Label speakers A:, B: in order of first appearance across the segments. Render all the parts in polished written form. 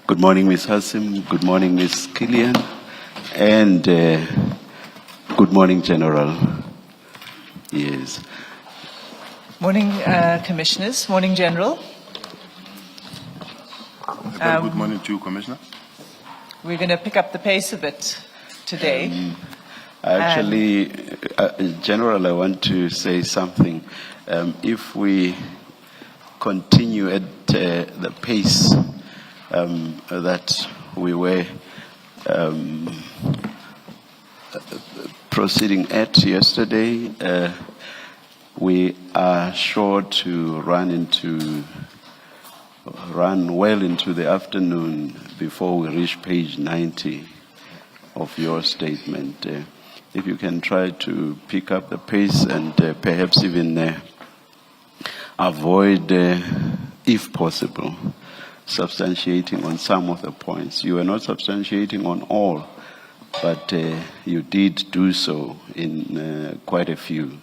A: Good morning, Ms. Hassim. Good morning, Ms. Killian. And good morning, General. Yes.
B: Morning, Commissioners. Morning, General.
C: Good morning to you, Commissioner.
B: We're going to pick up the pace a bit today.
A: Actually, General, I want to say something. If we continue at the pace that we were proceeding at yesterday, we are sure to run well into the afternoon before we reach page 90 of your statement. If you can try to pick up the pace and perhaps even avoid, if possible, substantiating on some of the points. You are not substantiating on all, but you did do so in quite a few.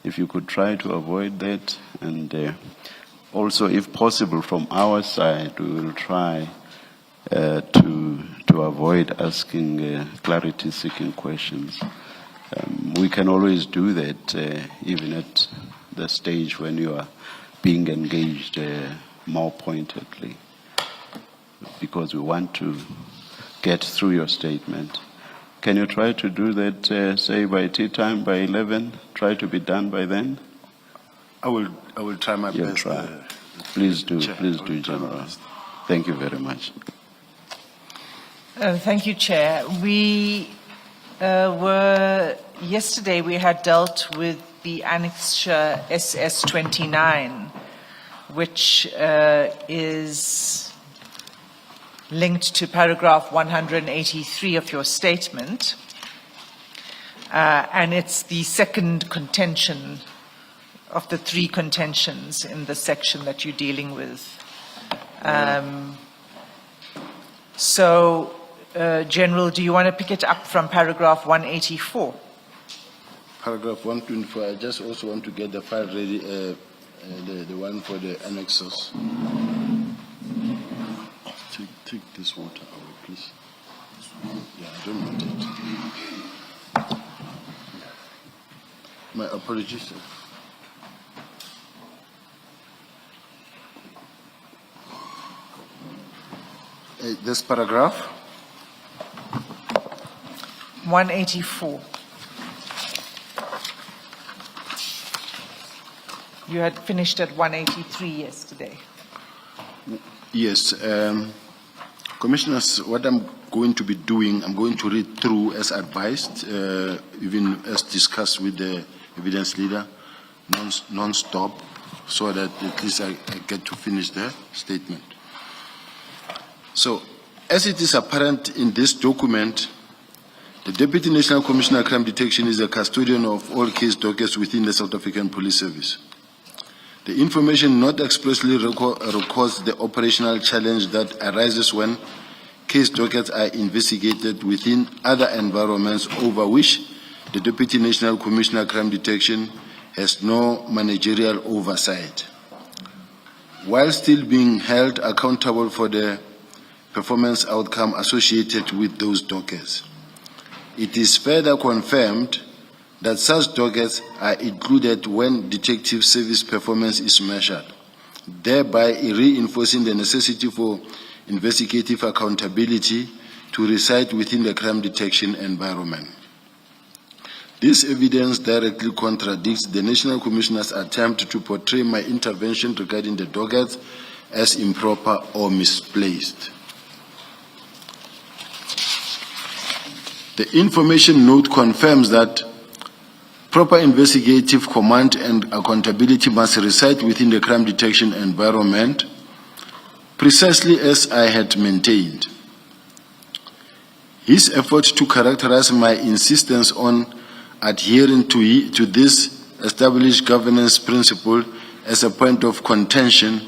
A: If you could try to avoid that, and also, if possible, from our side, we will try to avoid asking clarity-seeking questions. We can always do that, even at the stage when you are being engaged more pointedly, because we want to get through your statement. Can you try to do that, say, by tea time, by 11? Try to be done by then?
C: I will try my best.
A: Try. Please do,
C: Chair,
A: General. Thank you very much.
B: Thank you, Chair. Yesterday we had dealt with the annexure SS29, which is linked to paragraph 183 of your statement, and it's the second contention of the three contentions in the section that you're dealing with. General, do you want to pick it up from paragraph 184?
C: Paragraph 124, I just also want to get the file ready, the one for the annexes. Take this water away, please. Yeah, I don't want it. My apologies. This paragraph?
B: 184. You had finished at 183 yesterday.
C: Yes. Commissioners, what I'm going to be doing, I'm going to read through as advised, even as discussed with the evidence leader, non-stop, so that at least I get to finish the statement. So, as it is apparent in this document, the Deputy National Commissioner Crime Detection is the custodian of all case dockets within the South African Police Service. The information not expressly records the operational challenge that arises when case dockets are investigated within other environments over which the Deputy National Commissioner Crime Detection has no managerial oversight, while still being held accountable for the performance outcome associated with those dockets. It is further confirmed that such dockets are included when detective service performance is measured, thereby reinforcing the necessity for investigative accountability to reside within the crime detection environment. This evidence directly contradicts the National Commissioner's attempt to portray my intervention regarding the dockets as improper or misplaced. The information note confirms that proper investigative command and accountability must reside within the crime detection environment, precisely as I had maintained. His effort to characterize my insistence on adhering to this established governance principle as a point of contention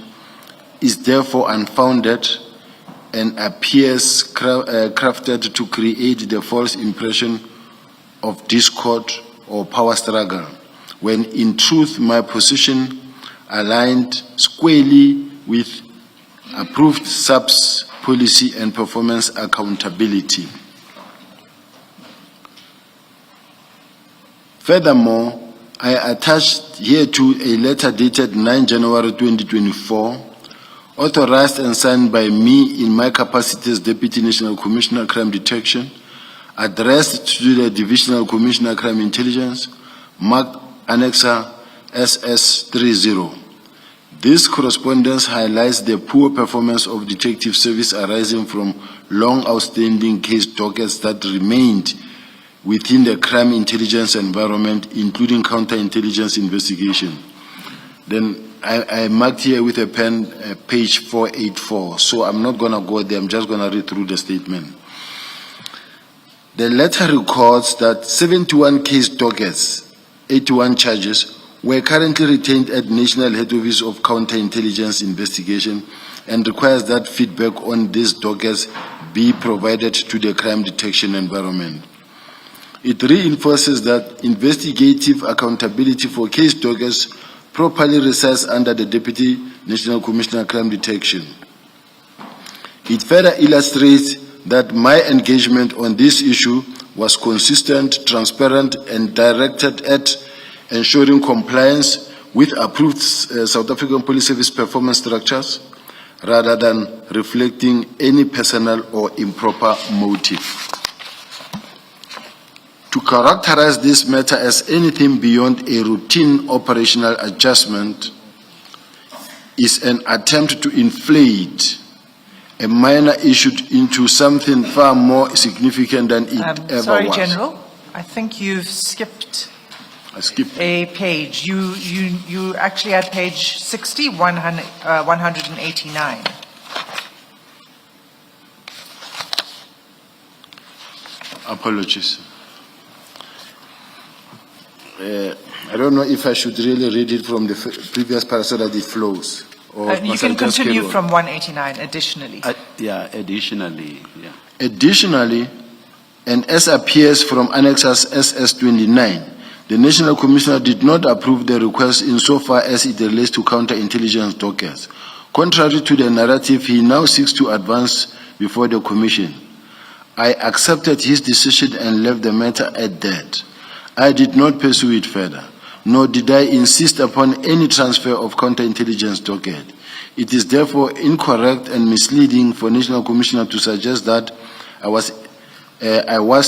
C: is therefore unfounded and appears crafted to create the false impression of discord or power struggle, when in truth my position aligned squarely with approved SAPS policy and performance accountability. Furthermore, I attached hereto a letter dated 9 January 2024, authorized and signed by me in my capacity as Deputy National Commissioner Crime Detection, addressed to the Divisional Commissioner Crime Intelligence, marked Annexa SS30. This correspondence highlights the poor performance of detective service arising from long outstanding case dockets that remained within the crime intelligence environment, including counterintelligence investigation. Then I marked here with a pen page 484, so I'm not going to go there, I'm just going to read through the statement. The letter records that 71 case dockets, 81 charges, were currently retained at National Head Office of Counterintelligence Investigation and requires that feedback on these dockets be provided to the crime detection environment. It reinforces that investigative accountability for case dockets properly resides under the Deputy National Commissioner Crime Detection. It further illustrates that my engagement on this issue was consistent, transparent, and directed at ensuring compliance with approved South African Police Service performance structures, rather than reflecting any personal or improper motive. To characterize this matter as anything beyond a routine operational adjustment is an attempt to inflate a minor issue into something far more significant than it ever was.
B: Sorry, General, I think you've skipped
C: I skipped.
B: a page. You actually had page 60, 189.
C: Apologies. I don't know if I should really read it from the previous part so that it flows. Or
B: You
C: must I
B: can
C: just
B: continue
C: carry on?
B: from 189 additionally.
A: Additionally, yeah.
C: Additionally, and as appears from Annexes SS29, the National Commissioner did not approve the request insofar as it relates to counterintelligence dockets. Contrary to the narrative he now seeks to advance before the Commission, I accepted his decision and left the matter at that. I did not pursue it further, nor did I insist upon any transfer of counterintelligence docket. It is therefore incorrect and misleading for National Commissioner to suggest that I was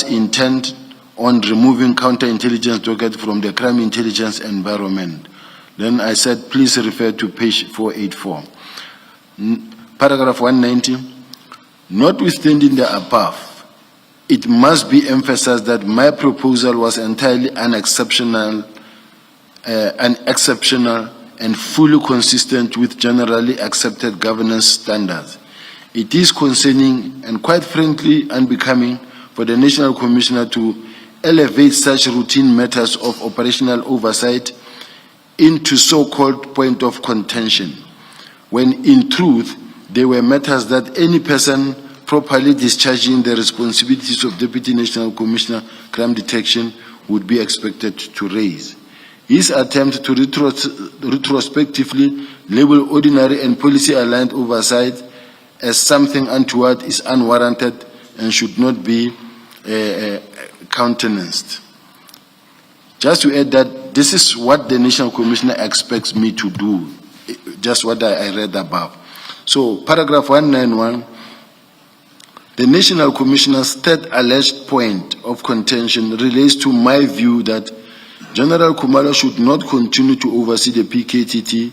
C: intent on removing counterintelligence docket from the crime intelligence environment. Then I said, please refer to page 484. Paragraph 190, notwithstanding the above, it must be emphasized that my proposal was entirely unexceptional and fully consistent with generally accepted governance standards. It is concerning and quite frankly unbecoming for the National Commissioner to elevate such routine matters of operational oversight into so-called point of contention, when in truth they were matters that any person properly discharging the responsibilities of Deputy National Commissioner Crime Detection would be expected to raise. His attempt to retrospectively label ordinary and policy-aligned oversight as something untoward is unwarranted and should not be countenanced. Just to add that this is what the National Commissioner expects me to do, just what I read above. So, paragraph 191, the National Commissioner's third alleged point of contention relates to my view that General Khumalo should not continue to oversee the PKTT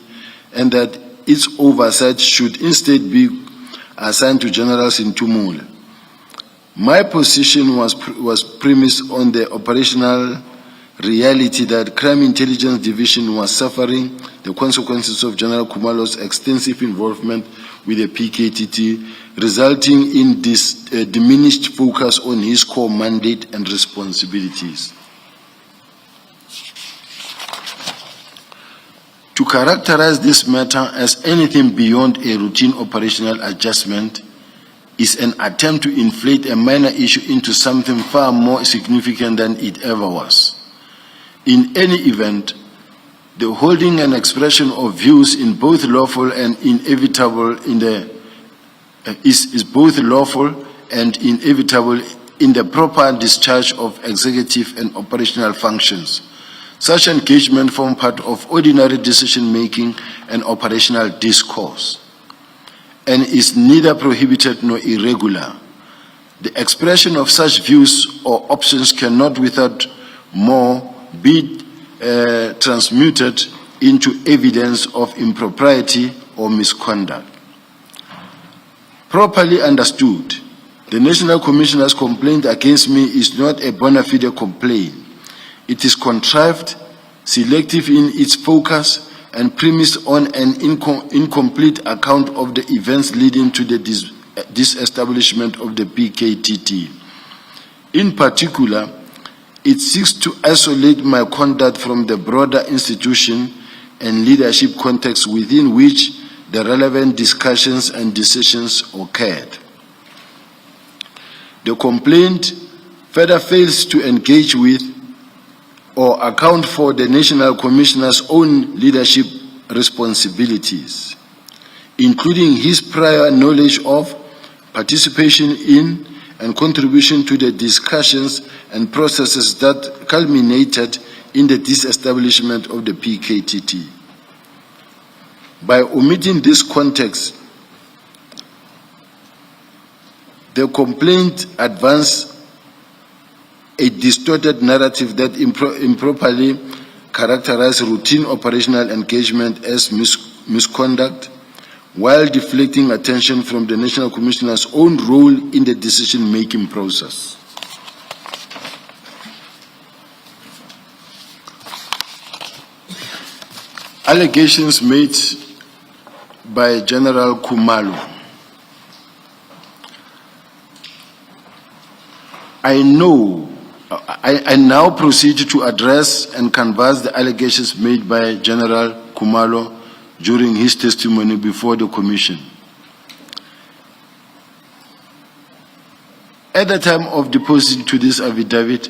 C: and that its oversight should instead be assigned to General Senthumule. My position was premised on the operational reality that Crime Intelligence Division was suffering the consequences of General Khumalo's extensive involvement with the PKTT, resulting in this diminished focus on his core mandate and responsibilities. To characterize this matter as anything beyond a routine operational adjustment is an attempt to inflate a minor issue into something far more significant than it ever was. In any event, the holding and expression of views in both lawful and inevitable in the is both lawful and inevitable in the proper discharge of executive and operational functions. Such engagement form part of ordinary decision-making and operational discourse, and is neither prohibited nor irregular. The expression of such views or options cannot without more be transmuted into evidence of impropriety or misconduct. Properly understood, the National Commissioner's complaint against me is not a bona fide complaint. It is contrived, selective in its focus, and premised on an incomplete account of the events leading to the disestablishment of the PKTT. In particular, it seeks to isolate my conduct from the broader institution and leadership context within which the relevant discussions and decisions occurred. The complaint further fails to engage with or account for the National Commissioner's own leadership responsibilities, including his prior knowledge of, participation in, and contribution to the discussions and processes that culminated in the disestablishment of the PKTT. By omitting this context, the complaint advanced a distorted narrative that improperly characterized routine operational engagement as misconduct, while deflecting attention from the National Commissioner's own role in the decision-making process. Allegations made by General Khumalo. I now proceed to address and canvass the allegations made by General Khumalo during his testimony before the Commission. At the time of depositing to this affidavit,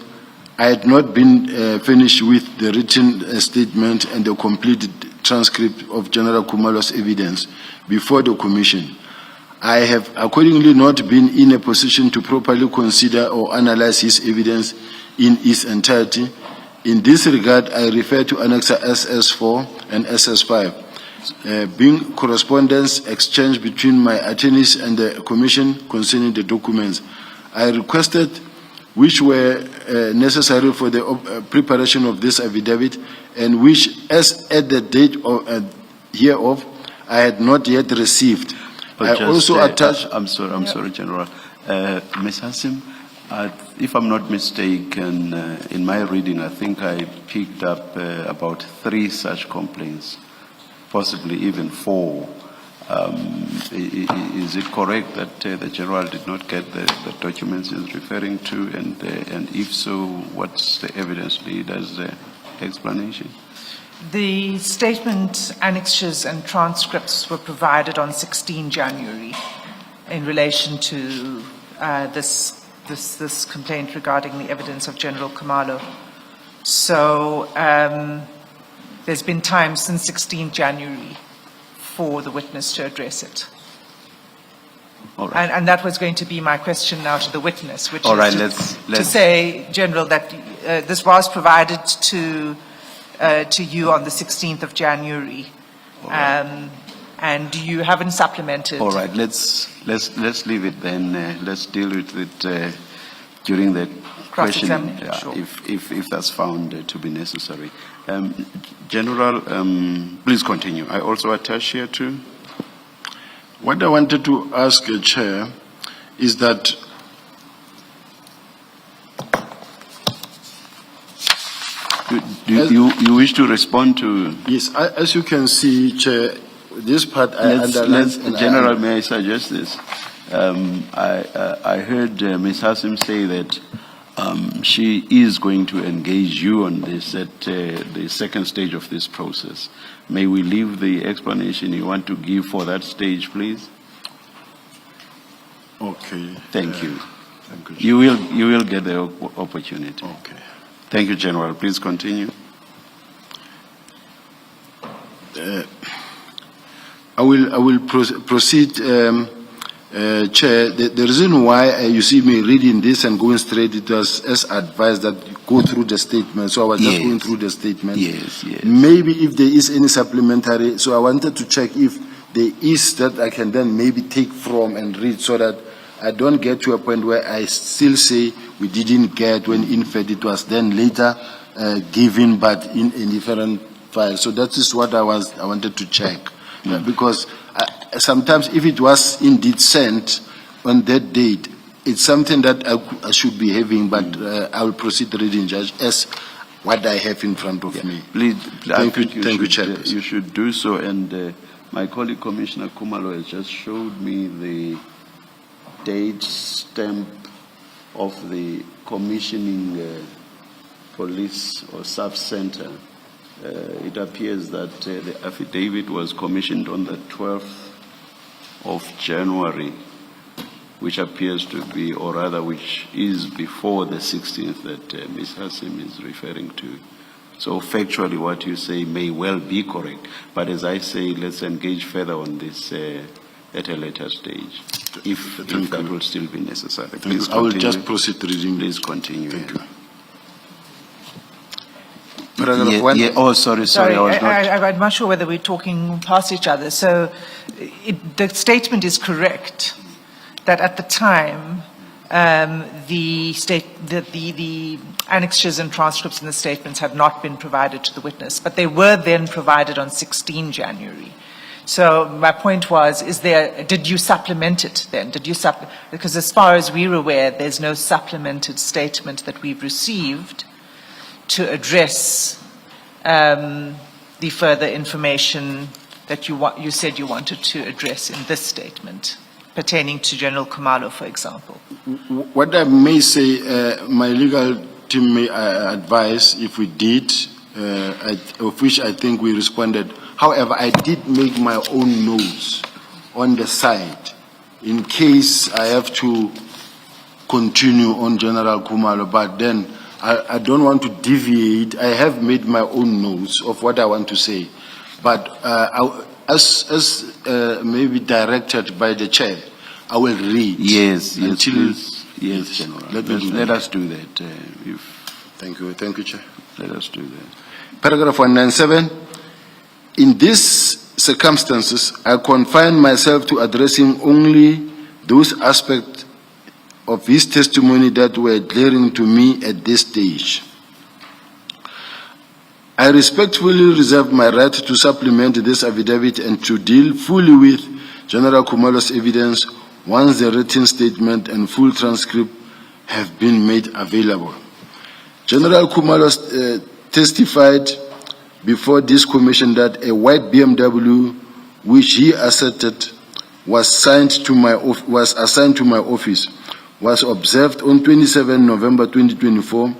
C: I had not been finished with the written statement and the complete transcript of General Khumalo's evidence before the Commission. I have accordingly not been in a position to properly consider or analyze his evidence in its entirety. In this regard, I refer to Annex SS4 and SS5. Being correspondence exchange between my attorneys and the Commission concerning the documents I requested, which were necessary for the preparation of this affidavit, and which, as at the date hereof, I had not yet received.
A: But
C: I also attached.
A: I'm sorry, General. Ms. Hassim, if I'm not mistaken, in my reading, I think I picked up about 3 such complaints, possibly even 4. Is it correct that the General did not get the documents he's referring to, and if so, what's the evidence leader's explanation?
B: The statement, annexures and transcripts were provided on 16 January in relation to this complaint regarding the evidence of General Khumalo. So there's been time since 16 January for the witness to address it.
A: All right.
B: And that was going to be my question now to the witness, which
A: All right,
B: is
A: let's
B: to say, General, that this was provided to you on the 16th of January,
A: right.
B: and you haven't supplemented.
A: All right, let's leave it then. Let's deal with it during the questioning,
B: Sure.
A: if that's found to be necessary. General, please continue. I also attach here too.
C: What I wanted to ask the Chair is that
A: you wish to respond to?
C: yes, as you can see, Chair, this part I underlined.
A: General, may I suggest this? I heard Ms. Hassim say that she is going to engage you on this at the second stage of this process. May we leave the explanation you want to give for that stage, please?
C: Okay.
A: Thank you.
C: Thank you.
A: You will get the opportunity.
C: Okay.
A: Thank you, General. Please continue.
C: I will proceed Chair, the reason why you see me reading this and going straight, it was as advised that you go through the statement. So I was just going through the statement.
A: Yes.
C: Maybe if there is any supplementary, so I wanted to check if there is that I can then maybe take from and read so that I don't get to a point where I still say we didn't get when in fact it was then later given but in a different file. So that is what I wanted to check. Because sometimes if it was indeed sent on that date, it's something that I should be having, but I will proceed reading, Judge, as what I have in front of me.
A: Please,
C: Thank you, Chair.
A: You should do so. And my colleague, Commissioner Khumalo, has just showed me the date stamp of the commissioning police or sub-center. It appears that the affidavit was commissioned on the 12th of January, which appears to be, or rather which is before the 16th that Ms. Hassim is referring to. So factually what you say may well be correct, but as I say, let's engage further on this at a later stage, if that will still be necessary. Please
C: I will
A: continue.
C: just proceed reading.
A: Please continue.
C: Thank you.
A: Yeah, yeah. Oh, sorry, I was not.
B: I'm not sure whether we're talking past each other. So the statement is correct that at the time, the annexures and transcripts in the statements had not been provided to the witness, but they were then provided on 16 January. So my point was, did you supplement it then? Because as far as we're aware, there's no supplemented statement that we've received to address the further information that you said you wanted to address in this statement, pertaining to General Khumalo, for example.
C: What I may say, my legal team may advise if we did, of which I think we responded. However, I did make my own notes on the side in case I have to continue on General Khumalo, but then I don't want to deviate. I have made my own notes of what I want to say, but as maybe directed by the chair, I will read.
A: Yes, General. Let us do that.
C: Thank you, Chair.
A: Let us do that.
C: Paragraph 197. In these circumstances, I confine myself to addressing only those aspects of his testimony that were glaring to me at this stage. I respectfully reserve my right to supplement this affidavit and to deal fully with General Khumalo's evidence once the written statement and full transcript have been made available. General Khumalo testified before this commission that a white BMW, which he asserted was assigned to my office, was observed on 27 November 2024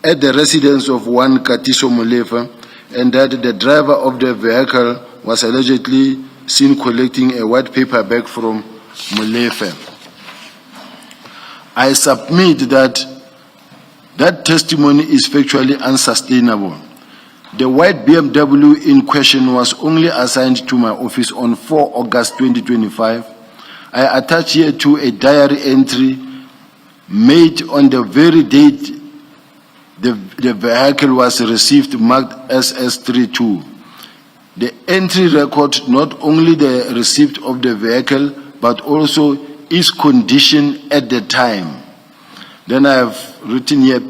C: at the residence of one Katiso Molefe, and that the driver of the vehicle was allegedly seen collecting a white paper bag from Molefe. I submit that that testimony is factually unsustainable. The white BMW in question was only assigned to my office on 4 August 2025. I attach here to a diary entry made on the very date the vehicle was received, marked SS32. The entry records not only the receipt of the vehicle, but also its condition at the time. Then I have written here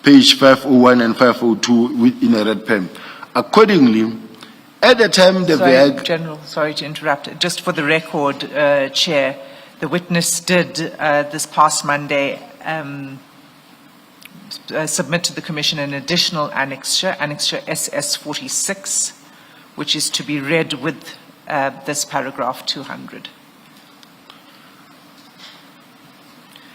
C: page 501 and 502 in a red pen. Accordingly, at the time the vehicle...
B: General, sorry to interrupt. Just for the record, Chair, the witness did this past Monday submit to the Commission an additional annexure SS46, which is to be read with this paragraph 200.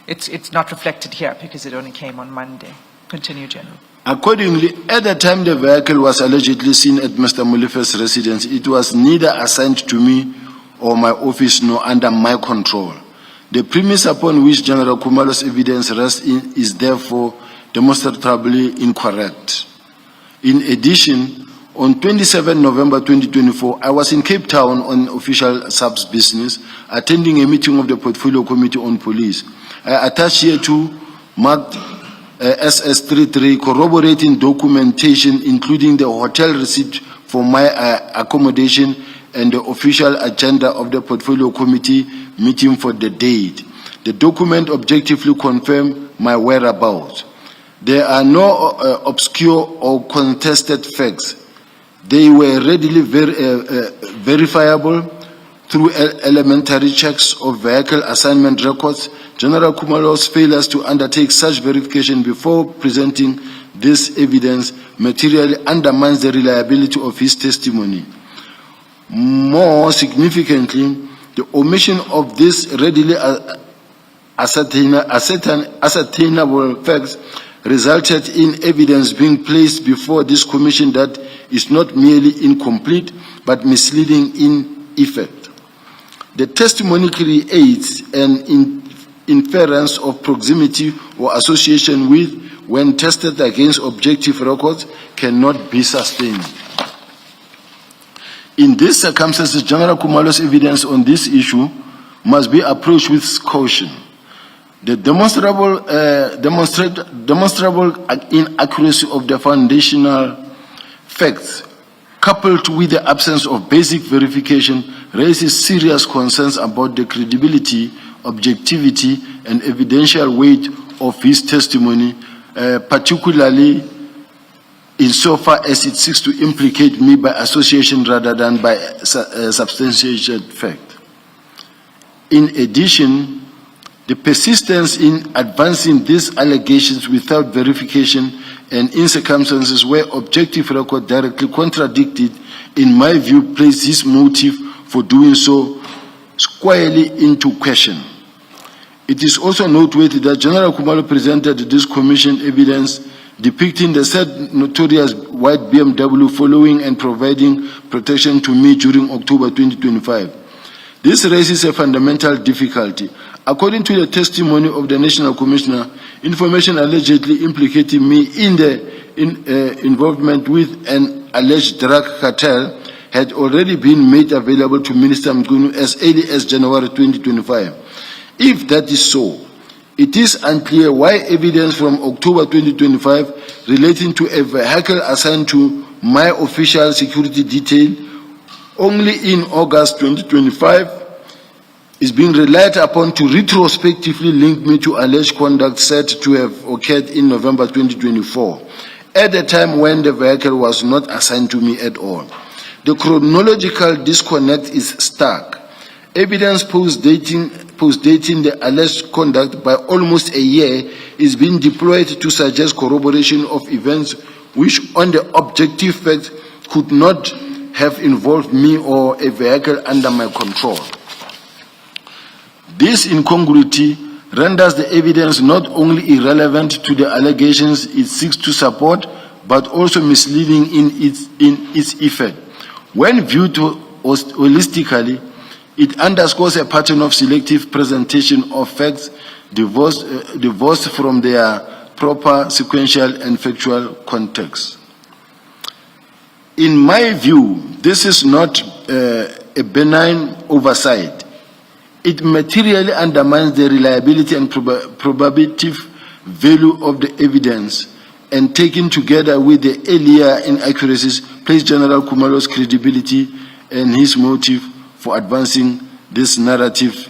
B: It's not reflected here because it only came on Monday. Continue, General.
C: Accordingly, at the time the vehicle was allegedly seen at Mr. Molefe's residence, it was neither assigned to me or my office nor under my control. The premise upon which General Khumalo's evidence rests is therefore demonstrably incorrect. In addition, On 27 November 2024, I was in Cape Town on official subs business, attending a meeting of the Portfolio Committee on Police. I attached here to marked SS33 corroborating documentation, including the hotel receipt for my accommodation and the official agenda of the Portfolio Committee meeting for the date. The document objectively confirmed my whereabouts. There are no obscure or contested facts. They were readily verifiable through elementary checks of vehicle assignment records. General Khumalo's failures to undertake such verification before presenting this evidence materially undermines the reliability of his testimony. More significantly, the omission of these readily ascertainable facts resulted in evidence being placed before this commission that is not merely incomplete but misleading in effect. The testimony creates an inference of proximity or association with, when tested against objective records, cannot be sustained. In these circumstances, General Khumalo's evidence on this issue must be approached with caution. The demonstrable inaccuracy of the foundational facts, coupled with the absence of basic verification, raises serious concerns about the credibility, objectivity, and evidential weight of his testimony, particularly insofar as it seeks to implicate me by association rather than by substantiated fact. In addition, the persistence in advancing these allegations without verification and in circumstances where objective record directly contradicted, in my view, place his motive for doing so squarely into question. It is also noteworthy that General Khumalo presented this commission evidence depicting the said notorious white BMW following and providing protection to me during October 2025. This raises a fundamental difficulty. According to the testimony of the National Commissioner, information allegedly implicating me in the involvement with an alleged drug cartel had already been made available to Minister Mngunu as early as January 2025. If that is so, it is unclear why evidence from October 2025 relating to a vehicle assigned to my official security detail only in August 2025 is being relied upon to retrospectively link me to alleged conduct said to have occurred in November 2024, at a time when the vehicle was not assigned to me at all. The chronological disconnect is stark. Evidence post-dating the alleged conduct by almost a year is being deployed to suggest corroboration of events which, on the objective fact, could not have involved me or a vehicle under my control. This incongruity renders the evidence not only irrelevant to the allegations it seeks to support, but also misleading in its effect. When viewed holistically, it underscores a pattern of selective presentation of facts divorced from their proper sequential and factual context. In my view, this is not a benign oversight. It materially undermines the reliability and probative value of the evidence, and taken together with the earlier inaccuracies, place General Khumalo's credibility and his motive for advancing this narrative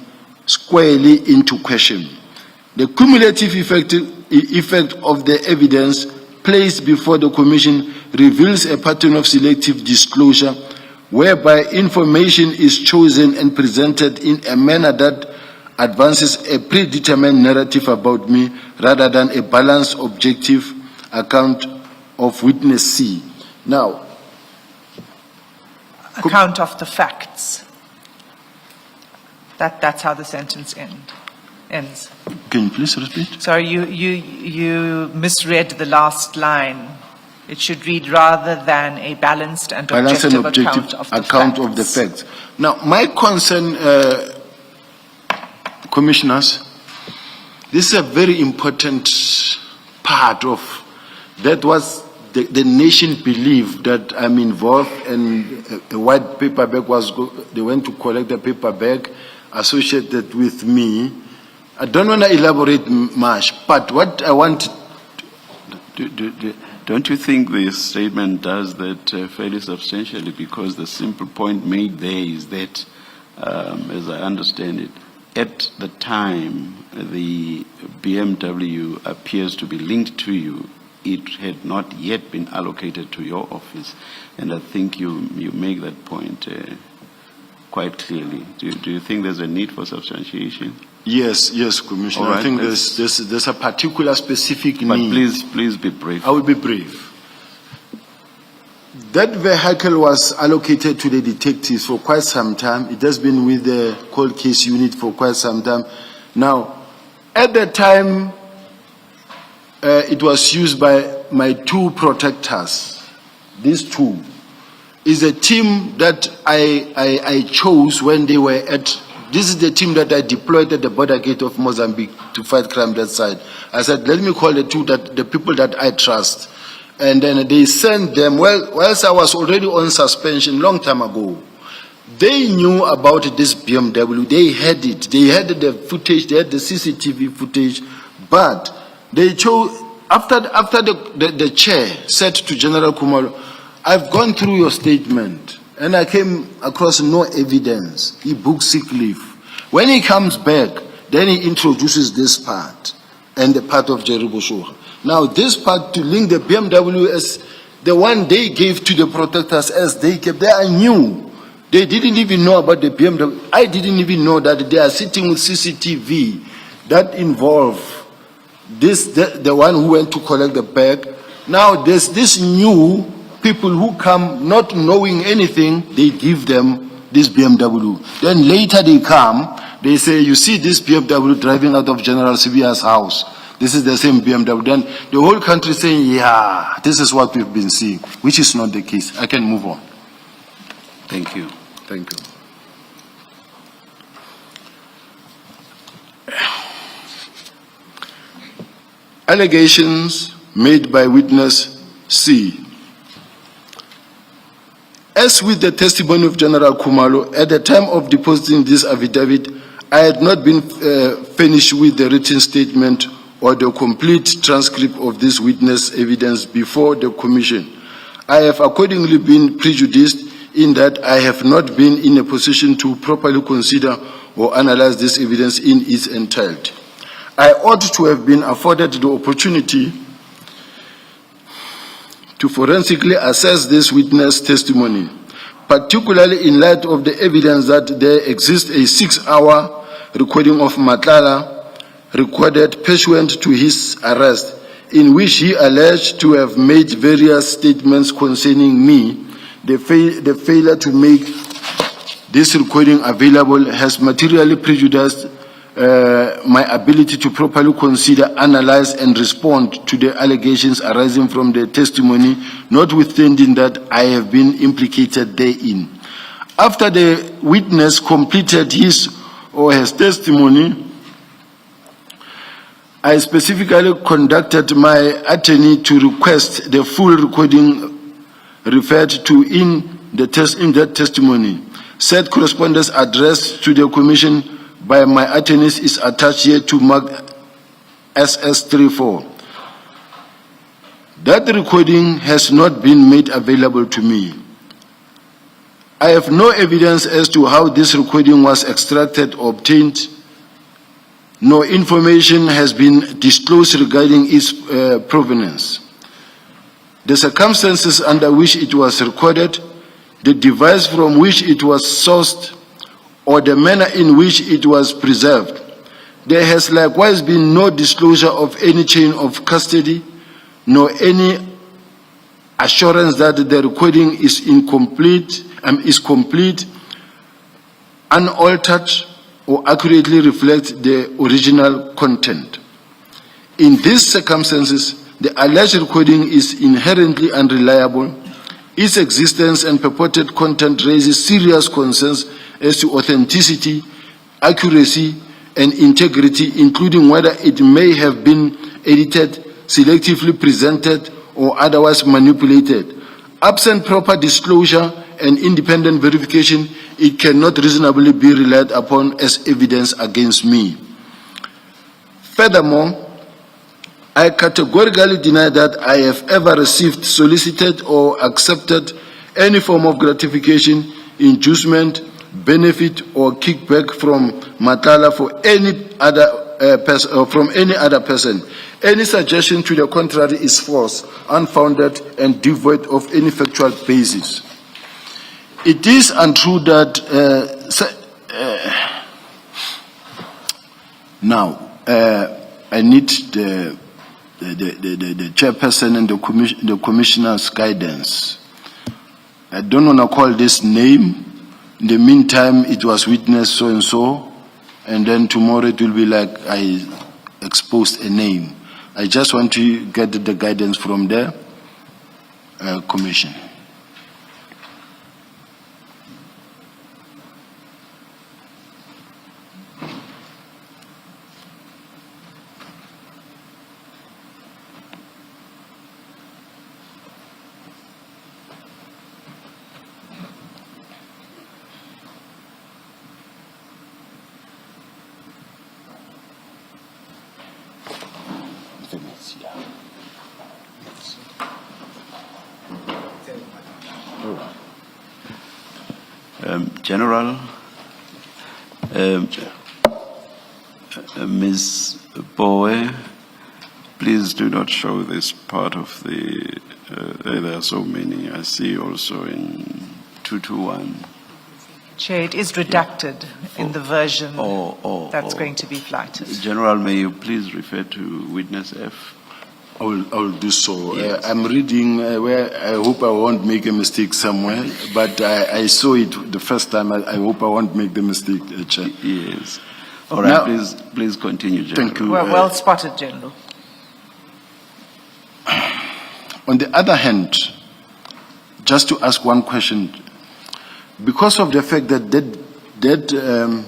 C: squarely into question. The cumulative effect of the evidence placed before the Commission reveals a pattern of selective disclosure, whereby information is chosen and presented in a manner that advances a predetermined narrative about me rather than a balanced, objective account of witness C. Now,
B: account of the facts. That's how the sentence ends.
C: Can you please repeat?
B: Sorry, you misread the last line. It should read rather than a balanced and objective account of the facts.
C: Now, my concern, commissioners, this is a very important part of that was the nation believed that I'm involved, and a white paper bag they went to collect the paper bag associated with me. I don't want to elaborate much, but what I want...
A: Don't you think this statement does that fairly substantially, because the simple point made there is that, as I understand it, at the time the BMW appears to be linked to you, it had not yet been allocated to your office. And I think you make that point quite clearly. Do you think there's a need for substantiation?
C: Yes, Commissioner.
A: All right,
C: I think there's a particular specific
A: but
C: need.
A: please be brief.
C: I will be brief. That vehicle was allocated to the detectives for quite some time. It has been with the cold case unit for quite some time. Now, at the time, it was used by my two protectors. These two is a team that I chose when they were at... This is the team that I deployed at the border gate of Mozambique to fight crime that side. I said, let me call the people that I trust. And then they sent them, whilst I was already on suspension long time ago, they knew about this BMW. They had it. They had the footage. They had the CCTV footage. But they chose, after the chair said to General Khumalo, I've gone through your statement, and I came across no evidence. He booked sick leave. When he comes back, then he introduces this part and the part of Jerry Boshoga. Now, this part to link the BMW as the one they gave to the protectors as they kept there, I knew. They didn't even know about the BMW. I didn't even know that they are sitting with CCTV that involve the one who went to collect the bag. Now, there's this new people who come not knowing anything, they give them this BMW. Then later they come, they say, you see this BMW driving out of General Sibia's house. This is the same BMW. Then the whole country saying, yeah, this is what we've been seeing, which is not the case. I can move on.
A: Thank you.
C: Thank you. Allegations made by witness C. As with the testimony of General Khumalo, at the time of depositing this affidavit, I had not been finished with the written statement or the complete transcript of this witness evidence before the commission. I have accordingly been prejudiced in that I have not been in a position to properly consider or analyze this evidence in its entirety. I ought to have been afforded the opportunity to forensically assess this witness testimony, particularly in light of the evidence that there exists a 6-hour recording of Madlanga recorded pursuant to his arrest, in which he alleged to have made various statements concerning me. The failure to make this recording available has materially prejudiced my ability to properly consider, analyze, and respond to the allegations arising from the testimony, notwithstanding that I have been implicated therein. After the witness completed his or her testimony, I specifically contacted my attorney to request the full recording referred to in that testimony. Said correspondence addressed to the commission by my attorneys is attached here to mark SS34. That recording has not been made available to me. I have no evidence as to how this recording was extracted or obtained. No information has been disclosed regarding its provenance. The circumstances under which it was recorded, the device from which it was sourced, or the manner in which it was preserved. There has likewise been no disclosure of any chain of custody, nor any assurance that the recording is complete, unaltered, or accurately reflects the original content. In these circumstances, the alleged recording is inherently unreliable. Its existence and purported content raises serious concerns as to authenticity, accuracy, and integrity, including whether it may have been edited, selectively presented, or otherwise manipulated. Absent proper disclosure and independent verification, it cannot reasonably be relied upon as evidence against me. Furthermore, I categorically deny that I have ever received, solicited, or accepted any form of gratification, inducement, benefit, or kickback from Matala for any other person. Any suggestion to the contrary is false, unfounded, and devoid of any factual basis. It is untrue that I need the chairperson and the commissioner's guidance. I don't want to call this name. In the meantime, it was witness so and so, and then tomorrow it will be like I exposed a name. I just want to get the guidance from the commission.
A: General, Ms. Bowe, please do not show this part of the, there are so many, I see also in 221.
B: Chair, it is redacted in the version that's going to be flighted.
A: General, may you please refer to witness F?
C: I will do so.
A: Yes.
C: I'm reading where I hope I won't make a mistake somewhere, but I saw it the first time. I hope I won't make the mistake, Chair.
A: Yes. All right,
C: Now,
A: please continue, General.
C: Thank you.
B: Well spotted, General.
C: On the other hand, just to ask one question, because of the fact that that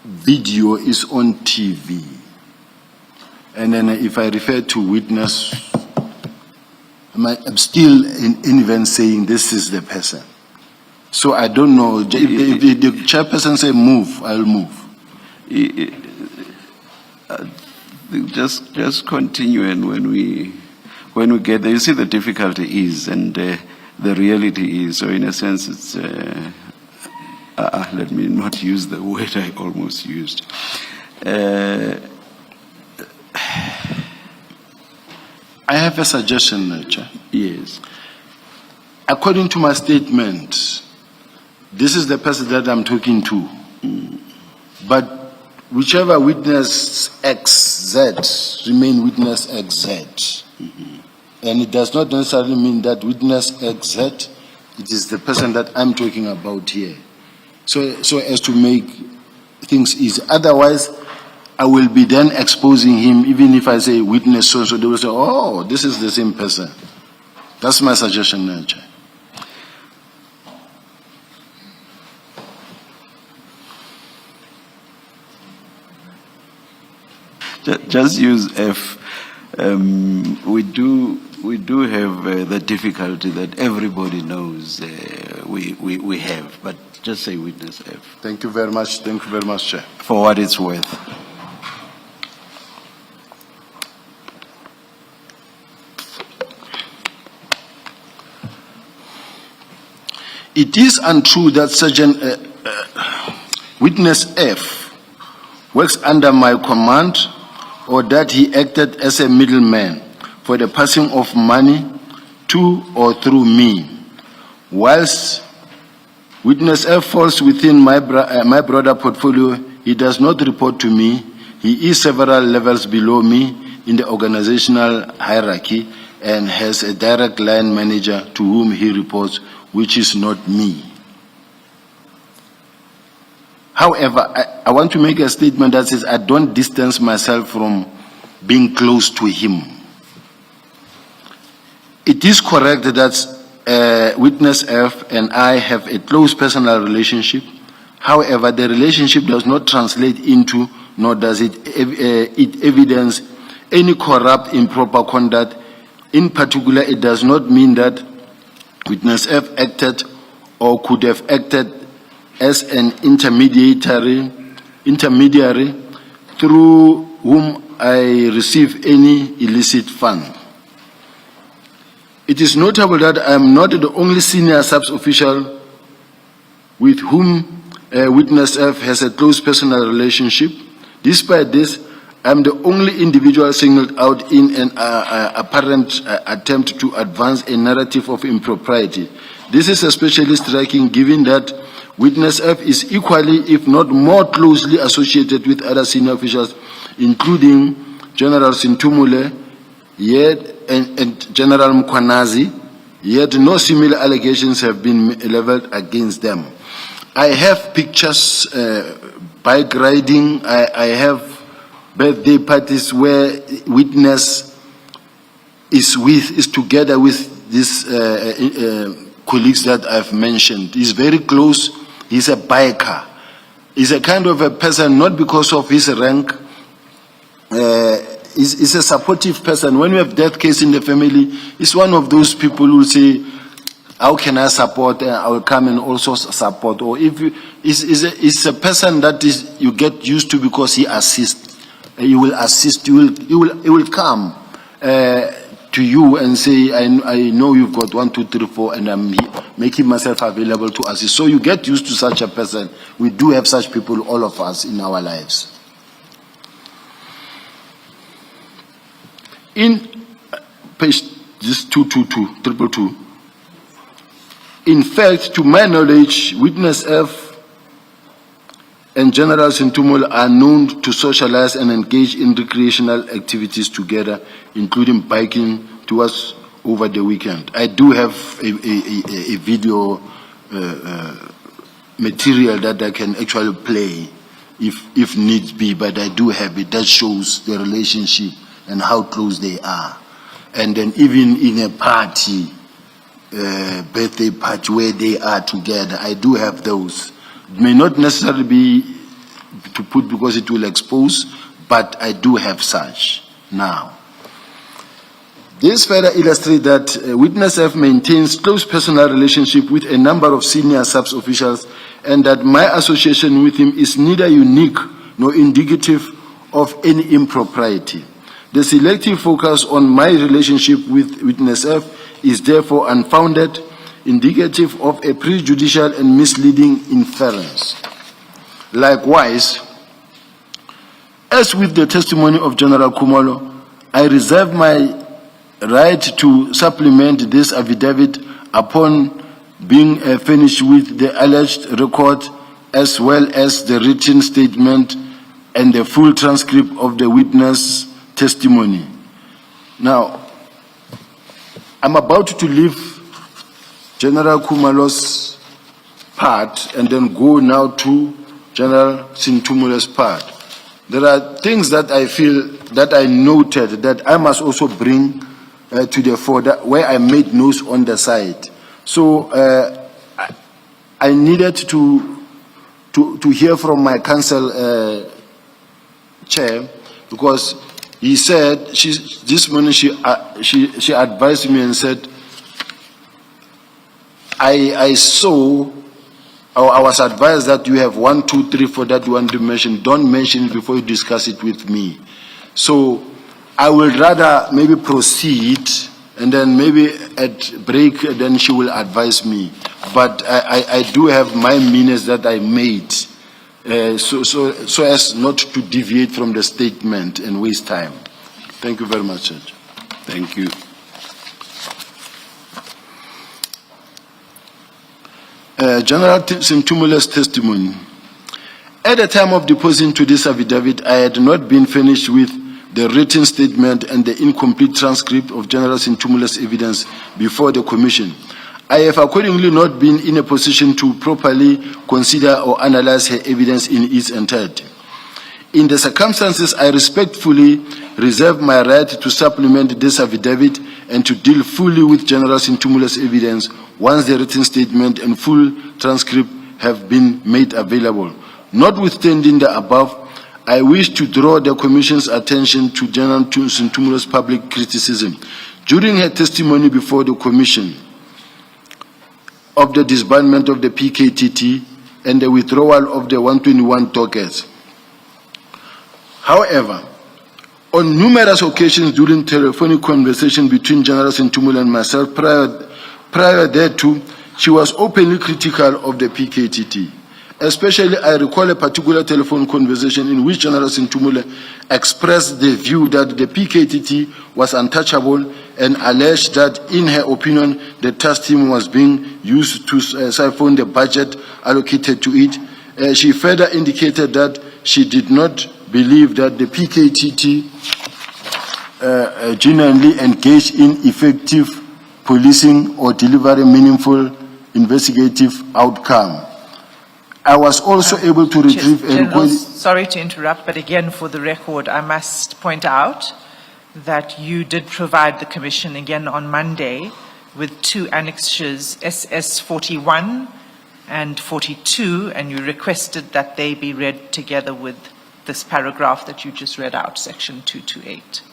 C: video is on TV, and then if I refer to witness, I'm still in event saying this is the person. So I don't know. If the chairperson say move, I'll move.
A: Just continue, and when we get there, you see the difficulty is, and the reality is. So in a sense, it's. Let me not use the word I almost used.
C: I have a suggestion, Chair.
A: Yes.
C: According to my statement, this is the person that I'm talking to. But whichever witness XZ remain witness XZ. And it does not necessarily mean that witness XZ, it is the person that I'm talking about here. So as to make things easy. Otherwise, I will be then exposing him, even if I say witness so they will say, oh, this is the same person. That's my suggestion, Chair.
A: Just use F. We do have the difficulty that everybody knows we have, but just say witness F.
C: Thank you very much. Thank you very much, Chair.
A: For what it's worth.
C: It is untrue that Sergeant Witness F works under my command or that he acted as a middleman for the passing of money to or through me. Whilst Witness F falls within my broader portfolio, he does not report to me. He is several levels below me in the organizational hierarchy and has a direct line manager to whom he reports, which is not me. However, I want to make a statement that says I don't distance myself from being close to him. It is correct that Witness F and I have a close personal relationship. However, the relationship does not translate into, nor does it evidence any corrupt, improper conduct In particular, it does not mean that witness F acted or could have acted as an intermediary through whom I receive any illicit fund. It is notable that I am not the only senior SAPS official with whom witness F has a close personal relationship. Despite this, I am the only individual singled out in an apparent attempt to advance a narrative of impropriety. This is especially striking given that witness F is equally, if not more closely associated with other senior officials, including General Senthumule, and General Mkwanazi, yet no similar allegations have been leveled against them. I have pictures, bike riding, I have birthday parties where witness is together with these colleagues that I've mentioned. He's very close, he's a biker. He's a kind of a person, not because of his rank, he's a supportive person. When we have death case in the family, he's one of those people who say, how can I support? I will come and also support. Or if you, it's a person that you get used to because he assists. He will assist. He will come to you and say, I know you've got 1, 2, 3, 4, and I'm making myself available to assist. So you get used to such a person. We do have such people, all of us, in our lives. In page 222, in fact, to my knowledge, witness F and General Senthumule are known to socialize and engage in recreational activities together, including biking towards over the weekend. I do have a video material that I can actually play if needs be, but I do have it. That shows the relationship and how close they are. And then even in a party, birthday party where they are together, I do have those. It may not necessarily be to put because it will expose, but I do have such now. This further illustrates that witness F maintains close personal relationship with a number of senior SAPS officials, and that my association with him is neither unique nor indicative of any impropriety. The selective focus on my relationship with witness F is therefore unfounded, indicative of a prejudicial and misleading inference. Likewise, as with the testimony of General Khumalo, I reserve my right to supplement this affidavit upon being finished with the alleged record, as well as the written statement and the full transcript of the witness testimony. Now, I'm about to leave General Khumalo's part and then go now to General Senthumule's part. There are things that I feel that I noted that I must also bring to the fore, where I made notes on the side. So I needed to hear from my council chair, because he said this morning she advised me and said, I saw, or I was advised that you have 1, 2, 3, 4 that you want to mention. Don't mention it before you discuss it with me. So I will rather maybe proceed, and then maybe at break, then she will advise me. But I do have my minutes that I made, so as not to deviate from the statement and waste time. Thank you very much, Judge.
A: Thank you.
C: General Senthumule's testimony. At the time of depositing to this affidavit, I had not been finished with the written statement and the incomplete transcript of General Senthumule's evidence before the Commission. I have accordingly not been in a position to properly consider or analyze her evidence in its entirety. In the circumstances, I respectfully reserve my right to supplement this affidavit and to deal fully with General Senthumule's evidence once the written statement and full transcript have been made available. Notwithstanding the above, I wish to draw the Commission's attention to General Senthumule's public criticism. During her testimony before the Commission of the disbandment of the PKTT and the withdrawal of the 121 dockets. However, on numerous occasions during telephonic conversation between General Senthumule and myself prior thereto, she was openly critical of the PKTT. Especially, I recall a particular telephone conversation in which General Senthumule expressed the view that the PKTT was untouchable and alleged that, in her opinion, the task team was being used to siphon the budget allocated to it. She further indicated that she did not believe that the PKTT genuinely engaged in effective policing or delivering meaningful investigative outcome. I was also able to retrieve a recording.
B: Sorry to interrupt, but again, for the record, I must point out that you did provide the Commission again on Monday with 2 annexures, SS 41 and 42, and you requested that they be read together with this paragraph that you just read out, section 228.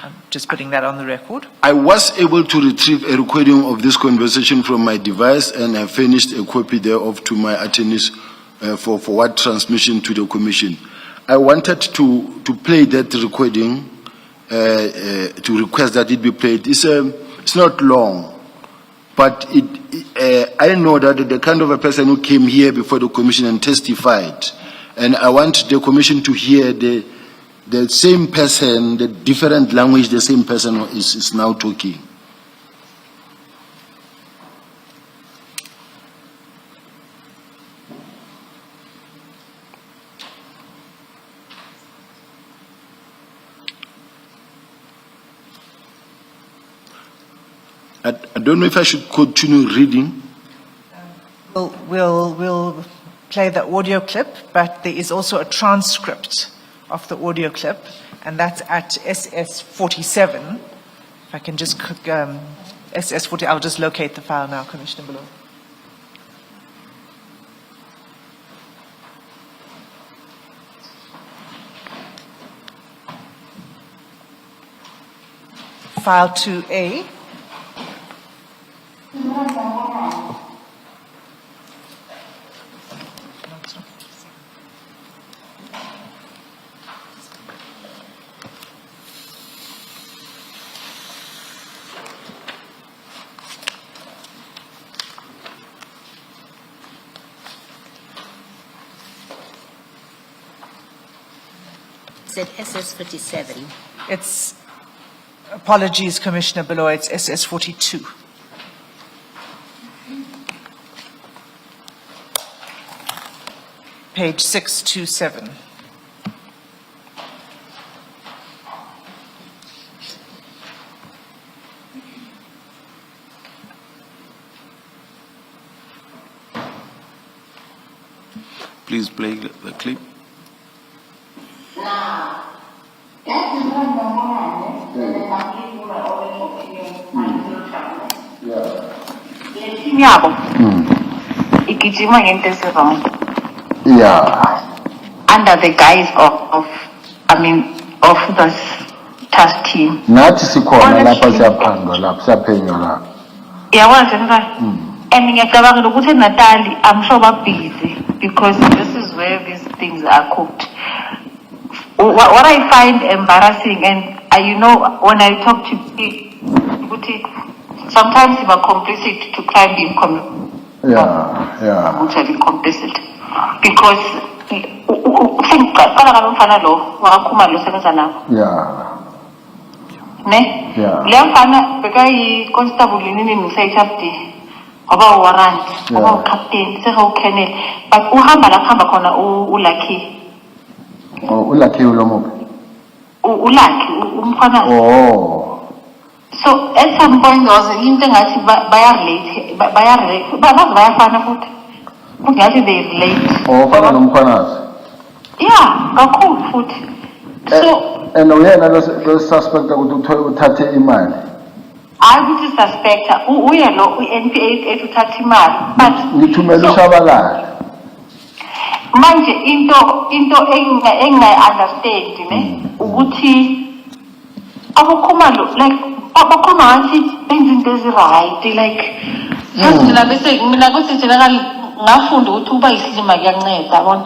B: I'm just putting that on the record.
C: I was able to retrieve a recording of this conversation from my device, and I finished a copy thereof to my attorneys for forward transmission to the Commission. I wanted to play that recording, to request that it be played. It's not long, but I know that the kind of a person who came here before the Commission and testified, and I want the Commission to hear the same person, the different language, the same person is now talking. I don't know if I should continue reading.
B: We'll play the audio clip, but there is also a transcript of the audio clip, and that's at SS 47. If I can just click SS 40, I'll just locate the file now, Commissioner Below. File 2A.
D: SS 47.
B: It's, apologies, Commissioner Below, it's SS 42. Page 627.
A: Please play the clip.
D: Under the guise of the task team.
E: Nathi sikhona lapha siyaphandwa lapha siyaphenywa lapha.
D: Yabona and ngiyacabanga ukuthi eNatali I'm sure ba busy because this is where these things are cooked. What I find embarrassing, and when I talk to people, sometimes you are complicit to crime being complicit because constable about warrant, about captain, colonel, but uhamba khona lucky.
E: Oh, ulucky ulomuke.
D: Ulucky umfana.
E: Oh.
D: So at some point there was into ngathi bayarelate bayafana futhi. Kungathi they relate.
E: Oh, fana nomkhwanazi.
D: Yeah, kakhulu futhi. So
E: and uyena lo suspect ukuthi uthathe imali.
D: I would suspect uye lo NPA ethatha imali but
E: ngithumela ushabalala.
D: Manje into engayi understand ukuthi Khumalo, like, Khumalo, things right, like, mina kuthi general ngafunda ukuthi uba isilima kuyanceda yabona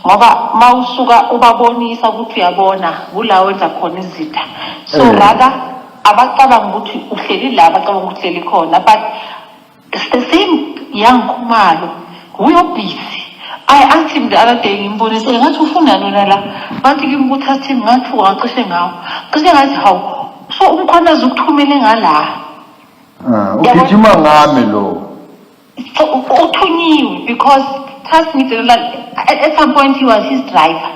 D: ngoba mawusuka ubabonisa ukuthi uyabona kula wenza khona izitha so rather abacabanga ukuthi uhleli la abacabanga ukuthi uhleli khona but the same young Khumalo we are busy. I asked him the other day ngimbonise ngathi ufuna lona la bathi ngimbuthi athi ngathi wacishe ngawo cishe ngathi hawu so umkhoneza ukuthumele ngala
E: ugijima ngami lo
D: uthunyiwe because trust me at some point he was his driver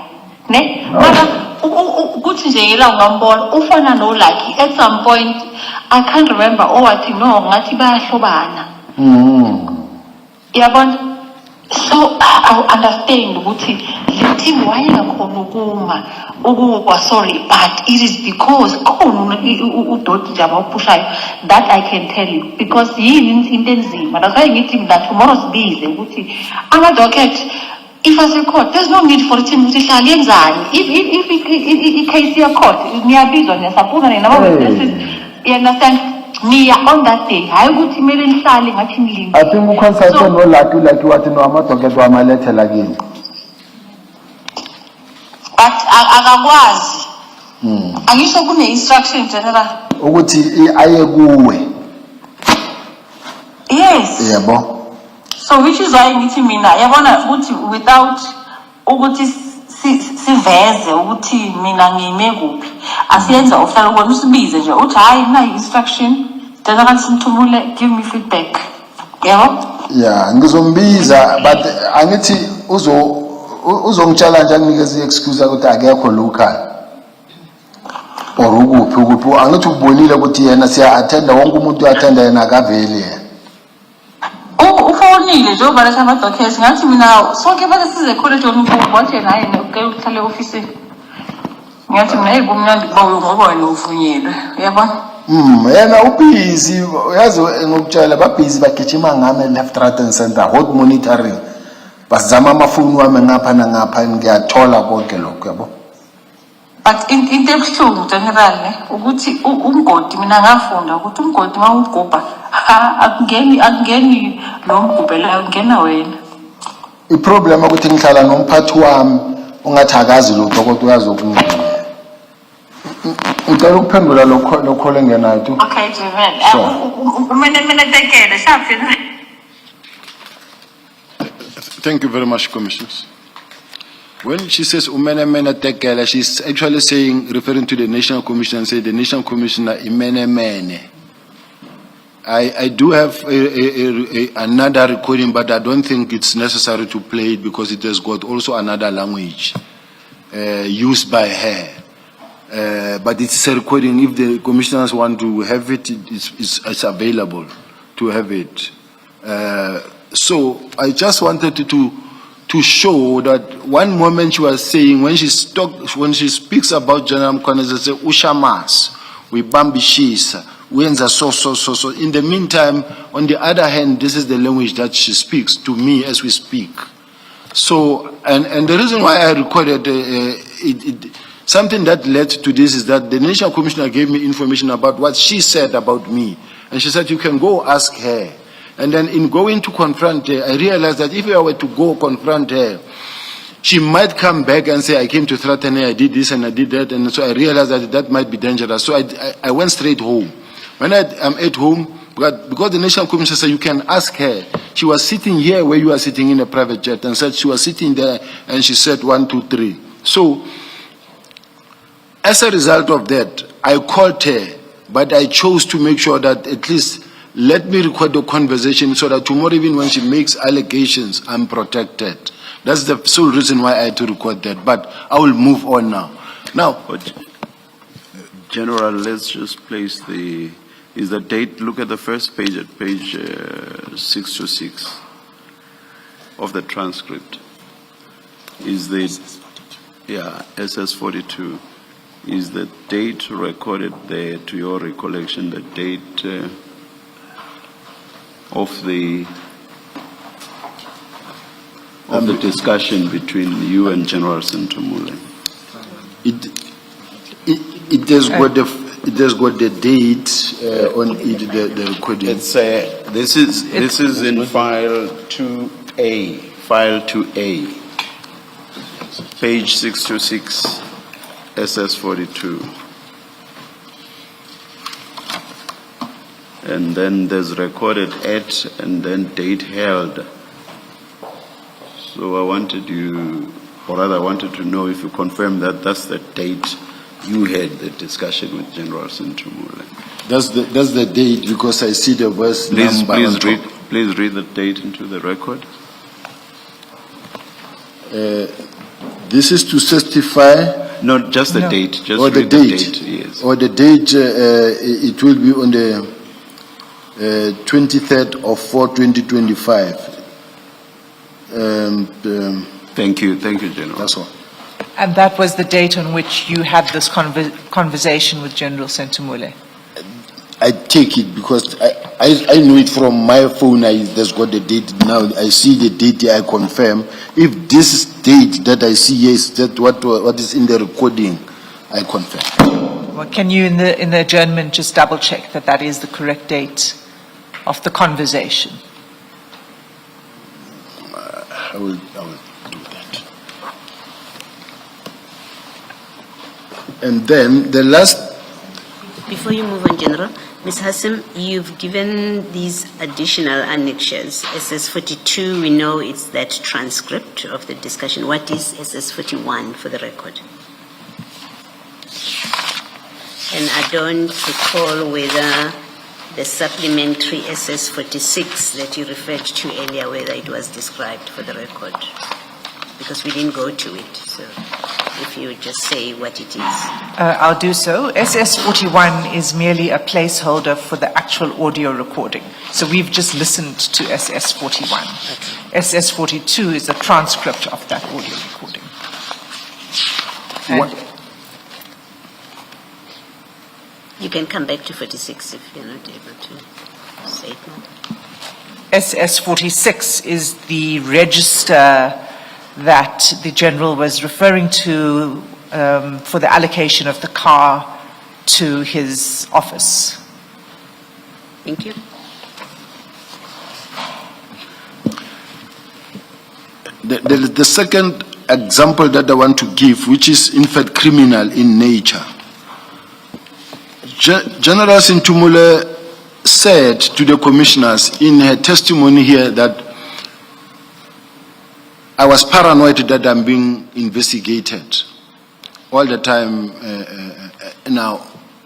D: ne mara ukuthi nje ngela ungambona ufana no Lucky at some point I can't remember wathi no ngathi bayahlobana yabona so I understand ukuthi le team wayengakhona ukuma sorry but it is because khona udoti nje abawupushayo that I can tell you because yini into enzima that's why ngithi mina tomorrow sibize ukuthi ama docket if as a court there's no need for it ukuthi hlali yenzani if case ya court niyabizwa niyasapuna nina witnesses you understand niya on that day hayi ukuthi kumele nihlale ngathi nilinde
E: I think uconsultant no Lucky wathi no ama docket wamalethela kini
D: but akakwazi angisho kune instruction general
E: ukuthi aye kuwe
D: yes
E: yebo
D: so which is why ngithi mina yabona ukuthi without ukuthi siveze ukuthi mina ngime kuphi asiyenza ohlala ubona usibize nje uthi hayi mina instruction general Senthumule give me feedback yebo
E: yeah ngizombiza but angithi uzongitshela nje anginikeze excuse ukuthi akekho local or ukuphi angithi ubonile ukuthi yena siya attend wonke umuntu uyattenda yena akaveli yena
D: ufonile nje ubala sama documents ngathi mina sonke base size college onke wathi naye uhlale office ngathi mina kumnandi kuba ngoba wena uvunyelwe yabona
E: yena ubusy uyazi ngokutshela babusy bagijima ngame left right and center hot monitoring bazama amafoni wami ngapha nangapha ngiyathola konke lokho yabo
D: but into ebuhlungu general ne ukuthi umgodi mina ngafunda ukuthi umgodi mawugubha akungeni lo mgubhela ungena wena
E: iproblem ukuthi ngihlala nomphathi wami ungathi akazi lo dokotela uyazi okunye ngicela ukuphendula lokho lengenayo tu
D: okay general mina tekele sharp general.
C: Thank you very much, Commissioners. When she says Umene Tekela, she's actually saying, referring to the National Commission, and say the National Commissioner Imene. I do have another recording, but I don't think it's necessary to play it because it has got also another language used by her. But it's a recording. If the commissioners want to have it, it's available to have it. So I just wanted to show that one moment she was saying when she speaks about General Mkhwanazi, say Ushamas, we bambishisa, wenza so. In the meantime, on the other hand, this is the language that she speaks to me as we speak. So and the reason why I recorded something that led to this is that the National Commissioner gave me information about what she said about me, and she said you can go ask her. And then in going to confront her, I realized that if I were to go confront her, she might come back and say, I came to threaten her, I did this and I did that. And so I realized that might be dangerous. So I went straight home. When I'm at home, because the National Commission said, you can ask her. She was sitting here where you are sitting in a private jet and said she was sitting there and she said 1, 2, 3. So as a result of that, I called her, but I chose to make sure that at least let me record the conversation so that tomorrow, even when she makes allegations, I'm protected. That's the sole reason why I had to record that. But I will move on now.
A: But General, let's just place the date. Look at the first page, at page 626 of the transcript. Is the SS42? Is the date recorded there, to your recollection, the date of the discussion between you and General Senthumule?
C: It has got It has got the date on it, the recording.
A: It's, this is in file 2A, file 2A, page 626, SS42. And then there's recorded at and then date held. So I wanted you, or rather I wanted to know if you confirm that that's the date you had the discussion with General Senthumule.
C: That's the date, because I see the verse number on top.
A: Please read the date into the record.
C: This is to certify.
A: Not just the date, just
C: Or the
A: read
C: date.
A: yes.
C: Or the date, it will be on the 23rd of 4/2025.
A: Thank you, General.
C: That's all.
B: And that was the date on which you had this conversation with General Senthumule?
C: I take it because I know it from my phone. There's got the date now. I see the date. I confirm. If this date that I see is that what is in the recording, I confirm.
B: Well, can you, in the adjournment, just double check that that is the correct date of the conversation?
C: I will do that. And then the last.
F: Before you move on, General, Ms. Hassim, you've given these additional annexures. SS42, we know it's that transcript of the discussion. What is SS41 for the record? And I don't recall whether the supplementary SS46 that you referred to earlier, whether it was described for the record, because we didn't go to it. So if you would just say what it is.
B: I'll do so. SS41 is merely a placeholder for the actual audio recording. So we've just listened to SS41. Okay. SS42 is a transcript of that audio recording. And
F: you can come back to 46 if you're not able to say it now.
B: SS46 is the register that the General was referring to for the allocation of the car to his office.
F: Thank you.
C: The second example that I want to give, which is in fact criminal in nature. General Senthumule said to the commissioners in her testimony here that I was paranoid that I'm being investigated all the time. Now,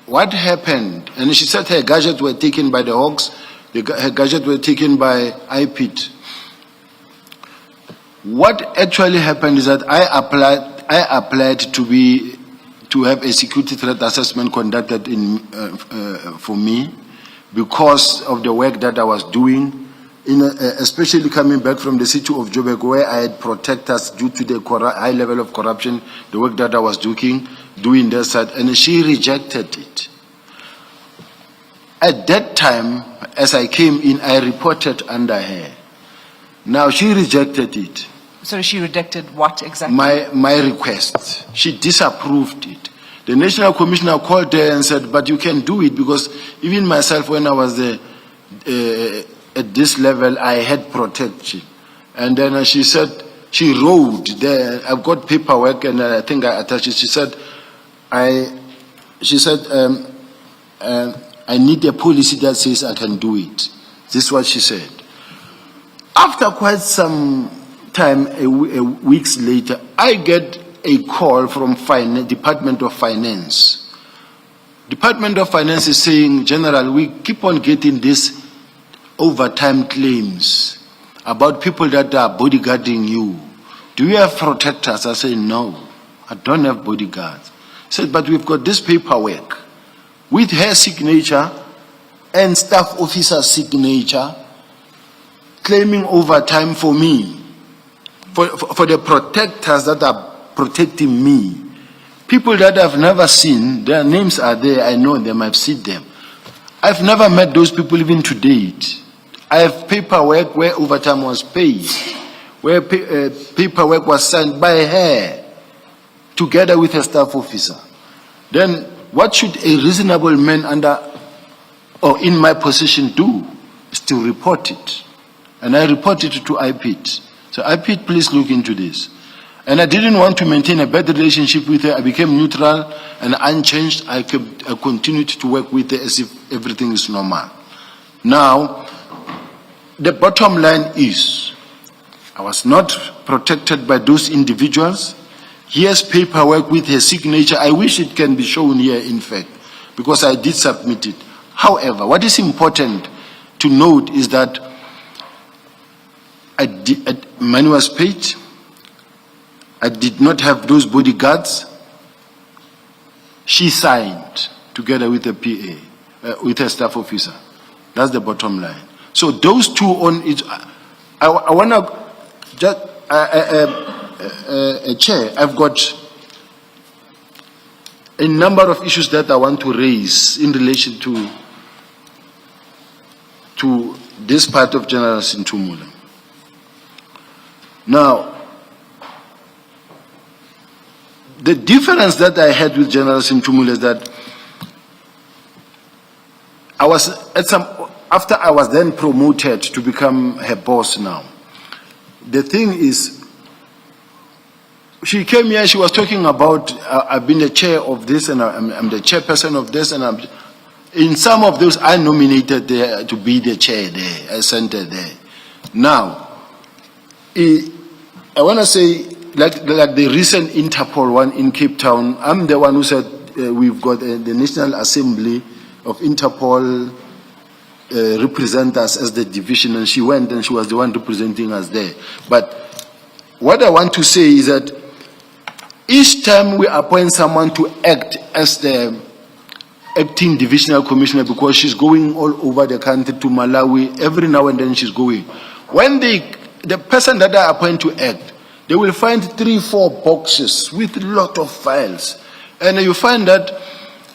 C: what happened? And she said her gadgets were taken by the Hawks, her gadgets were taken by IPIT. What actually happened is that I applied to have a security threat assessment conducted for me because of the work that I was doing. Especially coming back from the city of Joburg, where I had protectors due to the high level of corruption, the work that I was doing that side, and she rejected it. At that time, as I came in, I reported under her. Now she rejected it.
B: So she rejected what exactly?
C: My request. She disapproved it. The National Commissioner called her and said, but you can do it, because even myself, when I was there, at this level, I had protection. And then she said, she wrote there, I've got paperwork and I think I attached it. She said, I need a policy that says I can do it. This is what she said. After quite some time, weeks later, I get a call from Department of Finance. Department of Finance is saying, General, we keep on getting this overtime claims about people that are bodyguarding you. Do you have protectors? I say, no, I don't have bodyguards. He said, but we've got this paperwork with her signature and staff officer's signature claiming overtime for me, for the protectors that are protecting me. People that I've never seen, their names are there, I know them, I've seen them. I've never met those people even to date. I have paperwork where overtime was paid, where paperwork was signed by her, together with her staff officer. Then what should a reasonable man under or in my position do? Is to report it. And I reported it to IPIT. So IPIT, please look into this. And I didn't want to maintain a bad relationship with her. I became neutral and unchanged. I continued to work with her as if everything is normal. Now, the bottom line is, I was not protected by those individuals. Here's paperwork with her signature. I wish it can be shown here, in fact, because I did submit it. However, what is important to note is that money was paid. I did not have those bodyguards. She signed together with the PA, with her staff officer. That's the bottom line. So those two on it, I want to just, Chair, I've got a number of issues that I want to raise in relation to this part of General Senthumule. Now, the difference that I had with General Senthumule is that I was after I was then promoted to become her boss now. The thing is, she came here, she was talking about, I've been the chair of this and I'm the chairperson of this, and in some of those I nominated her to be the chair there, I sent her there. Now, I want to say, like the recent Interpol one in Cape Town, I'm the one who said we've got the National Assembly of Interpol represent us as the division, and she went and she was the one representing us there. But what I want to say is that each time we appoint someone to act as the acting divisional commissioner, because she's going all over the country to Malawi, every now and then she's going. When the person that I appoint to act, they will find 3-4 boxes with a lot of files. And you find that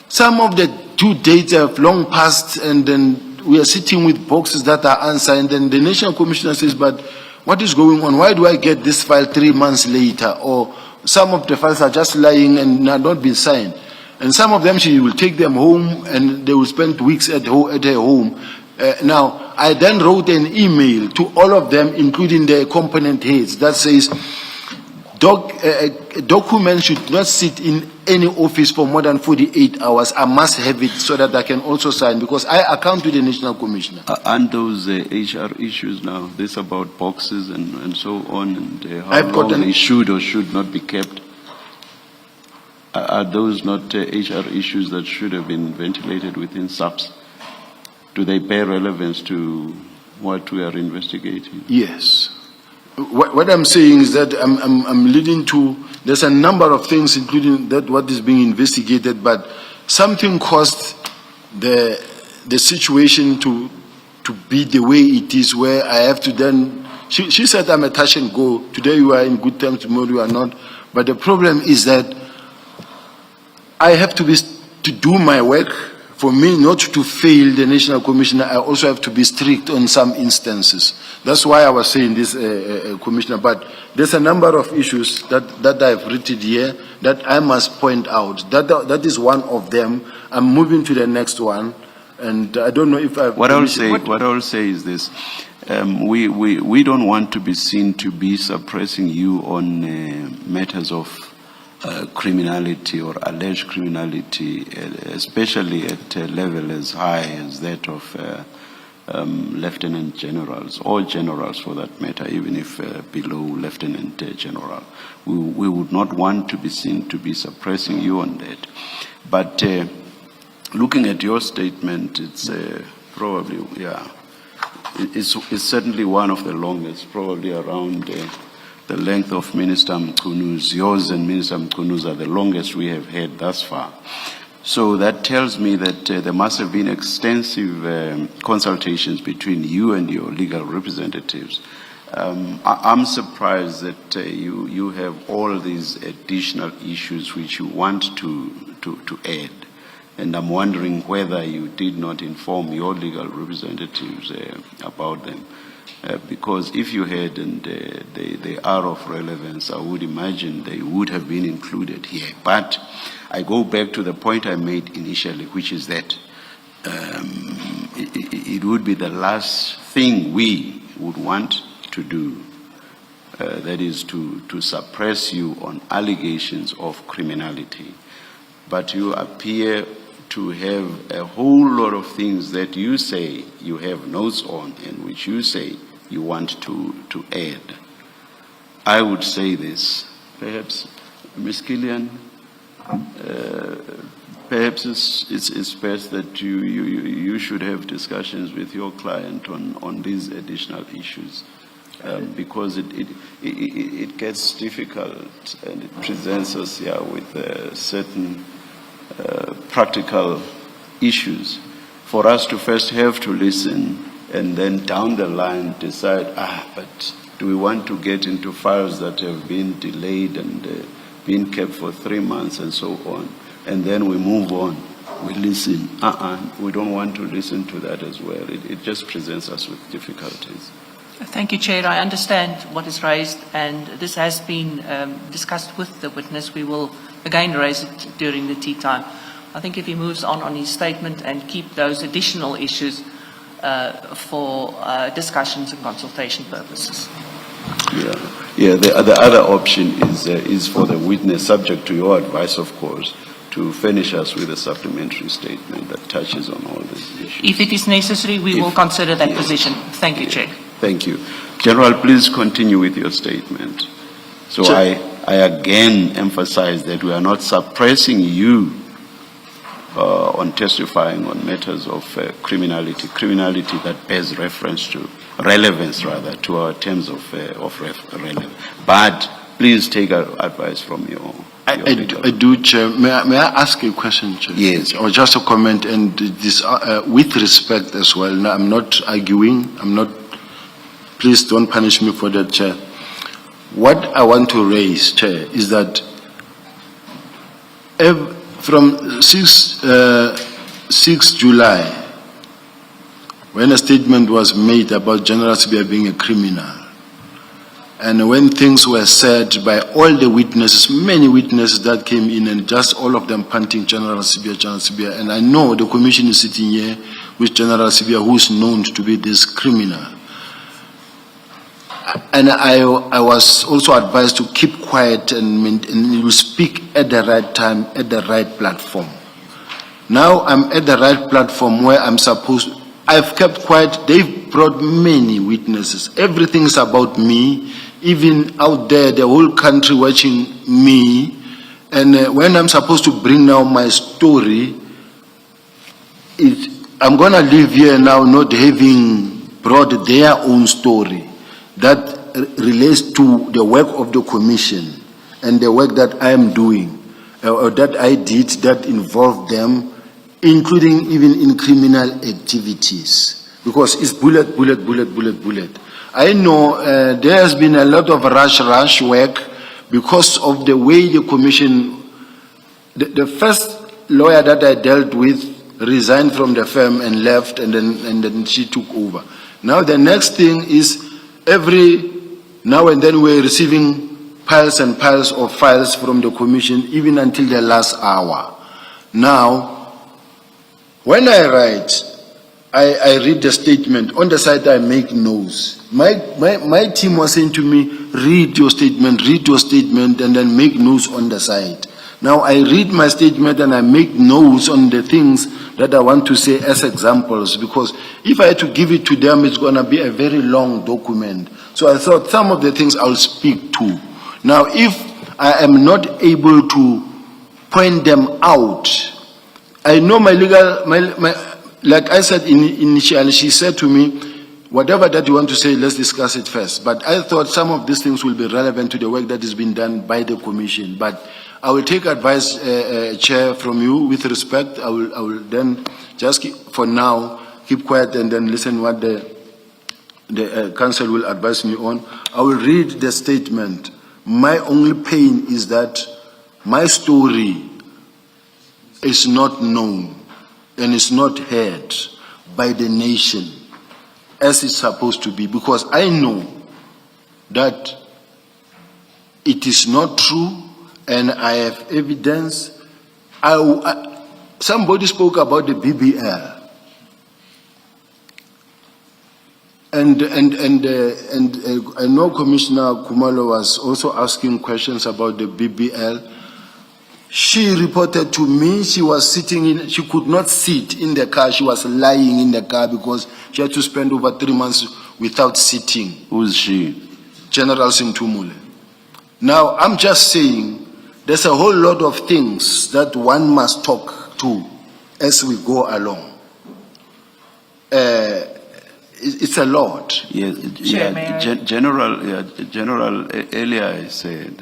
C: some of the due dates have long passed, and then we are sitting with boxes that are unsigned, and the National Commissioner says, but what is going on? Why do I get this file 3 months later? Or some of the files are just lying and have not been signed. And some of them, she will take them home and they will spend weeks at her home. Now, I then wrote an email to all of them, including the component heads, that says, documents should not sit in any office for more than 48 hours. I must have it so that I can also sign, because I account to the National Commissioner.
A: And those HR issues now, this about boxes and so on, and how long they should or should not be kept, are those not HR issues that should have been ventilated within SAPS? Do they bear relevance to what we are investigating?
C: Yes. What I'm saying is that I'm leading to, there's a number of things, including that what is being investigated, but something caused the situation to be the way it is, where I have to then, she said I'm a touch and go. Today you are in good terms, tomorrow you are not. But the problem is that I have to do my work. For me not to fail the National Commissioner, I also have to be strict on some instances. That's why I was saying this, Commissioner. But there's a number of issues that I've written here that I must point out. That is one of them. I'm moving to the next one, and I don't know if I've...
A: What I'll say is this. We don't want to be seen to be suppressing you on matters of criminality or alleged criminality, especially at a level as high as that of lieutenant generals, or generals for that matter, even if below lieutenant general. We would not want to be seen to be suppressing you on that. But looking at your statement, it's probably, it's certainly one of the longest, probably around the length of Minister Mkunu's. Yours and Minister Mkunu's are the longest we have had thus far. So that tells me that there must have been extensive consultations between you and your legal representatives. I'm surprised that you have all these additional issues which you want to add. And I'm wondering whether you did not inform your legal representatives about them. Because if you had and they are of relevance, I would imagine they would have been included here. But I go back to the point I made initially, which is that it would be the last thing we would want to do, that is to suppress you on allegations of criminality. But you appear to have a whole lot of things that you say you have notes on and which you say you want to add. I would say this, perhaps, Ms. Killian, perhaps it's best that you should have discussions with your client on these additional issues, because it gets difficult and it presents us here with certain practical issues for us to first have to listen and then down the line decide, but do we want to get into files that have been delayed and been kept for 3 months and so on, and then we move on, we listen. We don't want to listen to that as well. It just presents us with difficulties.
G: Thank you, Chair. I understand what is raised, and this has been discussed with the witness. We will again raise it during the tea time. I think if he moves on his statement and keep those additional issues for discussions and consultation purposes.
A: Yeah. The other option is for the witness, subject to your advice, of course, to furnish us with a supplementary statement that touches on all these issues.
G: If it is necessary, we will consider that position. Thank you, Chair.
A: Thank you. General, please continue with your statement. So
C: Chair.
A: I again emphasize that we are not suppressing you on testifying on matters of criminality that bears reference to, relevance rather, to our terms of relevance. But please take advice from your
C: I do, Chair. May I ask a question, Chair?
A: Yes.
C: Or just a comment, and this with respect as well. No, I'm not arguing. Please don't punish me for that, Chair. What I want to raise, Chair, is that from 6 July, when a statement was made about General Sibia being a criminal, and when things were said by all the witnesses, many witnesses that came in, and just all of them panting General Sibia, and I know the commission is sitting here with General Sibia, who is known to be this criminal. And I was also advised to keep quiet and you speak at the right time, at the right platform. Now I'm at the right platform where I've kept quiet. They've brought many witnesses. Everything is about me, even out there, the whole country watching me. And when I'm supposed to bring now my story, I'm going to leave here now not having brought their own story that relates to the work of the commission and the work that I am doing, or that I did that involved them, including even in criminal activities, because it's bullet. I know there has been a lot of rush work because of the way the commission, the first lawyer that I dealt with resigned from the firm and left, and then she took over. Now the next thing is, every now and then we're receiving piles and piles of files from the commission, even until the last hour. Now, when I write, I read the statement. On the side, I make notes. My team was saying to me, read your statement, and then make notes on the side. Now, I read my statement and I make notes on the things that I want to say as examples, because if I had to give it to them, it's going to be a very long document. So I thought some of the things I'll speak to. Now, if I am not able to point them out, I know my legal, like I said initially, she said to me, whatever that you want to say, let's discuss it first. But I thought some of these things will be relevant to the work that has been done by the commission. But I will take advice, Chair, from you with respect. I will then just for now keep quiet and then listen what the council will advise me on. I will read the statement. My only pain is that my story is not known and is not heard by the nation. as it's supposed to be, because I know that it is not true, and I have evidence. Somebody spoke about the BBL, and I know Commissioner Khumalo was also asking questions about the BBL. She reported to me she was she could not sit in the car. She was lying in the car because she had to spend over 3 months without sitting.
A: Who's she?
C: General Senthumule. Now, I'm just saying there's a whole lot of things that one must talk to as we go along. It's a lot.
A: Yes, General, earlier I said,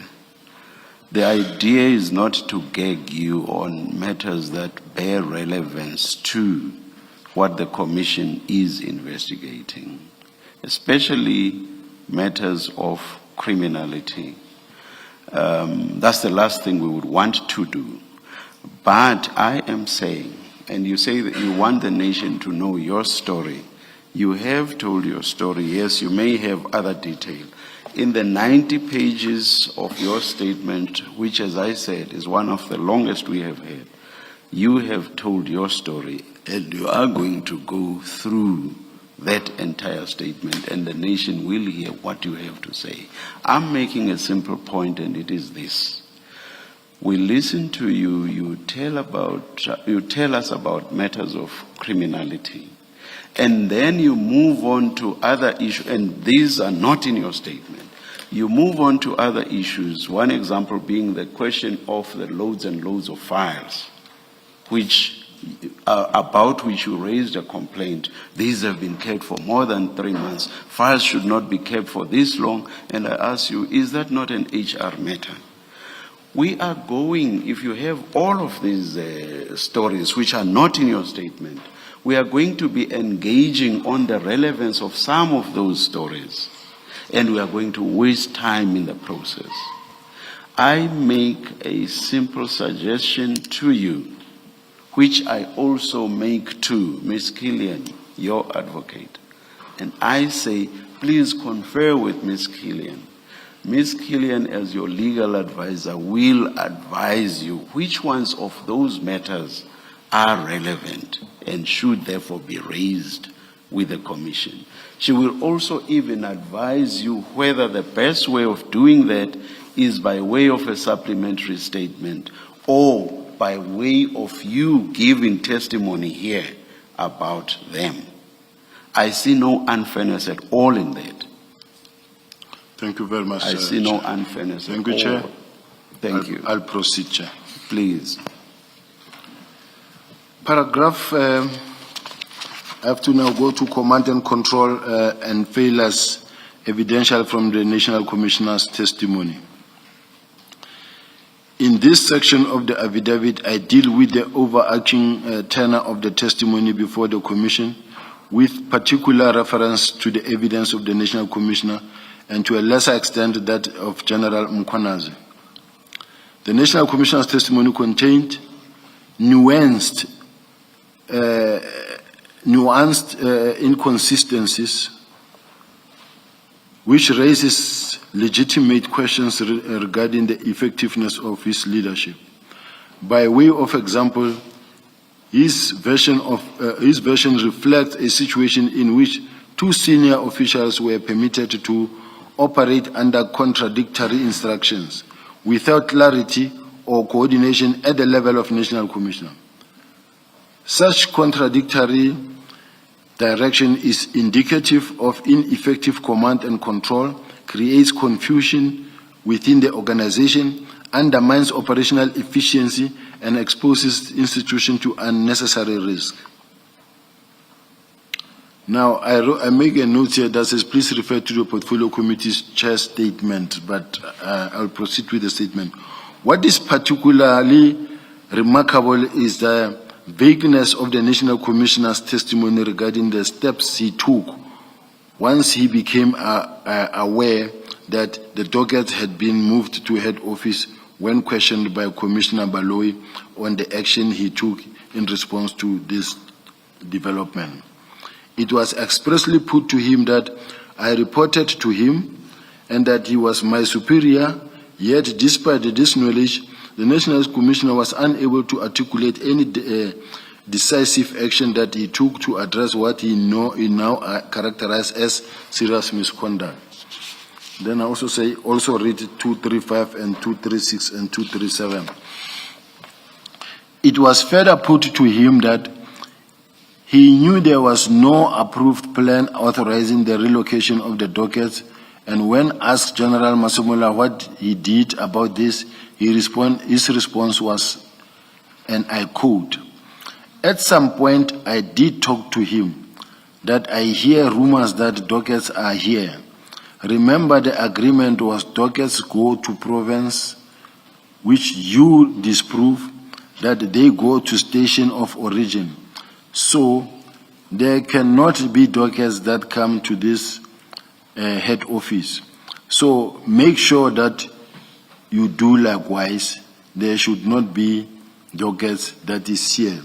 A: the idea is not to gag you on matters that bear relevance to what the Commission is investigating, especially matters of criminality. That's the last thing we would want to do. But I am saying, and you say that you want the nation to know your story. You have told your story. Yes, you may have other detail. In the 90 pages of your statement, which, as I said, is one of the longest we have had, you have told your story, and you are going to go through that entire statement, and the nation will hear what you have to say. I'm making a simple point, and it is this. We listen to you, you tell us about matters of criminality, and then you move on to other issues, and these are not in your statement. You move on to other issues, one example being the question of the loads and loads of files, about which you raised a complaint. These have been kept for more than 3 months. Files should not be kept for this long. And I ask you, is that not an HR matter? We are going, if you have all of these stories which are not in your statement, we are going to be engaging on the relevance of some of those stories. And we are going to waste time in the process. I make a simple suggestion to you, which I also make to Ms. Killian, your advocate. And I say, please confer with Ms. Killian. Ms. Killian, as your legal advisor, will advise you which ones of those matters are relevant and should therefore be raised with the Commission. She will also even advise you whether the best way of doing that is by way of a supplementary statement or by way of you giving testimony here about them. I see no unfairness at all in that.
C: Thank you very much,
A: I see no unfairness at all.
C: Thank you, Chair.
A: Thank you.
C: I'll proceed, Chair.
A: Please.
C: Paragraph, I have to now go to command and control and failures evidential from the National Commissioner's testimony. In this section of the affidavit, I deal with the overarching tenor of the testimony before the Commission, with particular reference to the evidence of the National Commissioner and to a lesser extent that of General Mkhwanazi. The National Commissioner's testimony contained nuanced inconsistencies which raises legitimate questions regarding the effectiveness of his leadership. By way of example, his version reflects a situation in which two senior officials were permitted to operate under contradictory instructions without clarity or coordination at the level of National Commissioner. Such contradictory direction is indicative of ineffective command and control, creates confusion within the organization, undermines operational efficiency, and exposes institution to unnecessary risk. Now, I make a note here that says, please refer to the Portfolio Committee's chair statement, but I'll proceed with the statement. What is particularly remarkable is the vagueness of the National Commissioner's testimony regarding the steps he took once he became aware that the docket had been moved to head office when questioned by Commissioner Baloyi on the action he took in response to this development. It was expressly put to him that I reported to him and that he was my superior, yet despite this knowledge, the National Commissioner was unable to articulate any decisive action that he took to address what he now characterized as serious misconduct. Then I also read 235 and 236 and 237. It was further put to him that he knew there was no approved plan authorizing the relocation of the dockets, and when asked General Masumula what he did about this, his response was, and I quote, "At some point I did talk to him that I hear rumors that dockets are here. Remember the agreement was dockets go to province, which you disprove, that they go to station of origin. So there cannot be dockets that come to this head office. So make sure that you do likewise. There should not be dockets that is here."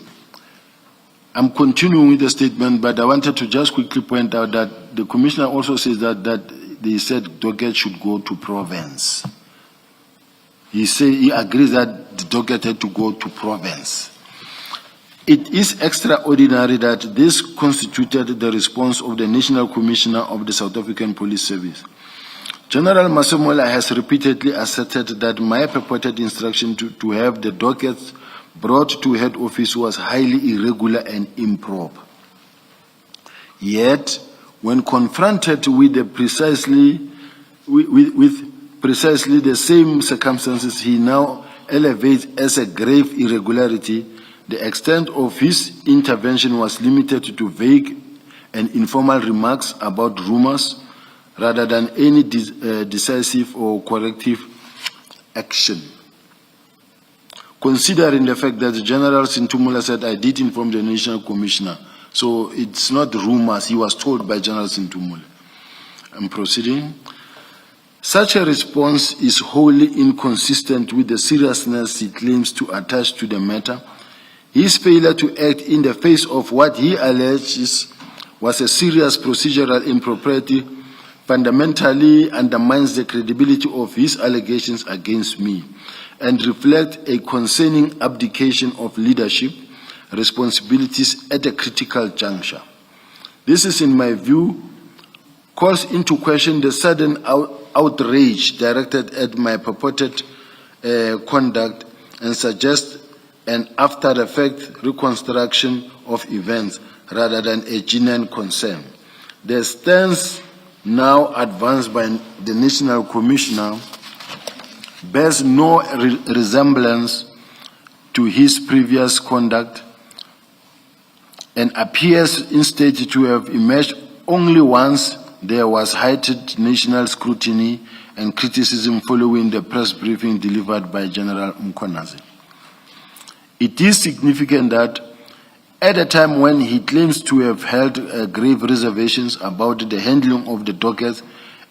C: I'm continuing with the statement, but I wanted to just quickly point out that the Commissioner also says that they said dockets should go to province. He agrees that the docket had to go to province. It is extraordinary that this constituted the response of the National Commissioner of the South African Police Service. General Masemola has repeatedly asserted that my purported instruction to have the dockets brought to head office was highly irregular and improper. Yet, when confronted with precisely the same circumstances he now elevates as a grave irregularity, the extent of his intervention was limited to vague and informal remarks about rumors rather than any decisive or corrective action. Considering the fact that General Senthumule said, I did inform the National Commissioner, so it's not rumors, he was told by General Senthumule. I'm proceeding. Such a response is wholly inconsistent with the seriousness he claims to attach to the matter. His failure to act in the face of what he alleges was a serious procedural impropriety fundamentally undermines the credibility of his allegations against me and reflect a concerning abdication of leadership responsibilities at a critical juncture. This is, in my view, calls into question the sudden outrage directed at my purported conduct and suggests an after-the-fact reconstruction of events rather than a genuine concern. The stance now advanced by the National Commissioner bears no resemblance to his previous conduct and appears instead to have emerged only once there was heightened national scrutiny and criticism following the press briefing delivered by General Mkhwanazi. It is significant that at a time when he claims to have held grave reservations about the handling of the dockets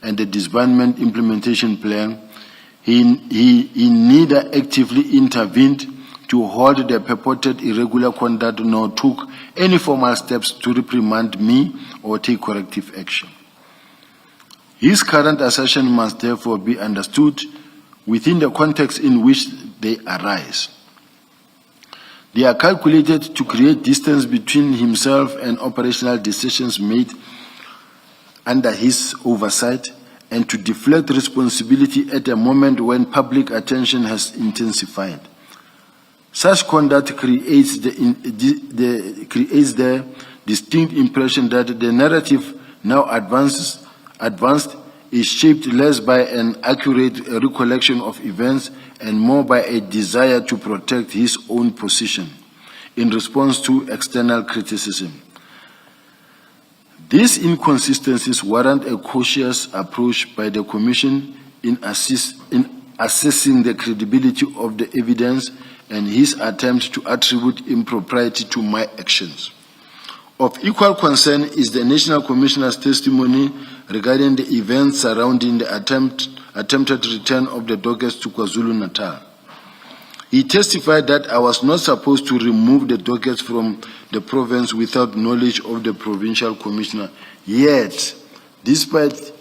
C: and the disbandment implementation plan, he neither actively intervened to hold the purported irregular conduct nor took any formal steps to reprimand me or take corrective action. His current assertion must therefore be understood within the context in which they arise. They are calculated to create distance between himself and operational decisions made under his oversight and to deflect responsibility at a moment when public attention has intensified. Such conduct creates the distinct impression that the narrative now advanced is shaped less by an accurate recollection of events and more by a desire to protect his own position in response to external criticism. These inconsistencies warrant a cautious approach by the Commission in assessing the credibility of the evidence and his attempt to attribute impropriety to my actions. Of equal concern is the National Commissioner's testimony regarding the events surrounding the attempted return of the dockets to KwaZulu-Natal. He testified that I was not supposed to remove the dockets from the province without knowledge of the provincial commissioner. Yet, despite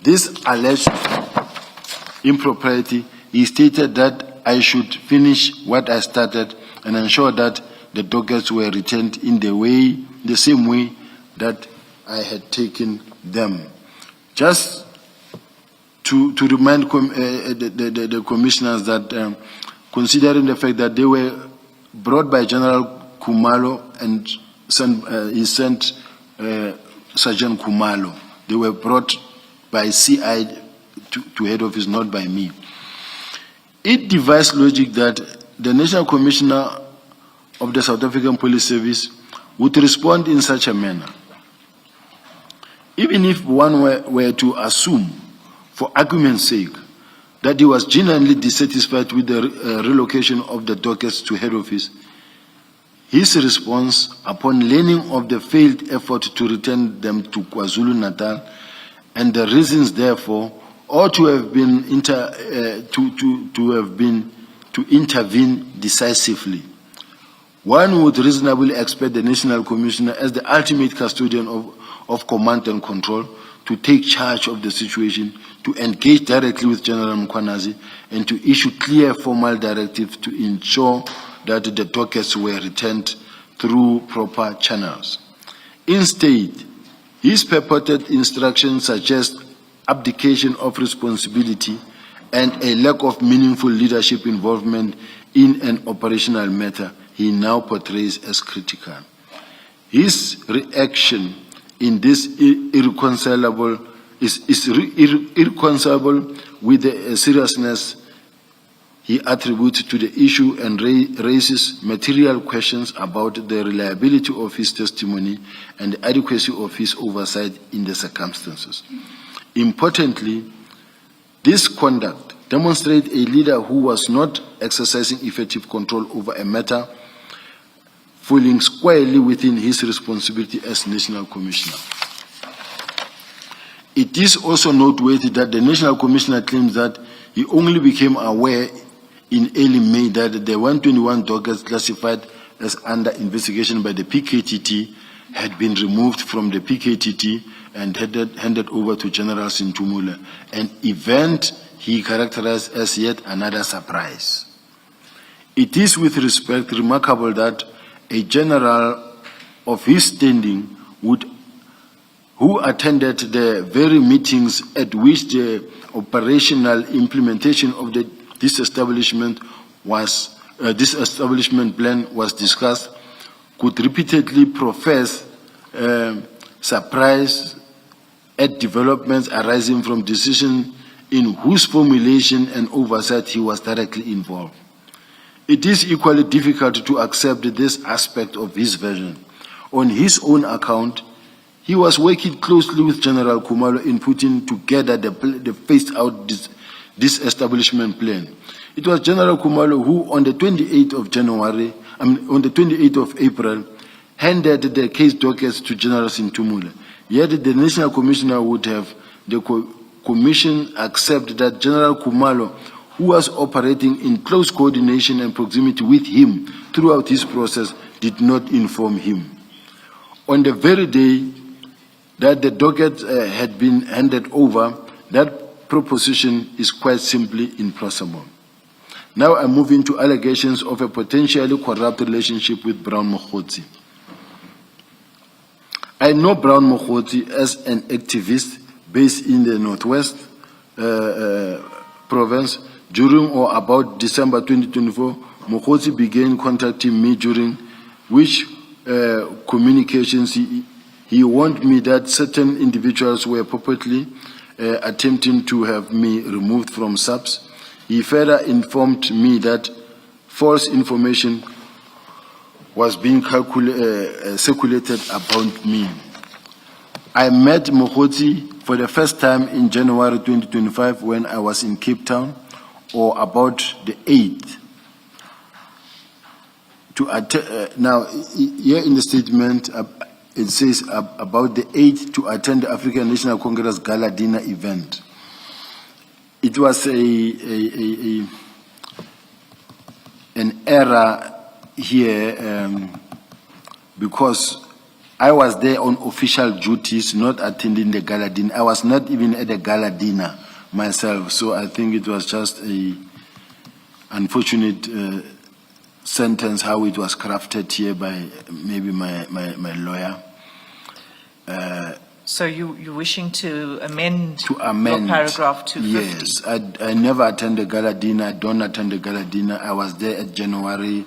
C: this alleged impropriety, he stated that I should finish what I started and ensure that the dockets were returned in the same way that I had taken them. Just to remind the commissioners that considering the fact that they were brought by General Khumalo and he sent Sergeant Khumalo. They were brought by CI to head office, not by me. It devised logic that the National Commissioner of the South African Police Service would respond in such a manner. Even if one were to assume, for argument's sake, that he was genuinely dissatisfied with the relocation of the dockets to head office, his response upon learning of the failed effort to return them to KwaZulu-Natal and the reasons therefore ought to have been to intervene decisively. One would reasonably expect the National Commissioner, as the ultimate custodian of command and control, to take charge of the situation, to engage directly with General Mkhwanazi, and to issue clear formal directives to ensure that the dockets were returned through proper channels. Instead, his purported instructions suggest abdication of responsibility and a lack of meaningful leadership involvement in an operational matter he now portrays as critical. His reaction in this irreconcilable with the seriousness he attributes to the issue and raises material questions about the reliability of his testimony and the adequacy of his oversight in the circumstances. Importantly, this conduct demonstrates a leader who was not exercising effective control over a matter falling squarely within his responsibility as National Commissioner. It is also noteworthy that the National Commissioner claims that he only became aware in early May that the 121 dockets classified as under investigation by the PKTT had been removed from the PKTT and handed over to General Senthumule, an event he characterized as yet another surprise. It is with respect remarkable that a general of his standing who attended the very meetings at which the operational implementation of this establishment plan was discussed, could repeatedly profess surprise at developments arising from decisions in whose formulation and oversight he was directly involved. It is equally difficult to accept this aspect of his version. On his own account, he was working closely with General Khumalo in putting together the phased-out disestablishment plan. It was General Khumalo who, on the 28th of April, handed the case dockets to General Senthumule. Yet the National Commissioner would have the Commission accept that General Khumalo, who was operating in close coordination and proximity with him throughout his process, did not inform him. On the very day that the docket had been handed over, that proposition is quite simply impossible. Now I'm moving to allegations of a potentially corrupt relationship with Brown Moti. I know Brown Moti as an activist based in the Northwest province. During or about December 2024, Moti began contacting me, during which communications he warned me that certain individuals were purportedly attempting to have me removed from SAPS. He further informed me that false information was being circulated about me. I met Moti for the first time in January 2025 when I was in Cape Town, or about the 8th. Now, here in the statement, it says about the 8th to attend the African National Congress Gala Dinner event. It was a error here because I was there on official duties, not attending the gala dinner. I was not even at the gala dinner myself, so I think it was just a unfortunate sentence how it was crafted here by maybe my lawyer.
B: So you're wishing to amend
C: To amend
B: your paragraph to 50?
C: Yes, I never attend the gala dinner. I don't attend the gala dinner. I was there at January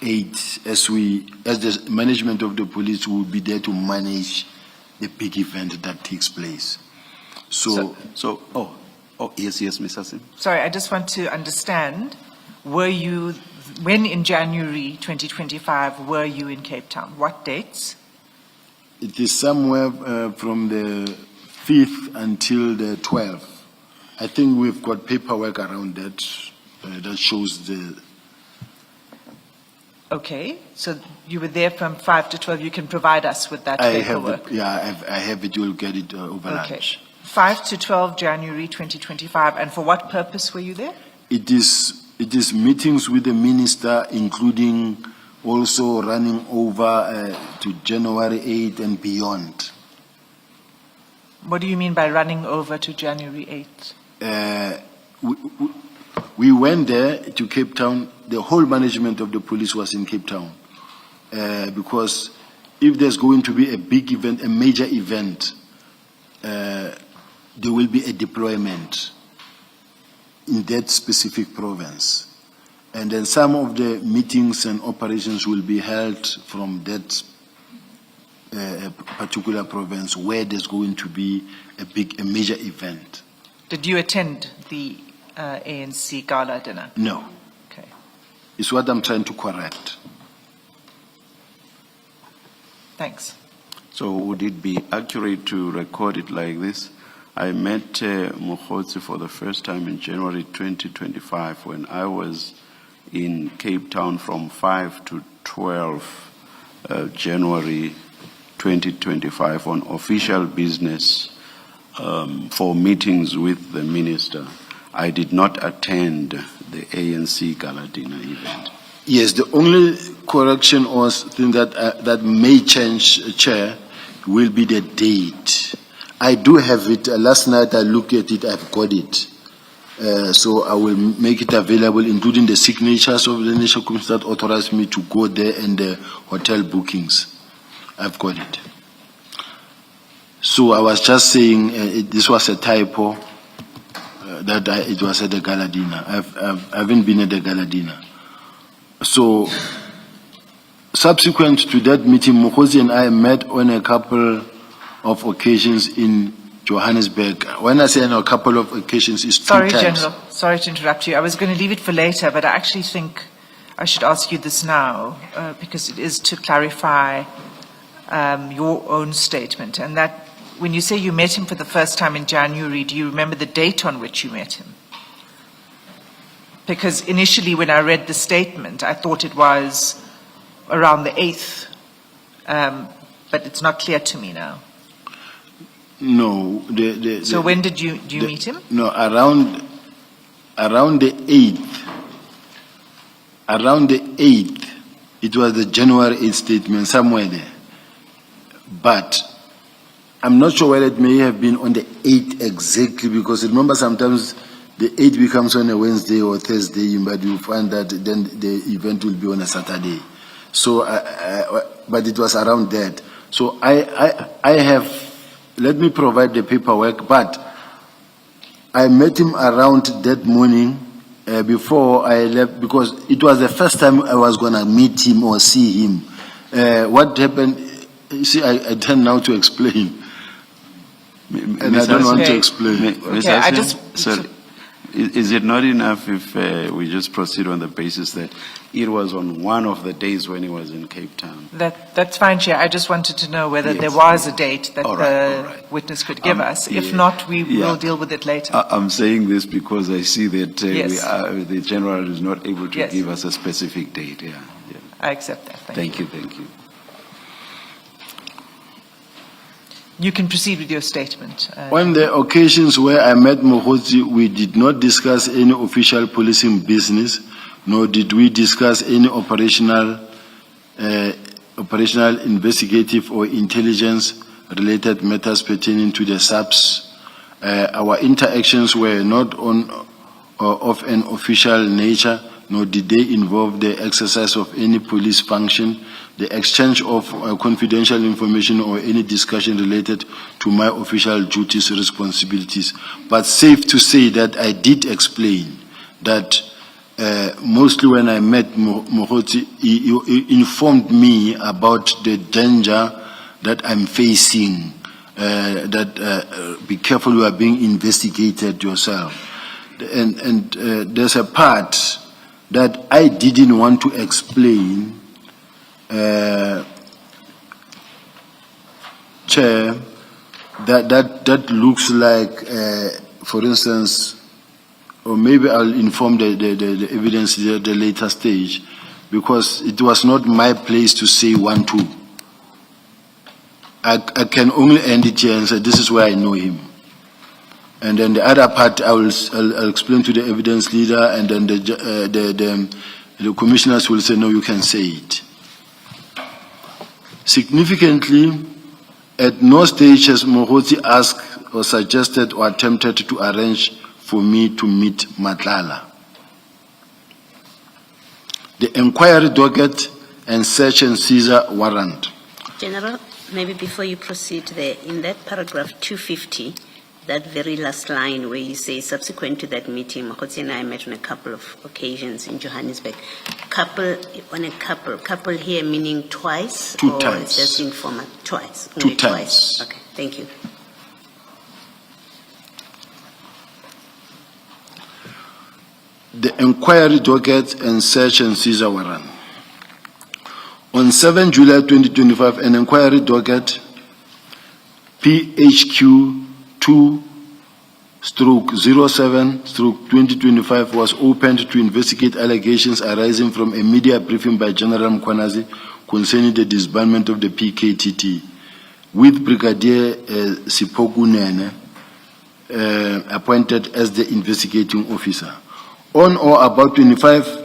C: 8 as the management of the police will be there to manage the big event that takes place. So
A: Yes, Mr. Sim.
B: Sorry, I just want to understand, when in January 2025 were you in Cape Town? What dates?
C: it is somewhere from the 5th until the 12th. I think we've got paperwork around that that shows the.
B: Okay, so you were there from 5 to 12. You can provide us with that
C: I
B: paperwork.
C: I have it. You'll get it over
B: Okay.
C: lunch.
B: 5 to 12 January 2025. And for what purpose were you there?
C: It is meetings with the minister, including also running over to January 8 and beyond.
B: What do you mean by running over to January 8?
C: We went there to Cape Town. The whole management of the police was in Cape Town because if there's going to be a big event, a major event, there will be a deployment in that specific province. And then some of the meetings and operations will be held from that particular province where there's going to be a major event.
B: Did you attend the ANC gala dinner?
C: No.
B: Okay.
C: It's what I'm trying to correct.
B: Thanks.
A: So would it be accurate to record it like this? I met Mokgotsi for the first time in January 2025 when I was in Cape Town from 5 to 12 January 2025 on official business for meetings with the minister. I did not attend the ANC Gala Dinner event.
C: Yes, the only correction or thing that may change, Chair, will be the date. I do have it. Last night I looked at it. I've got it. So I will make it available, including the signatures of the National Commission that authorized me to go there and the hotel bookings. I've got it. So I was just saying this was a typo. It was at the gala dinner. I haven't been at the gala dinner. So subsequent to that meeting, Mokgotsi and I met on a couple of occasions in Johannesburg. When I say on a couple of occasions, it's
B: Sorry,
C: 2 times.
B: General. Sorry to interrupt you. I was going to leave it for later, but I actually think I should ask you this now because it is to clarify your own statement. And that when you say you met him for the first time in January, do you remember the date on which you met him? Because initially when I read the statement, I thought it was around the 8th, but it's not clear to me now.
C: No.
B: So when did you meet him?
C: No, around the 8th. Around the 8th, it was the January 8th statement, somewhere there. But I'm not sure whether it may have been on the 8th exactly, because remember sometimes the 8th becomes on a Wednesday or Thursday, but you find that then the event will be on a Saturday. So, but it was around that. So I have. Let me provide the paperwork, but I met him around that morning before I left because it was the first time I was going to meet him or see him. What happened, you see, I tend now to explain. And I don't want to explain.
B: Okay, I just...
A: Sorry. Is it not enough if we just proceed on the basis that it was on one of the days when he was in Cape Town?
B: That's fine, Chair. I just wanted to know whether
A: Yes.
B: there was a date that
A: All
B: the
A: right.
B: witness could give us. If
A: yeah.
B: not, we
A: Yeah.
B: will deal with it later.
A: I'm saying this because I see that
B: Yes.
A: the general is not able to
B: Yes.
A: give us a specific date. Yeah.
B: I accept that. Thank you.
A: Thank you.
B: You can proceed with your statement.
C: On the occasions where I met Mokgotsi, we did not discuss any official policing business. nor did we discuss any operational, investigative or intelligence-related matters pertaining to the SAPS. Our interactions were not of an official nature, nor did they involve the exercise of any police function, the exchange of confidential information, or any discussion related to my official duties or responsibilities. But safe to say that I did explain that mostly when I met Moti, he informed me about the danger that I'm facing, that be careful, you are being investigated yourself. And there's a part that I didn't want to explain, Chair, that looks like, for instance, or maybe I'll inform the evidence at the later stage, because it was not my place to say 1, 2. I can only end it here and say this is where I know him. And then the other part I'll explain to the evidence leader, and then the commissioners will say, no, you can say it. Significantly, at no stage has Moti asked or suggested or attempted to arrange for me to meet Madlanga. The inquiry docket and search and seizure warrant.
F: General, maybe before you proceed there, in that paragraph 250, that very last line where you say, subsequent to that meeting, Mokgotsi and I met on a couple of occasions in Johannesburg. Couple here meaning twice?
C: 2
F: or
C: times.
F: It's just informal? Twice.
C: 2
F: only
C: times.
F: Twice. Okay, thank you.
C: The inquiry docket and search and seizure warrant. On 7 July 2025, an inquiry docket PHQ 2/07/2025 was opened to investigate allegations arising from a media briefing by General Mkhwanazi concerning the disbandment of the PKTT, with Brigadier Sipokunene appointed as the investigating officer. On or about 25th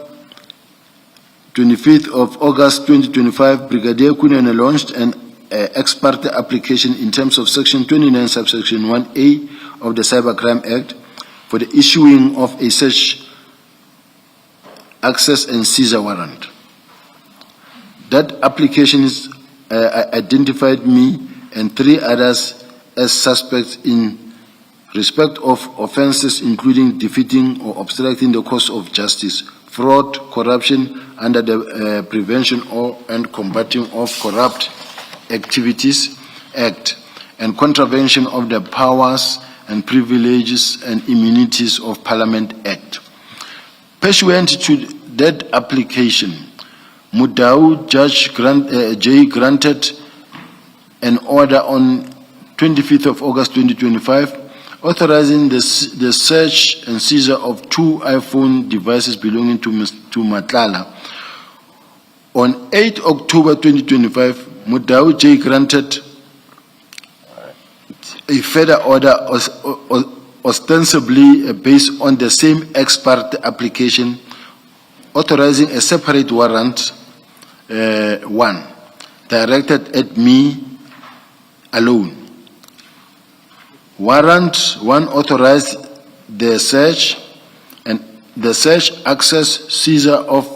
C: of August 2025, Brigadier Kunene launched an ex parte application in terms of Section 29, subsection 1A of the Cybercrime Act for the issuing of a search, access and seizure warrant. That application identified me and 3 others as suspects in respect of offences including defeating or obstructing the course of justice, fraud, corruption under the Prevention and Combating of Corrupt Activities Act, and contravention of the Powers and Privileges and Immunities of Parliament Act. Pursuant to that application, Mudau Judge J granted an order on 25th of August 2025 authorizing the search and seizure of 2 iPhone devices belonging to Madlanga. On 8 October 2025, Mudau J granted a further order ostensibly based on the same ex parte application, authorizing a separate warrant, 1, directed at me alone. Warrant 1 authorized the search, access, seizure of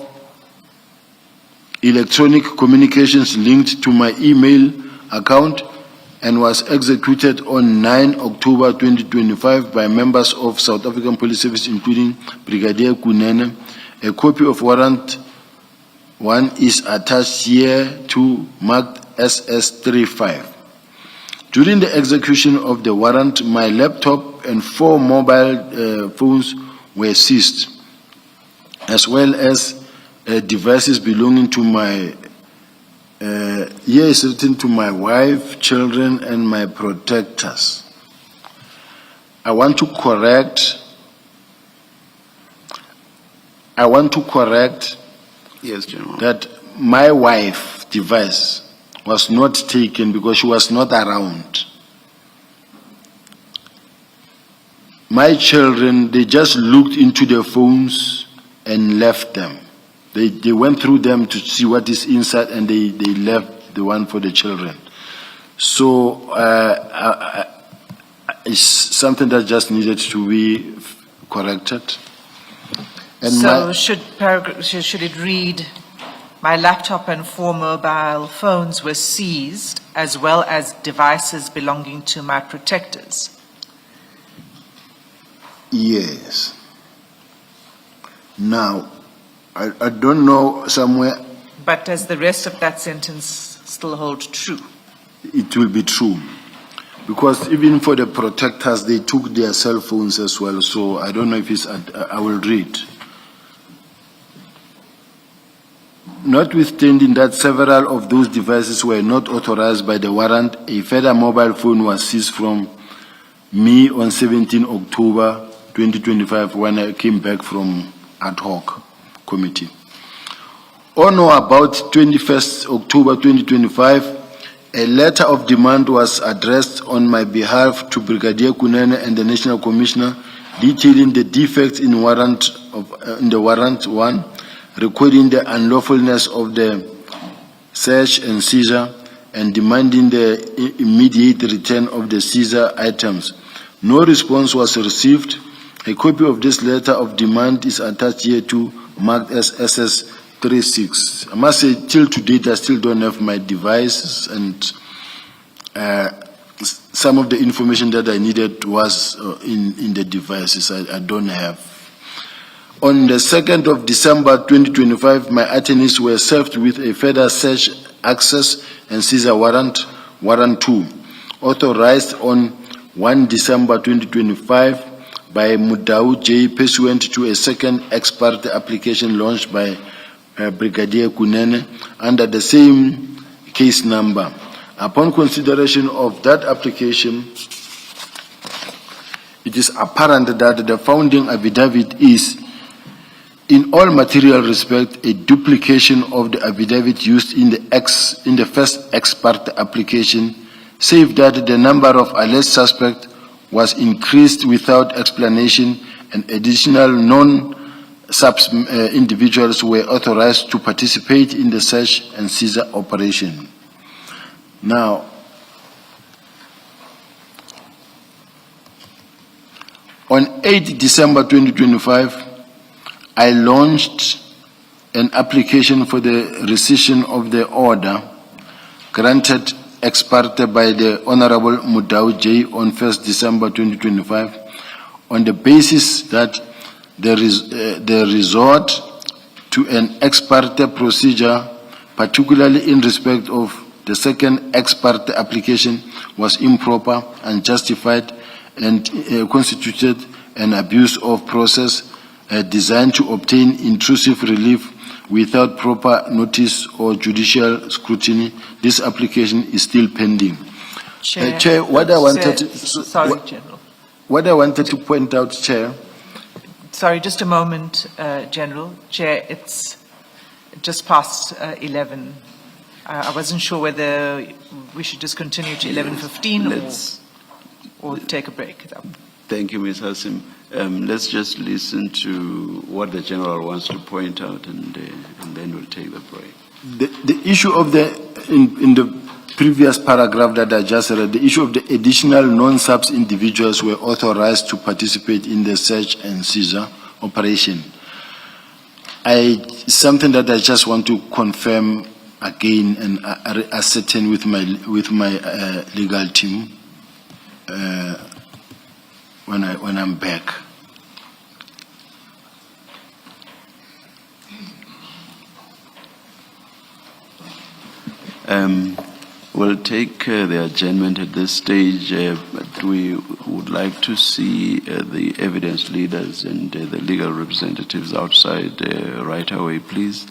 C: electronic communications linked to my email account, and was executed on 9 October 2025 by members of South African Police Service, including Brigadier Kunene. A copy of warrant 1 is attached here to marked SS35. During the execution of the warrant, my laptop and 4 mobile phones were seized, as well as devices belonging to my, here is written, to my wife, children, and my protectors. I want to correct
A: Yes, General.
C: that my wife's device was not taken because she was not around. My children, they just looked into their phones and left them. They went through them to see what is inside, and they left the one for the children. So it's something that just needed to be corrected. And
B: So should it read, my laptop and 4 mobile phones were seized, as well as devices belonging to my protectors?
C: Yes. Now, I don't know somewhere.
B: But does the rest of that sentence still hold true?
C: It will be true. Because even for the protectors, they took their cell phones as well. So I don't know if it's, I will read. Notwithstanding that several of those devices were not authorized by the warrant, a further mobile phone was seized from me on 17 October 2025 when I came back from ad hoc committee. On or about 21st October 2025, a letter of demand was addressed on my behalf to Brigadier Kunene and the National Commissioner detailing the defects in the warrant 1, recording the unlawfulness of the search and seizure and demanding the immediate return of the seizure items. No response was received. A copy of this letter of demand is attached here to marked as SS36. I must say, till to date, I still don't have my devices, and some of the information that I needed was in the devices. I don't have. On the 2nd of December 2025, my attorneys were served with a further search, access, and seizure warrant 2, authorized on 1 December 2025 by Mudau J, pursuant to a second ex parte application launched by Brigadier Kunene under the same case number. Upon consideration of that application, it is apparent that the founding affidavit is, in all material respect, a duplication of the affidavit used in the first ex parte application, save that the number of alleged suspects was increased without explanation and additional individuals were authorized to participate in the search and seizure operation. Now, on 8 December 2025, I launched an application for the rescission of the order granted ex parte by the Honorable Mudau J on 1st December 2025 on the basis that the resort to an ex parte procedure, particularly in respect of the second ex parte application, was improper, unjustified, and constituted an abuse of process designed to obtain intrusive relief without proper notice or judicial scrutiny. This application is still pending.
B: Chair,
C: what I wanted to,
B: sorry, General.
C: What I wanted to point out, Chair.
B: Sorry, just a moment, General. Chair, it's just past 11. I wasn't sure whether we should just continue to 11:15 or take a break.
A: Thank you, Ms. Hassim. Let's just listen to what the General wants to point out, and then we'll take the break.
C: The issue of in the previous paragraph that I just read, the issue of the additional non-subs individuals were authorized to participate in the search and seizure operation. Something that I just want to confirm again and ascertain with my legal team when I'm back.
A: We'll take the adjournment at this stage, but we would like to see the evidence leaders and the legal representatives outside right away, please.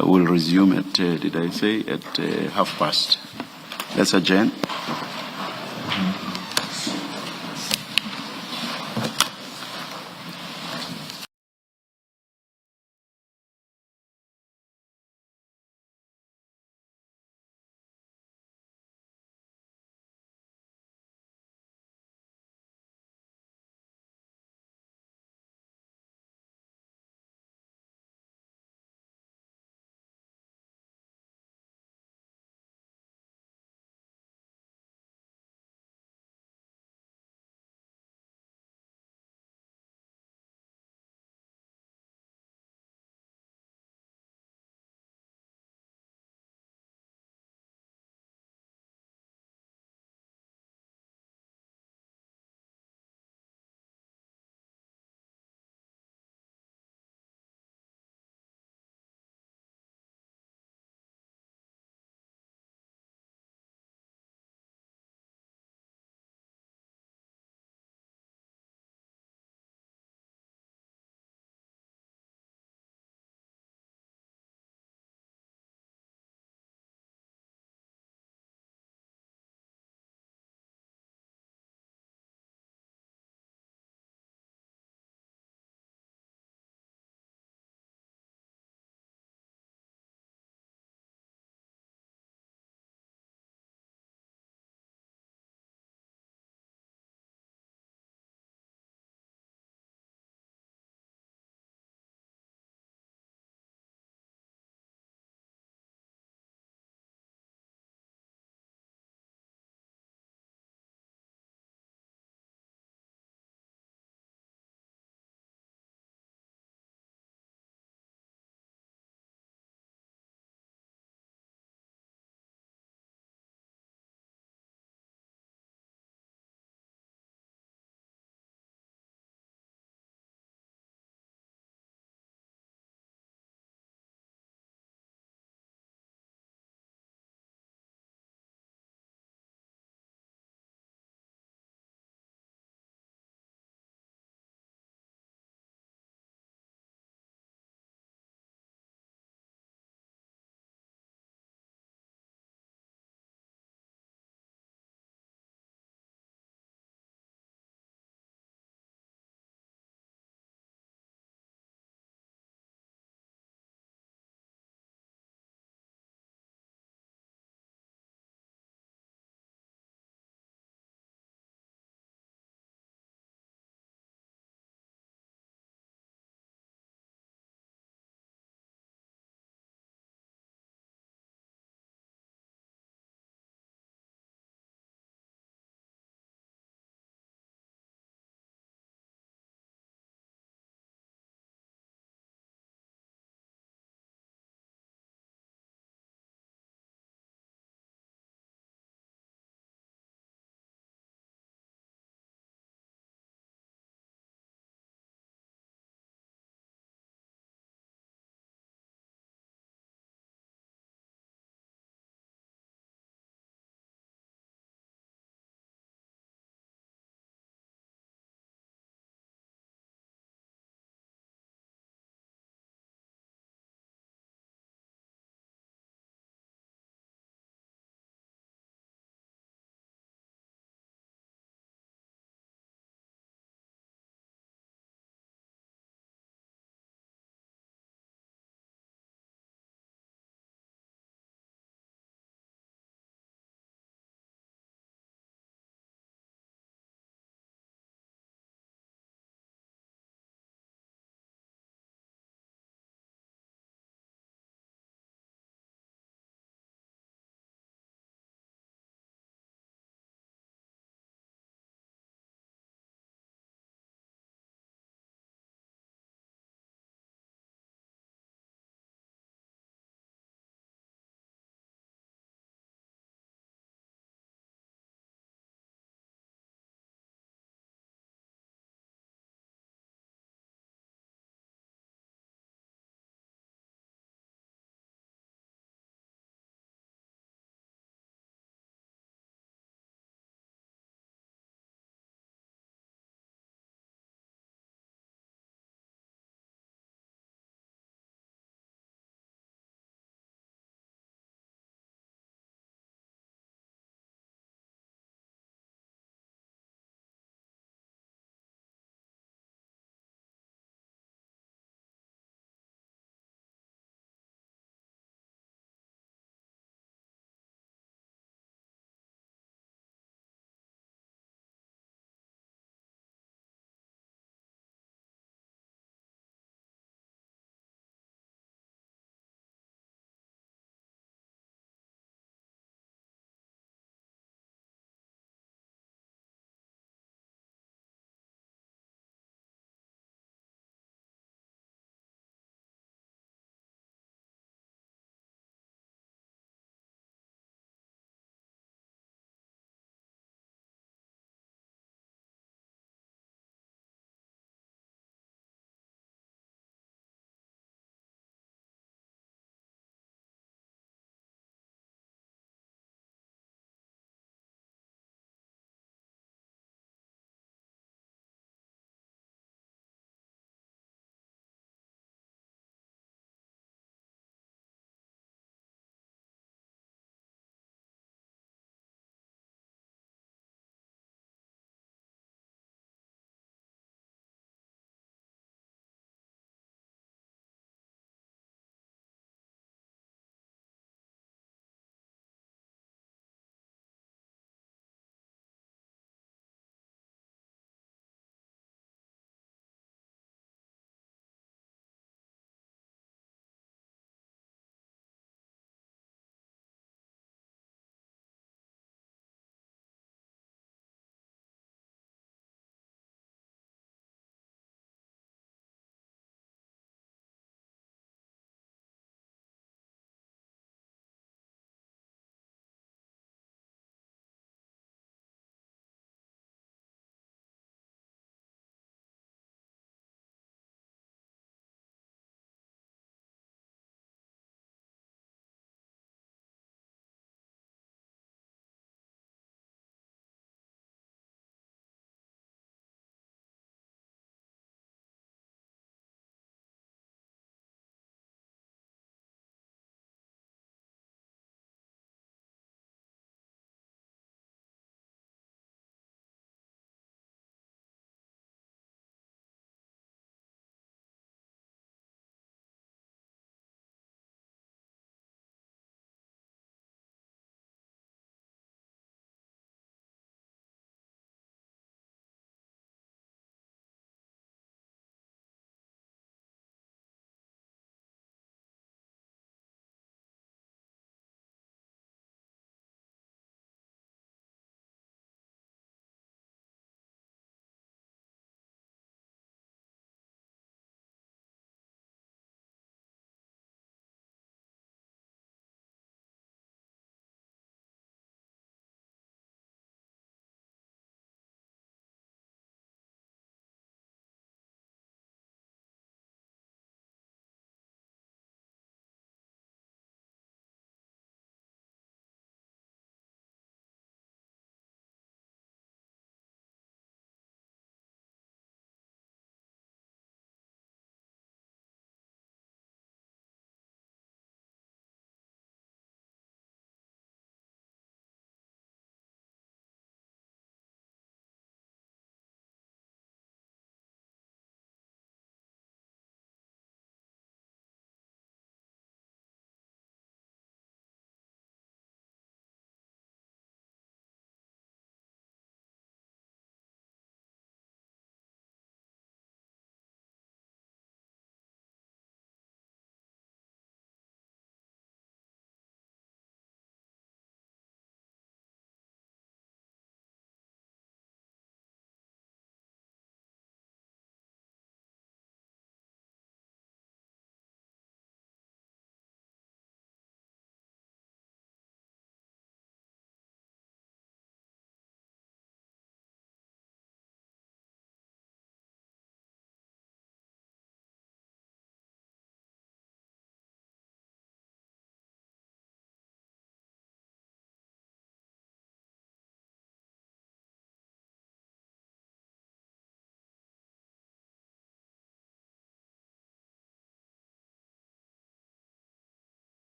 A: We'll resume at, did I say, at past. Let's adjourn.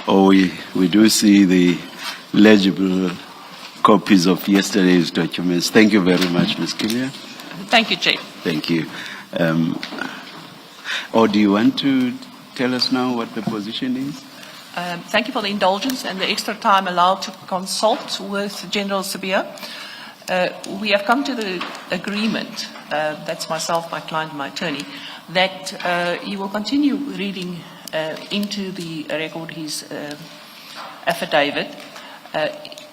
A: Oh, we do see the legible copies of yesterday's documents. Thank you very much, Ms. Killian.
G: Thank you, Chair.
A: Thank you. Or do you want to tell us now what the position is?
G: Thank you for the indulgence and the extra time allowed to consult with General Sabia. We have come to the agreement, that's myself, my client, my attorney, that you will continue reading into the record his affidavit.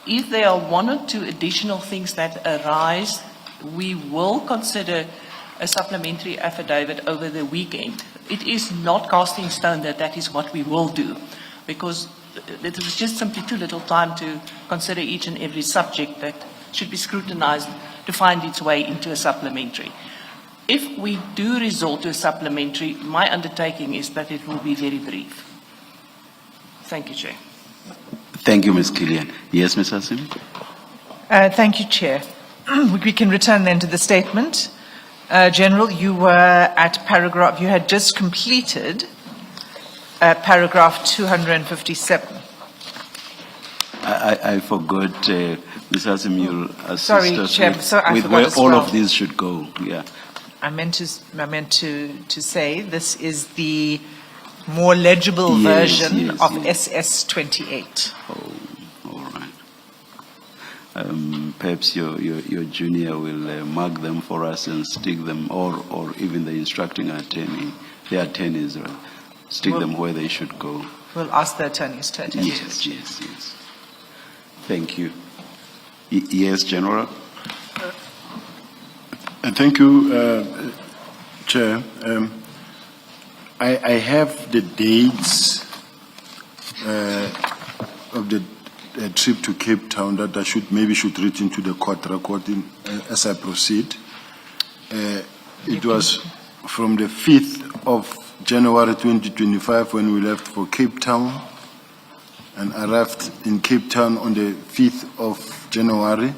G: If there are one or two additional things that arise, we will consider a supplementary affidavit over the weekend. It is not cast in stone that that is what we will do, because there was just simply too little time to consider each and every subject that should be scrutinized to find its way into a supplementary. If we do resort to a supplementary, my undertaking is that it will be very brief. Thank you, Chair.
A: Thank you, Ms. Killian. Yes, Ms. Hassim?
B: Thank you, Chair. We can return then to the statement. General, you were at paragraph, you had just completed paragraph 257.
A: I forgot, Ms. Hassim, you'll assist
B: Sorry,
A: us
B: Chair,
A: with,
B: so I
A: with
B: forgot
A: where
B: as
A: all
B: well.
A: of these should go. Yeah.
B: I meant to say this is the more legible
A: Yes,
B: version
A: yes,
B: of
A: yes.
B: SS 28.
A: Oh, all right. Perhaps your junior will mark them for us and stick them, or even the instructing attorney, the attorneys, right? Stick them where they should go.
B: We'll ask the attorneys to attend to
A: Yes,
B: this.
A: yes, yes. Thank you. Yes, General?
C: Thank you, Chair. I have the dates of the trip to Cape Town that I should read into the court record as I proceed. It was from the 5th of January 2025 when we left for Cape Town, and arrived in Cape Town on the 5th of January,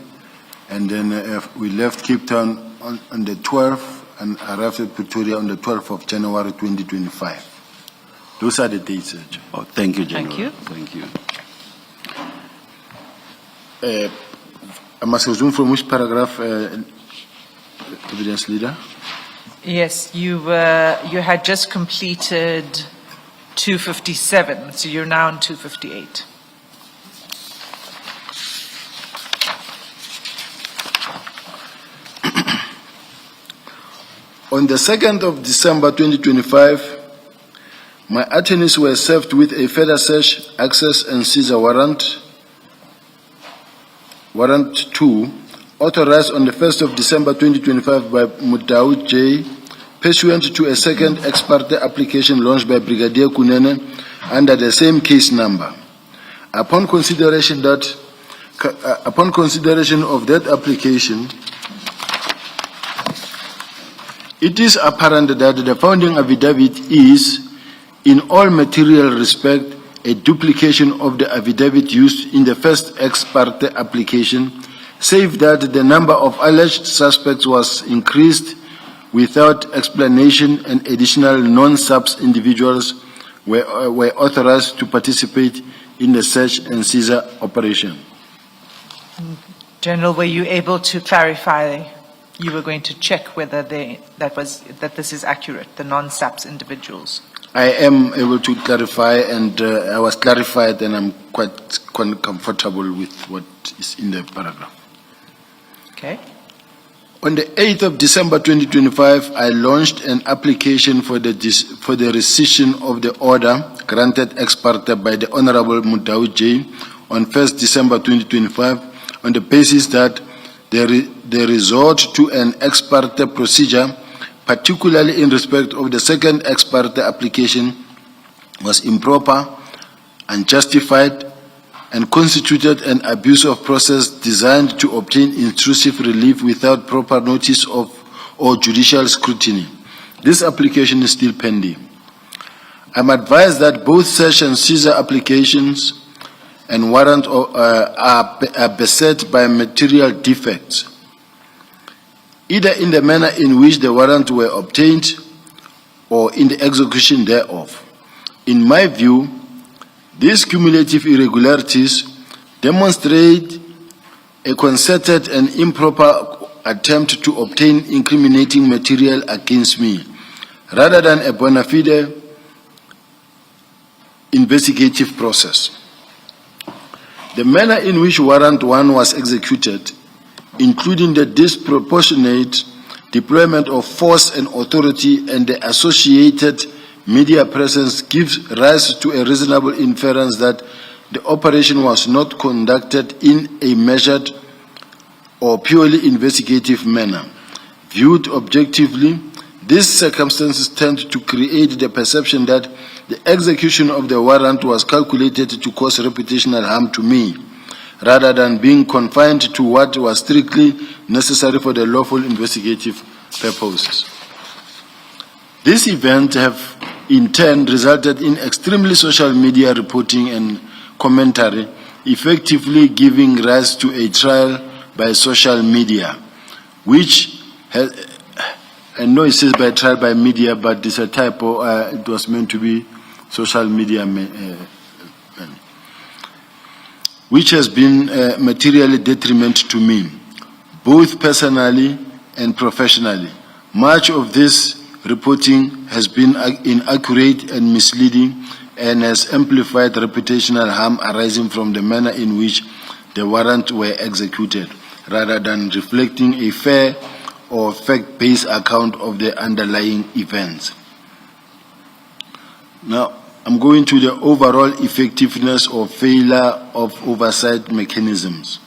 C: and then we left Cape Town on the 12th and arrived at Pretoria on the 12th of January 2025. Those are the dates, Chair.
A: Oh, thank you, General.
B: you.
A: Thank you.
C: I must resume from which paragraph, Evidence Leader?
B: Yes, you had just completed 257, so you're now on 258.
C: On the 2nd of December 2025, my attorneys were served with a further search, access and seizure warrant 2, authorized on the 1st of December 2025 by Mudau J, pursuant to a second ex parte application launched by Brigadier Kunene under the same case number. Upon consideration of that application, it is apparent that the founding affidavit is, in all material respect, a duplication of the affidavit used in the first ex parte application, save that the number of alleged suspects was increased without explanation and additional non-subs individuals were authorized to participate in the search and seizure operation.
B: General, were you able to clarify? You were going to check whether that this is accurate, the non-SAPS individuals.
C: I am able to clarify, and I was clarified, and I'm quite comfortable with what is in the paragraph.
B: Okay.
C: On the 8th of December 2025, I launched an application for the rescission of the order granted ex parte by the Honorable Mudau J on 1st December 2025 on the basis that the resort to an ex parte procedure, particularly in respect of the second ex parte application, was improper, unjustified, and constituted an abuse of process designed to obtain intrusive relief without proper notice of or judicial scrutiny. This application is still pending. I'm advised that both search and seizure applications and warrant are beset by material defects, either in the manner in which the warrant were obtained or in the execution thereof. In my view, These cumulative irregularities demonstrate a concerted and improper attempt to obtain incriminating material against me, rather than a bona fide investigative process. The manner in which Warrant 1 was executed, including the disproportionate deployment of force and authority and the associated media presence, gives rise to a reasonable inference that the operation was not conducted in a measured or purely investigative manner. Viewed objectively, these circumstances tend to create the perception that the execution of the warrant was calculated to cause reputational harm to me, rather than being confined to what was strictly necessary for the lawful investigative purposes. These events have in turn resulted in extremely social media reporting and commentary, effectively giving rise to a trial by social media, which has, I know it says by trial by media, but it's a typo. It was meant to be social media, which has been materially detrimental to me, both personally and professionally. Much of this reporting has been inaccurate and misleading and has amplified reputational harm arising from the manner in which the warrants were executed, rather than reflecting a fair or fact-based account of the underlying events. Now, I'm going to the overall effectiveness or failure of oversight mechanisms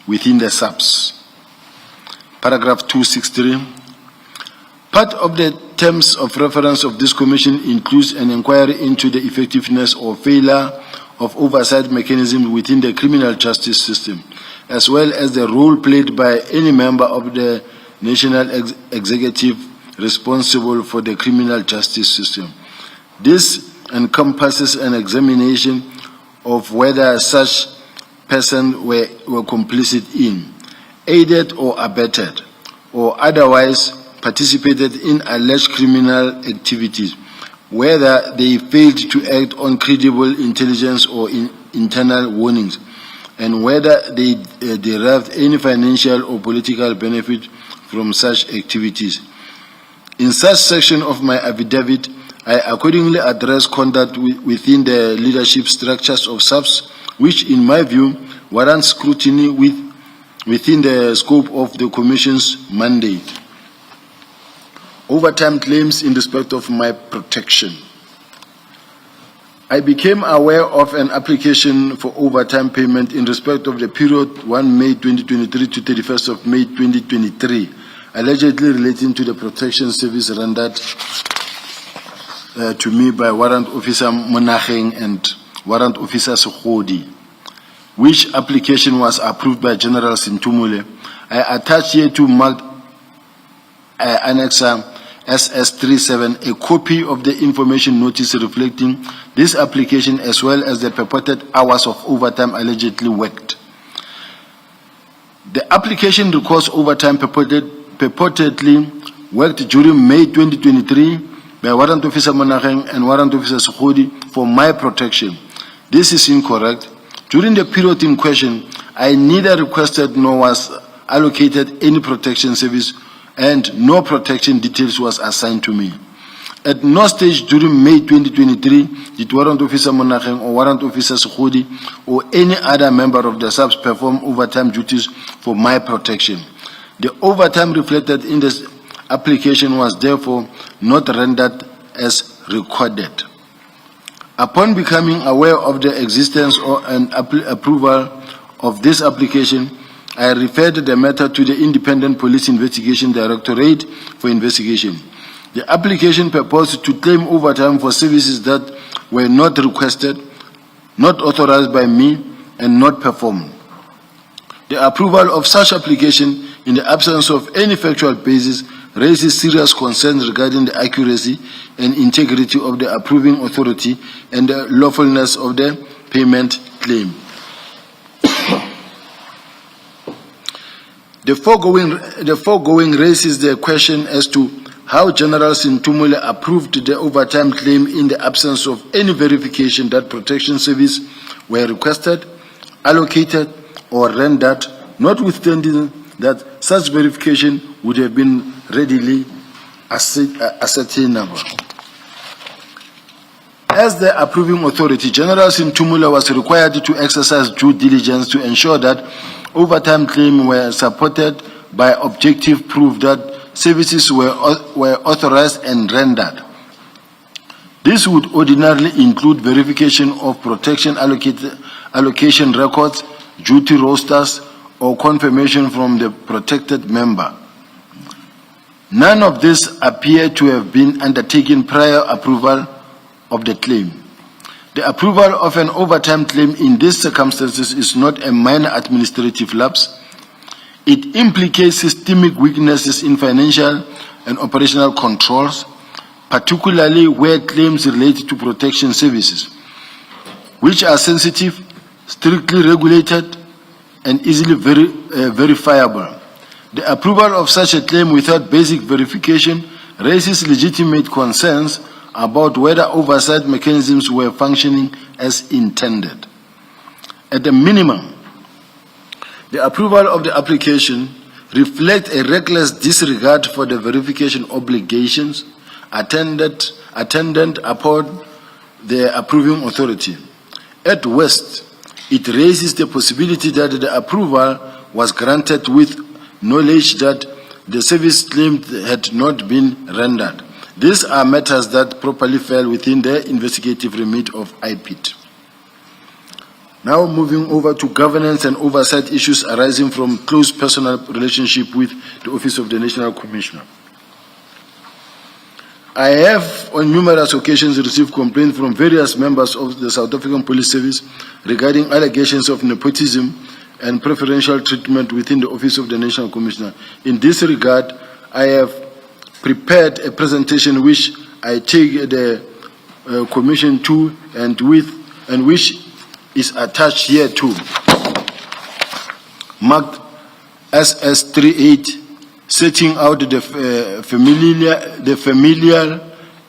C: within the SAPS. Paragraph 263. Part of the terms of reference of this commission includes an inquiry into the effectiveness or failure of oversight mechanisms within the criminal justice system, as well as the role played by any member of the national executive responsible for the criminal justice system. This encompasses an examination of whether such persons were complicit in, aided or abetted, or otherwise participated in alleged criminal activities, whether they failed to act on credible intelligence or internal warnings, and whether they derived any financial or political benefit from such activities. In such section of my affidavit, I accordingly address conduct within the leadership structures of SAPS, which in my view warrants scrutiny within the scope of the Commission's mandate. Overtime claims in respect of my protection. I became aware of an application for overtime payment in respect of the period 1 May 2023 to 31st of May 2023, allegedly relating to the protection service rendered to me by Warrant Officer Monageng and Warrant Officer Sekhodi, which application was approved by General Senthumule. I attach here to marked Annexer SS37 a copy of the information notice reflecting this application, as well as the purported hours of overtime allegedly worked. The application records overtime purportedly worked during May 2023 by Warrant Officer Monageng and Warrant Officer Sekhodi for my protection. This is incorrect. During the period in question, I neither requested nor was allocated any protection service, and no protection details was assigned to me. At no stage during May 2023 did Warrant Officer Monageng or Warrant Officer Sekhodi or any other member of the SAPS perform overtime duties for my protection. The overtime reflected in this application was therefore not rendered as recorded. Upon becoming aware of the existence or an approval of this application, I referred the matter to the Independent Police Investigation Directorate for investigation. The application purposed to claim overtime for services that were not requested, not authorized by me, and not performed. The approval of such application in the absence of any factual basis raises serious concerns regarding the accuracy and integrity of the approving authority and the lawfulness of the payment claim. The foregoing raises the question as to how General Senthumule approved the overtime claim in the absence of any verification that protection service were requested, allocated, or rendered, notwithstanding that such verification would have been readily ascertainable. As the approving authority, General Senthumule was required to exercise due diligence to ensure that overtime claims were supported by objective proof that services were authorized and rendered. This would ordinarily include verification of protection allocation records, duty rosters, or confirmation from the protected member. None of this appeared to have been undertaken prior approval of the claim. The approval of an overtime claim in these circumstances is not a minor administrative lapse. It implicates systemic weaknesses in financial and operational controls, particularly where claims relate to protection services, which are sensitive, strictly regulated, and easily verifiable. The approval of such a claim without basic verification raises legitimate concerns about whether oversight mechanisms were functioning as intended. At a minimum, the approval of the application reflects a reckless disregard for the verification obligations attendant upon the approving authority. At worst, it raises the possibility that the approval was granted with knowledge that the service claimed had not been rendered. These are matters that properly fell within the investigative remit of IPIT. Now moving over to governance and oversight issues arising from close personal relationship with the Office of the National Commissioner. I have on numerous occasions received complaints from various members of the South African Police Service regarding allegations of nepotism and preferential treatment within the Office of the National Commissioner. In this regard, I have prepared a presentation which I take the Commission to and which is attached here too, marked SS38, setting out the familial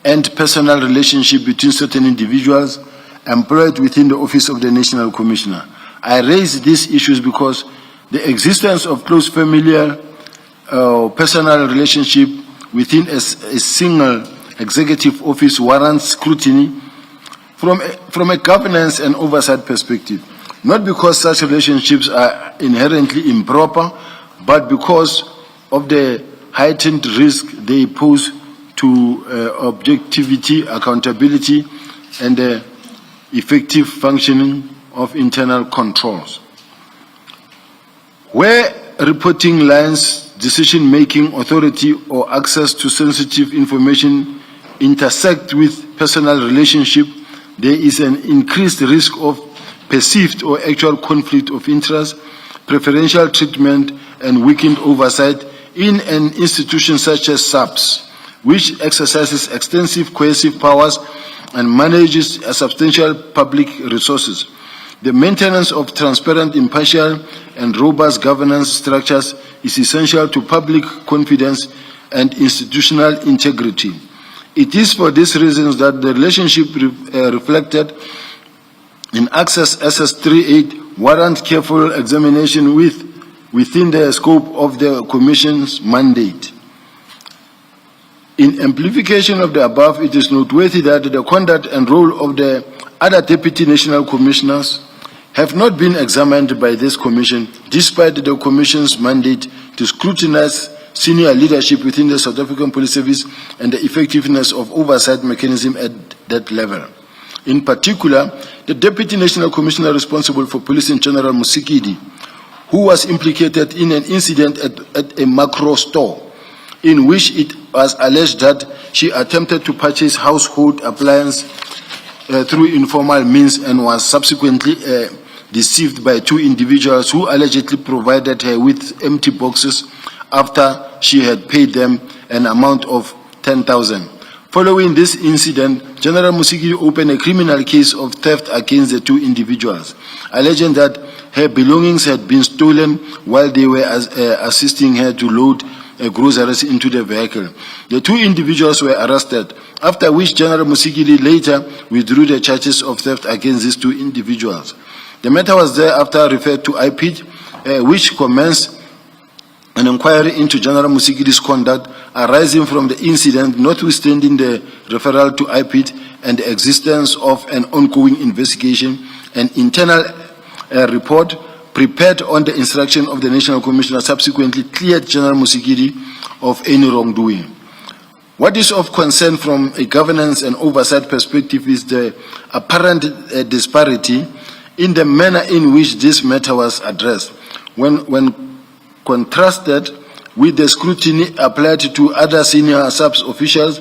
C: and personal relationship between certain individuals employed within the Office of the National Commissioner. I raise these issues because the existence of close familial personal relationship within a single executive office warrants scrutiny from a governance and oversight perspective, not because such relationships are inherently improper, but because of the heightened risk they pose to objectivity, accountability, and the effective functioning of internal controls. Where reporting lines, decision-making authority, or access to sensitive information intersect with personal relationship, there is an increased risk of perceived or actual conflict of interest, preferential treatment, and weakened oversight in an institution such as SAPS, which exercises extensive coercive powers and manages substantial public resources. The maintenance of transparent, impartial, and robust governance structures is essential to public confidence and institutional integrity. It is for these reasons that the relationship reflected in Access SS38 warrant careful examination within the scope of the Commission's mandate. In amplification of the above, it is noteworthy that the conduct and role of the other Deputy National Commissioners have not been examined by this Commission, despite the Commission's mandate to scrutinize senior leadership within the South African Police Service and the effectiveness of oversight mechanism at that level. In particular, the Deputy National Commissioner responsible for Policing, General Musikidi, who was implicated in an incident at a macro store, in which it was alleged that she attempted to purchase household appliances through informal means and was subsequently deceived by two individuals who allegedly provided her with empty boxes after she had paid them an amount of 10,000. Following this incident, General Musikidi opened a criminal case of theft against the two individuals, alleging that her belongings had been stolen while they were assisting her to load groceries into the vehicle. The two individuals were arrested, after which General Musigiri later withdrew the charges of theft against these two individuals. The matter was thereafter referred to IPID, which commenced an inquiry into General Musigiri's conduct arising from the incident, notwithstanding the referral to IPID and the existence of an ongoing investigation. An internal report prepared on the instruction of the National Commissioner subsequently cleared General Musigiri of any wrongdoing. What is of concern from a governance and oversight perspective is the apparent disparity in the manner in which this matter was addressed. When contrasted with the scrutiny applied to other senior SAPS officials,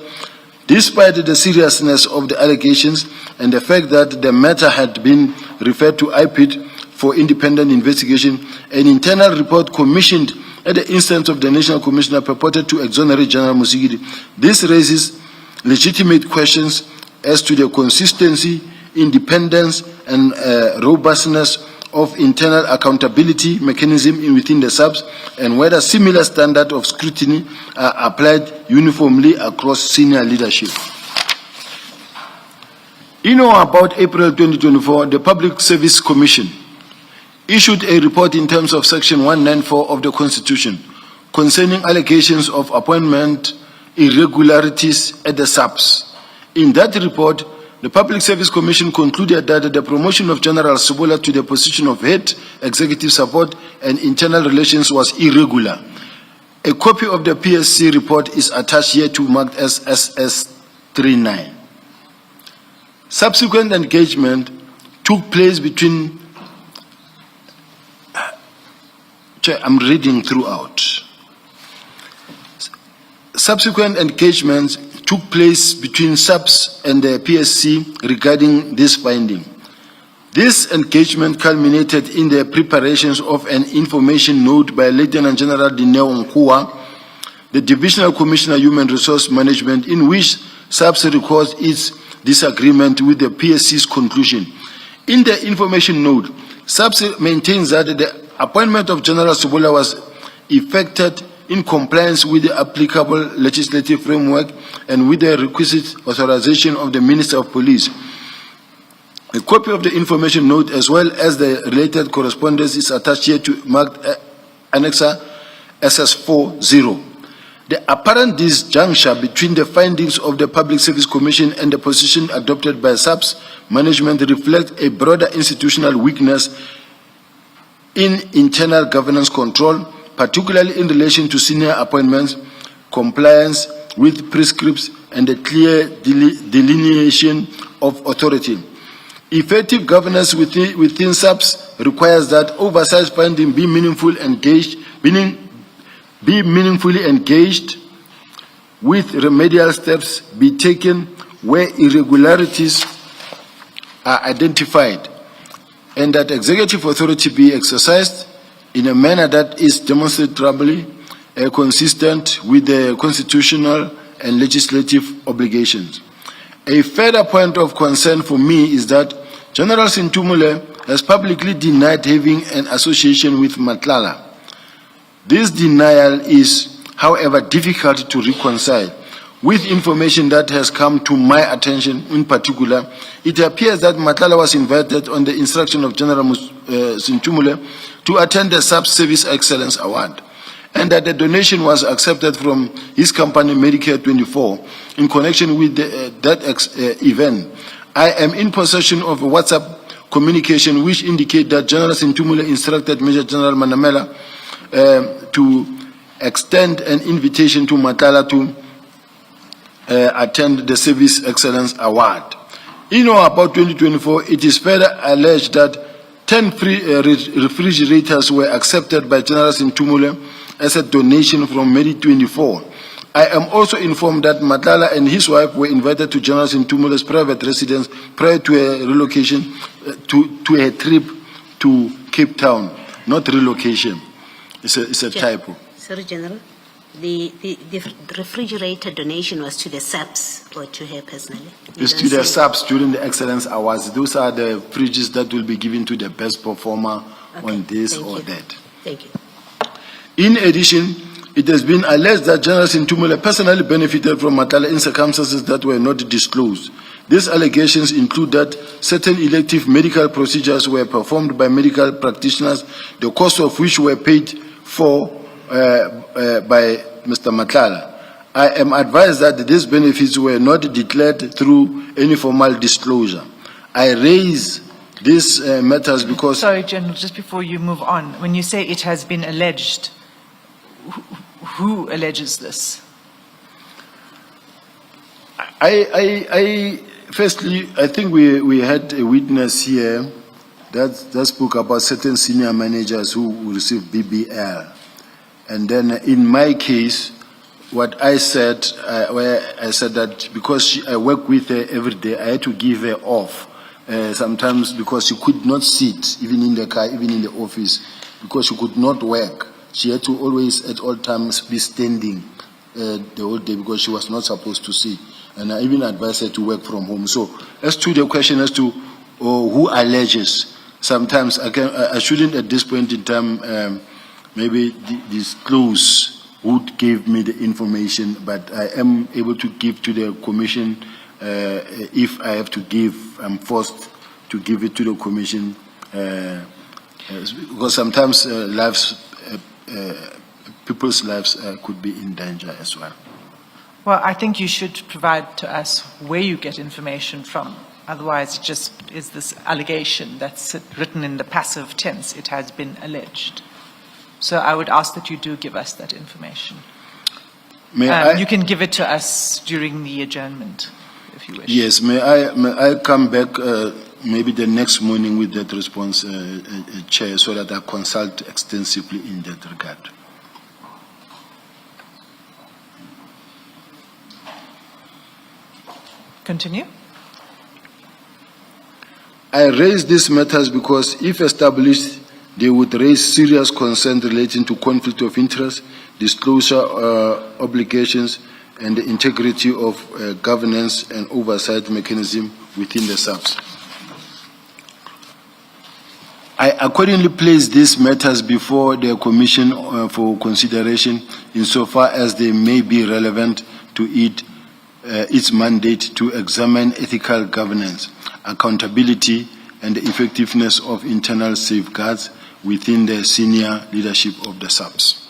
C: despite the seriousness of the allegations and the fact that the matter had been referred to IPID for independent investigation, an internal report commissioned at the instance of the National Commissioner purported to exonerate General Musigiri. This raises legitimate questions as to the consistency, independence, and robustness of internal accountability mechanism within the SAPS, and whether similar standards of scrutiny are applied uniformly across senior leadership. In or about April 2024, the Public Service Commission issued a report in terms of Section 194 of the Constitution concerning allegations of appointment irregularities at the SAPS. In that report, the Public Service Commission concluded that the promotion of General Subola to the position of head executive support and internal relations was irregular. A copy of the PSC report is attached here to marked as SS39. Subsequent engagement took place between, I'm reading throughout. Subsequent engagements took place between SAPS and the PSC regarding this finding. This engagement culminated in the preparations of an information note by Lieutenant General Dineo Nkua, the Divisional Commissioner Human Resource Management, in which SAPS records its disagreement with the PSC's conclusion. In the information note, SAPS maintains that the appointment of General Subola was effected in compliance with the applicable legislative framework and with the requisite authorization of the Minister of Police. A copy of the information note as well as the related correspondence is attached here to marked Annexer SS40. The apparent disjuncture between the findings of the Public Service Commission and the position adopted by SAPS management reflects a broader institutional weakness in internal governance control, particularly in relation to senior appointments, compliance with prescripts, and a clear delineation of authority. Effective governance within SAPS requires that oversight finding be meaningfully engaged with remedial steps be taken where irregularities are identified, and that executive authority be exercised in a manner that is demonstrably consistent with the constitutional and legislative obligations. A further point of concern for me is that General Senthumule has publicly denied having an association with Madlanga. This denial is, however, difficult to reconcile with information that has come to my attention. In particular, it appears that Madlanga was invited on the instruction of General Senthumule to attend the Sub-Service Excellence Award, and that the donation was accepted from his company Medicare 24 in connection with that event. I am in possession of a WhatsApp communication which indicate that General Senthumule instructed Major General Manamela to extend an invitation to Madlanga to attend the Service Excellence Award. In or about 2024, it is further alleged that 10 free refrigerators were accepted by General Senthumule as a donation from Medi24. I am also informed that Madlanga and his wife were invited to General Senthumule's private residence prior to a relocation to a trip to Cape Town, not relocation. It's a typo.
F: Sorry, General. The refrigerator donation was to the SAPS or to her personally?
C: It's to the SAPS during the Excellence Awards. Those are the fridges that will be given to the best performer on this or that.
F: Thank you.
C: In addition, it has been alleged that General Senthumule personally benefited from Madlanga in circumstances that were not disclosed. These allegations include that certain elective medical procedures were performed by medical practitioners, the cost of which were paid for by Mr. Madlanga. I am advised that these benefits were not declared through any formal disclosure. I raise these matters because...
B: Sorry, General, just before you move on, when you say it has been alleged, who alleges this?
C: Firstly, I think we had a witness here that spoke about certain senior managers who received BBL. And then in my case, what I said, where I said that because I work with her every day, I had to give her off. Sometimes because she could not sit, even in the car, even in the office, because she could not work. She had to always, at all times, be standing the whole day because she was not supposed to sit. And I even advised her to work from home. So, as to the question as to who alleges, sometimes I shouldn't at this point in time maybe disclose who gave me the information, but I am able to give to the commission if I have to give. I'm forced to give it to the commission because sometimes people's lives could be in danger as well.
B: Well, I think you should provide to us where you get information from. Otherwise, it just is this allegation that's written in the passive tense. It has been alleged. So I would ask that you do give us that information. You can give it to us during the adjournment, if you wish.
C: Yes, may I come back maybe the next morning with that response, Chair, so that I consult extensively in that regard.
B: Continue.
C: I raise these matters because if established, they would raise serious concerns relating to conflict of interest, disclosure obligations, and the integrity of governance and oversight mechanism within the SAPS. I accordingly place these matters before the Commission for consideration insofar as they may be relevant to its mandate to examine ethical governance, accountability, and the effectiveness of internal safeguards within the senior leadership of the SAPS.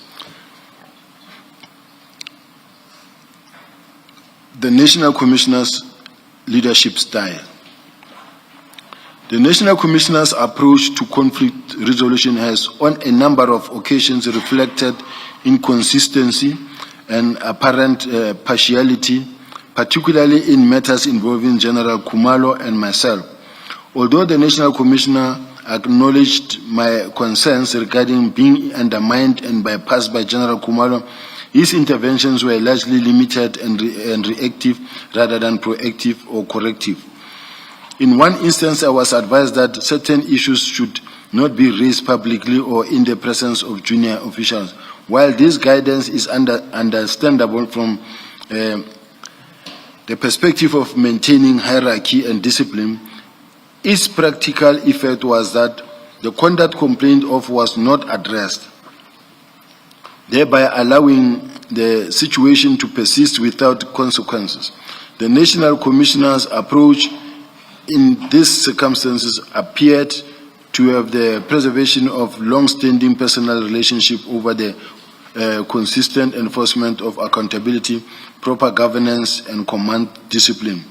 C: The National Commissioner's leadership style. The National Commissioner's approach to conflict resolution has on a number of occasions reflected inconsistency and apparent partiality, particularly in matters involving General Khumalo and myself. Although the National Commissioner acknowledged my concerns regarding being undermined and bypassed by General Khumalo, his interventions were largely limited and reactive rather than proactive or corrective. In one instance, I was advised that certain issues should not be raised publicly or in the presence of junior officials. While this guidance is understandable from the perspective of maintaining hierarchy and discipline, its practical effect was that the conduct complained of was not addressed, thereby allowing the situation to persist without consequences. The National Commissioner's approach in these circumstances appeared to have the preservation of long-standing personal relationship over the consistent enforcement of accountability, proper governance, and command discipline.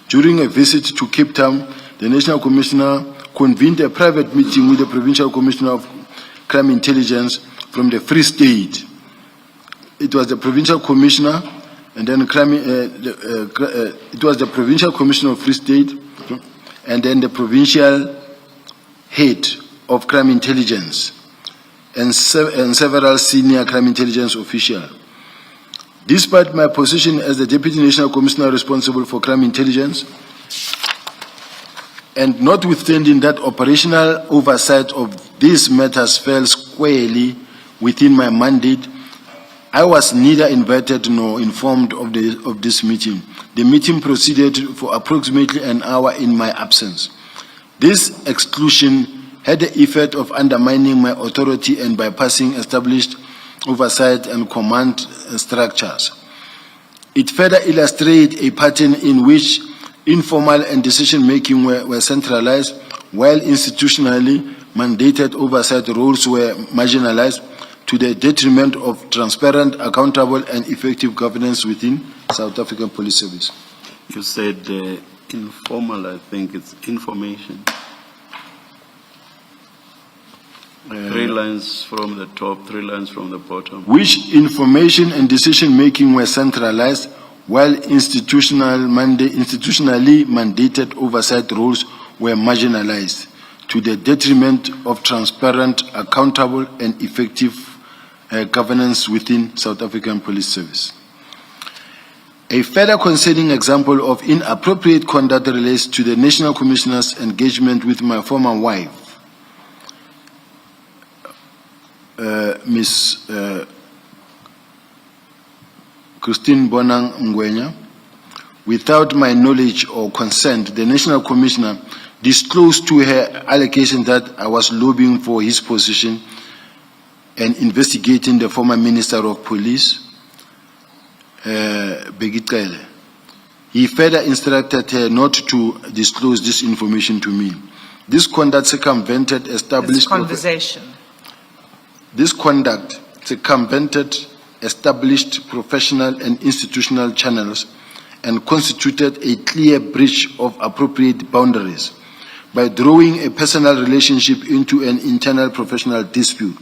C: During a visit to Cape Town, the National Commissioner convened a private meeting with the Provincial Commissioner of Crime Intelligence from the Free State. It was the Provincial Commissioner, and then it was the Provincial Commissioner of Free State, and then the Provincial Head of Crime Intelligence, and several senior crime intelligence officials. Despite my position as the Deputy National Commissioner responsible for crime intelligence, and notwithstanding that operational oversight of these matters fell squarely within my mandate, I was neither invited nor informed of this meeting. The meeting proceeded for approximately an hour in my absence. This exclusion had the effect of undermining my authority and bypassing established oversight and command structures. It further illustrates a pattern in which informal and decision-making were centralized, while institutionally mandated oversight roles were marginalized to the detriment of transparent, accountable, and effective governance within South African Police Service.
A: You said informal, I think it's information. 3 lines from the top, 3 lines from the bottom.
C: Which information and decision-making were centralized, while institutionally mandated oversight roles were marginalized to the detriment of transparent, accountable, and effective governance within South African Police Service. A further concerning example of inappropriate conduct relates to the National Commissioner's engagement with my former wife, Ms. Christine Bonang Ngwenya. Without my knowledge or consent, the National Commissioner disclosed to her allegation that I was lobbying for his position and investigating the former Minister of Police, Begitele. He further instructed her not to disclose this information to me. This conduct circumvented established... This conduct circumvented established professional and institutional channels and constituted a clear breach of appropriate boundaries by drawing a personal relationship into an internal professional dispute.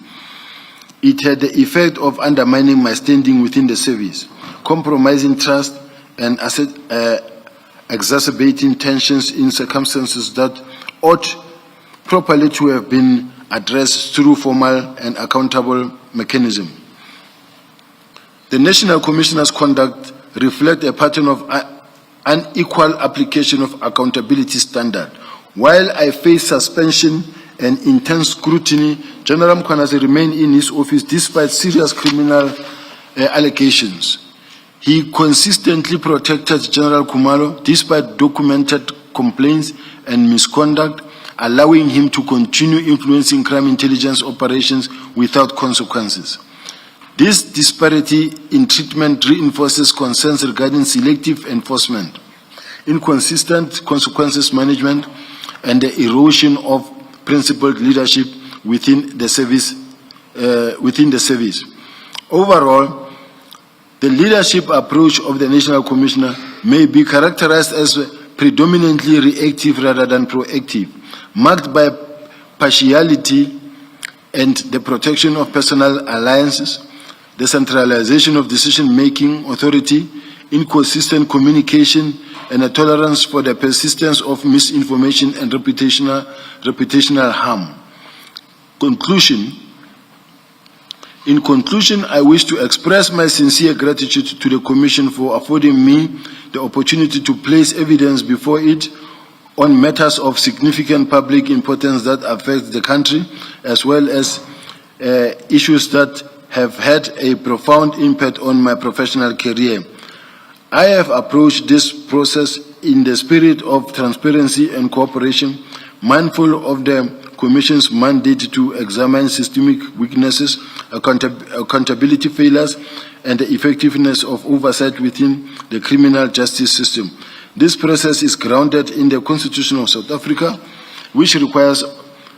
C: It had the effect of undermining my standing within the service, compromising trust, and exacerbating tensions in circumstances that ought properly to have been addressed through formal and accountable mechanism. The National Commissioner's conduct reflects a pattern of unequal application of accountability standard. While I face suspension and intense scrutiny, General Mkhwanazi remained in his office despite serious criminal allegations. He consistently protected General Khumalo despite documented complaints and misconduct, allowing him to continue influencing crime intelligence operations without consequences. This disparity in treatment reinforces concerns regarding selective enforcement, inconsistent consequences management, and the erosion of principled leadership within the service. Overall, the leadership approach of the National Commissioner may be characterized as predominantly reactive rather than proactive, marked by partiality and the protection of personal alliances, the centralization of decision-making authority, inconsistent communication, and a tolerance for the persistence of misinformation and reputational harm. In conclusion, I wish to express my sincere gratitude to the Commission for affording me the opportunity to place evidence before it on matters of significant public importance that affect the country, as well as issues that have had a profound impact on my professional career. I have approached this process in the spirit of transparency and cooperation, mindful of the Commission's mandate to examine systemic weaknesses, accountability failures, and the effectiveness of oversight within the criminal justice system. This process is grounded in the Constitution of South Africa, which requires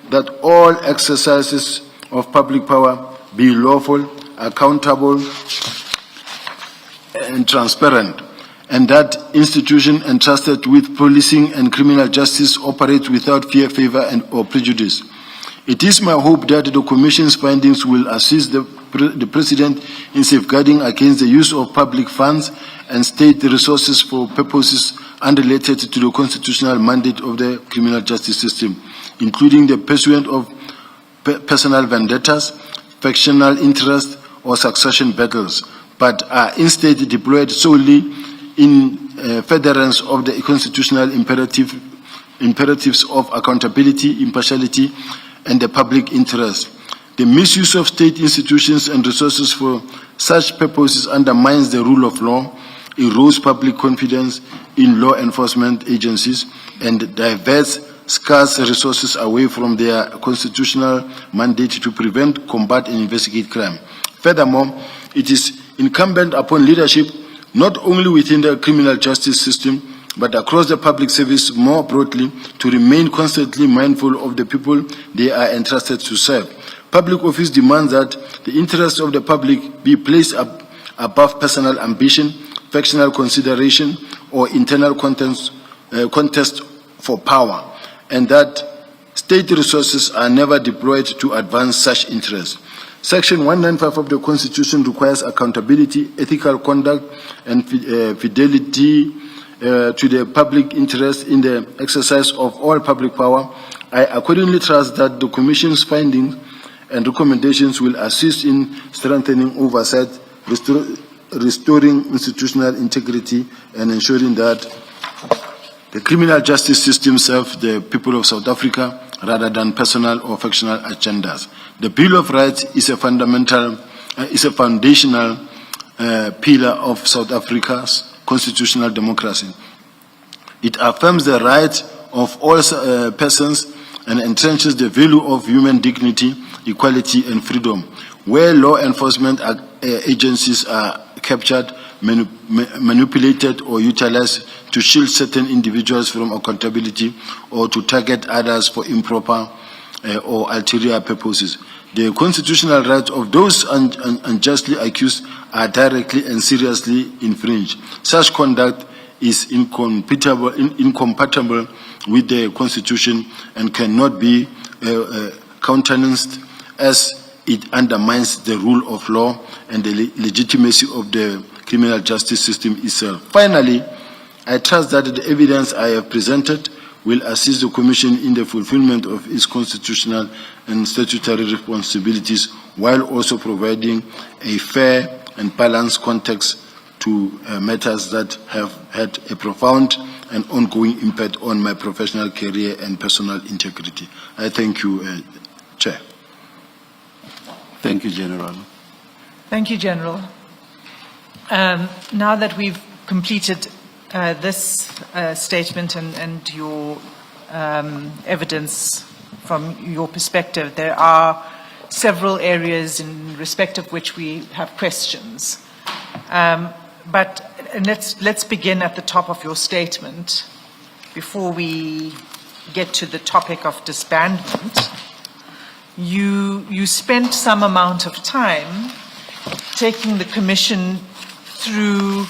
C: that all exercises of public power be lawful, accountable, and transparent, and that institutions entrusted with policing and criminal justice operate without fear, favor, or prejudice. It is my hope that the Commission's findings will assist the President in safeguarding against the use of public funds and state resources for purposes unrelated to the constitutional mandate of the criminal justice system, including the pursuit of personal vendettas, factional interest, or succession battles, but are instead deployed solely in furtherance of the constitutional imperatives of accountability, impartiality, and the public interest. The misuse of state institutions and resources for such purposes undermines the rule of law, erodes public confidence in law enforcement agencies, and diverts scarce resources away from their constitutional mandate to prevent, combat, and investigate crime. Furthermore, it is incumbent upon leadership, not only within the criminal justice system, but across the public service more broadly, to remain constantly mindful of the people they are entrusted to serve. Public office demands that the interests of the public be placed above personal ambition, factional consideration, or internal contest for power, and that state resources are never deployed to advance such interests. Section 195 of the Constitution requires accountability, ethical conduct, and fidelity to the public interest in the exercise of all public power. I accordingly trust that the Commission's findings and recommendations will assist in strengthening oversight, restoring institutional integrity, and ensuring that the criminal justice system serves the people of South Africa rather than personal or factional agendas. The Bill of Rights is a foundational pillar of South Africa's constitutional democracy. It affirms the rights of all persons and entrenches the value of human dignity, equality, and freedom. Where law enforcement agencies are captured, manipulated, or utilized to shield certain individuals from accountability or to target others for improper or ulterior purposes, the constitutional rights of those unjustly accused are directly and seriously infringed. Such conduct is incompatible with the Constitution and cannot be countenanced, as it undermines the rule of law and the legitimacy of the criminal justice system itself. Finally, I trust that the evidence I have presented will assist the Commission in the fulfillment of its constitutional and statutory responsibilities, while also providing a fair and balanced context to matters that have had a profound and ongoing impact on my professional career and personal integrity. I thank you, Chair.
A: Thank you, General.
B: Thank you, General. Now that we've completed this statement and your evidence from your perspective, there are several areas in respect of which we have questions. But let's begin at the top of your statement before we get to the topic of disbandment. You spent some amount of time taking the Commission through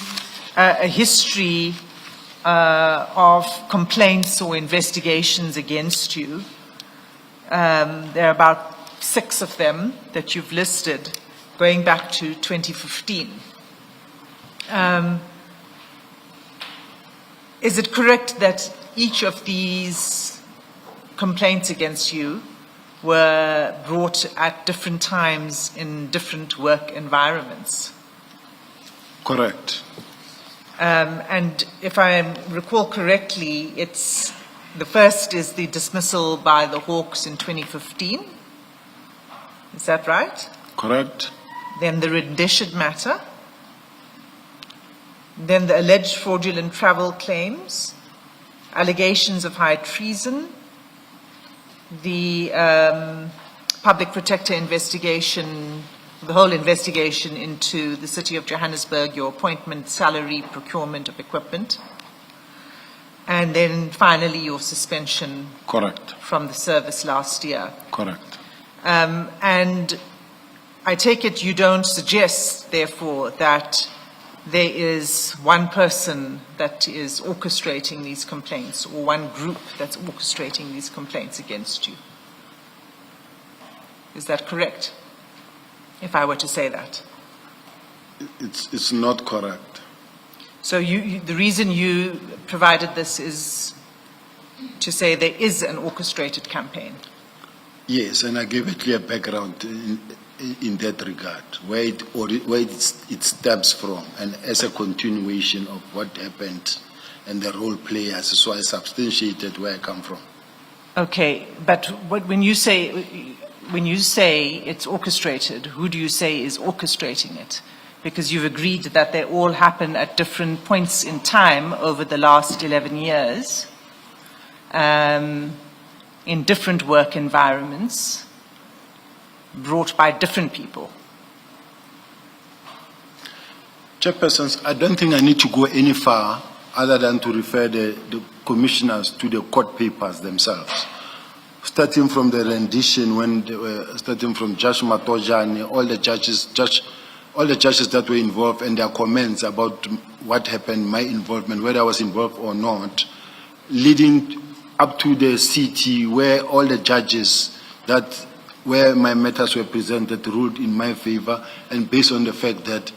B: a history of complaints or investigations against you. There are about 6 of them that you've listed, going back to 2015. Is it correct that each of these complaints against you were brought at different times in different work environments?
C: Correct.
B: And if I recall correctly, the first is the dismissal by the Hawks in 2015. Is that right?
C: Correct.
B: Then the rendition matter. Then the alleged fraudulent travel claims, allegations of high treason, the public protector investigation, the whole investigation into the city of Johannesburg, your appointment, salary, procurement of equipment, and then finally your suspension.
C: Correct.
B: From the service last year.
C: Correct.
B: And I take it you don't suggest, therefore, that there is one person that is orchestrating these complaints or one group that's orchestrating these complaints against you. Is that correct, if I were to say that?
C: It's not correct.
B: So the reason you provided this is to say there is an orchestrated campaign?
C: Yes, and I gave a clear background in that regard, where it stems from, and as a continuation of what happened and the role players. So I substantiated where I come from.
B: Okay, but when you say it's orchestrated, who do you say is orchestrating it? Because you've agreed that they all happen at different points in time over the last 11 years, in different work environments, brought by different people.
C: Chairpersons, I don't think I need to go any far other than to refer the commissioners to the court papers themselves. Starting from the rendition, starting from Judge Matojane, all the judges that were involved and their comments about what happened, my involvement, whether I was involved or not, leading up to the CT where all the judges where my matters were presented ruled in my favor, and based on the fact that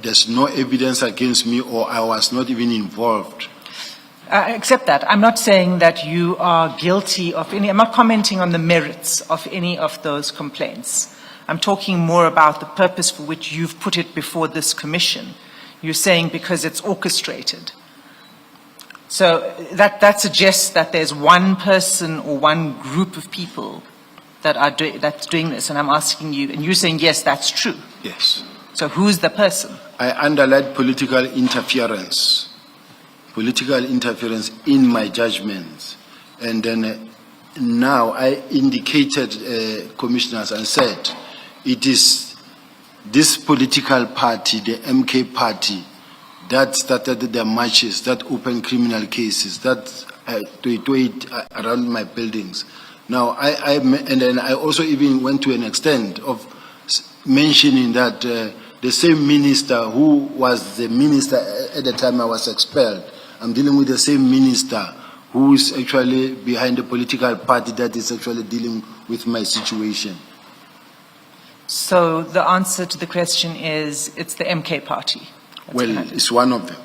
C: there's no evidence against me or I was not even involved.
B: Except that, I'm not saying that you are guilty of any, I'm not commenting on the merits of any of those complaints. I'm talking more about the purpose for which you've put it before this commission. You're saying because it's orchestrated. So that suggests that there's one person or one group of people that's doing this, and I'm asking you, and you're saying, yes, that's true.
C: Yes.
B: So who's the person?
C: I underlined political interference in my judgments. And then now I indicated commissioners and said, it is this political party, the MK party, that started the marches, that opened criminal cases, that to it around my buildings. Now, and then I also even went to an extent of mentioning that the same minister who was the minister at the time I was expelled, I'm dealing with the same minister who is actually behind the political party that is actually dealing with my situation.
B: So the answer to the question is, it's the MK party.
C: Well, it's one of them.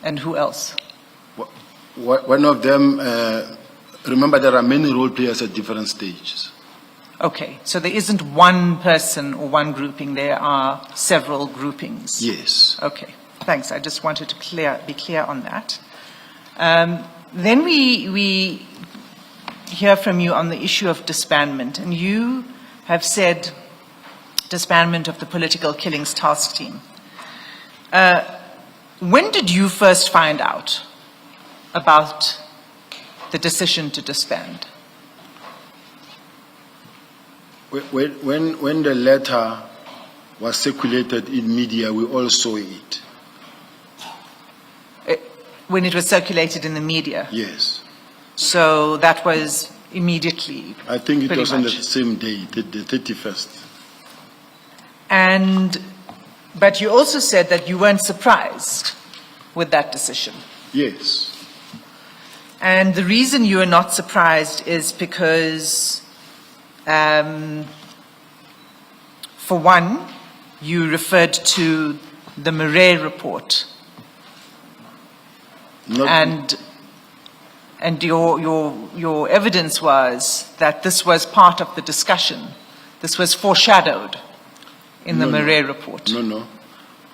B: And who else?
C: One of them, remember there are many role players at different stages.
B: Okay, so there isn't one person or one grouping, there are several groupings.
C: Yes.
B: Okay, thanks. I just wanted to be clear on that. Then we hear from you on the issue of disbandment, and you have said disbandment of the political killings task team. When did you first find out about the decision to disband?
C: When the letter was circulated in media, we all saw it.
B: When it was circulated in the media?
C: Yes.
B: So that was immediately?
C: I think it was on the
B: much.
C: same day, the 31st.
B: But you also said that you weren't surprised with that decision.
C: Yes.
B: And the reason you are not surprised is because, for one, you referred to the Murray report. And your evidence was that this was part of the discussion. This was foreshadowed in the Murray report.
C: No.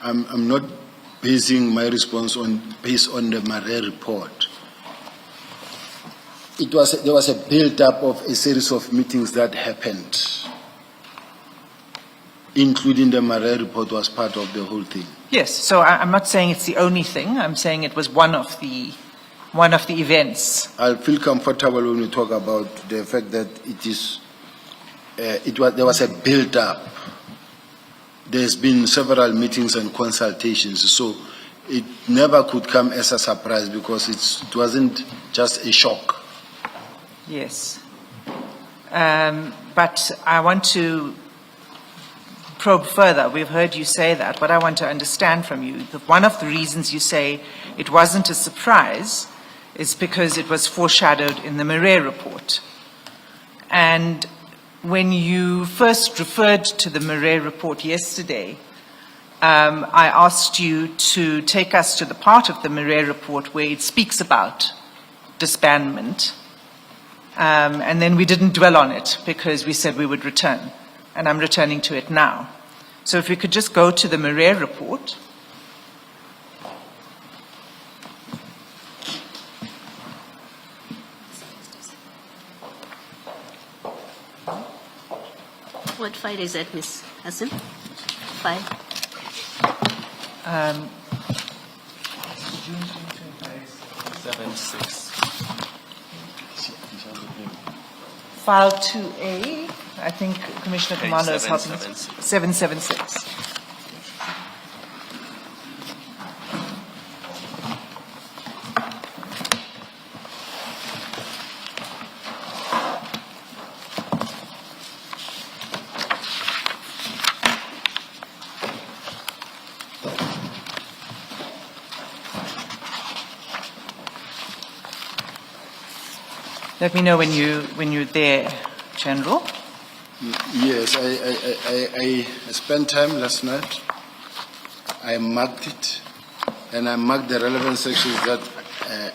C: I'm not basing my response based on the Murray report. There was a build-up of a series of meetings that happened, including the Murray report was part of the whole thing.
B: Yes, so I'm not saying it's the only thing. I'm saying it was one of the events.
C: I feel comfortable when we talk about the fact that there was a build-up. There's been several meetings and consultations, so it never could come as a surprise because it wasn't just a shock.
B: Yes. But I want to probe further. We've heard you say that, but I want to understand from you that one of the reasons you say it wasn't a surprise is because it was foreshadowed in the Murray report. And when you first referred to the Murray report yesterday, I asked you to take us to the part of the Murray report where it speaks about disbandment. And then we didn't dwell on it because we said we would return. And I'm returning to it now. So if we could just go to the Murray report.
F: What file is that, Ms. Hassan? File?
B: File 2A, I think Commissioner Khumalo is helping us. 776. Let me know when you're there, General.
C: Yes, I spent time last night. I marked it, and I marked the relevant sections that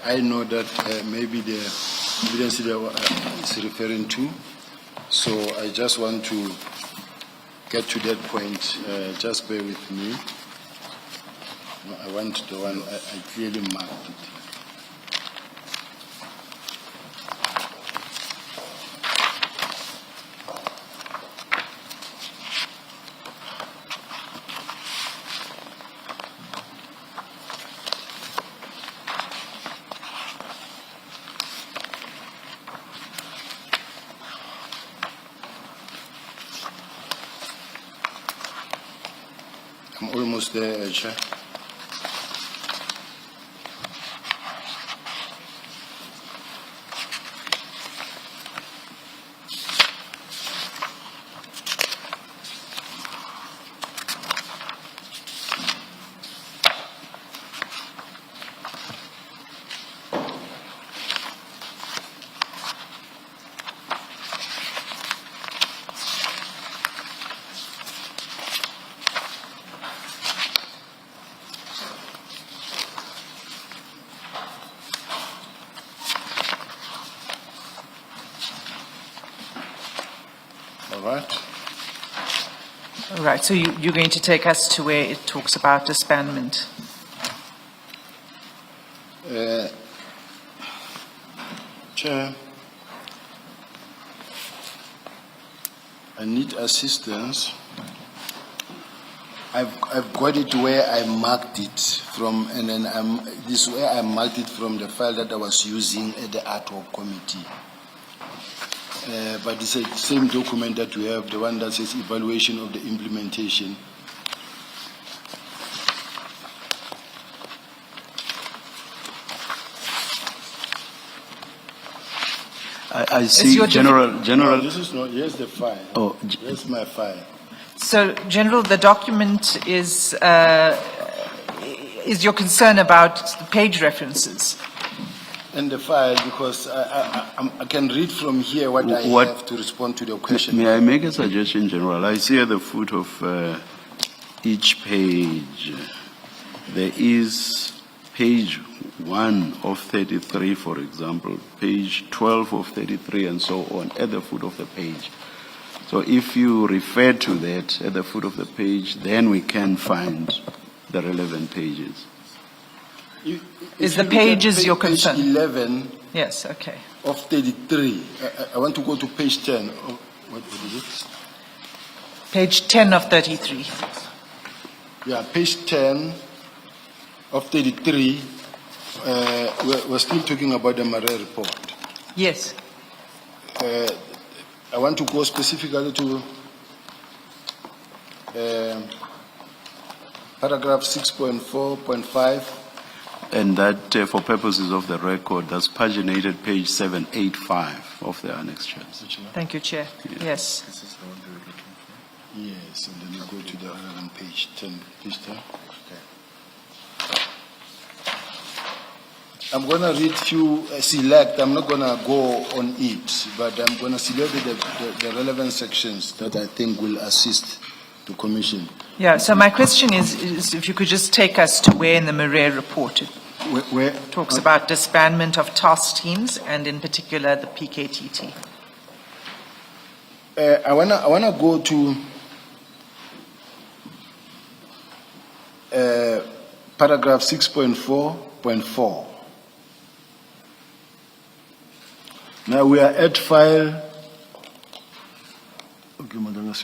C: I know that maybe the evidence is referring to. So I just want to get to that point. Just bear with me. No, I want the one I clearly marked it. I'm almost there, Chair. All right.
B: All right, so you're going to take us to where it talks about disbandment.
C: Chair, I need assistance. I've got it where I marked it from, and then this is where I marked it from the file that I was using at the ad hoc committee. But it's the same document that we have, the one that says evaluation of the implementation.
A: I see, General.
C: No, this is not, here's the file.
A: Oh,
C: Here's my file.
B: So, General, the document is your concern about the page references?
C: And the file, because I can read from here what I have to respond to the question.
A: May I make a suggestion, General? I see at the foot of each page, there is page 1 of 33, for example, page 12 of 33, and so on, at the foot of the page. So if you refer to that at the foot of the page, then we can find the relevant pages.
B: Is the pages your
C: page
B: concern?
C: 11
B: Yes, okay.
C: of 33. I want to go to page 10. What is it?
B: Page 10 of 33.
C: Yeah, page 10 of 33. We're still talking about the Murray report.
B: Yes.
C: I want to go specifically to paragraph 6.4.5.
A: And that, for purposes of the record, that's paginated page 785 of the annexures.
B: Thank you, Chair. Yes.
C: This is the one we're looking for. Yes, and then you go to the relevant page 10. Page 10. Okay. I'm going to read few select. I'm not going to go on it, but I'm going to select the relevant sections that I think will assist the Commission.
B: Yeah, so my question is if you could just take us to where in the Murray report it
C: Where
B: talks about disbandment of task teams and in particular the PKTT.
C: I wanna go to paragraph 6.4.4. Now we are at file. Okay, Madlanga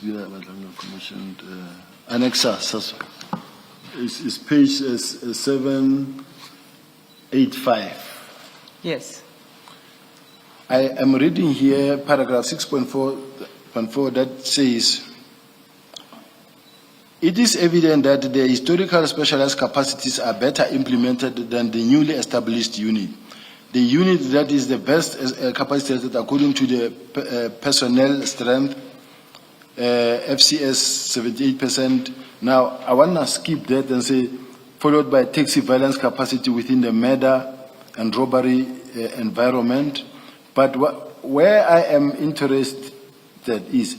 C: commissioned annexer. It's page 785.
B: Yes.
C: I am reading here paragraph 6.4.4 that says, it is evident that the historical specialized capacities are better implemented than the newly established unit. The unit that is the best capacitated according to the personnel strength, FCS 78%. Now, I want to skip that and say, followed by taxi violence capacity within the murder and robbery environment, But where I am interested is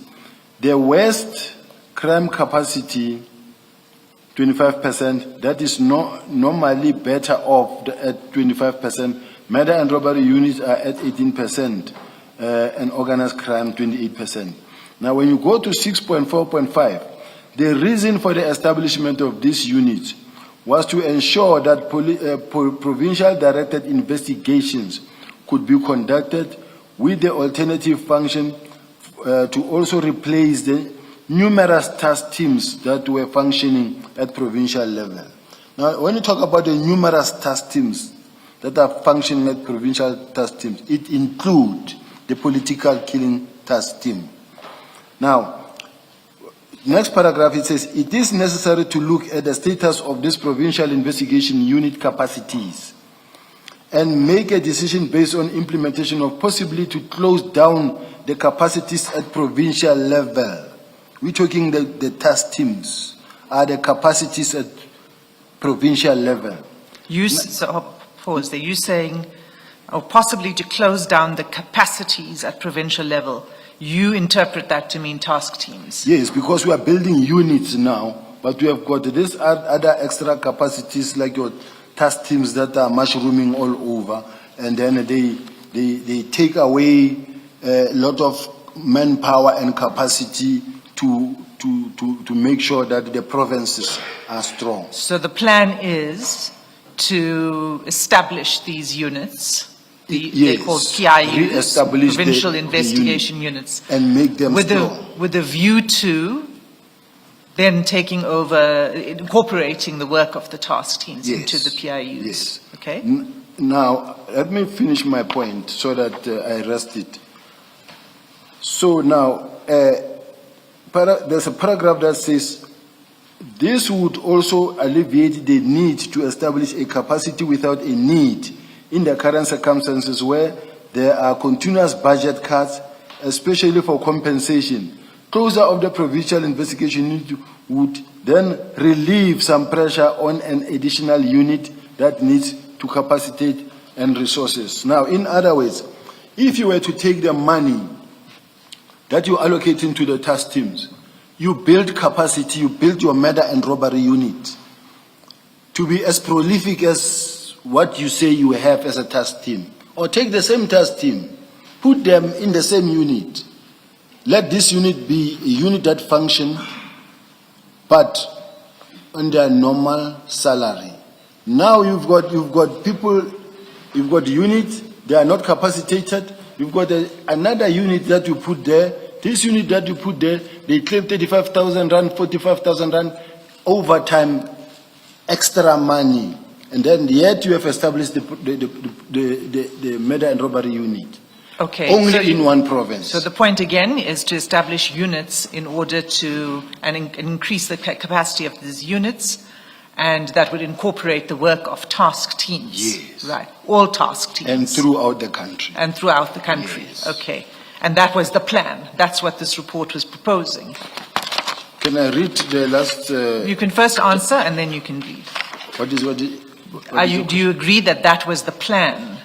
C: the West crime capacity, 25%, that is normally better off at 25%. Murder and robbery units are at 18%, and organized crime 28%. Now, when you go to 6.4.5, the reason for the establishment of these units was to ensure that provincial directed investigations could be conducted with the alternative function to also replace the numerous task teams that were functioning at provincial level. Now, when you talk about the numerous task teams that are functioning at provincial task teams, it includes the political killing task team. Now, next paragraph, it says, it is necessary to look at the status of this provincial investigation unit capacities and make a decision based on implementation of possibly to close down the capacities at provincial level. We're talking the task teams are the capacities at provincial level.
B: Pause there. You're saying, or possibly to close down the capacities at provincial level. You interpret that to mean task teams.
C: Yes, because we are building units now, but we have got this other extra capacities like your task teams that are mushrooming all over, and then they take away a lot of manpower and capacity to make sure that the provinces are strong.
B: So the plan is to establish these units. They're called PIUs,
C: re-establish
B: Provincial
C: the
B: Investigation Units.
C: And make them strong.
B: With a view to then taking over, incorporating the work of the task teams into the PIUs.
C: Yes.
B: Okay?
C: Now, let me finish my point so that I rest it. So now, there's a paragraph that says, this would also alleviate the need to establish a capacity without a need in the current circumstances where there are continuous budget cuts, especially for compensation. Closure of the provincial investigation unit would then relieve some pressure on an additional unit that needs to capacitate and resources. Now, in other words, if you were to take the money that you allocate into the task teams, you build capacity, you build your murder and robbery unit to be as prolific as what you say you have as a task team. Or take the same task team, put them in the same unit. Let this unit be a unit that function, but on their normal salary. Now you've got people, you've got units, they are not capacitated. You've got another unit that you put there. This unit that you put there, they claim 35,000 rand, 45,000 rand, overtime, extra money. And then yet you have established the murder and robbery unit.
B: Okay.
C: Only in one province.
B: So the point again is to establish units in order to increase the capacity of these units, and that would incorporate the work of task teams.
C: Yes.
B: Right. All task teams.
C: And throughout the country.
B: And throughout the country.
C: Yes.
B: Okay. And that was the plan. That's what this report was proposing.
C: Can I read the last?
B: You can first answer and then you can read. Do you agree that that was the plan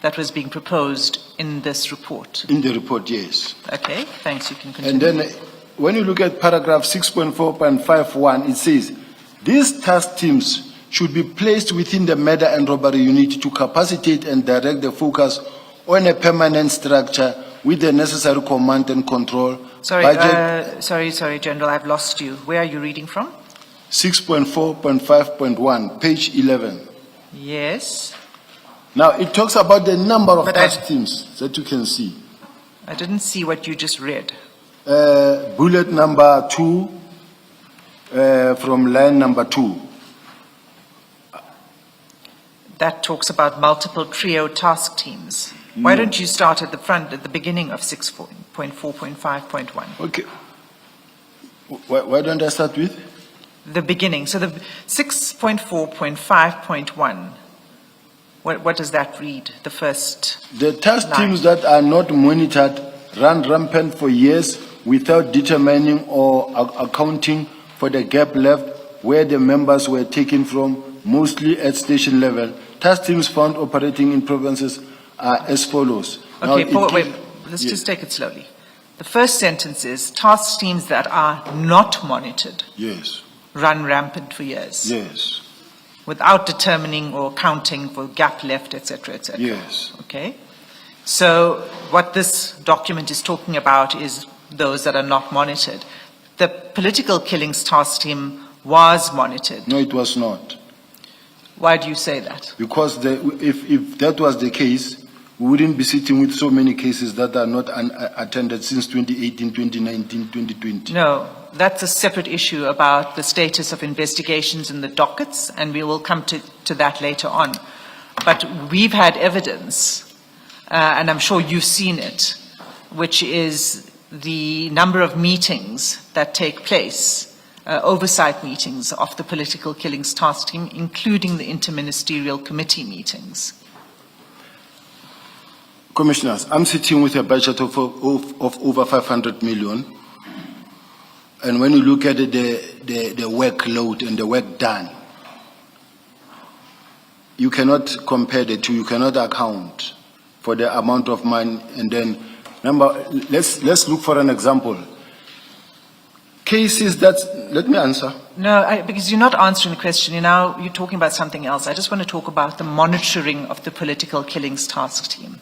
B: that was being proposed in this report?
C: In the report, yes.
B: Okay, thanks. You can continue.
C: And then when you look at paragraph 6.4.51, it says, these task teams should be placed within the murder and robbery unit to capacitate and direct the focus on a permanent structure with the necessary command and control.
B: Sorry, sorry, General, I've lost you. Where are you reading from?
C: 6.4.5.1, page 11.
B: Yes.
C: Now, it talks about the number of task teams that you can see.
B: I didn't see what you just read.
C: Bullet number 2, from line number 2.
B: That talks about multiple trio task teams. Why don't you start at the front, at the beginning of 6.4.5.1?
C: Okay. Why don't I start with?
B: The beginning. So the 6.4.5.1, what does that read, the first
C: The task
B: line?
C: teams that are not monitored run rampant for years without determining or accounting for the gap left where the members were taken from, mostly at station level. Task teams found operating in provinces are as follows. Now,
B: Okay,
C: it
B: wait,
C: gives-
B: let's
C: Yes.
B: just take it slowly. The first sentence is task teams that are not monitored
C: Yes,
B: run rampant for years
C: yes,
B: without determining or accounting for gap left, etc., etc.
C: yes.
B: Okay? So what this document is talking about is those that are not monitored. The political killings task team was monitored.
C: No, it was not.
B: Why do you say that?
C: Because if that was the case, we wouldn't be sitting with so many cases that are not attended since 2018, 2019, 2020.
B: No, that's a separate issue about the status of investigations in the dockets, and we will come to that later on. But we've had evidence, and I'm sure you've seen it, which is the number of meetings that take place, oversight meetings of the political killings task team, including the interministerial committee meetings.
C: Commissioners, I'm sitting with a budget of over 500 million. And when you look at the workload and the work done, you cannot compare the two. You cannot account for the amount of money. And then, let's look for an example. Cases that, let me answer.
B: No, because you're not answering the question. You're talking about something else. I just want to talk about the monitoring of the political killings task team.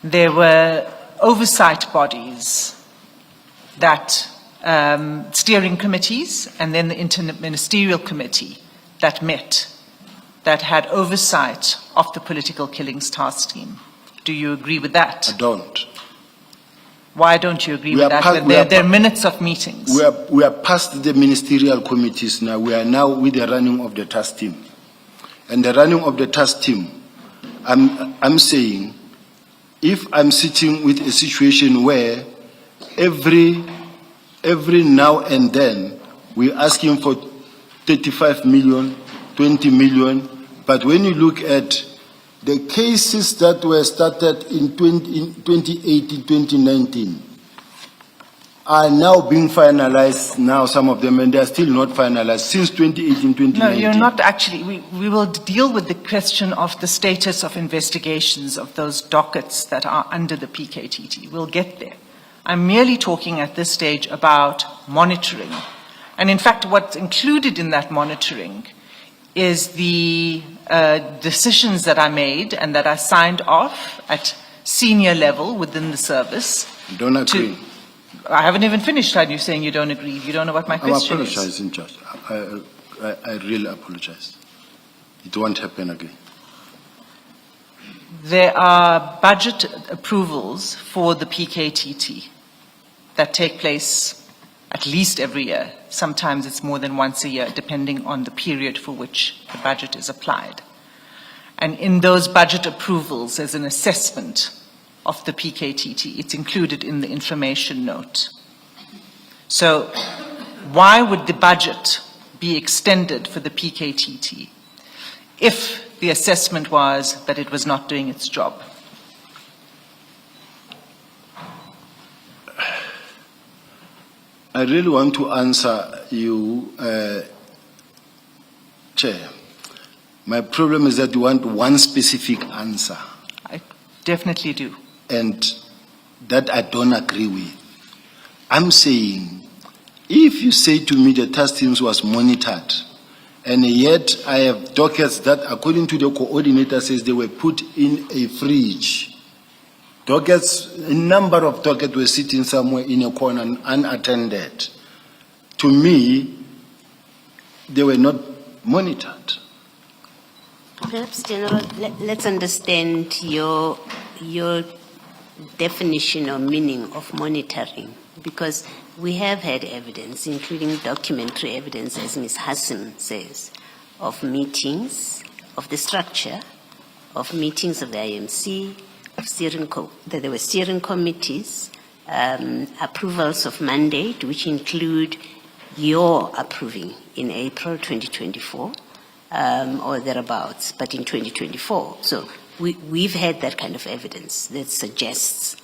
B: There were oversight bodies that, steering committees, and then the interministerial committee that met, that had oversight of the political killings task team. Do you agree with that?
C: I don't.
B: Why don't you agree
C: We
B: with
C: are
B: that? There are minutes of meetings.
C: We are past the ministerial committees now. We are now with the running of the task team. And the running of the task team, I'm saying, if I'm sitting with a situation where every now and then we're asking for 35 million, 20 million, but when you look at the cases that were started in 2018, 2019 are now being finalized now, some of them, and they are still not finalized since 2018, 2019.
B: No, you're not actually. We will deal with the question of the status of investigations of those dockets that are under the PKTT. We'll get there. I'm merely talking at this stage about monitoring. And in fact, what's included in that monitoring is the decisions that are made and that are signed off at senior level within the service.
C: Don't agree.
B: I haven't even finished, and you're saying you don't agree. You don't know what my question is.
C: I apologize, in Judge. I really apologize. It won't happen again.
B: There are budget approvals for the PKTT that take place at least every year. Sometimes it's more than once a year, depending on the period for which the budget is applied. And in those budget approvals, there's an assessment of the PKTT. It's included in the information note. So why would the budget be extended for the PKTT if the assessment was that it was not doing its job?
C: I really want to answer you, Chair. My problem is that you want one specific answer,
B: I definitely do.
C: and that I don't agree with. I'm saying, if you say to me the task teams was monitored, and yet I have dockets that, according to the coordinator, says they were put in a fridge. Dockets, a number of dockets were sitting somewhere in a corner unattended. To me, they were not monitored.
F: Perhaps, General, let's understand your definition or meaning of monitoring, because we have had evidence, including documentary evidence, as Ms. Hassan says, of meetings, of the structure, of meetings of the IMC, of that there were steering committees, approvals of mandate, which include your approving in April 2024, or thereabouts, but in 2024. So we've had that kind of evidence that suggests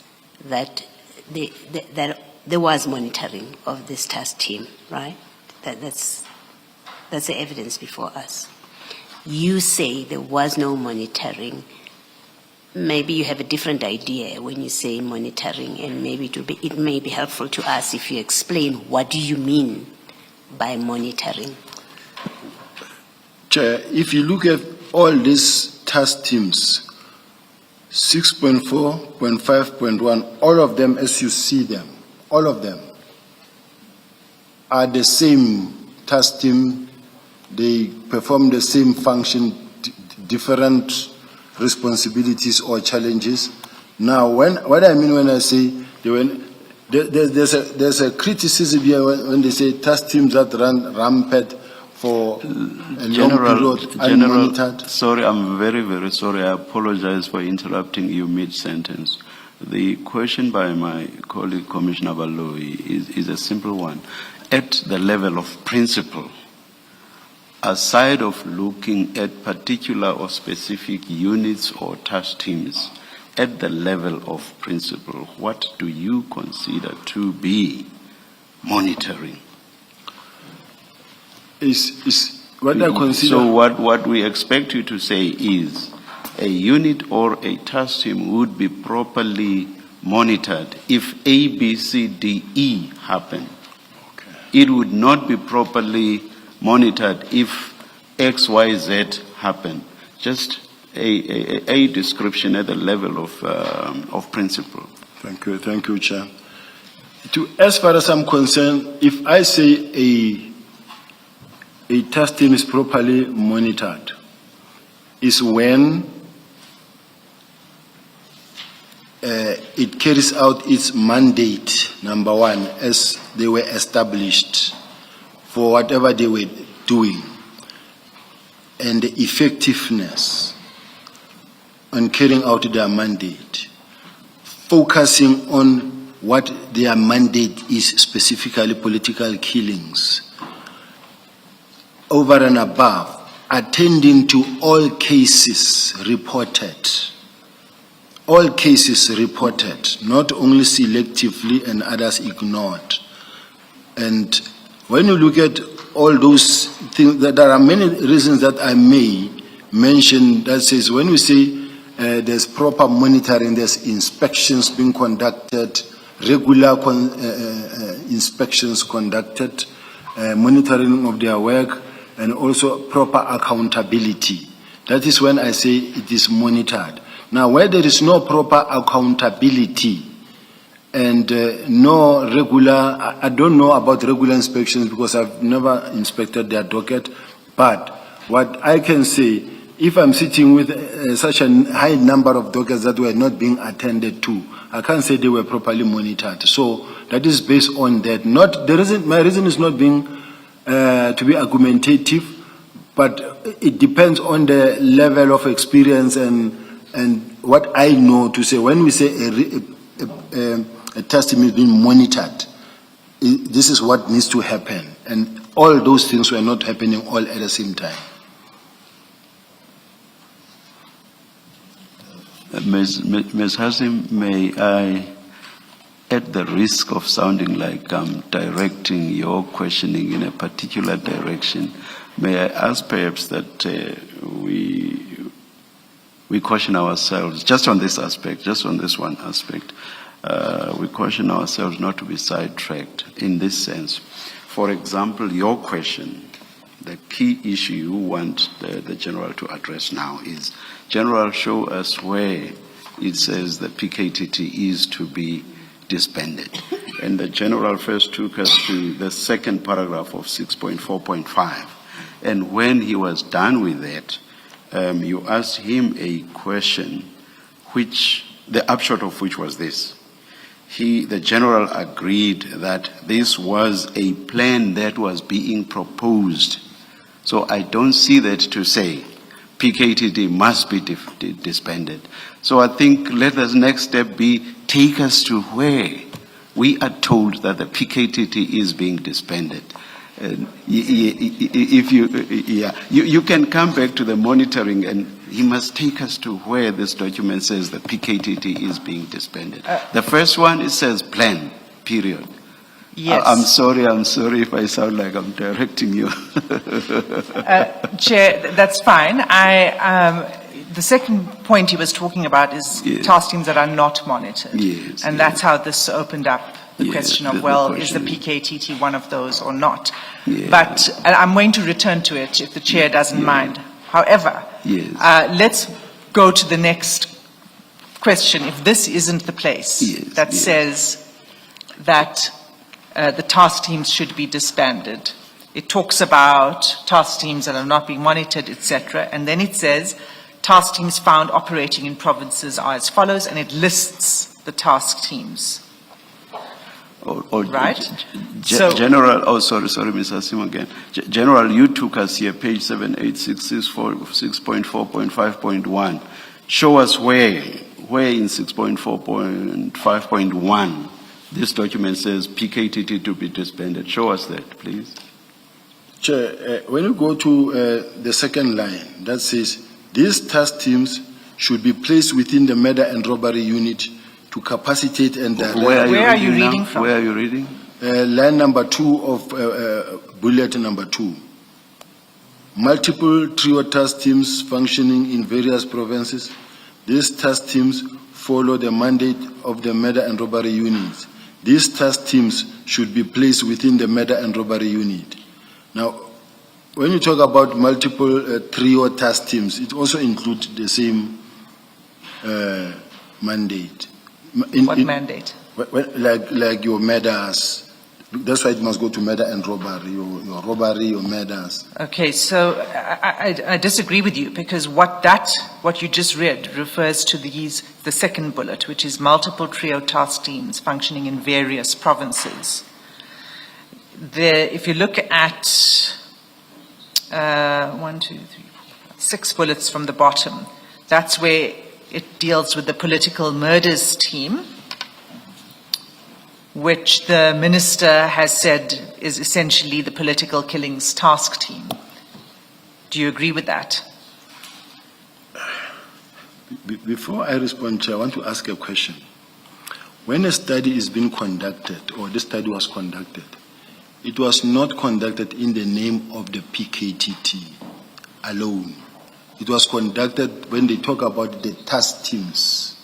F: that that there was monitoring of this task team, right? That's the evidence before us. You say there was no monitoring maybe you have a different idea when you say monitoring, and maybe it may be helpful to us if you explain what do you mean by monitoring.
C: Chair, if you look at all these task teams, 6.4, 5.1, all of them as you see them, all of them are the same task team. They perform the same function, different responsibilities or challenges. Now, what I mean when I say there's a criticism here when they say task teams that run rampant for a long period unmonitored.
A: Sorry, I'm very, very sorry. I apologize for interrupting you mid-sentence. The question by my colleague, Commissioner Baloyi, is a simple one. At the level of principle, aside of looking at particular or specific units or task teams, at the level of principle, what do you consider to be monitoring?
C: Is what I consider.
A: So what we expect you to say is a unit or a task team would be properly monitored if A, B, C, D, E happen.
C: Okay.
A: It would not be properly monitored if X, Y, Z happen. Just a description at the level of principle.
C: Thank you, Chair. As far as I'm concerned, if I say a task team is properly monitored, is when it carries out its mandate, number one, as they were established for whatever they were doing, and the effectiveness on carrying out their mandate, focusing on what their mandate is, specifically political killings, over and above, attending to all cases reported. All cases reported, not only selectively and others ignored. And when you look at all those things, there are many reasons that I may mention that says when we say there's proper monitoring, there's inspections being conducted, regular inspections conducted, monitoring of their work, and also proper accountability. That is when I say it is monitored. Now, where there is no proper accountability and no regular, I don't know about regular inspections because I've never inspected their docket, but what I can say, if I'm sitting with such a high number of dockets that were not being attended to, I can't say they were properly monitored. So that is based on that. My reason is not being to be argumentative, but it depends on the level of experience and what I know to say. When we say a task team is being monitored, this is what needs to happen, and all those things were not happening all at the same time.
A: Ms. Hassim, may I, at the risk of sounding like I'm directing your questioning in a particular direction, may I ask perhaps that we caution ourselves, just on this aspect, just on this one aspect, we caution ourselves not to be sidetracked in this sense. For example, your question, the key issue you want the General to address now is, General, show us where it says the PKTT is to be disbanded. And the General first took us to the second paragraph of 6.4.5. And when he was done with that, you asked him a question which, the upshot of which was this. The General agreed that this was a plan that was being proposed. So I don't see that to say PKTT must be disbanded. So I think let the next step be, take us to where we are told that the PKTT is being disbanded. If you can come back to the monitoring, and he must take us to where this document says the PKTT is being disbanded. The first one, it says plan, period.
B: Yes.
A: I'm sorry if I sound like I'm directing you.
B: Chair, that's fine. the second point he was talking about is
A: Yes.
B: task teams that are not monitored.
A: Yes,
B: And
A: yes.
B: that's how this opened up the
A: Yes,
B: question
A: the
B: of, well, is the
A: question.
B: PKTT one of those or not?
A: Yeah.
B: But and I'm going to return to it if the chair doesn't mind. However,
A: Yes.
B: let's go to the next question. If this isn't the place
A: Yes,
B: that
A: yes.
B: says that the task teams should be disbanded, it talks about task teams that are not being monitored, etc. And then it says task teams found operating in provinces are as follows, and it lists the task teams.
A: Or
B: Right.
A: General,
B: So-
A: sorry, Mr. Sim again. General, you took us here, page 78664.5.1. Show us where in 6.4.5.1 this document says PKTT to be disbanded. Show us that, please.
C: Chair, when you go to the second line, that says, these task teams should be placed within the murder and robbery unit to capacitate and direct.
B: Where are you
A: now?
B: reading from?
A: Where are you reading?
C: Line number 2 of bullet number 2. Multiple trio task teams functioning in various provinces. These task teams follow the mandate of the murder and robbery units. These task teams should be placed within the murder and robbery unit. Now, when you talk about multiple trio task teams, it also includes the same mandate.
B: What mandate?
C: Like your murders. That's why it must go to murder and robbery, your robbery, your murders.
B: Okay, so I disagree with you because what you just read refers to the second bullet, which is multiple trio task teams functioning in various provinces. If you look at 6 bullets from the bottom, that's where it deals with the political murders team, which the minister has said is essentially the political killings task team. Do you agree with that?
C: Before I respond, Chair, I want to ask a question. When a study is being conducted, or this study was conducted, it was not conducted in the name of the PKTT alone. It was conducted when they talk about the task teams.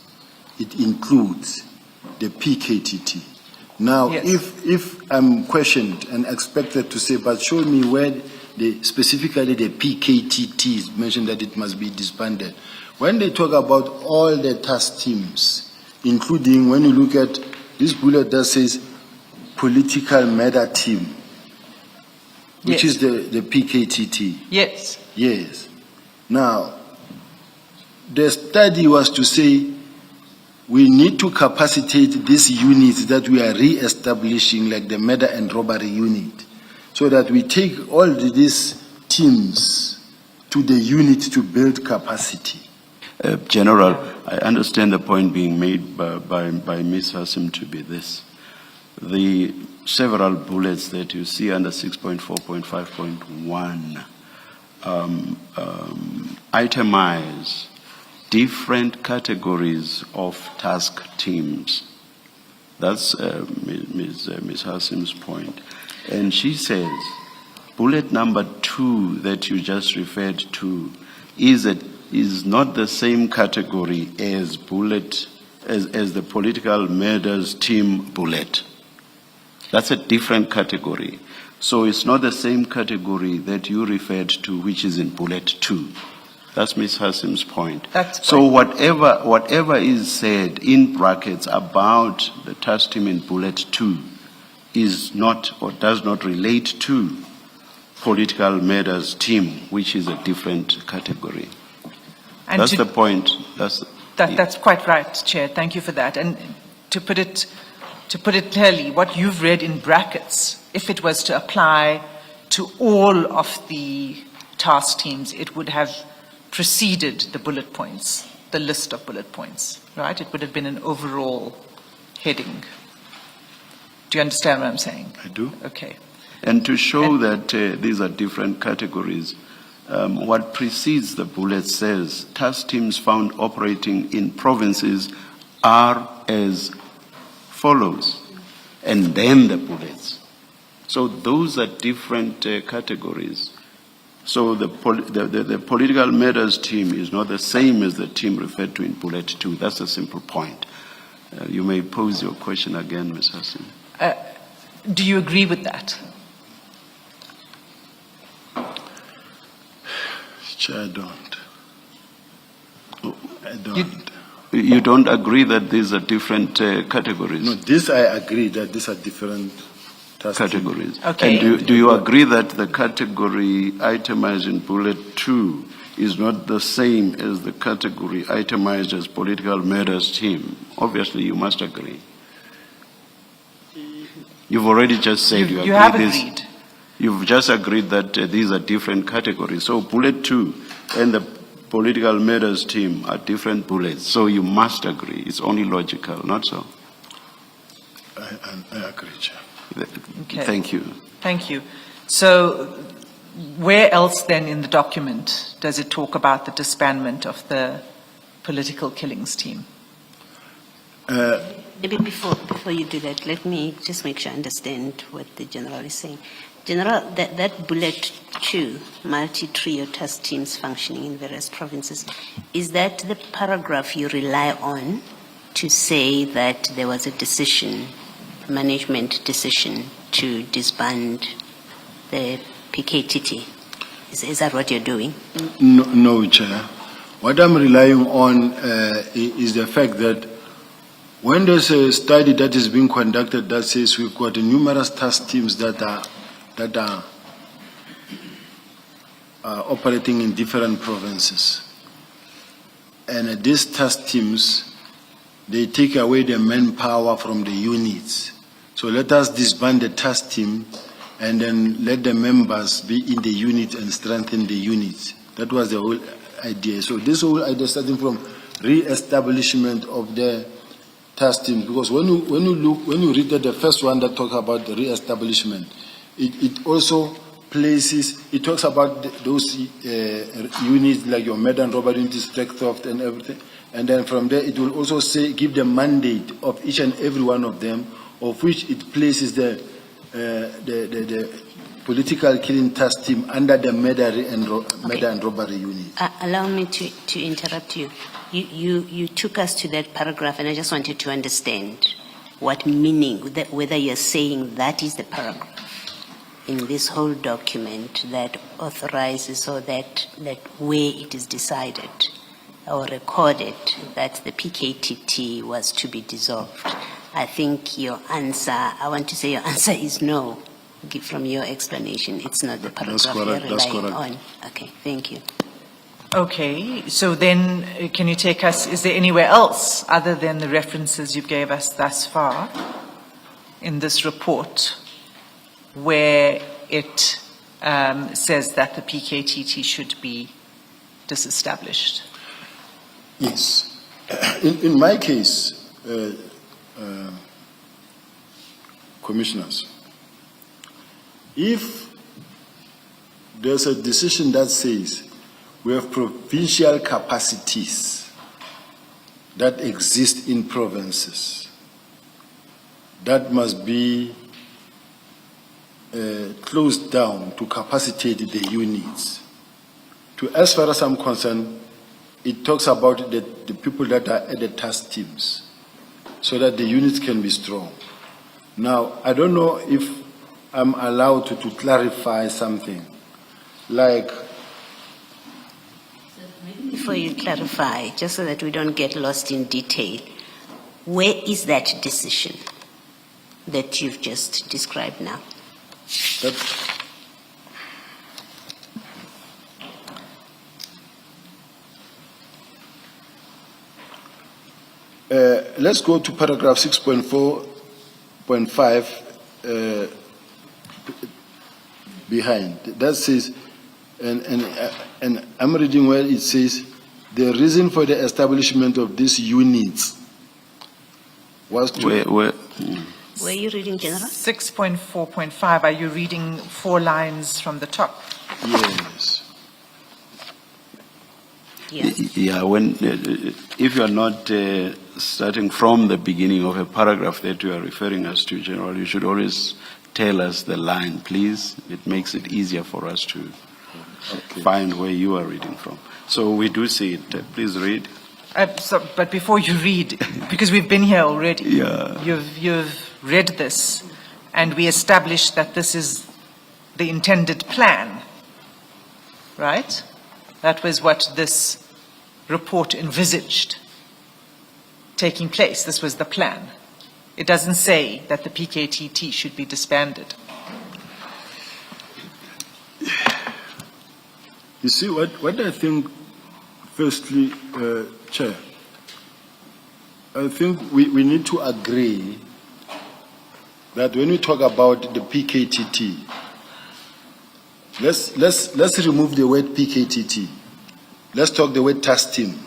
C: It includes the PKTT. Now,
B: Yes.
C: if I'm questioned and expected to say, but show me where specifically the PKTT is mentioned that it must be disbanded. When they talk about all the task teams, including when you look at this bullet that says political murder team, which
B: Yes.
C: is the PKTT.
B: Yes.
C: Yes. Now, the study was to say we need to capacitate these units that we are re-establishing, like the murder and robbery unit, so that we take all these teams to the unit to build capacity.
A: General, I understand the point being made by Ms. Hassim to be this. The several bullets that you see under 6.4.5.1 itemize different categories of task teams. That's Ms. Hassim's point. And she says, bullet number 2 that you just referred to is not the same category as as the political murders team bullet. That's a different category. So it's not the same category that you referred to, which is in bullet 2. That's Ms. Hassim's point. So whatever is said in brackets about the task team in bullet 2 is not or does not relate to political murders team, which is a different category.
B: And
A: That's the point.
B: That's quite right, Chair. Thank you for that. And to put it clearly, what you've read in brackets, if it was to apply to all of the task teams, it would have preceded the bullet points, the list of bullet points, right? It would have been an overall heading. Do you understand what I'm saying?
C: I do.
B: Okay.
A: And to show that these are different categories, what precedes the bullet says, task teams found operating in provinces are as follows, and then the bullets. So those are different categories. So the political matters team is not the same as the team referred to in bullet 2. That's a simple point. You may pose your question again, Ms. Hassan.
B: Do you agree with that?
C: Chair, I don't. I don't.
A: You don't agree that these are different categories?
C: No, this I agree that these are different task
A: Categories.
B: Okay.
A: And do you agree that the category itemized in bullet 2 is not the same as the category itemized as political matters team? Obviously, you must agree. You've already just said you agree.
B: You have
A: this.
B: agreed.
A: You've just agreed that these are different categories. So bullet 2 and the political matters team are different bullets. So you must agree. It's only logical, not so?
C: I agree, Chair.
B: Okay.
A: Thank you.
B: Thank you. So where else then in the document does it talk about the disbandment of the political killings team?
F: Maybe before you do that, let me just make sure I understand what the General is saying. General, that bullet 2, multi-trio task teams functioning in various provinces, is that the paragraph you rely on to say that there was a decision, management decision to disband the PKTT? Is that what you're doing?
C: No, Chair. What I'm relying on is the fact that when there's a study that is being conducted that says we've got numerous task teams that are operating in different provinces, and these task teams, they take away the manpower from the units. So let us disband the task team and then let the members be in the unit and strengthen the units. That was the whole idea. So this whole idea starting from re-establishment of the task team, because when you read the first one that talks about the re-establishment, it also places, it talks about those units like your murder and robbery units, track theft and everything, and then from there it will also say, give the mandate of each and every one of them, of which it places the political killing task team under the murder and robbery unit.
F: Allow me to interrupt you. You took us to that paragraph, and I just wanted to understand what meaning, whether you're saying that is the paragraph in this whole document that authorizes, or that where it is decided or recorded that the PKTT was to be dissolved. I think your answer, I want to say your answer is no. From your explanation, it's not the paragraph you're relying on. Okay, thank you.
B: Okay, so then can you take us, is there anywhere else other than the references you gave us thus far in this report where it says that the PKTT should be disestablished?
C: Yes. In my case, commissioners, if there's a decision that says we have provincial capacities that exist in provinces that must be closed down to capacitate the units, as far as I'm concerned, it talks about the people that are at the task teams so that the units can be strong. Now, I don't know if I'm allowed to clarify something, like...
F: Before you clarify, just so that we don't get lost in detail, where is that decision that you've just described now?
C: Let's go to paragraph 6.4.5 behind. That says, and I'm reading where it says, the reason for the establishment of these units was to...
F: Where are you reading, General?
B: 6.4.5, are you reading 4 lines from the top?
C: Yes.
A: Yeah, if you are not starting from the beginning of a paragraph that you are referring us to, General, you should always tell us the line, please. It makes it easier for us to find where you are reading from. So we do see it. Please read.
B: But before you read, because we've been here already,
A: Yeah.
B: you've read this, and we established that this is the intended plan, right? That was what this report envisaged taking place. This was the plan. It doesn't say that the PKTT should be disbanded.
C: You see, what I think, firstly, Chair, I think we need to agree that when we talk about the PKTT, let's remove the word PKTT. Let's talk the word task team.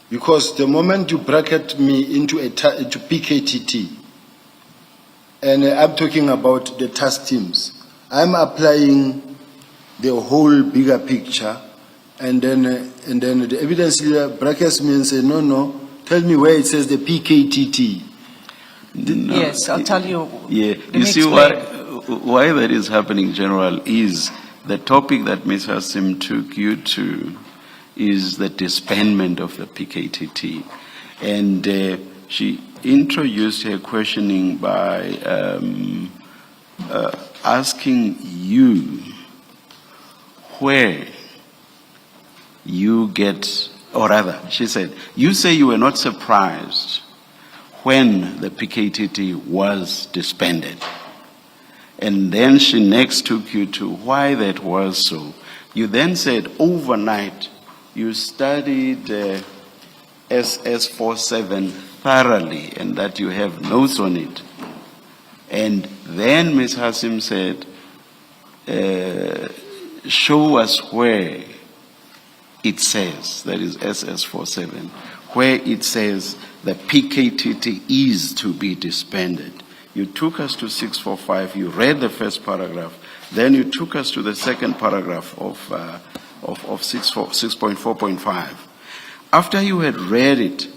C: Because the moment you bracket me into PKTT, and I'm talking about the task teams, I'm applying the whole bigger picture, and then the evidence leader brackets me and say, no, tell me where it says the PKTT.
A: No.
B: Yes, I'll tell you.
A: Yeah,
B: Let
A: you
B: me
A: see
B: explain.
A: why that is happening, General, is the topic that Ms. Hassim took you to is the disbandment of the PKTT. And she introduced her questioning by asking you where you get, or rather, she said, you say you were not surprised when the PKTT was disbanded. And then she next took you to why that was so. You then said overnight you studied SS47 thoroughly and that you have notes on it. And then Ms. Hassim said, show us where it says, that is SS47, where it says the PKTT is to be disbanded. You took us to 645, you read the first paragraph, then you took us to the second paragraph of 6.4.5. After you had read it,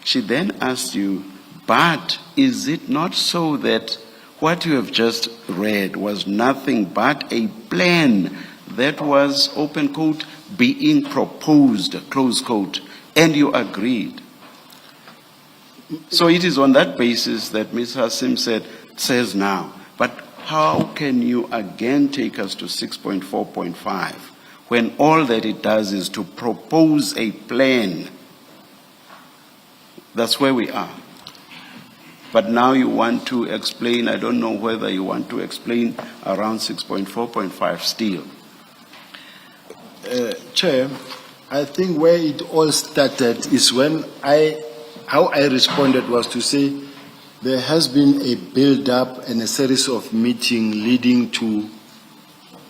A: she then asked you, but is it not so that what you have just read was nothing but a plan that was, open quote, being proposed, close quote, and you agreed? So it is on that basis that Ms. Hassim says now, but how can you again take us to 6.4.5 when all that it does is to propose a plan? That's where we are. But now you want to explain, I don't know whether you want to explain around 6.4.5 still.
C: Chair, I think where it all started is when how I responded was to say there has been a build-up and a series of meetings leading to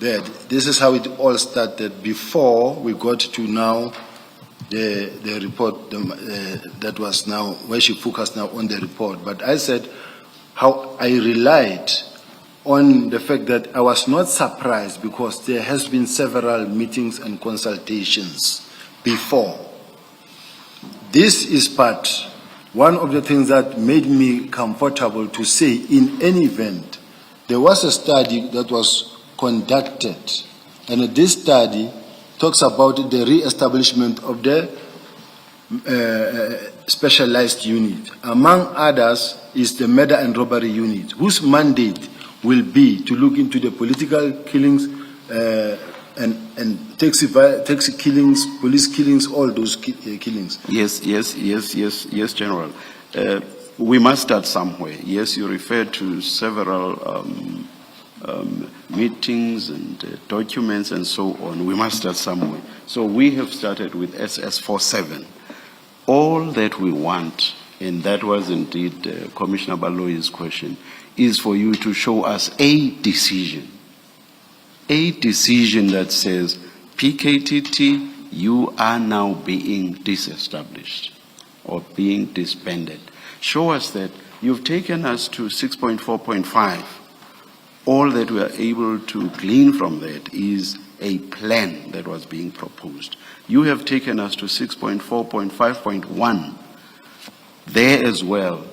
C: that. This is how it all started before we got to now the report that was now, where she focused now on the report. But I said how I relied on the fact that I was not surprised because there has been several meetings and consultations before. This is one of the things that made me comfortable to say in any event, there was a study that was conducted, and this study talks about the re-establishment of the specialized unit. Among others is the murder and robbery unit, whose mandate will be to look into the political killings and taxi killings, police killings, all those killings.
A: Yes, General. We must start somewhere. Yes, you referred to several meetings and documents and so on. We must start somewhere. So we have started with SS47. All that we want, and that was indeed Commissioner Baloyi's question, is for you to show us a decision that says, PKTT, you are now being disestablished or being disbanded. Show us that. You've taken us to 6.4.5. All that we are able to glean from that is a plan that was being proposed. You have taken us to 6.4.5.1. There as well,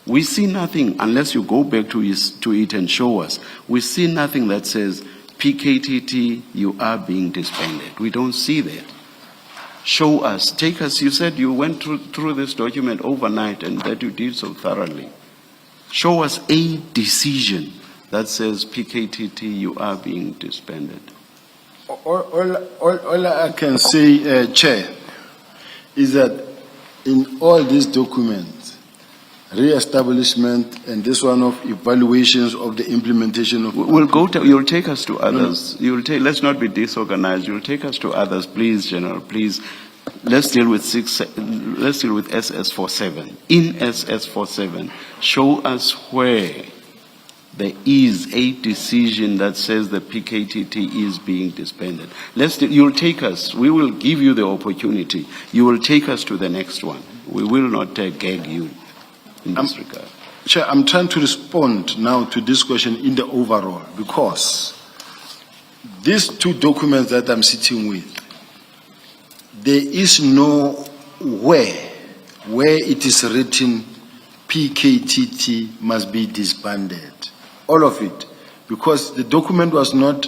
A: we see nothing, unless you go back to it and show us, we see nothing that says PKTT, you are being disbanded. We don't see that. Show us, take us, you said you went through this document overnight and that you did so thoroughly. Show us a decision that says PKTT, you are being disbanded.
C: All I can say, Chair, is that in all these documents, re-establishment and this one of evaluations of the implementation of...
A: We'll go to, you'll take us to others. Let's not be disorganized. You'll take us to others, please, General, please. Let's deal with SS47. In SS47, show us where there is a decision that says the PKTT is being disbanded. You'll take us. We will give you the opportunity. You will take us to the next one. We will not gag you in this regard.
C: Chair, I'm trying to respond now to this question in the overall, because these two documents that I'm sitting with, there is no where it is written PKTT must be disbanded. All of it. Because the document was not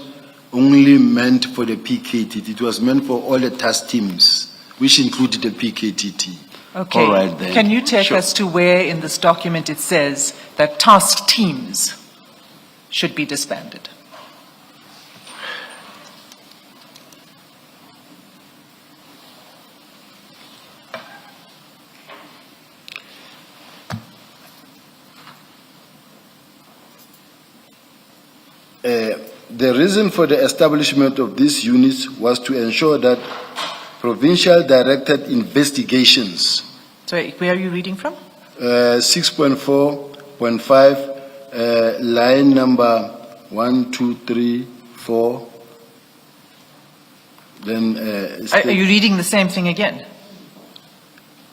C: only meant for the PKTT, it was meant for all the task teams, which included the PKTT.
B: Okay.
A: All right, then.
B: Can you take
A: Sure.
B: us to where in this document it says that task teams should be disbanded?
C: The reason for the establishment of these units was to ensure that provincial directed investigations,
B: Sorry, where are you reading from?
C: 6.4.5, line number 1, 2, 3, 4. Then
B: Are you reading the same thing again?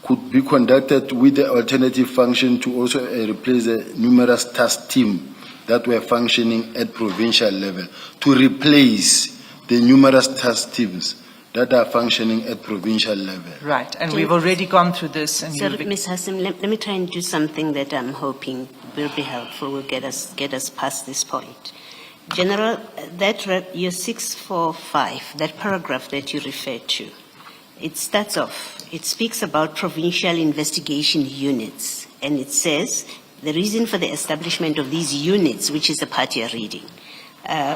C: could be conducted with the alternative function to also replace the numerous task team that were functioning at provincial level, to replace the numerous task teams that are functioning at provincial level.
B: Right, and we've already gone through this. And
F: So,
B: you've-
F: Ms. Hassan, let me try and do something that I'm hoping will be helpful, will get us past this point. General, your 645, that paragraph that you referred to, it starts off, it speaks about provincial investigation units, and it says the reason for the establishment of these units, which is the part you're reading,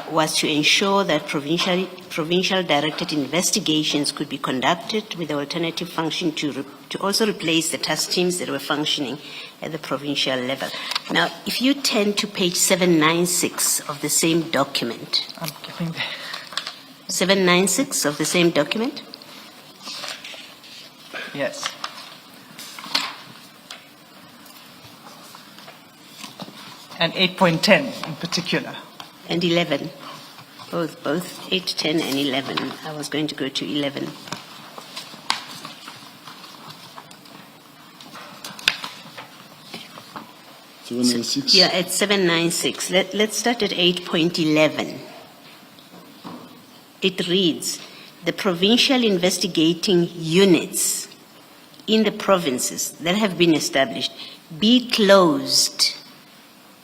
F: was to ensure that provincial directed investigations could be conducted with the alternative function to also replace the task teams that were functioning at the provincial level. Now, if you turn to page 796 of the same document,
B: I'm getting there.
F: 796 of the same document,
B: Yes. And 8.10 in particular.
F: and 11, both 8, 10, and 11. I was going to go to 11. Yeah, at 796. Let's start at 8.11. It reads, the provincial investigating units in the provinces that have been established be closed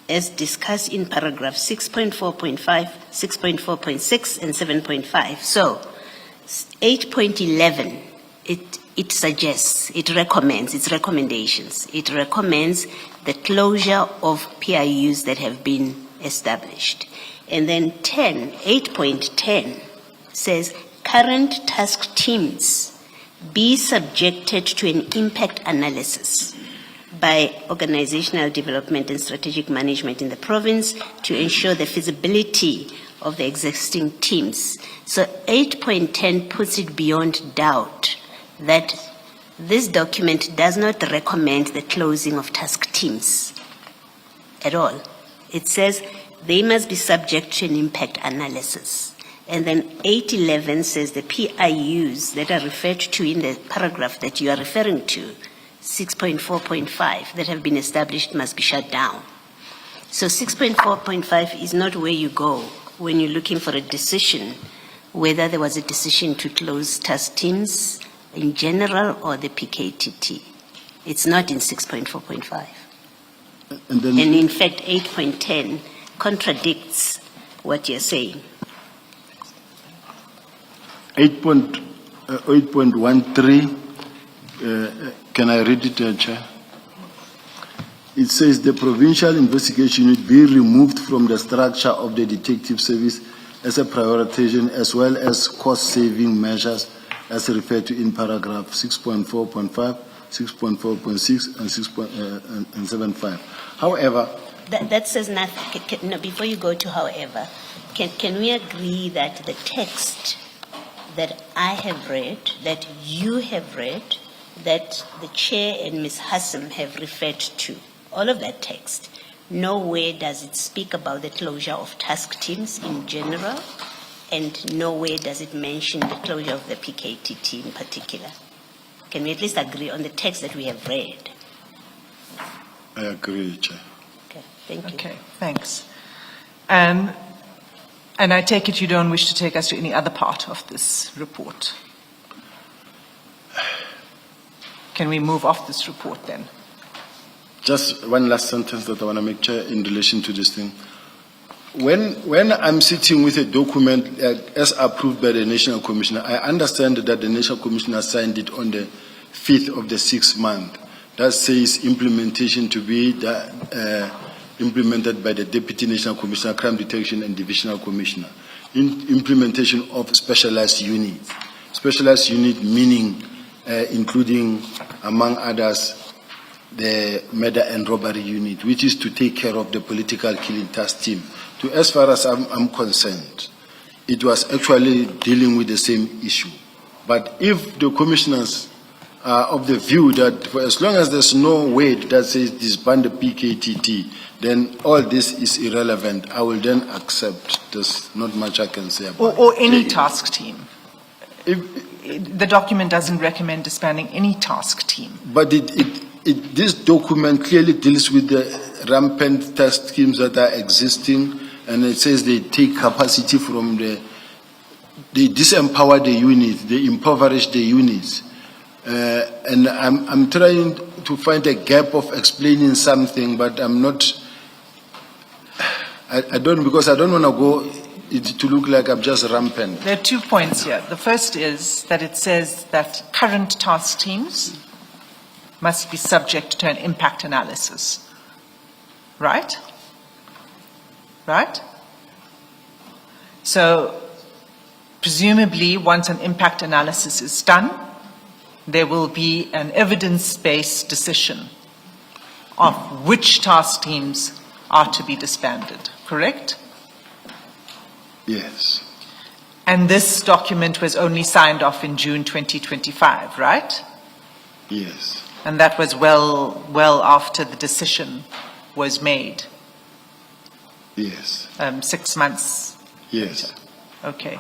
F: as discussed in paragraph 6.4.5, 6.4.6, and 7.5. So, 8.11, it suggests, it recommends, its recommendations. It recommends the closure of PIUs that have been established. And then 8.10 says, current task teams be subjected to an impact analysis by organizational development and strategic management in the province to ensure the feasibility of the existing teams. So 8.10 puts it beyond doubt that this document does not recommend the closing of task teams at all. It says they must be subject to an impact analysis. And then 8.11 says the PIUs that are referred to in the paragraph that you are referring to, 6.4.5, that have been established must be shut down. So 6.4.5 is not where you go when you're looking for a decision, whether there was a decision to close task teams in general or the PKTT. It's not in 6.4.5.
C: And then
F: And in fact, 8.10 contradicts what you're saying.
C: 8.13, can I read it, Chair? It says the provincial investigation unit be removed from the structure of the detective service as a prioritization as well as cost-saving measures as referred to in paragraph 6.4.5, 6.4.6, and 6.75. However,
F: That says nothing. No, before you go to however, can we agree that the text that I have read, that you have read, that the chair and Ms. Hassam have referred to, all of that text, nowhere does it speak about the closure of task teams in general, and nowhere does it mention the closure of the PKTT in particular. Can we at least agree on the text that we have read?
C: I agree, Chair.
F: Okay, thank you.
B: Okay, thanks. And I take it you don't wish to take us to any other part of this report? Can we move off this report then?
C: Just one last sentence that I want to make, Chair, in relation to this thing. When I'm sitting with a document as approved by the National Commissioner, I understand that the National Commissioner signed it on the 5th of the 6th month. That says implementation to be implemented by the Deputy National Commissioner, Crime Detection and Divisional Commissioner. Implementation of specialized units. Specialized unit meaning including, among others, the murder and robbery unit, which is to take care of the political killing task team. As far as I'm concerned, it was actually dealing with the same issue. But if the commissioners are of the view that for as long as there's no weight that says disband the PKTT, then all this is irrelevant, I will then accept. There's not much I can say about it.
B: Or any task team? The document doesn't recommend disbanding any task team.
C: But this document clearly deals with the rampant task schemes that are existing, and it says they take capacity from they disempower the units, they impoverish the units. And I'm trying to find a gap of explaining something, but I'm not, I don't, because I don't want to go to look like I'm just rampant.
B: There are 2 points here. The first is that it says that current task teams must be subject to an impact analysis. Right? Right? So, presumably, once an impact analysis is done, there will be an evidence-based decision of which task teams are to be disbanded. Correct?
C: Yes.
B: And this document was only signed off in June 2025, right?
C: Yes.
B: And that was well after the decision was made.
C: Yes.
B: 6 months.
C: Yes.
B: Okay.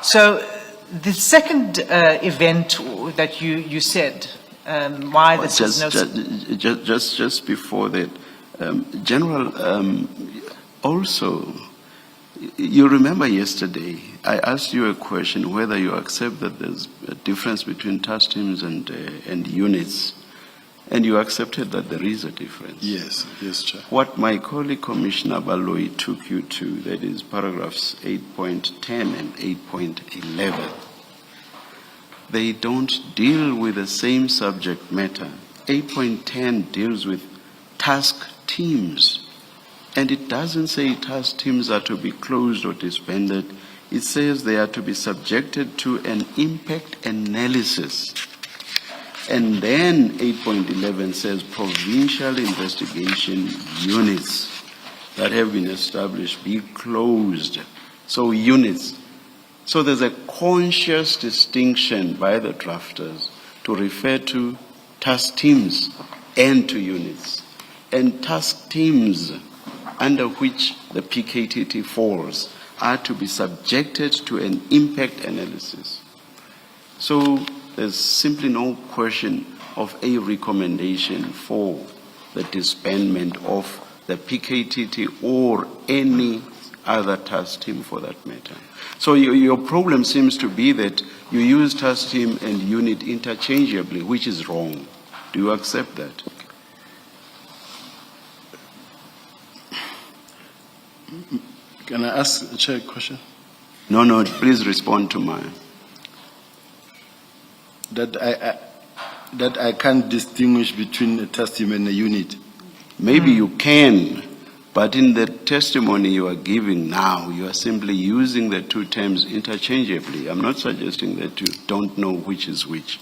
B: So the second event that you said, why this is no...
A: Just before that, General, also, you remember yesterday, I asked you a question whether you accept that there's a difference between task teams and units, and you accepted that there is a difference.
C: Yes, yes, Chair.
A: What my colleague Commissioner Baloyi took you to, that is paragraphs 8.10 and 8.11, they don't deal with the same subject matter. 8.10 deals with task teams. And it doesn't say task teams are to be closed or disbanded. It says they are to be subjected to an impact analysis. And then 8.11 says provincial investigation units that have been established be closed. So units. So there's a conscious distinction by the drafters to refer to task teams and to units. And task teams under which the PKTT falls are to be subjected to an impact analysis. So there's simply no question of a recommendation for the disbandment of the PKTT or any other task team for that matter. So your problem seems to be that you use task team and unit interchangeably, which is wrong. Do you accept that?
C: Can I ask the Chair a question?
A: No, please respond to mine.
C: that I can't distinguish between a testimony and a unit.
A: Maybe you can, but in the testimony you are giving now, you are simply using the two terms interchangeably. I'm not suggesting that you don't know which is which.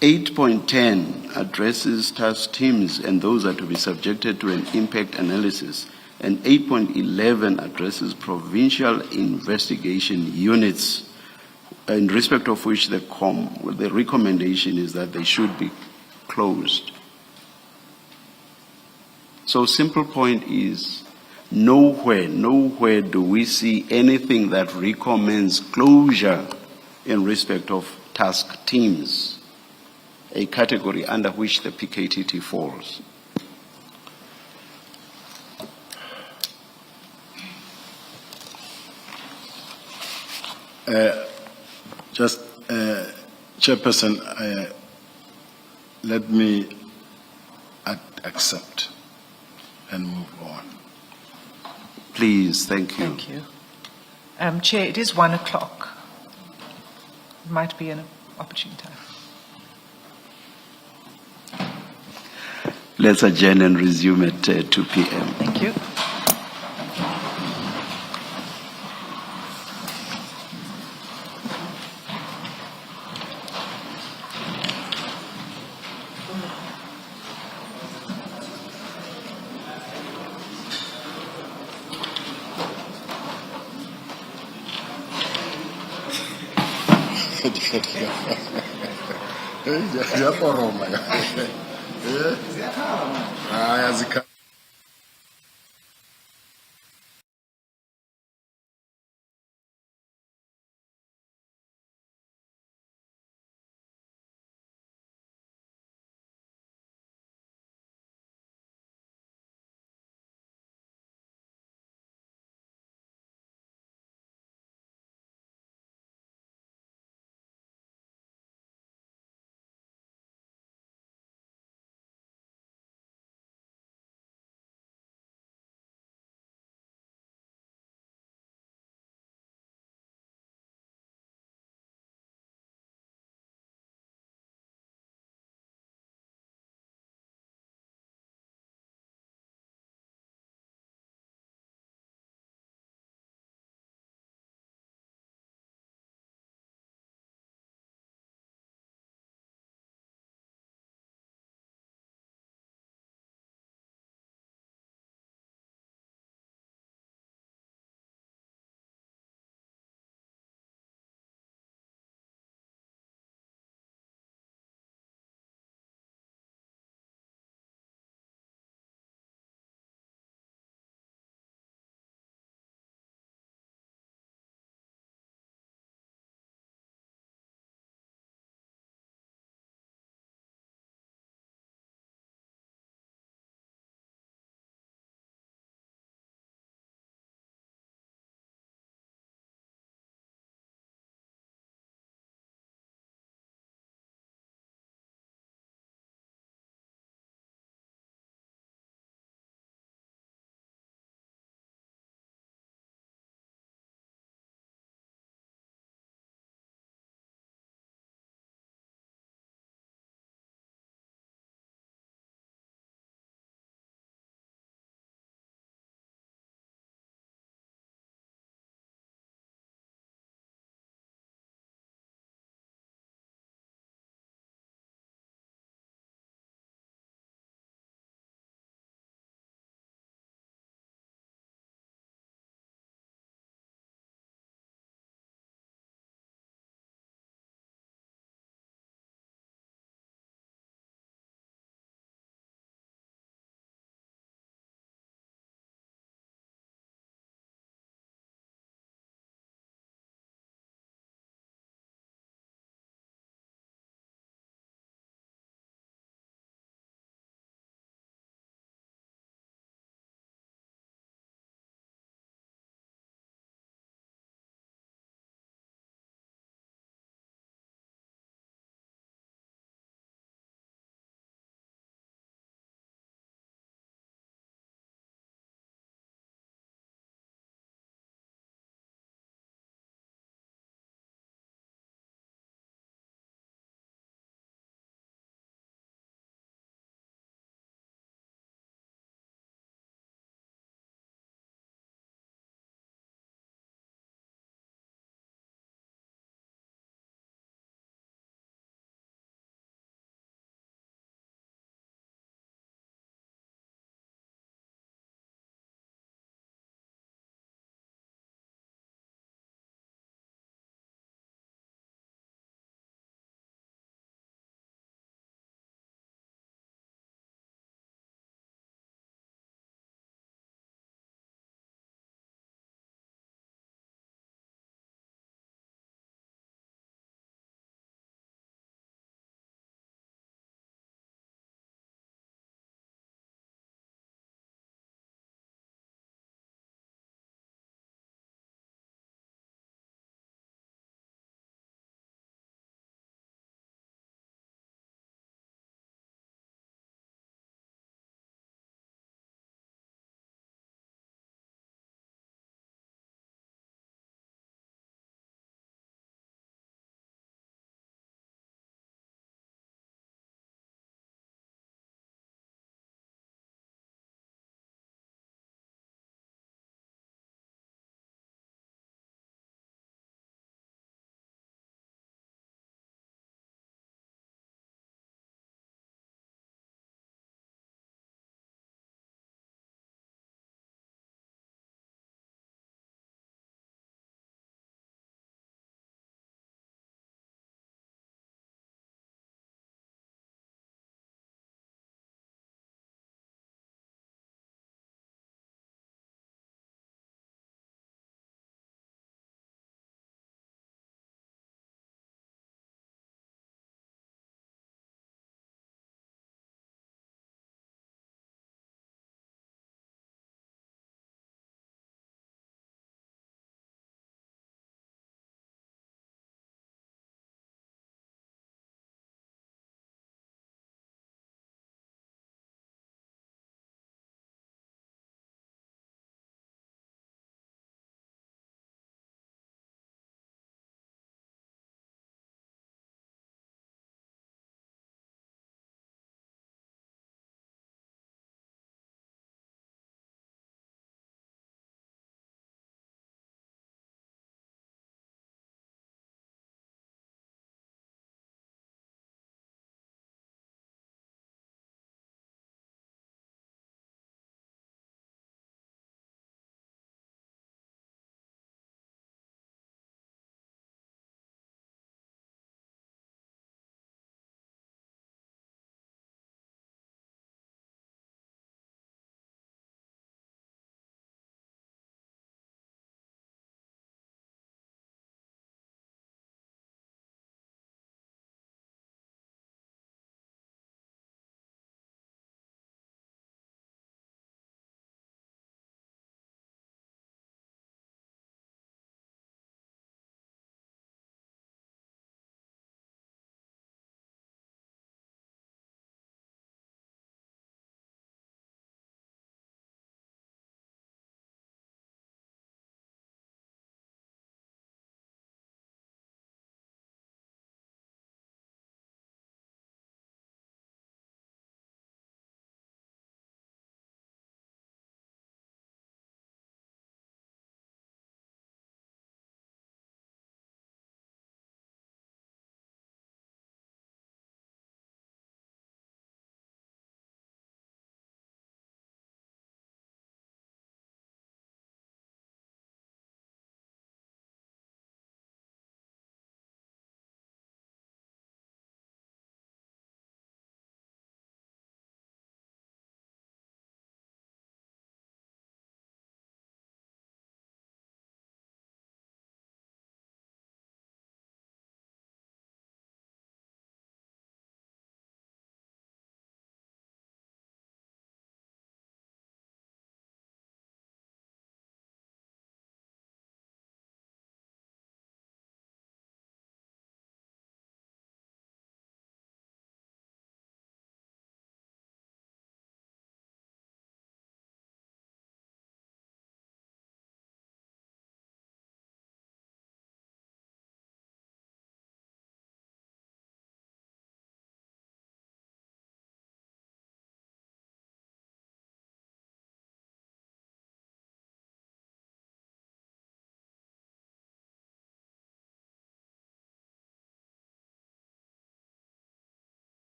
A: 8.10 addresses task teams and those are to be subjected to an impact analysis. And 8.11 addresses provincial investigation units, in respect of which the recommendation is that they should be closed. So simple point is, nowhere do we see anything that recommends closure in respect of task teams, a category under which the PKTT falls.
C: Chairperson, let me accept and move on.
A: Please, thank you.
B: Thank you. Chair, it is 1 o'clock. Might be an opportune time.
A: Let's adjourn and resume at 2 p.m.
B: Thank you.
C: Ziyaporoma. Zikhala.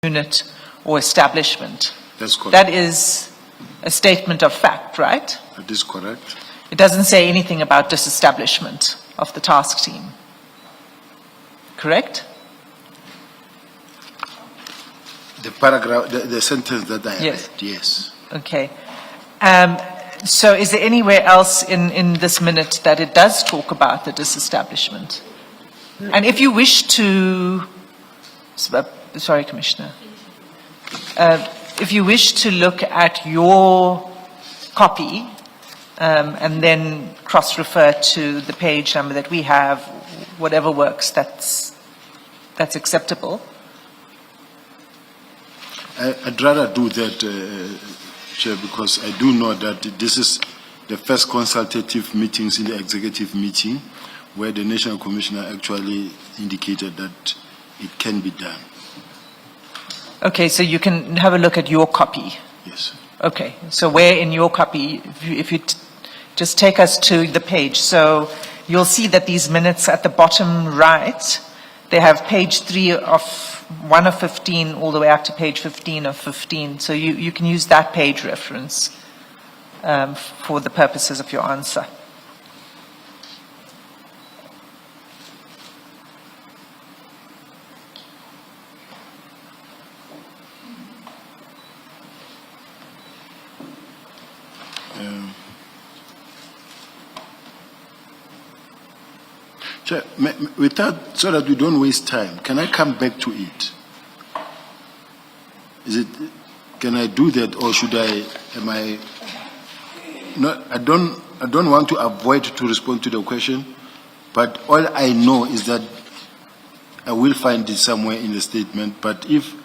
B: unit or establishment.
C: That's correct.
B: That is a statement of fact, right?
C: That is correct.
B: It doesn't say anything about disestablishment of the task team. Correct?
C: The paragraph, the sentence that I
B: Yes.
C: read, yes.
B: Okay. So is there anywhere else in this minute that it does talk about the disestablishment? And if you wish to, sorry, Commissioner, if you wish to look at your copy and then cross-refer to the page number that we have, whatever works, that's acceptable.
C: I'd rather do that, Chair, because I do know that this is the first consultative meetings in the executive meeting where the National Commissioner actually indicated that it can be done.
B: Okay, so you can have a look at your copy.
C: Yes.
B: Okay, so where in your copy, if you just take us to the page, so you'll see that these minutes at the bottom right, they have page 3 of 1 of 15 all the way up to page 15 of 15. So you can use that page reference for the purposes of your answer.
C: Chair, without, so that we don't waste time, can I come back to it? Can I do that, or should I, I don't want to avoid to respond to the question, but all I know is that I will find it somewhere in the statement, but if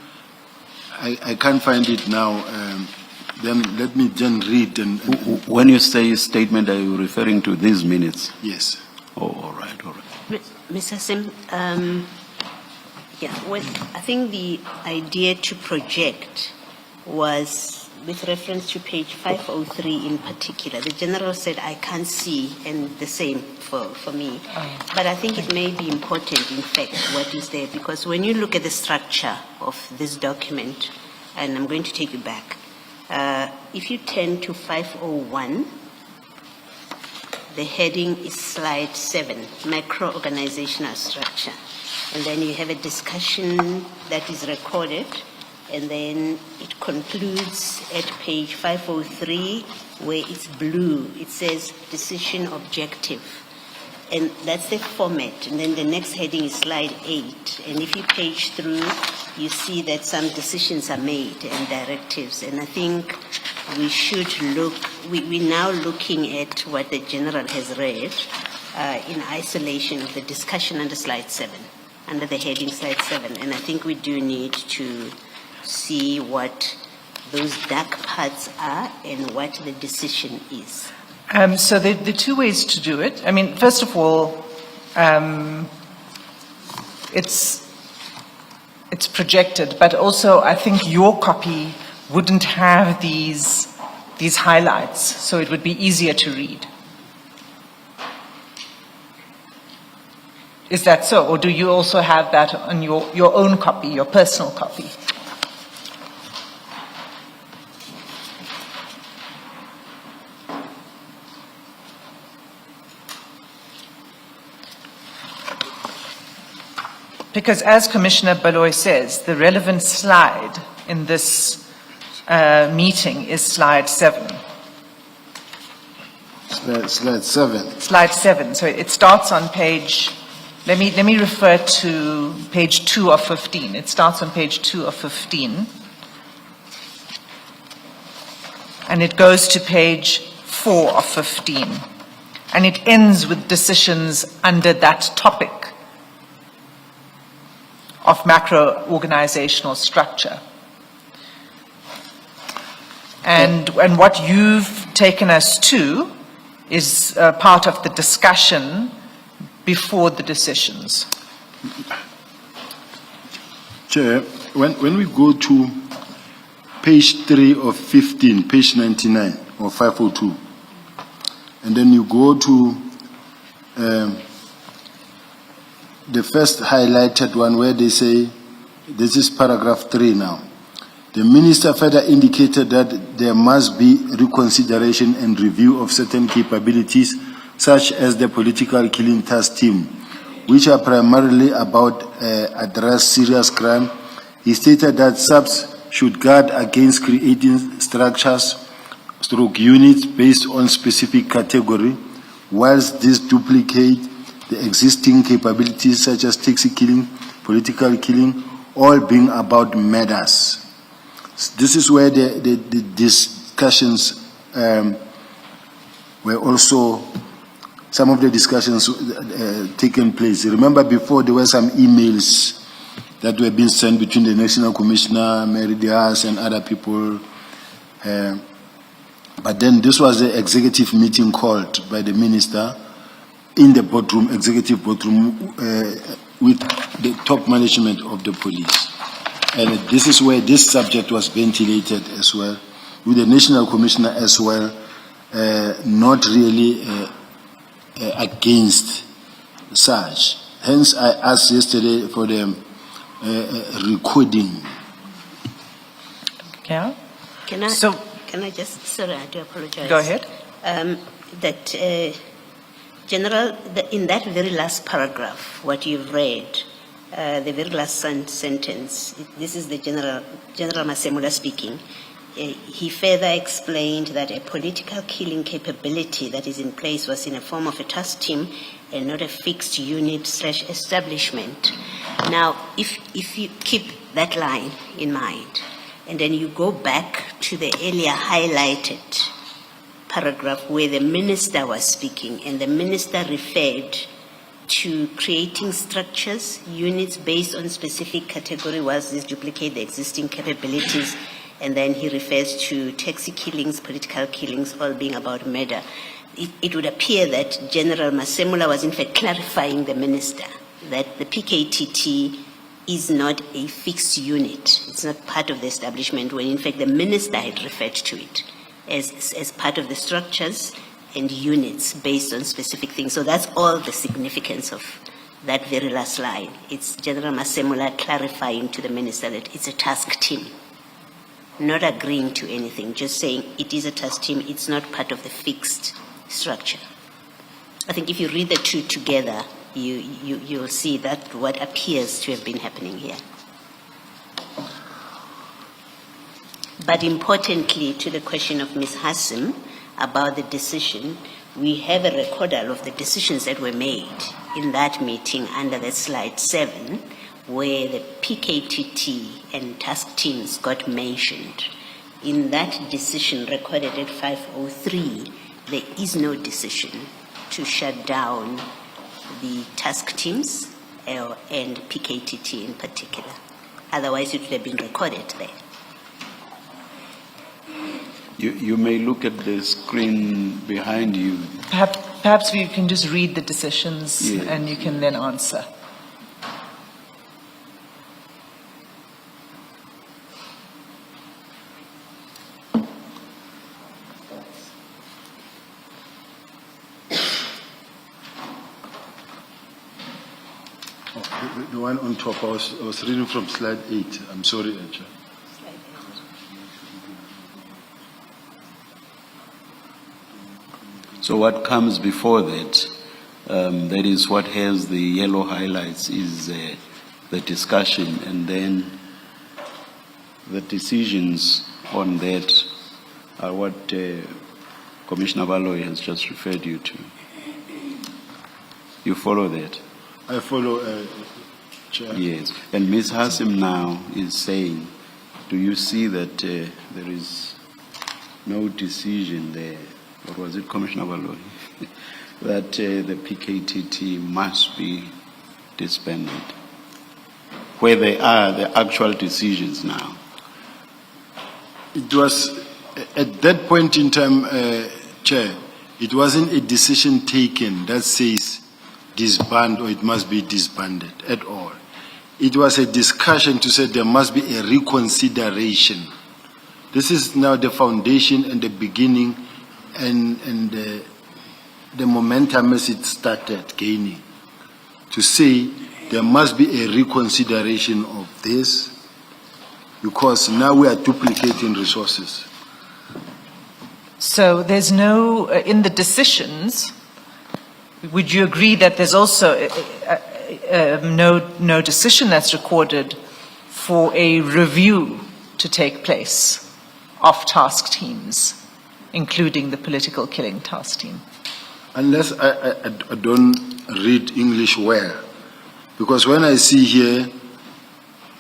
C: I can't find it now, then let me then read and
A: When you say statement, are you referring to these minutes?
C: yes.
A: Oh, all right.
F: Mr. Sim, I think the idea to project was with reference to page 503 in particular. The General said, I can't see, and the same for me. But I think it may be important, in fact, what is there, because when you look at the structure of this document, and I'm going to take you back, if you turn to 501, the heading is slide 7, macro-organizational structure. And then you have a discussion that is recorded, and then it concludes at page 503, where it's blue. It says decision objective. And that's the format. And then the next heading is slide 8. And if you page through, you see that some decisions are made and directives. And I think we should look, we're now looking at what the General has read in isolation of the discussion under slide 7, under the heading slide 7. And I think we do need to see what those dark parts are and what the decision is.
B: So the two ways to do it. I mean, first of all, it's projected, but also I think your copy wouldn't have these highlights, so it would be easier to read. Is that so, or do you also have that on your own copy, your personal copy? Because as Commissioner Baloy says, the relevant slide in this meeting is slide 7.
C: Slide 7.
B: Slide 7. So it starts on page, let me refer to page 2 of 15. It starts on page 2 of 15. And it goes to page 4 of 15. And it ends with decisions under that topic of macro-organizational structure. And what you've taken us to is part of the discussion before the decisions.
C: Chair, when we go to page 3 of 15, page 99 or 502, and then you go to the first highlighted one where they say This is paragraph 3 now. The minister further indicated that there must be reconsideration and review of certain capabilities, such as the political killing task team, which are primarily about address serious crime. He stated that SAPS should guard against creating structures, stroke units based on specific category, whilst this duplicate the existing capabilities such as taxi killing, political killing, all being about murders. This is where the discussions were also, some of the discussions taken place. Remember before there were some emails that were being sent between the National Commissioner, Mary Diaz, and other people. But then this was the executive meeting called by the minister in the boardroom, executive boardroom, with the top management of the police. And this is where this subject was ventilated as well, with the National Commissioner as well, not really against such. Hence, I asked yesterday for the recording.
B: Yeah.
F: Can I just, sorry, I do apologize.
B: Go ahead.
F: General, in that very last paragraph, what you've read, the very last sentence, this is the General Masemula speaking. He further explained that a political killing capability that is in place was in a form of a task team and not a fixed unit/establishment. Now, if you keep that line in mind, and then you go back to the earlier highlighted paragraph where the minister was speaking, and the minister referred to creating structures, units based on specific category, whilst this duplicate the existing capabilities, and then he refers to taxi killings, political killings, all being about murder. It would appear that General Masemula was in fact clarifying the minister that the PKTT is not a fixed unit. It's not part of the establishment, when in fact the minister had referred to it as part of the structures and units based on specific things. So that's all the significance of that very last line. It's General Masemula clarifying to the minister that it's a task team, not agreeing to anything, just saying it is a task team, it's not part of the fixed structure. I think if you read the two together, you'll see that what appears to have been happening here. But importantly, to the question of Ms. Hassim about the decision, we have a recordal of the decisions that were made in that meeting under the slide 7, where the PKTT and task teams got mentioned. In that decision recorded at 503, there is no decision to shut down the task teams and PKTT in particular. Otherwise, it would have been recorded there.
A: You may look at the screen behind you.
B: Perhaps we can just read the decisions,
A: Yes.
B: and you can then answer.
C: The one on top, I was reading from slide 8. I'm sorry, Acha.
A: So what comes before that, that is what has the yellow highlights, is the discussion, and then the decisions on that are what Commissioner Baloy has just referred you to. You follow that?
C: I follow, Chair.
A: Yes. And Ms. Hassim now is saying, do you see that there is no decision there, or was it Commissioner Baloy, that the PKTT must be disbanded? Where they are, the actual decisions now.
C: It was, at that point in time, Chair, it wasn't a decision taken that says disband or it must be disbanded at all. It was a discussion to say there must be a reconsideration. This is now the foundation and the beginning and the momentum as it started gaining. To say there must be a reconsideration of this, because now we are duplicating resources.
B: So there's no, in the decisions, would you agree that there's also no decision that's recorded for a review to take place of task teams, including the political killing task team?
C: Unless I don't read English well. Because when I see here,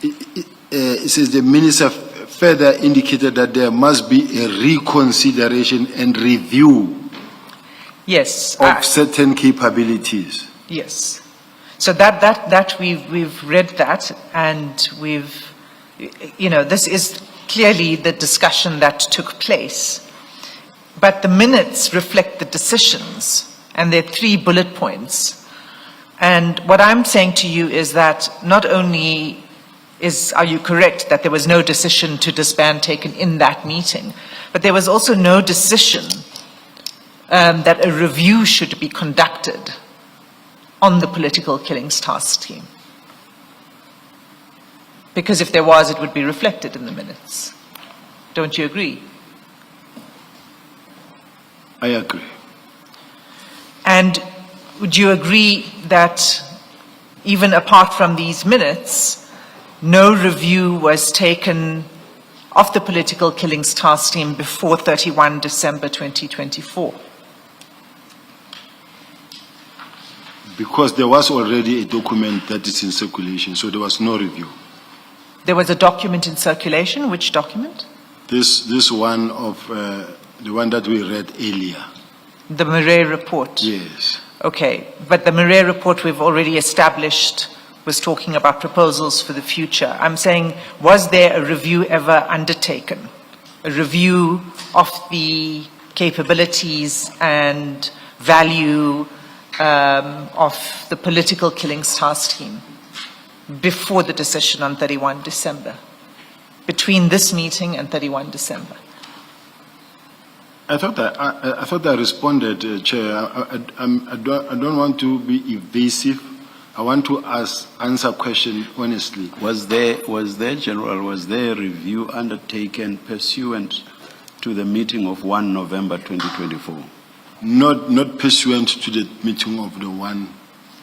C: it says the minister further indicated that there must be a reconsideration and review
B: Yes.
C: of certain capabilities.
B: Yes. So that we've read that, and we've, this is clearly the discussion that took place. But the minutes reflect the decisions, and there are 3 bullet points. And what I'm saying to you is that not only are you correct that there was no decision to disband taken in that meeting, but there was also no decision that a review should be conducted on the political killings task team. Because if there was, it would be reflected in the minutes. Don't you agree?
C: I agree.
B: And would you agree that even apart from these minutes, no review was taken of the political killings task team before 31 December 2024?
C: Because there was already a document that is in circulation, so there was no review.
B: There was a document in circulation. Which document?
C: This one of the one that we read earlier.
B: The Murray report.
C: Yes.
B: Okay, but the Murray report we've already established was talking about proposals for the future. I'm saying, was there a review ever undertaken? A review of the capabilities and value of the political killings task team before the decision on 31 December, between this meeting and 31 December?
C: I thought I responded, Chair. I don't want to be evasive. I want to answer question honestly.
A: Was there a review undertaken pursuant to the meeting of 1 November 2024?
C: Not pursuant to the meeting of the 1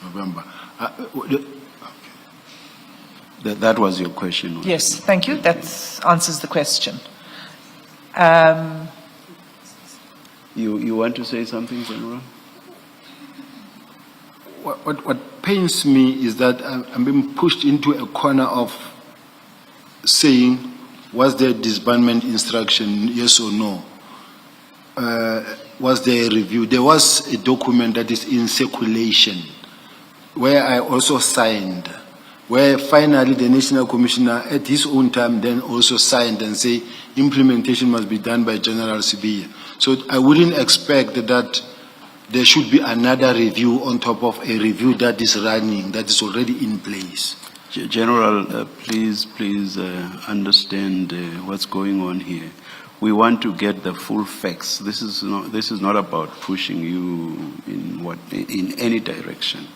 C: November.
A: That was your question.
B: Yes, thank you. That answers the question.
A: You want to say something, General?
C: What pains me is that I'm being pushed into a corner of saying, was there disbandment instruction, yes or no? Was there a review? There was a document that is in circulation where I also signed, where finally the National Commissioner at his own time then also signed and say implementation must be done by General Sibiya. So I wouldn't expect that there should be another review on top of a review that is running, that is already in place.
A: General, please understand what's going on here. We want to get the full facts. This is not about pushing you in any direction.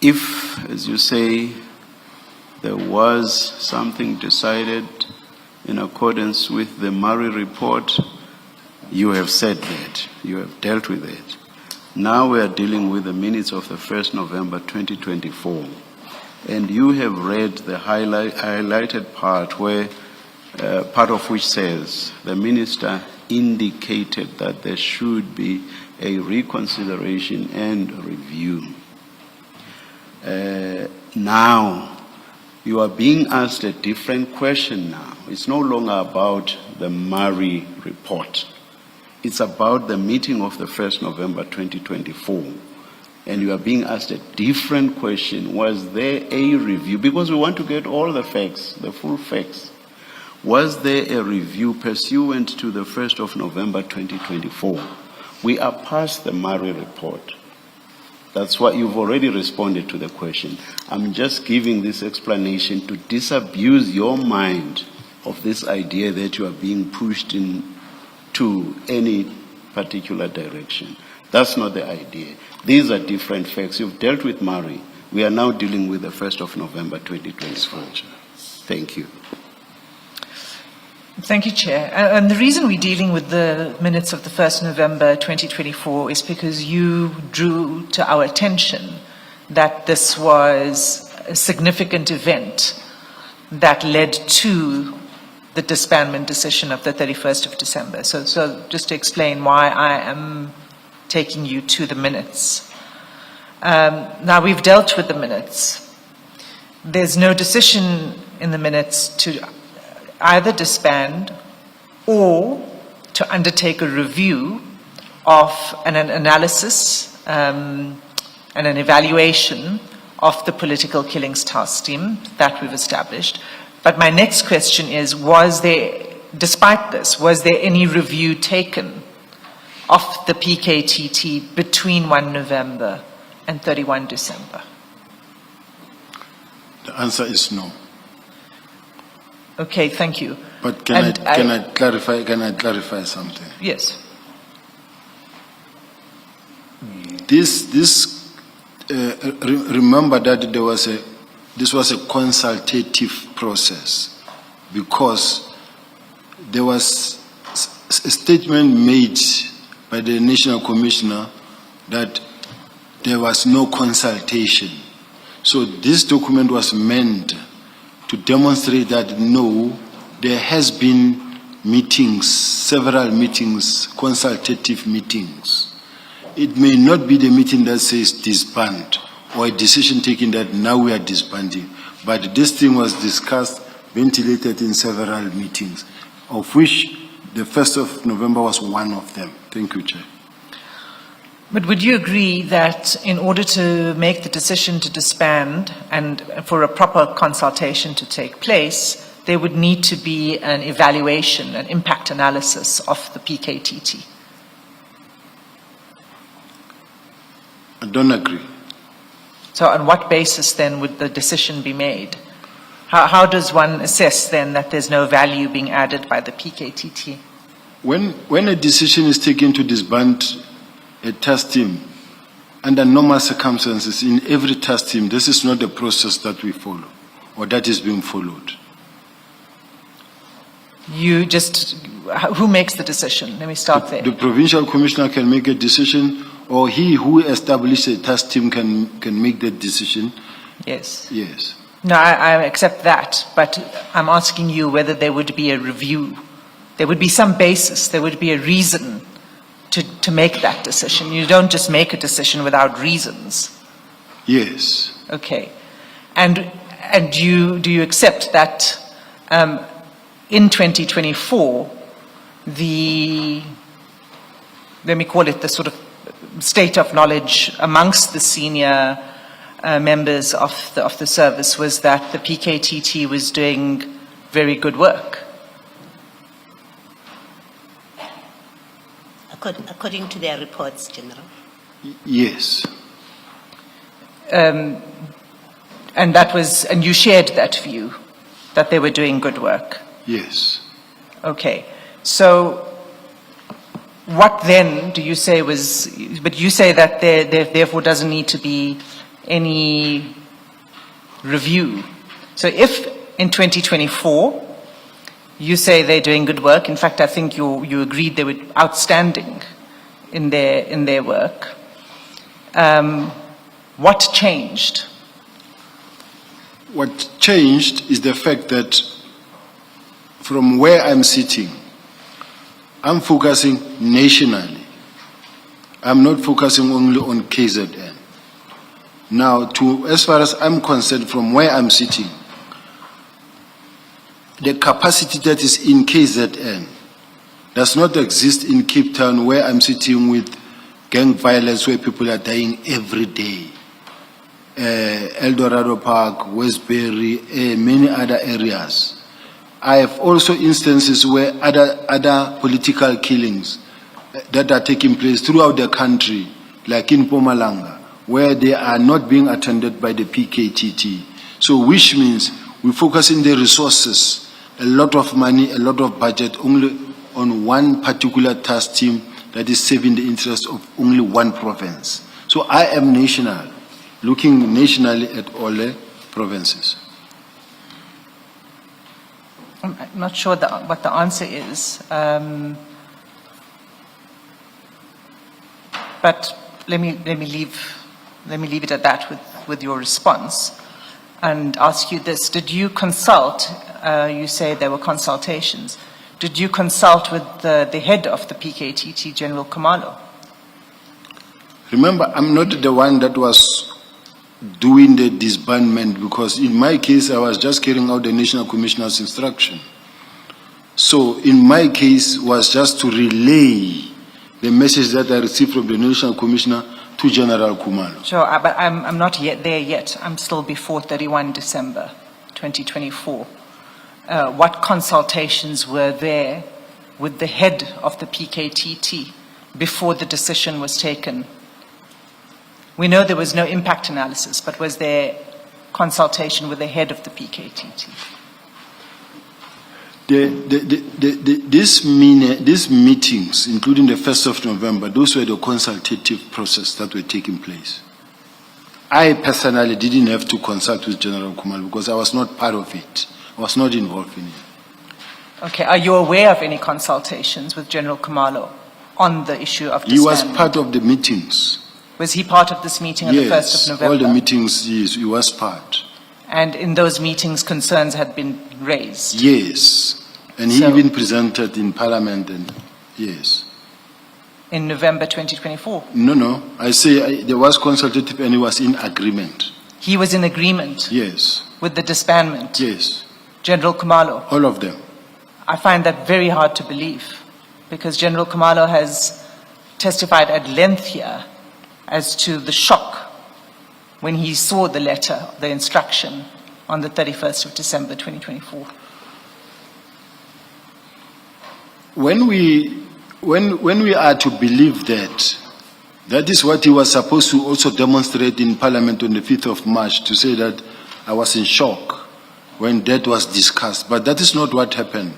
A: If, as you say, there was something decided in accordance with the Murray report, you have said that. You have dealt with it. Now we are dealing with the minutes of the 1st November 2024. And you have read the highlighted part where part of which says the minister indicated that there should be a reconsideration and review. Now, you are being asked a different question now. It's no longer about the Murray report. It's about the meeting of the 1st November 2024. And you are being asked a different question. Was there a review? Because we want to get all the facts, the full facts. Was there a review pursuant to the 1st of November 2024? We are past the Murray report. That's why you've already responded to the question. I'm just giving this explanation to disabuse your mind of this idea that you are being pushed into any particular direction. That's not the idea. These are different facts. You've dealt with Murray. We are now dealing with the 1st of November 2024. Thank you.
B: Thank you, Chair. And the reason we're dealing with the minutes of the 1st November 2024 is because you drew to our attention that this was a significant event that led to the disbandment decision of the 31st of December. So just to explain why I am taking you to the minutes. Now we've dealt with the minutes. There's no decision in the minutes to either disband or to undertake a review of an analysis and an evaluation of the political killings task team that we've established. But my next question is, despite this, was there any review taken of the PKTT between 1 November and 31 December?
C: The answer is no.
B: Okay, thank you.
C: But can I clarify something?
B: Yes.
C: Remember that this was a consultative process, because there was a statement made by the National Commissioner that there was no consultation. So this document was meant to demonstrate that no, there has been meetings, several meetings, consultative meetings. It may not be the meeting that says disband or a decision taken that now we are disbanding, but this thing was discussed, ventilated in several meetings, of which the 1st of November was one of them. Thank you, Chair.
B: But would you agree that in order to make the decision to disband and for a proper consultation to take place, there would need to be an evaluation, an impact analysis of the PKTT?
C: I don't agree.
B: So on what basis then would the decision be made? How does one assess then that there's no value being added by the PKTT?
C: When a decision is taken to disband a task team, under normal circumstances, in every task team, this is not the process that we follow, or that is being followed.
B: Who makes the decision? Let me start there.
C: The provincial commissioner can make a decision, or he who established a task team can make that decision.
B: Yes.
C: Yes.
B: No, I accept that, but I'm asking you whether there would be a review. There would be some basis, there would be a reason to make that decision. You don't just make a decision without reasons.
C: Yes.
B: Okay. And do you accept that in 2024, let me call it the sort of state of knowledge amongst the senior members of the service was that the PKTT was doing very good work?
F: According to their reports, General.
C: Yes.
B: And you shared that view, that they were doing good work?
C: Yes.
B: Okay. So what then do you say but you say that there therefore doesn't need to be any review. So if in 2024, you say they're doing good work. In fact, I think you agreed they were outstanding in their work. What changed?
C: What changed is the fact that from where I'm sitting, I'm focusing nationally. I'm not focusing only on KZN. Now, as far as I'm concerned, from where I'm sitting, the capacity that is in KZN does not exist in Cape Town, where I'm sitting with gang violence, where people are dying every day. Eldorado Park, Westbury, many other areas. I have also instances where other political killings that are taking place throughout the country, like in Madlanga, where they are not being attended by the PKTT. So which means we focus in the resources, a lot of money, a lot of budget only on one particular task team that is serving the interest of only one province. So I am national. looking nationally at all the provinces.
B: I'm not sure what the answer is, but let me leave it at that with your response, and ask you this: did you consult? You say there were consultations. Did you consult with the head of the PKTT, General Khumalo?
C: Remember, I'm not the one that was doing the disbandment, because in my case, I was just carrying out the National Commissioner's instruction. So in my case, was just to relay the message that I received from the National Commissioner to General Khumalo.
B: Sure, but I'm not yet there yet. I'm still before 31 December 2024. What consultations were there with the head of the PKTT before the decision was taken? We know there was no impact analysis, but was there consultation with the head of the PKTT? These meetings, including the 1st of November, those were the consultative process that were taking place. I personally didn't have to consult with General Khumalo because I was not part of it. I was not involved in it. Okay, are you aware of any consultations with General Khumalo on the issue of
C: He was
B: disbandment?
C: part of the meetings.
B: Was he part of this meeting on the 1st of November?
C: All the meetings, yes, he was part.
B: And in those meetings, concerns had been raised?
C: Yes, and he
B: So-
C: even presented in Parliament, and yes.
B: In November 2024?
C: No, I say there was consultative and he was in agreement.
B: He was in agreement
C: Yes,
B: with the disbandment?
C: yes,
B: General Khumalo?
C: all of them.
B: I find that very hard to believe, because General Khumalo has testified at length here as to the shock when he saw the letter, the instruction, on the 31st of December 2024.
C: When we are to believe that, that is what he was supposed to also demonstrate in Parliament on the 5th of March, to say that I was in shock when that was discussed. But that is not what happened.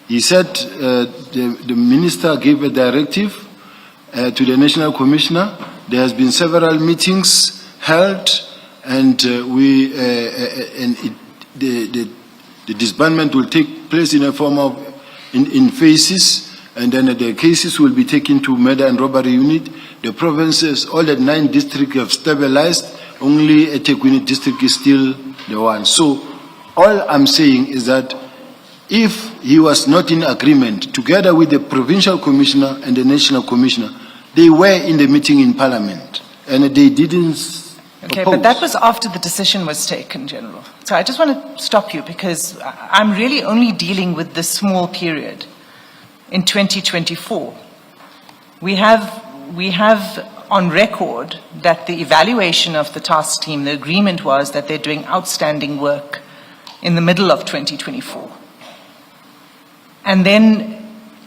C: He said the minister gave a directive to the National Commissioner. There has been several meetings held, and the disbandment will take place in a form of in phases, and then the cases will be taken to murder and robbery unit. The provinces, all the 9 districts have stabilized. Only eThekwini district is still the one. So all I'm saying is that if he was not in agreement, together with the provincial commissioner and the national commissioner, they were in the meeting in Parliament, and they didn't
B: Okay,
C: oppose.
B: but that was after the decision was taken, General. So I just want to stop you, because I'm really only dealing with this small period in 2024. We have on record that the evaluation of the task team, the agreement was that they're doing outstanding work in the middle of 2024. And then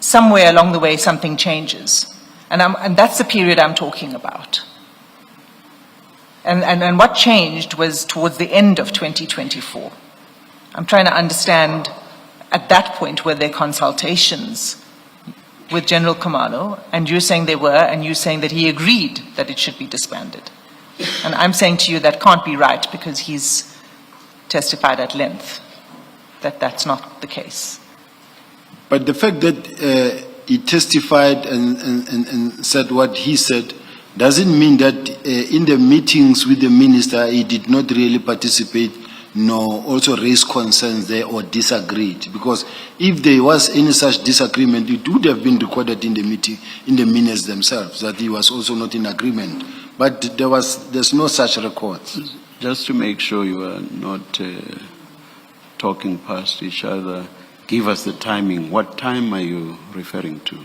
B: somewhere along the way, something changes. And that's the period I'm talking about. And what changed was towards the end of 2024. I'm trying to understand, at that point, were there consultations with General Khumalo, and you're saying there were, and you're saying that he agreed that it should be disbanded. And I'm saying to you that can't be right, because he's testified at length that that's not the case.
C: But the fact that he testified and said what he said doesn't mean that in the meetings with the minister he did not really participate, nor also raise concerns there or disagreed. Because if there was any such disagreement, it would have been recorded in the meeting, in the minutes themselves, that he was also not in agreement. But there's no such record.
A: Just to make sure you are not talking past each other, give us the timing. What time are you referring to?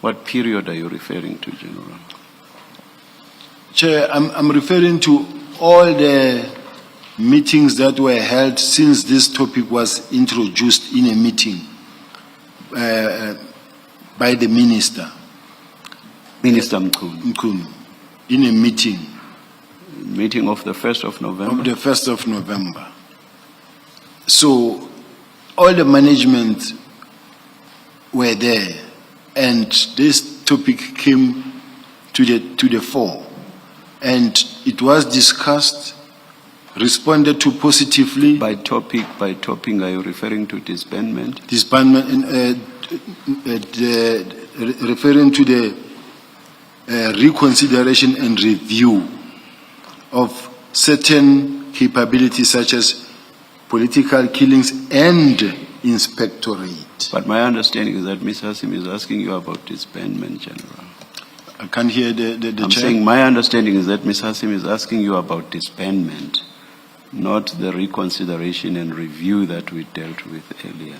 A: What period are you referring to, General?
C: Chair, I'm referring to all the meetings that were held since this topic was introduced in a meeting by the minister.
A: Minister Mkhunu.
C: Mkhunu, in a meeting.
A: Meeting of the 1st of November?
C: Of the 1st of November. So all the management were there, and this topic came to the fore. and it was discussed, responded to positively.
A: By topic, are you referring to disbandment?
C: Disbandment, referring to the reconsideration and review of certain capabilities such as political killings and inspectorate.
A: But my understanding is that Ms. Hassim is asking you about disbandment, General.
C: I can't hear the
A: I'm
C: chair.
A: saying my understanding is that Ms. Hassim is asking you about disbandment, not the reconsideration and review that we dealt with earlier.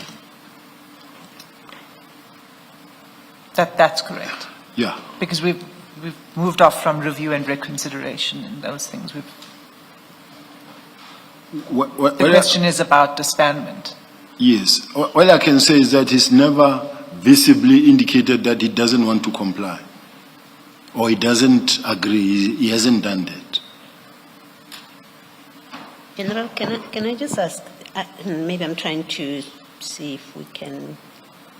B: That's correct.
C: Yeah.
B: Because we've moved off from review and reconsideration and those things. The question is about disbandment.
C: Yes. All I can say is that he's never visibly indicated that he doesn't want to comply or he doesn't agree. He hasn't done that.
F: General, can I just ask, maybe I'm trying to see if we can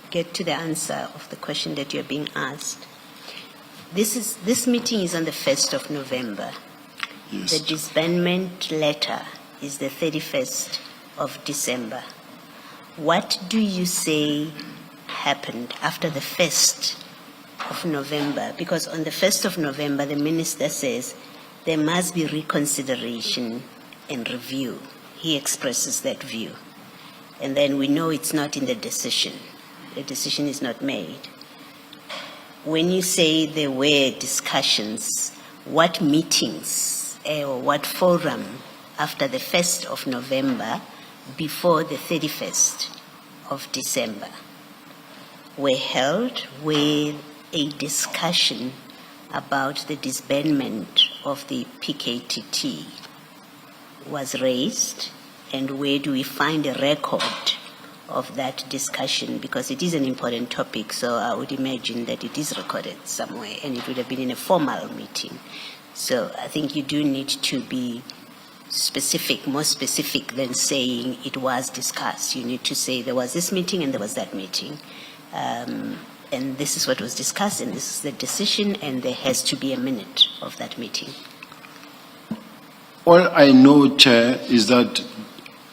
F: get to the answer of the question that you're being asked. This meeting is on the 1st of November.
C: Yes.
F: The disbandment letter is the 31st of December. What do you say happened after the 1st of November? Because on the 1st of November, the minister says there must be reconsideration and review. He expresses that view. And then we know it's not in the decision. The decision is not made. When you say there were discussions, what meetings or what forum after the 1st of November before the 31st of December were held with a discussion about the disbandment of the PKTT was raised, and where do we find a record of that discussion? Because it is an important topic, so I would imagine that it is recorded somewhere, and it would have been in a formal meeting. So I think you do need to be specific, more specific than saying it was discussed. You need to say there was this meeting and there was that meeting. And this is what was discussed, and this is the decision, and there has to be a minute of that meeting.
C: All I know, Chair, is that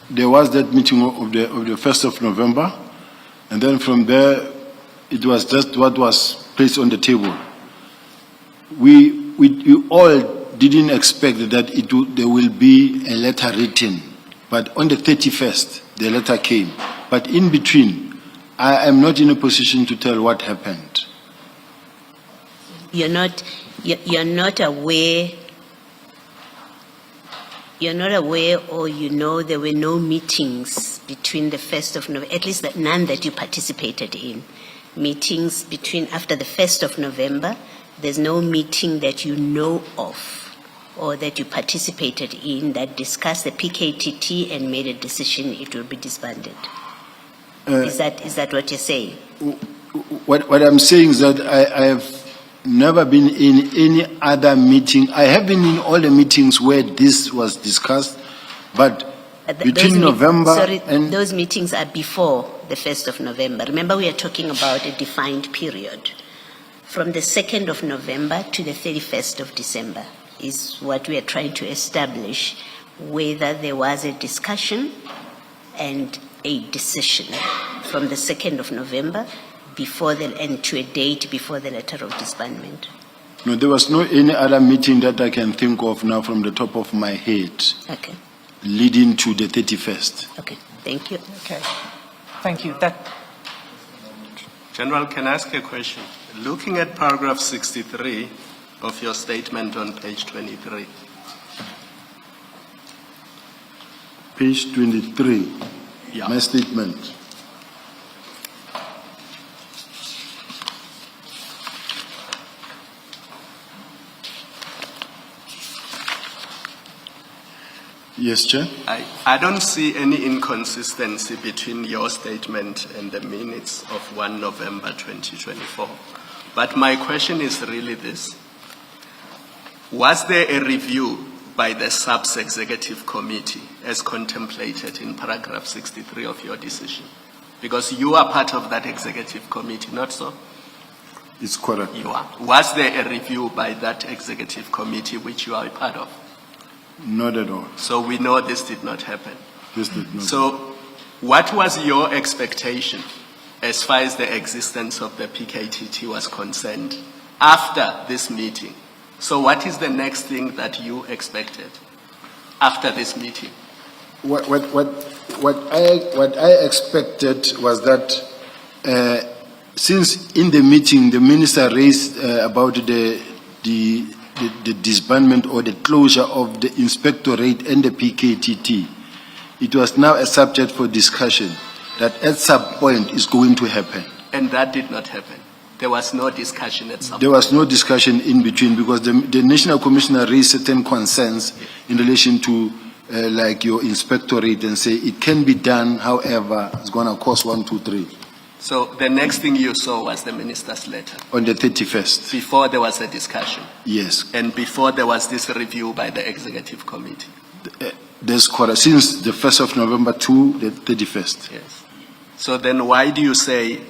C: there was that meeting of the 1st of November, and then from there, it was just what was placed on the table. We all didn't expect that there will be a letter written, but on the 31st, the letter came. But in between, I am not in a position to tell what happened.
F: You're not aware. You're not aware, or you know there were no meetings between the 1st of November, at least none that you participated in. Meetings after the 1st of November, there's no meeting that you know of or that you participated in that discussed the PKTT and made a decision it will be disbanded. Is that what you're saying?
C: What I'm saying is that I have never been in any other meeting. I have been in all the meetings where this was discussed, but between November and...
F: Those meetings are before the 1st of November. Remember, we are talking about a defined period. From the 2nd of November to the 31st of December is what we are trying to establish, whether there was a discussion and a decision from the 2nd of November and to a date before the letter of disbandment.
C: No, there was no any other meeting that I can think of now from the top of my head.
F: Okay.
C: Leading to the 31st.
F: Okay, thank you.
B: Okay, thank you.
H: General, can I ask a question? Looking at paragraph 63 of your statement on page 23.
C: Page 23,
H: Yeah.
C: my statement. Yes, Chair.
H: I don't see any inconsistency between your statement and the minutes of 1 November 2024. But my question is really this. Was there a review by the SAPS Executive Committee as contemplated in paragraph 63 of your decision? Because you are part of that Executive Committee, not so?
C: It's correct.
H: You are. Was there a review by that executive committee which you are a part of?
C: Not at all.
H: So we know this did not happen.
C: This did not.
H: So what was your expectation as far as the existence of the PKTT was concerned after this meeting? So what is the next thing that you expected after this meeting?
C: What I expected was that since in the meeting the minister raised about the disbandment or the closure of the inspectorate and the PKTT, it was now a subject for discussion that at some point is going to happen.
H: And that did not happen. There was no discussion at some point.
C: There was no discussion in between because the National Commissioner raised certain concerns in relation to like your inspectorate and say it can be done, however, it's going to cost 1, 2, 3.
H: So the next thing you saw was the minister's letter.
C: On the 31st.
H: Before there was a discussion.
C: Yes.
H: And before there was this review by the executive committee.
C: That's correct. Since the 1st of November to the 31st.
H: Yes. So then why do you say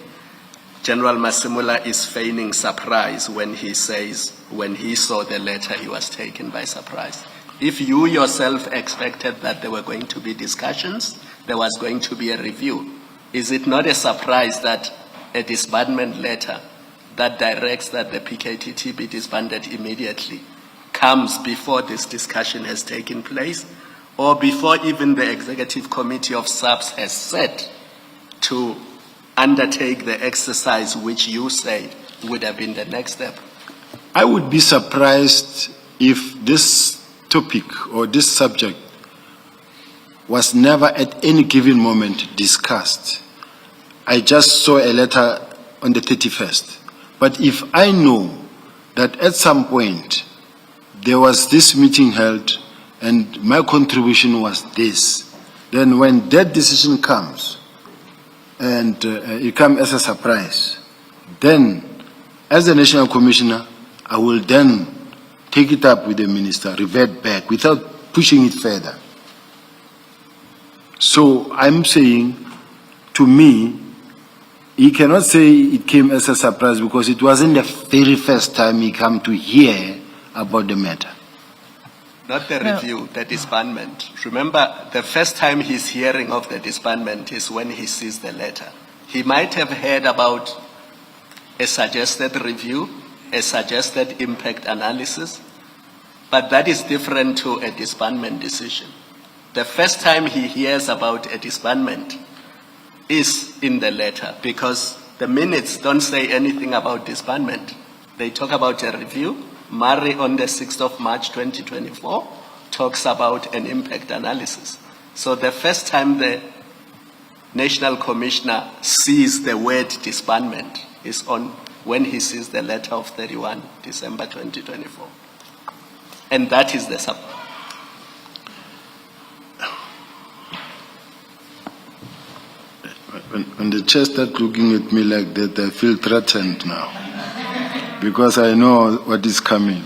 H: General Masimula is feigning surprise when he says when he saw the letter he was taken by surprise? If you yourself expected that there were going to be discussions, there was going to be a review, is it not a surprise that a disbandment letter that directs that the PKTT be disbanded immediately comes before this discussion has taken place, or before even the executive committee of SAPS has said to undertake the exercise which you said would have been the next step?
C: I would be surprised if this topic or this subject was never at any given moment discussed. I just saw a letter on the 31st. But if I know that at some point there was this meeting held and my contribution was this, then when that decision comes and it comes as a surprise, then as the National Commissioner, I will then take it up with the minister, revert back without pushing it further. So I'm saying, to me, he cannot say it came as a surprise because it wasn't the very first time he came to hear about the matter.
H: Not the review, the disbandment. Remember, the first time he's hearing of the disbandment is when he sees the letter. He might have heard about a suggested review, a suggested impact analysis, but that is different to a disbandment decision. The first time he hears about a disbandment is in the letter because the minutes don't say anything about disbandment. They talk about a review. Murray on the 6th of March 2024 talks about an impact analysis. So the first time the National Commissioner sees the word disbandment is on when he sees the letter of 31 December 2024. And that is the
C: When the chair starts looking at me like that, I feel threatened now. Because I know what is coming.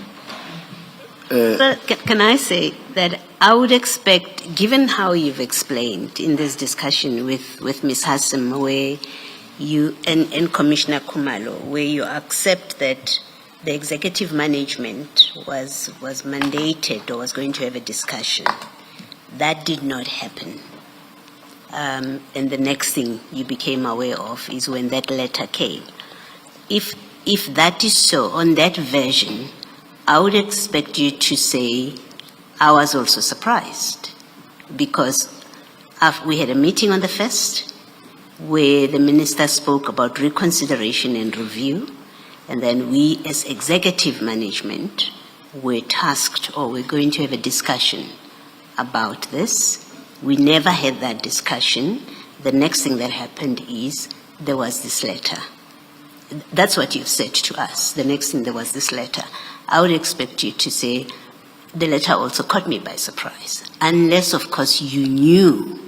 F: Sir, can I say that I would expect, given how you've explained in this discussion with Ms. Hassan, where you and Commissioner Khumalo, where you accept that the executive management was mandated or was going to have a discussion, that did not happen. And the next thing you became aware of is when that letter came. If that is so, on that version, I would expect you to say, I was also surprised, because we had a meeting on the 1st where the minister spoke about reconsideration and review, and then we as executive management were tasked, or we're going to have a discussion about this. We never had that discussion. The next thing that happened is there was this letter. That's what you've said to us. The next thing, there was this letter. I would expect you to say, the letter also caught me by surprise. Unless, of course, you knew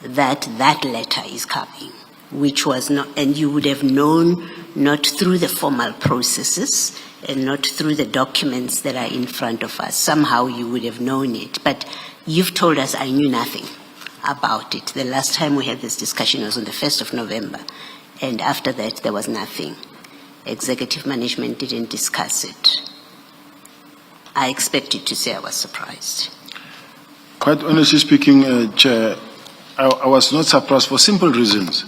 F: that that letter is coming, which was not, and you would have known not through the formal processes and not through the documents that are in front of us. Somehow you would have known it. But you've told us I knew nothing about it. The last time we had this discussion was on the 1st of November. And after that, there was nothing. executive management didn't discuss it. I expected to say I was surprised.
C: Quite honestly speaking, Chair, I was not surprised for simple reasons.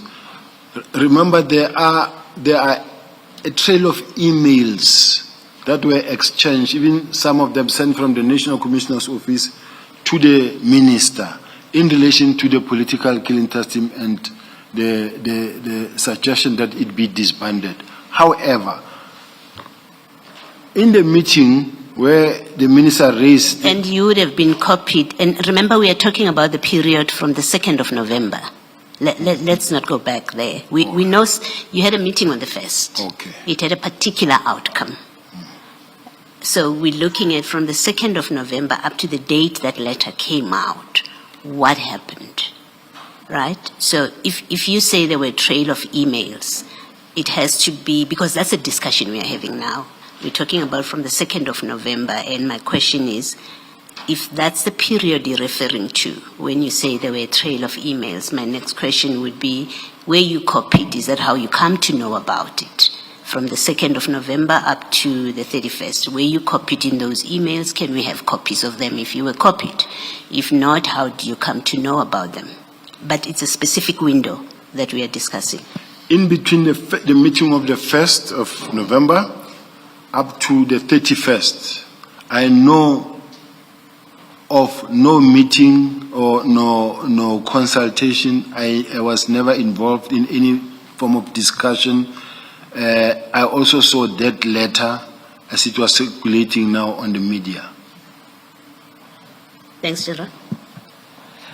C: Remember, there are a trail of emails that were exchanged, even some of them sent from the National Commissioner's Office to the Minister in relation to the political killing test team and the suggestion that it be disbanded. However, in the meeting where the Minister raised...
F: And you would have been copied. And remember, we are talking about the period from the 2nd of November. Let's not go back there. We know you had a meeting on the 1st.
C: Okay.
F: It had a particular outcome. So we're looking at from the 2nd of November up to the date that letter came out. What happened? Right? So if you say there were a trail of emails, it has to be, because that's a discussion we are having now. We're talking about from the 2nd of November, and my question is, if that's the period you're referring to, when you say there were a trail of emails, my next question would be, where you copied, is that how you come to know about it? From the 2nd of November up to the 31st, were you copied in those emails? Can we have copies of them if you were copied? If not, how do you come to know about them? But it's a specific window that we are discussing.
C: In between the meeting of the 1st of November up to the 31st, I know of no meeting or no consultation. I was never involved in any form of discussion. I also saw that letter as it was circulating now on the media.
F: Thanks, Gerard.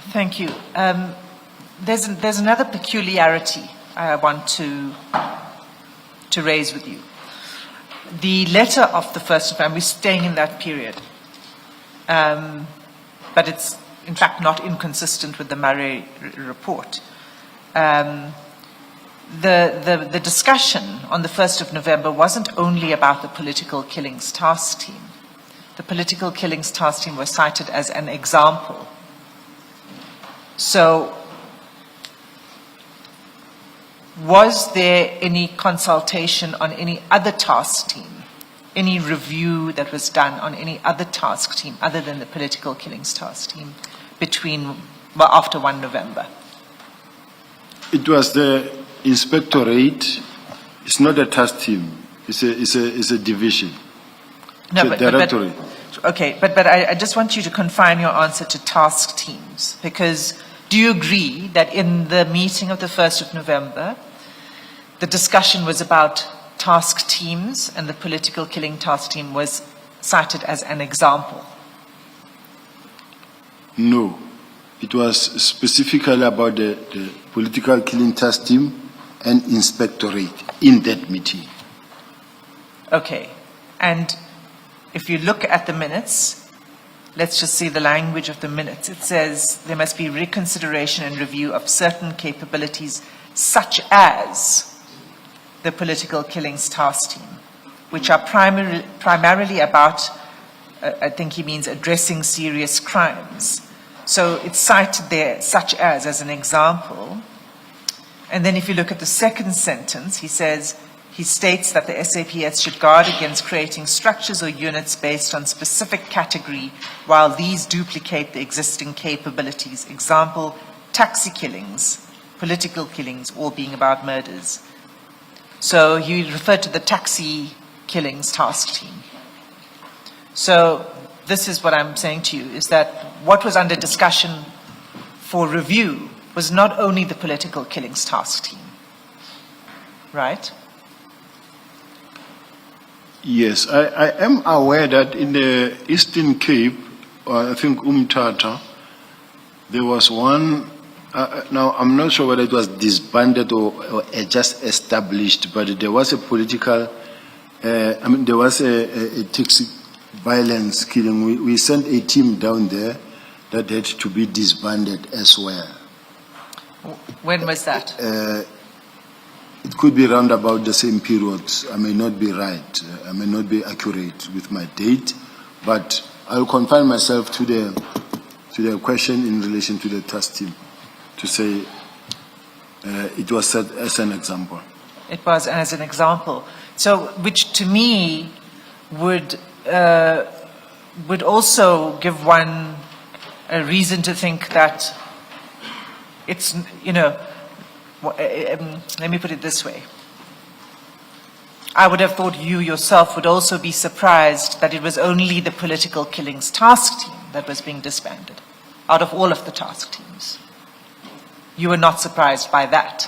B: Thank you. There's another peculiarity I want to raise with you. The letter of the 1st of November, we're staying in that period. But it's, in fact, not inconsistent with the Murray report. The discussion on the 1st of November wasn't only about the political killings task team. The political killings task team was cited as an example. So, was there any consultation on any other task team? Any review that was done on any other task team other than the political killings task team after 1 November?
C: It was the inspectorate. It's not a task team. It's a division.
B: No,
C: it's a directorate.
B: But I just want you to confine your answer to task teams, because do you agree that in the meeting of the 1st of November, the discussion was about task teams and the political killing task team was cited as an example?
C: No. It was specifically about the political killing task team and inspectorate in that meeting.
B: Okay. And if you look at the minutes, let's just see the language of the minutes. It says there must be reconsideration and review of certain capabilities such as the political killings task team, which are primarily about, I think he means addressing serious crimes. So it's cited there, such as an example. And then if you look at the second sentence, he states that the SAPS should guard against creating structures or units based on specific category while these duplicate the existing capabilities. Example, taxi killings, political killings, all being about murders. So you referred to the taxi killings task team. So this is what I'm saying to you, is that what was under discussion for review was not only the political killings task team, right?
C: Yes, I am aware that in the Eastern Cape, or I think Umtata, there was one. Now, I'm not sure whether it was disbanded or just established, but there was a political, there was a taxi violence killing. We sent a team down there that had to be disbanded as well.
B: When was that?
C: It could be round about the same period. I may not be right. I may not be accurate with my date, but I'll confine myself to the question in relation to the task team, to say it was set as an example.
B: It was as an example. So, which to me would also give one a reason to think that it's, let me put it this way. I would have thought you yourself would also be surprised that it was only the political killings task team that was being disbanded out of all of the task teams. You were not surprised by that.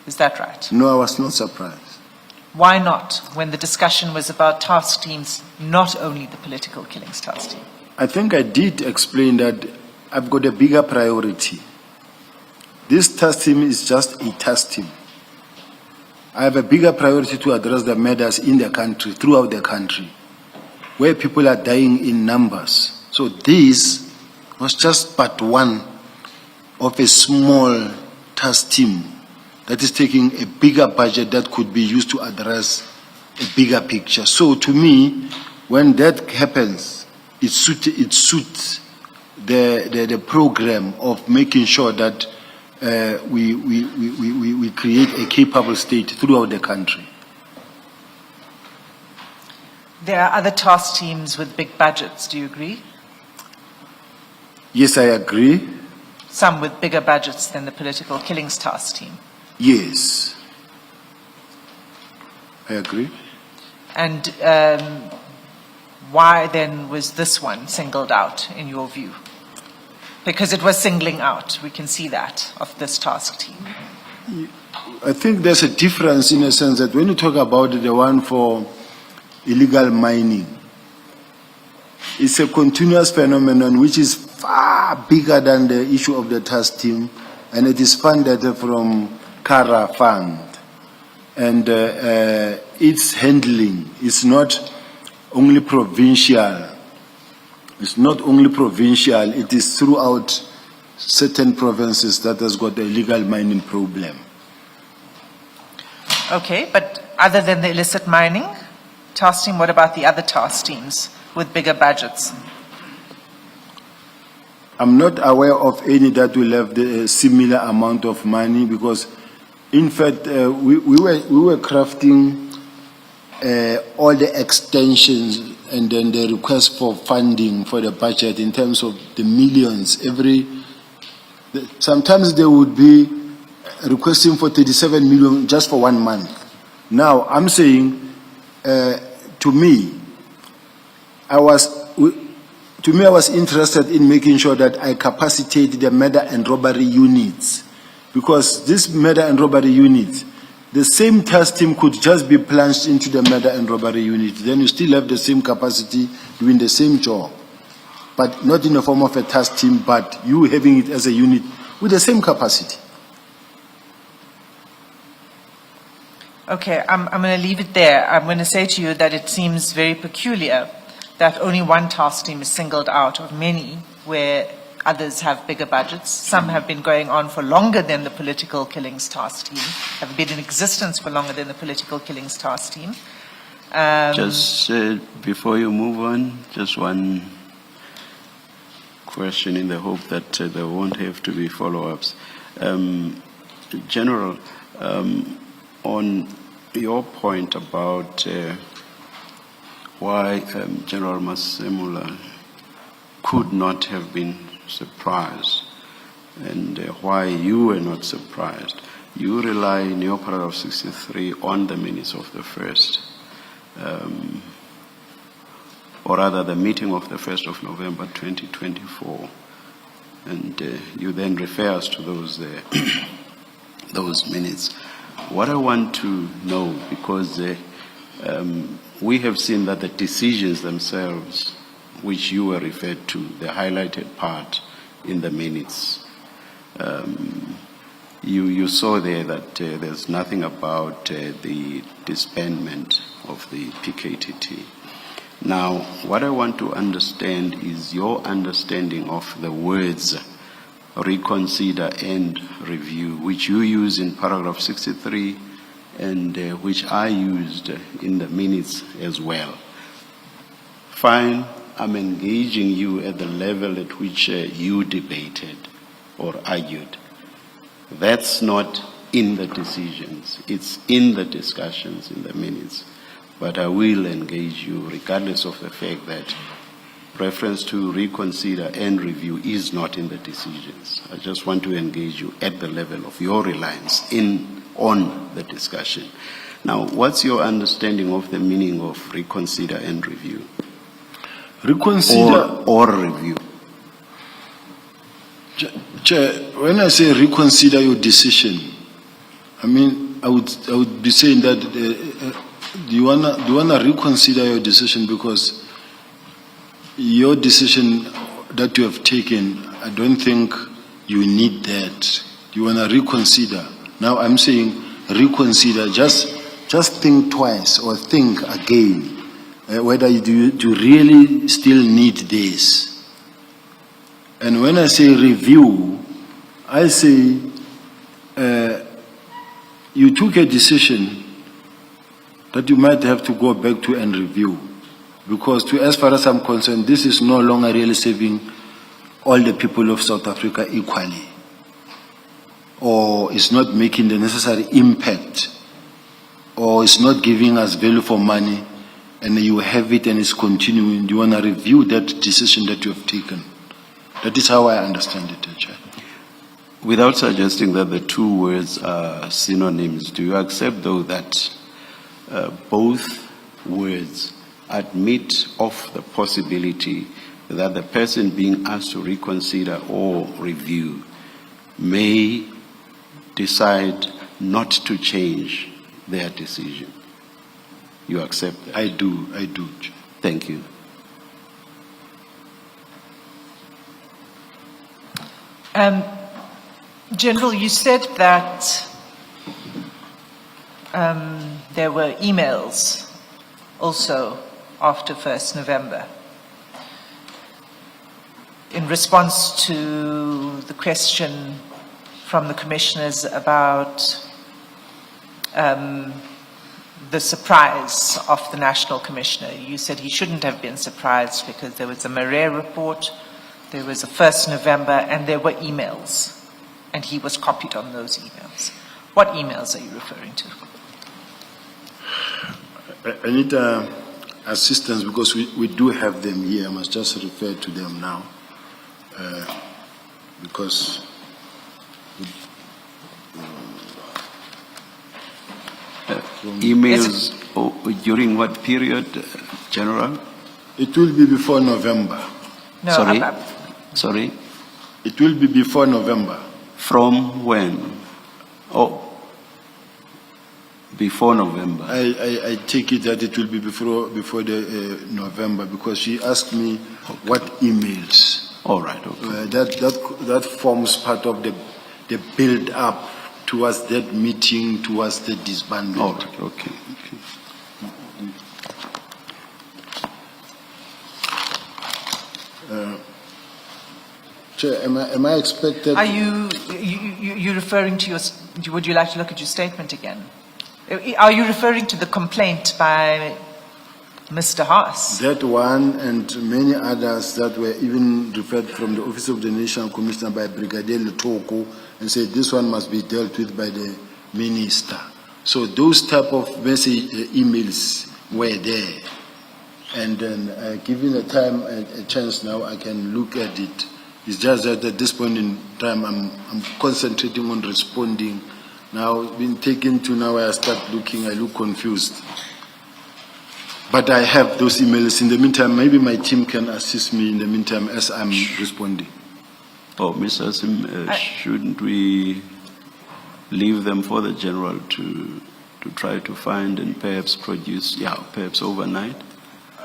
B: Is that right?
C: No, I was not surprised.
B: Why not, when the discussion was about task teams, not only the political killings task team?
C: I think I did explain that I've got a bigger priority. This task team is just a task team. I have a bigger priority to address the matters in the country, throughout the country, where people are dying in numbers. So this was just part one of a small task team that is taking a bigger budget that could be used to address a bigger picture. So to me, when that happens, it suits the program of making sure that we create a capable state throughout the country.
B: There are other task teams with big budgets, do you agree?
C: Yes, I agree.
B: Some with bigger budgets than the political killings task team.
C: Yes, I agree.
B: And why then was this one singled out in your view? Because it was singling out, we can see that, of this task team.
C: I think there's a difference in a sense that when you talk about the one for illegal mining, it's a continuous phenomenon which is far bigger than the issue of the task team, and it is funded from Kara Fund. And its handling is not only provincial. It's not only provincial, it is throughout certain provinces that has got a illegal mining problem.
B: Okay, but other than the illicit mining task team, what about the other task teams with bigger budgets?
C: I'm not aware of any that will have the similar amount of money because, in fact, we were crafting all the extensions and then the request for funding for the budget in terms of the millions. Sometimes they would be requesting for 37 million just for 1 month. Now, I'm saying, to me, I was interested in making sure that I capacitate the murder and robbery units, because this murder and robbery units, the same task team could just be plunged into the murder and robbery unit. Then you still have the same capacity doing the same job, but not in the form of a task team, but you having it as a unit with the same capacity.
B: Okay, I'm going to leave it there. I'm going to say to you that it seems very peculiar that only one task team is singled out of many where others have bigger budgets. Some have been going on for longer than the political killings task team, have been in existence for longer than the political killings task team.
A: Just before you move on, just one question in the hope that there won't have to be follow-ups. General, on your point about why General Masemula could not have been surprised and why you were not surprised, you rely in your paragraph 63 on the minutes of the first, or rather the meeting of the 1st of November 2024, and you then refer us to those those minutes. What I want to know, because we have seen that the decisions themselves, which you were referred to, the highlighted part in the minutes, you saw there that there's nothing about the disbandment of the PKTT. Now, what I want to understand is your understanding of the words reconsider and review, which you use in paragraph 63 and which I used in the minutes as well. Fine, I'm engaging you at the level at which you debated or argued. That's not in the decisions. It's in the discussions, in the minutes. But I will engage you regardless of the fact that reference to reconsider and review is not in the decisions. I just want to engage you at the level of your reliance on the discussion. Now, what's your understanding of the meaning of reconsider and review?
C: Reconsider
A: or review?
C: Chair, when I say reconsider your decision, I mean I would be saying that do you wanna reconsider your decision, because your decision that you have taken, I don't think you need that. You wanna reconsider. Now I'm saying reconsider. Just think twice or think again whether you really still need this. And when I say review, I say you took a decision that you might have to go back to and review. Because as far as I'm concerned, this is no longer really serving all the people of South Africa equally. Or it's not making the necessary impact. Or it's not giving us value for money. And you have it and it's continuing. You want to review that decision that you have taken. That is how I understand it, Chair.
A: Without suggesting that the two words are synonyms, do you accept, though, that both words admit of the possibility that the person being asked to reconsider or review may decide not to change their decision? You accept that?
C: I do. Chair.
A: Thank you.
B: General, you said that there were emails also after 1st November in response to the question from the commissioners about the surprise of the National Commissioner. You said he shouldn't have been surprised because there was a Marais report, there was a 1st November, and there were emails. And he was copied on those emails. What emails are you referring to?
C: I need assistance because we do have them here. I must just refer to them now. Because
A: emails during what period, General?
C: It will be before November.
B: No,
A: Sorry? Sorry?
C: It will be before November.
A: From when? Oh, before November.
C: I take it that it will be before the November, because she asked me what emails.
A: All right, okay.
C: That forms part of the build up towards that meeting, towards the disbandment.
A: All right, okay.
C: Chair, am I expected?
B: Are you referring to your, would you like to look at your statement again? Are you referring to the complaint by Mr. Haas?
C: That one and many others that were even referred from the Office of the National Commissioner by Brigadier Letoko, and said this one must be dealt with by the minister. So those type of message emails were there. And then given a time, a chance now, I can look at it. It's just that at this point in time, I'm concentrating on responding. Now, being taken to now, I start looking, I look confused. But I have those emails. In the meantime, maybe my team can assist me in the meantime as I'm responding.
A: Oh, Mr. Sim, shouldn't we leave them for the General to try to find and perhaps produce, perhaps overnight?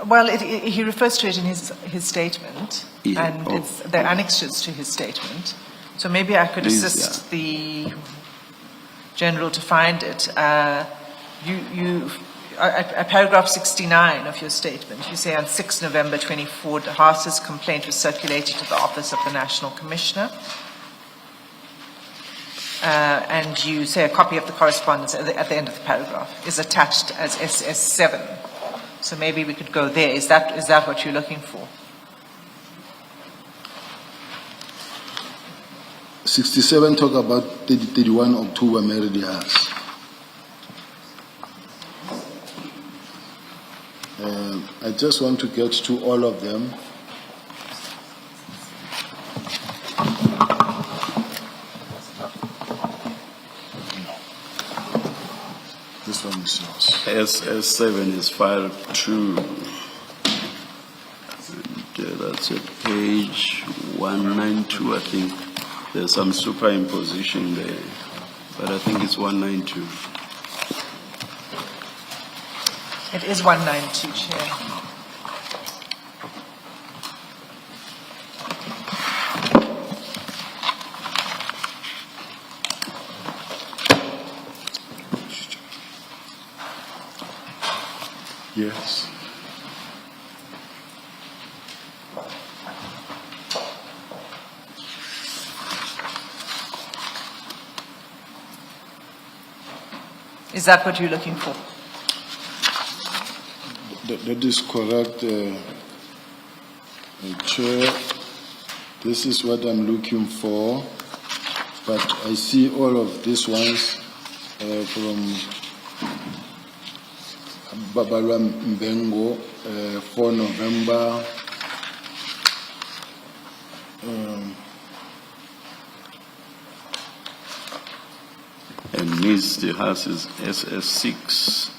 B: Well, he refers to it in his statement, and they're annexes to his statement. So maybe I could assist the General to find it. At paragraph 69 of your statement, you say on 6 November 24, Haas's complaint was circulated to the Office of the National Commissioner. And you say a copy of the correspondence at the end of the paragraph is attached as SS7. So maybe we could go there. Is that what you're looking for?
C: 67 talk about 31 October married house. I just want to get to all of them. This one is yours.
A: SS7 is file 2. And, that's at page 192, I think. There's some superimposition there, but I think it's 192.
B: It is 192, Chair.
C: Yes.
B: Is that what you're looking for?
C: That is correct, Chair. This is what I'm looking for, but I see all of these ones from Babalwa Mbengo, 4 November.
A: And needs the house is SS6.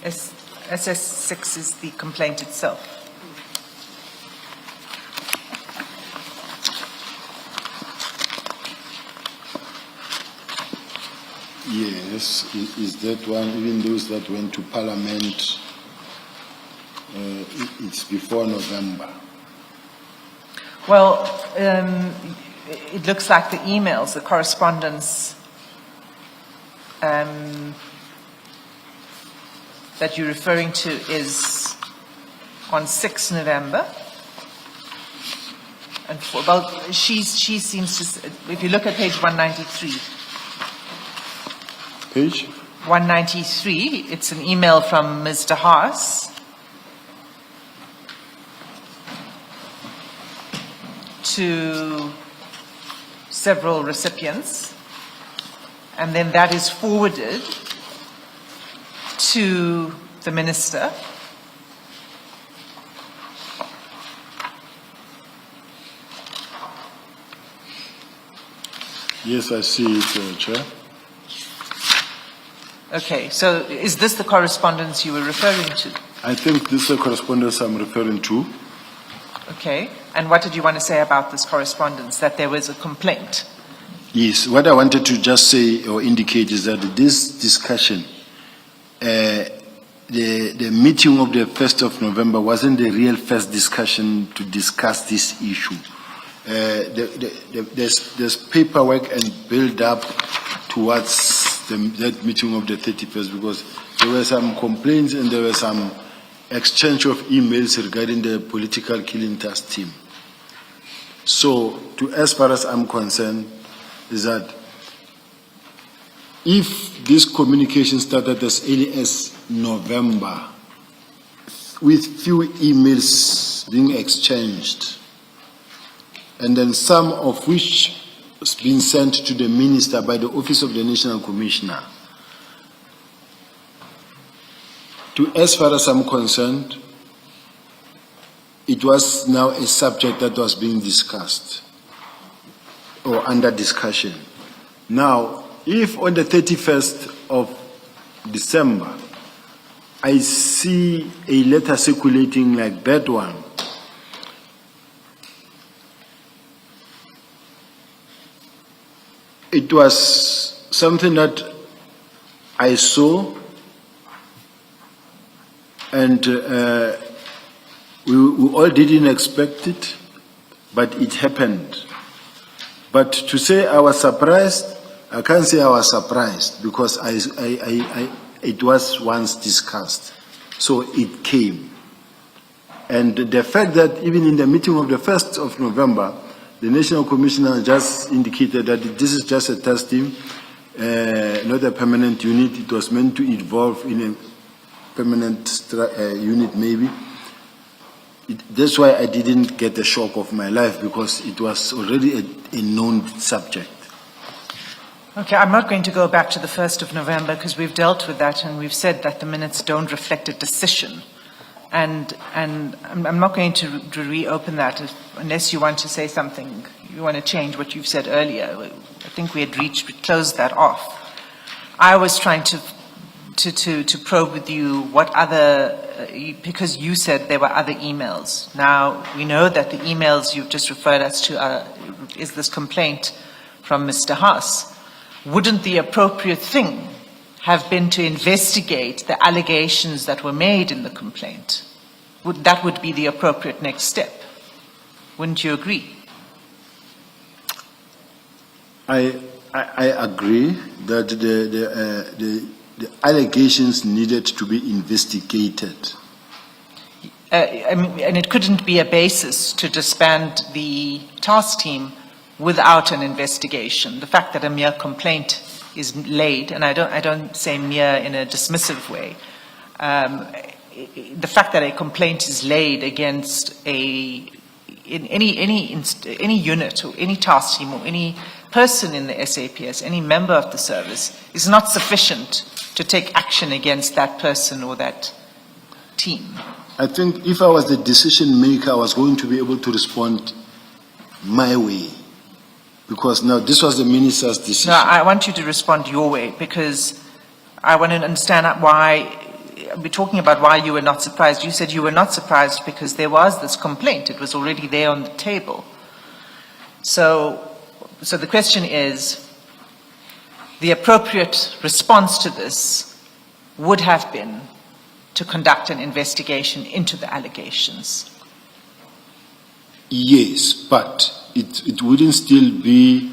B: SS6 is the complaint itself.
C: Yes, is that one, even those that went to Parliament, it's before November.
B: Well, it looks like the emails, the correspondence that you're referring to is on 6 November. And she seems to, if you look at page 193.
C: Page?
B: 193, it's an email from Ms. De Haas to several recipients, and then that is forwarded to the minister.
C: Yes, I see it, Chair.
B: Okay, so is this the correspondence you were referring to?
C: I think this is the correspondence I'm referring to.
B: Okay, and what did you want to say about this correspondence, that there was a complaint?
C: Yes, what I wanted to just say or indicate is that this discussion, the meeting of the 1st of November wasn't the real first discussion to discuss this issue. There's paperwork and build up towards that meeting of the 31st, because there were some complaints and there were some exchange of emails regarding the political killing task team. So, as far as I'm concerned, is that if this communication started as early as November, with few emails being exchanged, and then some of which has been sent to the minister by the Office of the National Commissioner, as far as I'm concerned, it was now a subject that was being discussed or under discussion. Now, if on the 31st of December, I see a letter circulating like that one, it was something that I saw, and we all didn't expect it, but it happened. But to say I was surprised, I can't say I was surprised, because it was once discussed. So it came. And the fact that even in the meeting of the 1st of November, the National Commissioner just indicated that this is just a task team, not a permanent unit. It was meant to evolve in a permanent unit maybe. That's why I didn't get the shock of my life, because it was already a known subject.
B: Okay, I'm not going to go back to the 1st of November because we've dealt with that and we've said that the minutes don't reflect a decision. And I'm not going to reopen that unless you want to say something, you want to change what you've said earlier. I think we closed that off. I was trying to probe with you what other, because you said there were other emails. Now, we know that the emails you've just referred us to is this complaint from Mr. Haas. Wouldn't the appropriate thing have been to investigate the allegations that were made in the complaint? That would be the appropriate next step. Wouldn't you agree?
C: I agree that the allegations needed to be investigated.
B: And it couldn't be a basis to disband the task team without an investigation. The fact that a mere complaint is laid, and I don't say mere in a dismissive way, the fact that a complaint is laid against any unit or any task team or any person in the SAPS, any member of the service, is not sufficient to take action against that person or that team.
C: I think if I was the decision maker, I was going to be able to respond my way. Because now this was the minister's decision.
B: No, I want you to respond your way because I want to understand why, we're talking about why you were not surprised. You said you were not surprised because there was this complaint. It was already there on the table. So the question is, the appropriate response to this would have been to conduct an investigation into the allegations.
C: Yes, but it wouldn't still be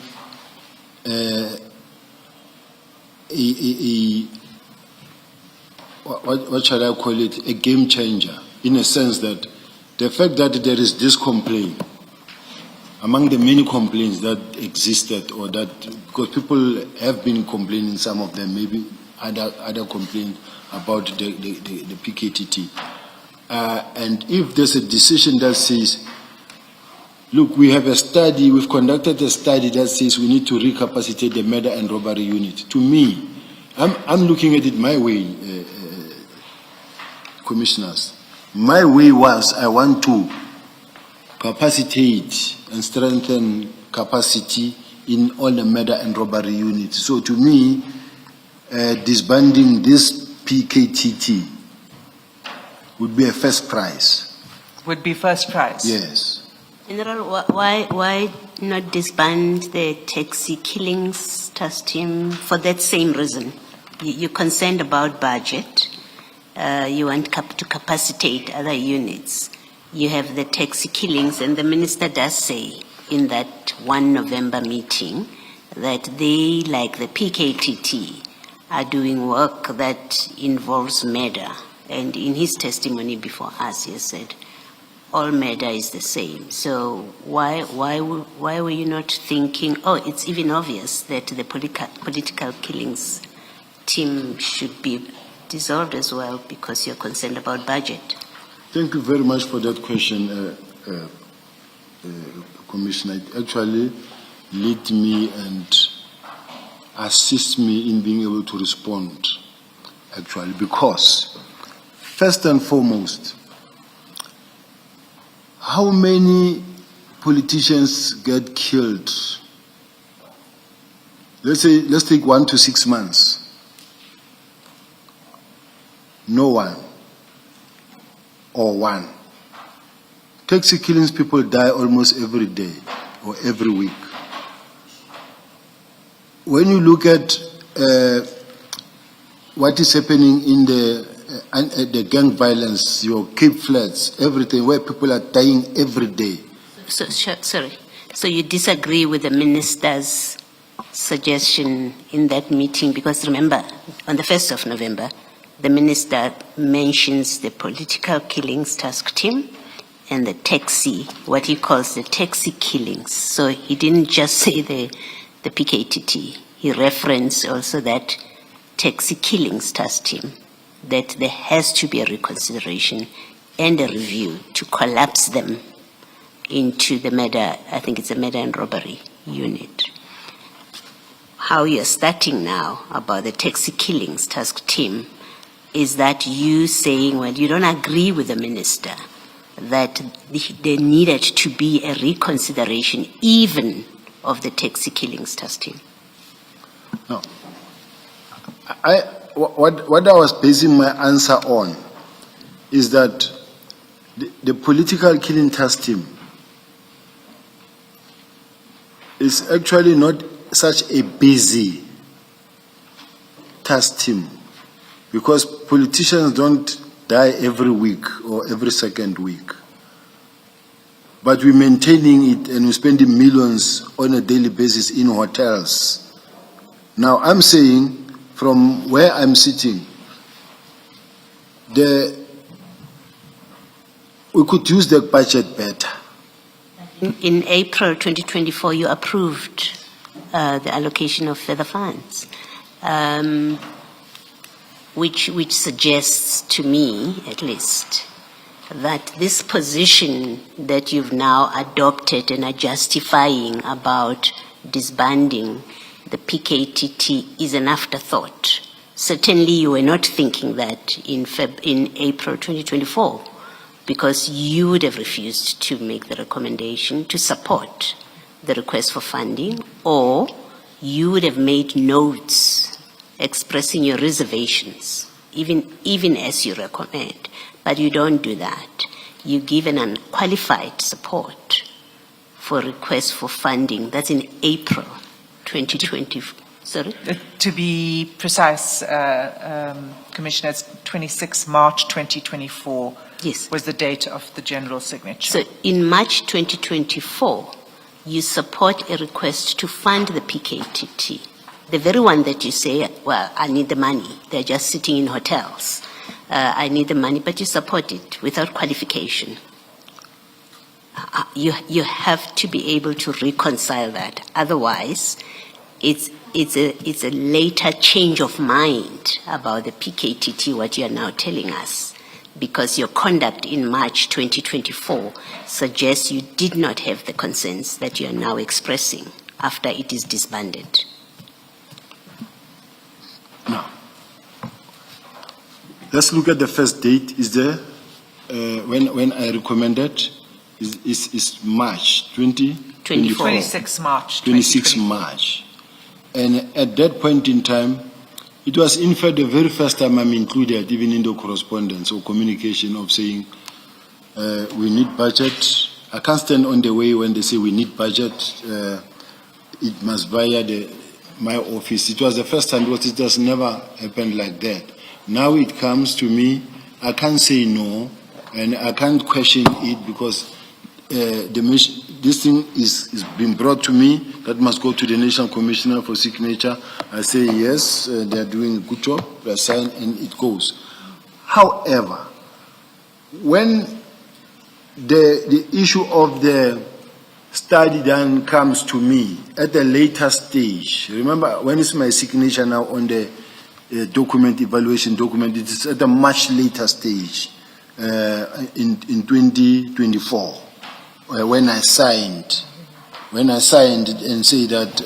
C: what shall I call it, a game changer, in a sense that the fact that there is this complaint, among the many complaints that existed, or that, because people have been complaining, some of them, maybe other complaints about the PKTT. And if there's a decision that says, look, we have a study, we've conducted a study that says we need to recapacitate the murder and robbery unit. To me, I'm looking at it my way, commissioners. My way was, I want to capacitate and strengthen capacity in all the murder and robbery units. So to me, disbanding this PKTT would be a first prize.
B: Would be first prize?
C: Yes.
F: General, why not disband the taxi killings task team for that same reason? You're concerned about budget. You want to capacitate other units. You have the taxi killings, and the minister does say in that 1 November meeting that they, like the PKTT, are doing work that involves murder. And in his testimony before us, he said, all murder is the same. So why were you not thinking, oh, it's even obvious that the political killings team should be dissolved as well because you're concerned about budget?
C: Thank you very much for that question, Commissioner. It actually led me and assist me in being able to respond, actually, because first and foremost, how many politicians get killed? Let's take 1 to 6 months. No one. Or one. Taxi killings, people die almost every day or every week. When you look at what is happening in the gang violence, your Cape Flats, everything, where people are dying every day.
F: Sorry. So you disagree with the minister's suggestion in that meeting? Because remember, on the 1st of November, the minister mentions the political killings task team and the taxi, what he calls the taxi killings. So he didn't just say the PKTT. He referenced also that taxi killings task team, that there has to be a reconsideration and a review to collapse them into the murder, I think it's a murder and robbery unit. How you're starting now about the taxi killings task team is that you saying, well, you don't agree with the minister that there needed to be a reconsideration even of the taxi killings task team.
E: No. What I was basing my answer on is that the political killing task team is actually not such a busy task team, because politicians don't die every week or every second week. But we're maintaining it and we're spending millions on a daily basis in hotels. Now I'm saying, from where I'm sitting, we could use the budget better.
F: In April 2024, you approved the allocation of further funds, which suggests to me, at least, that this position that you've now adopted and are justifying about disbanding the PKTT is an afterthought. Certainly you were not thinking that in April 2024, because you would have refused to make the recommendation to support the request for funding, or you would have made notes expressing your reservations, even as you recommend. But you don't do that. You give an unqualified support for request for funding. That's in April 2020. Sorry?
B: To be precise, Commissioner, it's 26 March 2024
F: Yes.
B: was the date of the general signature.
F: So in March 2024, you support a request to fund the PKTT, the very one that you say, well, I need the money. They're just sitting in hotels. I need the money, but you support it without qualification. You have to be able to reconcile that. Otherwise, it's a later change of mind about the PKTT, what you are now telling us, because your conduct in March 2024 suggests you did not have the concerns that you are now expressing after it is disbanded.
E: Now, let's look at the first date. Is there, when I recommended, is March 2024.
B: 26 March
E: 26 March. And at that point in time, it was in fact the very first time I'm included, even in the correspondence or communication of saying we need budget. I can't stand on the way when they say we need budget. It must via my office. It was the first time, because it has never happened like that. Now it comes to me, I can't say no, and I can't question it, because this thing is being brought to me. That must go to the National Commissioner for signature. I say yes, they're doing a good job, they sign, and it goes. However, when the issue of the study then comes to me at a later stage, remember, when is my signature now on the document, evaluation document, it is at a much later stage in 2024, when I signed and say that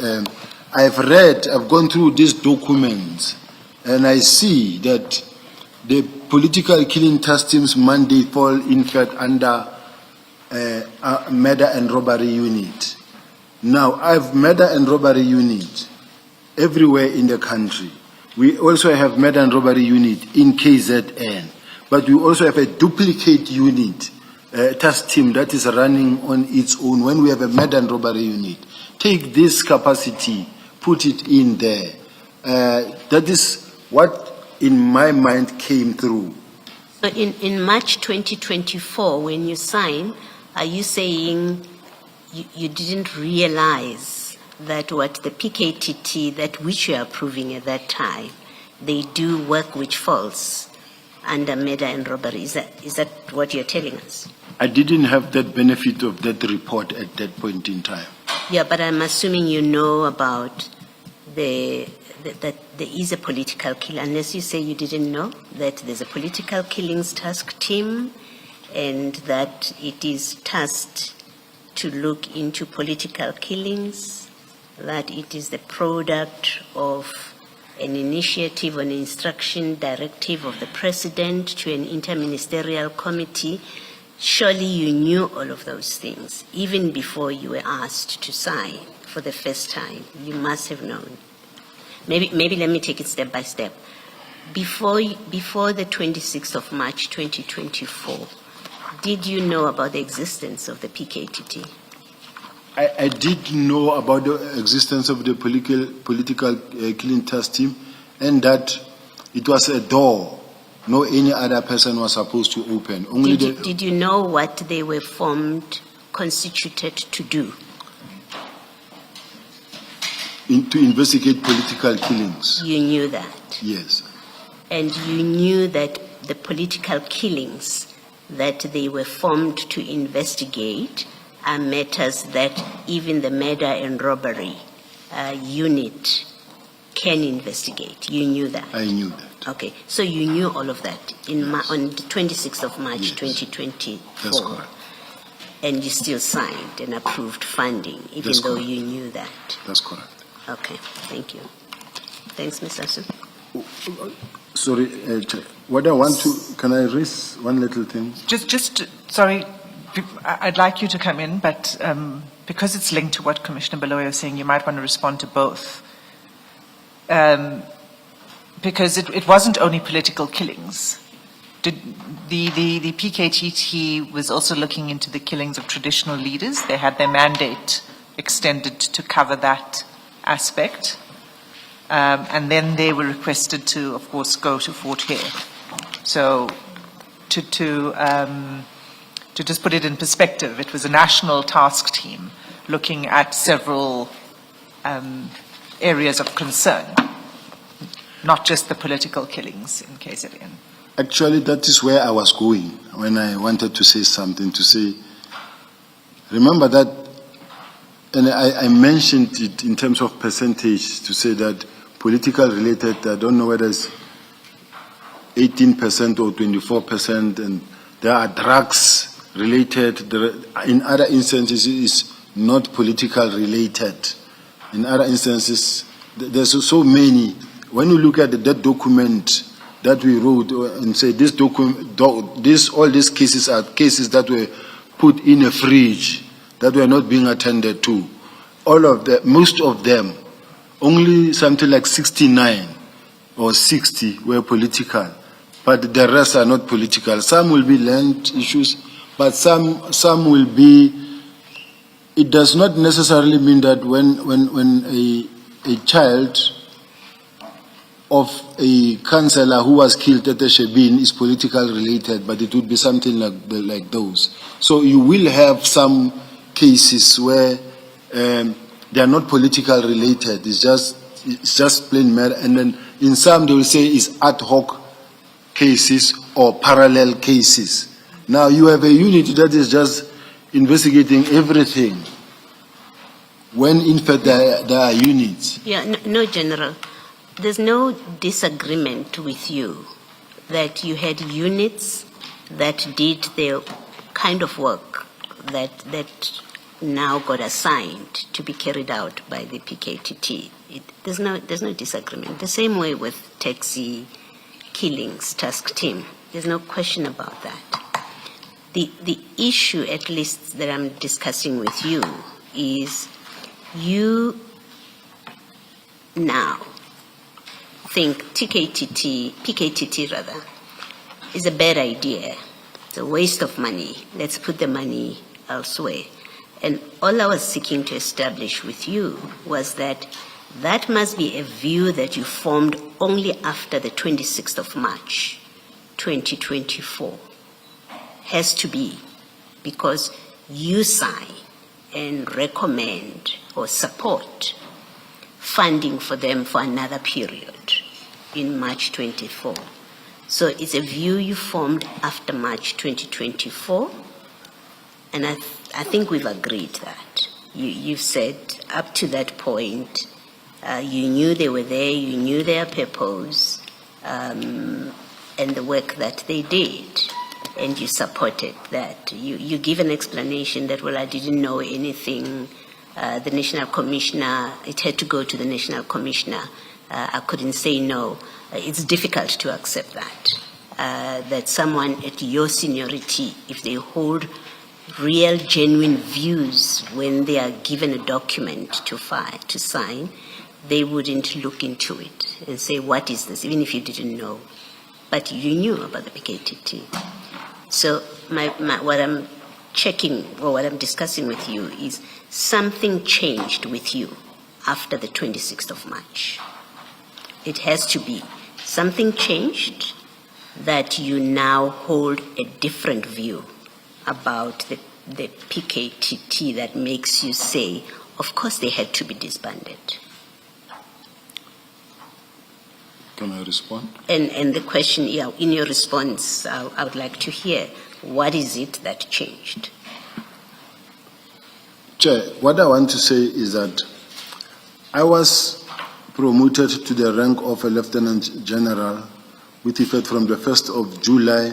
E: I've gone through these documents, and I see that the political killing task team's mandate fall in fact under murder and robbery unit. Now, I've murder and robbery unit everywhere in the country. We also have murder and robbery unit in KZN, but we also have a duplicate unit, task team that is running on its own when we have a murder and robbery unit. Take this capacity, put it in there. That is what in my mind came through.
F: So in March 2024, when you sign, are you saying you didn't realize that what the PKTT, that which you are approving at that time, they do work which falls under murder and robbery? Is that what you're telling us?
E: I didn't have that benefit of that report at that point in time.
F: Yeah, but I'm assuming you know about that there is a political kill, unless you say you didn't know that there's a political killings task team and that it is tasked to look into political killings, that it is the product of an initiative or an instruction directive of the President to an interministerial committee. Surely you knew all of those things, even before you were asked to sign for the first time. You must have known. Maybe let me take it step by step. Before the 26th of March 2024, did you know about the existence of the PKTT?
C: I did know about the existence of the political killing task team, and that it was a door no any other person was supposed to open. Only
F: Did you know what they were constituted to do?
C: To investigate political killings.
F: You knew that?
C: Yes.
F: And you knew that the political killings that they were formed to investigate are matters that even the murder and robbery unit can investigate. You knew that?
C: I knew that.
F: Okay, so you knew all of that on the 26th of March 2024.
C: That's correct.
F: And you still signed and approved funding, even
C: That's
F: though
C: correct.
F: you knew that.
C: That's correct.
F: Okay, thank you. Thanks, Ms. Asu.
C: Sorry, what I want to, can I raise one little thing?
B: Sorry, I'd like you to come in, but because it's linked to what Commissioner Baloyi was saying, you might want to respond to both. Because it wasn't only political killings. The PKTT was also looking into the killings of traditional leaders. They had their mandate extended to cover that aspect. And then they were requested to, of course, go to Fort Hare. So to just put it in perspective, it was a national task team looking at several areas of concern, not just the political killings in KZN.
C: Actually, that is where I was going when I wanted to say something, to say, remember that, and I mentioned it in terms of percentage, to say that political related, I don't know whether it's 18% or 24%, and there are drugs related. In other instances, it is not political related. In other instances, there's so many. When you look at that document that we wrote and say this document, all these cases are cases that were put in a fridge, that were not being attended to. Most of them, only something like 69 or 60 were political, but the rest are not political. Some will be land issues, but some will be. It does not necessarily mean that when a child of a councillor who was killed at the Shebeen is political related, but it would be something like those. So you will have some cases where they are not political related. It's just plain murder, and then in some they will say it's ad hoc cases or parallel cases. Now you have a unit that is just investigating everything, when in fact there are units.
F: Yeah, no, General. There's no disagreement with you that you had units that did the kind of work that now got assigned to be carried out by the PKTT. There's no disagreement. The same way with taxi killings task team. There's no question about that. The issue, at least that I'm discussing with you, is you now think PKTT rather, is a bad idea. It's a waste of money. Let's put the money elsewhere. And all I was seeking to establish with you was that must be a view that you formed only after the 26th of March, 2024. Has to be, because you sign and recommend or support funding for them for another period in March 24. So it's a view you formed after March 2024, and I think we've agreed that. You've said up to that point, you knew they were there, you knew their purpose, and the work that they did. and you supported that. You give an explanation that, well, I didn't know anything. The National Commissioner, it had to go to the National Commissioner. I couldn't say no. It's difficult to accept that. That someone at your seniority, if they hold real, genuine views when they are given a document to sign, they wouldn't look into it and say, what is this, even if you didn't know. But you knew about the PKTT. So what I'm checking, or what I'm discussing with you, is something changed with you after the 26th of March. It has to be. Something changed that you now hold a different view about the PKTT that makes you say, of course they had to be disbanded.
C: Can I respond?
F: And the question, yeah, in your response, I would like to hear, what is it that changed?
C: Chair, what I want to say is that I was promoted to the rank of a Lieutenant General with effect from the 1st of July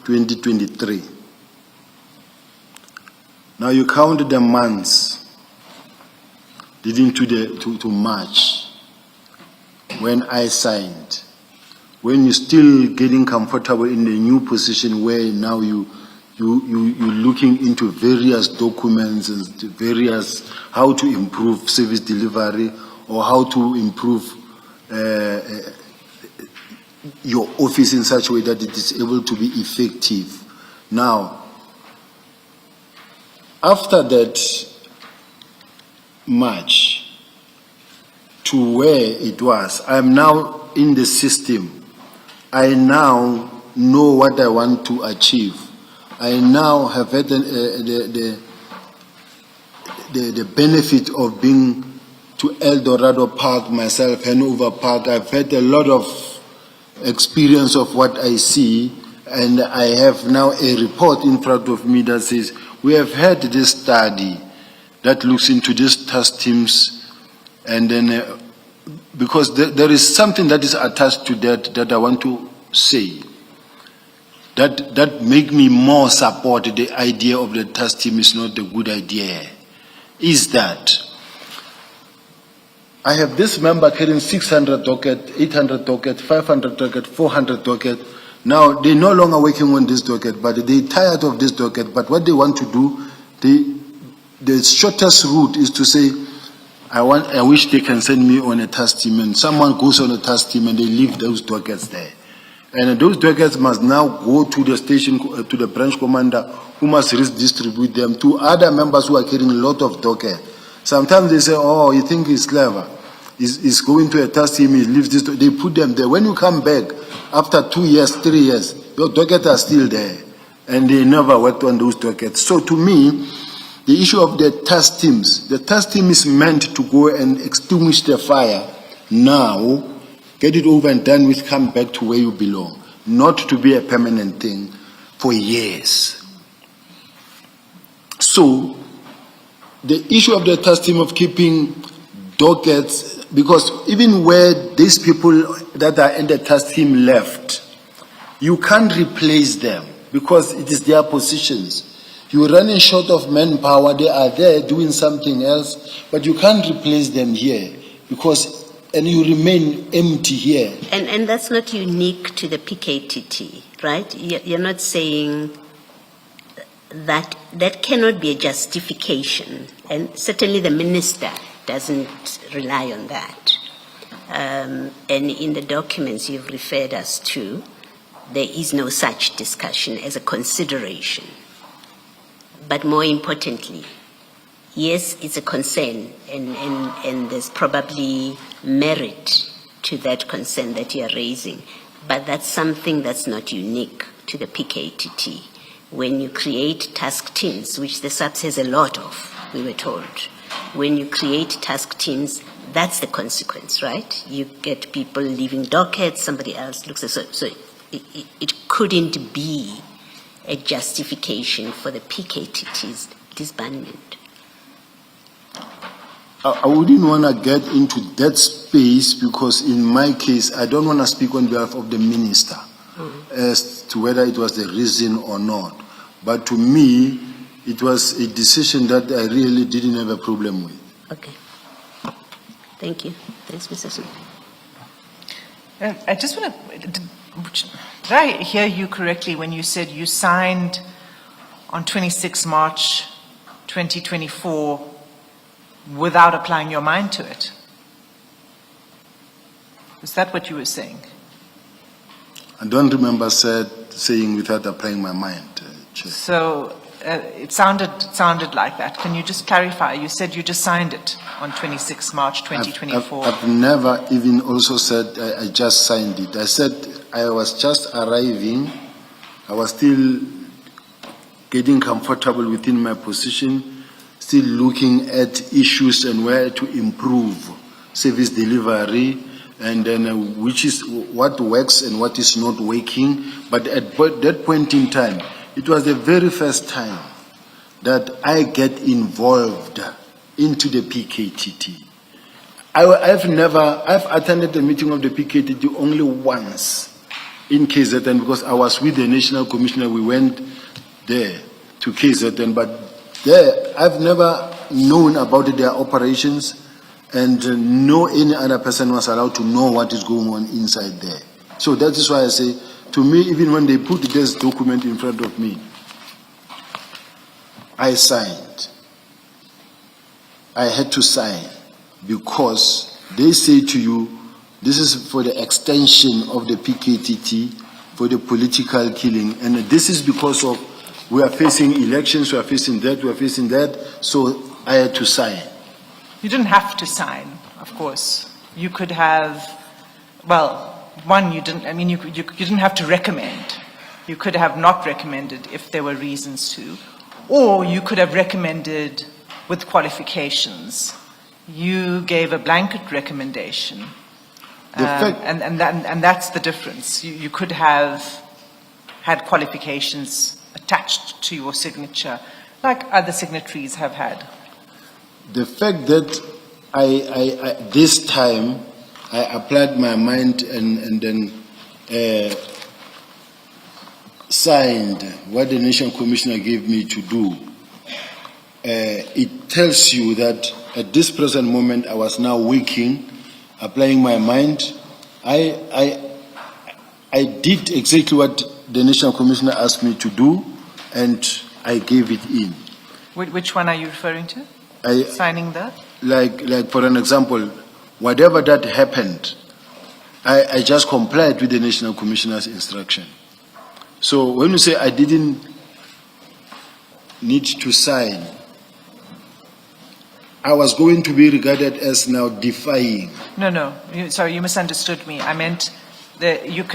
C: 2023. Now you count the months leading to March when I signed, when you're still getting comfortable in the new position where now you're looking into various documents and various how to improve service delivery or how to improve your office in such a way that it is able to be effective. Now, after that March to where it was, I am now in the system. I now know what I want to achieve. I now have had the benefit of being to El Dorado Park myself, Hanover Park. I've had a lot of experience of what I see, and I have now a report in front of me that says we have had this study that looks into these task teams, and then because there is something that is attached to that I want to say that make me more support the idea of the task team is not a good idea, is that I have this member carrying 600 docket, 800 docket, 500 docket, 400 docket. Now, they're no longer working on this docket, but they're tired of this docket. But what they want to do, the shortest route is to say, I wish they can send me on a task team, and someone goes on a task team and they leave those dockets there. And those dockets must now go to the station, to the branch commander, who must redistribute them to other members who are carrying a lot of docket. Sometimes they say, oh, you think he's clever. He's going to a task team, he leaves this, they put them there. When you come back, after 2 years, 3 years, your dockets are still there. And they never worked on those dockets. So to me, the issue of the task teams, the task team is meant to go and extinguish the fire now, get it over and done with, come back to where you belong, not to be a permanent thing for years. So, the issue of the task team of keeping dockets, because even where these people that are in the task team left, you can't replace them because it is their positions. You're running short of manpower, they are there doing something else, but you can't replace them here because, and you remain empty here.
F: And that's not unique to the PKTT, right? You're not saying that cannot be a justification, and certainly the minister doesn't rely on that. And in the documents you've referred us to, there is no such discussion as a consideration. But more importantly, yes, it's a concern, and there's probably merit to that concern that you're raising, but that's something that's not unique to the PKTT. When you create task teams, which the SAPS has a lot of, we were told, when you create task teams, that's the consequence, right? You get people leaving dockets, somebody else looks at so it couldn't be a justification for the PKTT's disbandment.
C: I wouldn't want to get into that space because in my case, I don't want to speak on behalf of the minister. as to whether it was the reason or not. But to me, it was a decision that I really didn't have a problem with.
F: Okay. Thank you. Thanks, Mr. Smith.
B: I just want to, did I hear you correctly when you said you signed on 26 March 2024 without applying your mind to it? Is that what you were saying?
C: I don't remember saying without applying my mind, Chair.
B: So it sounded like that. Can you just clarify? You said you just signed it on 26 March 2024.
C: I've never even also said I just signed it. I said I was just arriving. I was still getting comfortable within my position, still looking at issues and where to improve service delivery, and then which is what works and what is not working. But at that point in time, it was the very first time that I get involved into the PKTT. I've attended the meeting of the PKTT only once in KZN because I was with the National Commissioner. We went there to KZN, but there I've never known about their operations, and no any other person was allowed to know what is going on inside there. So that is why I say, to me, even when they put this document in front of me, I signed. I had to sign because they say to you, this is for the extension of the PKTT, for the political killing, and this is because of we are facing elections, we are facing that, so I had to sign.
B: You didn't have to sign, of course. You could have, well, one, you didn't, I mean, you didn't have to recommend. You could have not recommended if there were reasons to. Or you could have recommended with qualifications. You gave a blanket recommendation. And that's the difference. You could have had qualifications attached to your signature, like other signatories have had.
C: The fact that I this time I applied my mind and then signed what the National Commissioner gave me to do, it tells you that at this present moment I was now working, applying my mind. I did exactly what the National Commissioner asked me to do, and I gave it in.
B: Which one are you referring to? Signing that?
C: Like for an example, whatever that happened, I just complied with the National Commissioner's instruction. So when you say I didn't need to sign, I was going to be regarded as now defying.
B: No. Sorry, you misunderstood me. I meant that you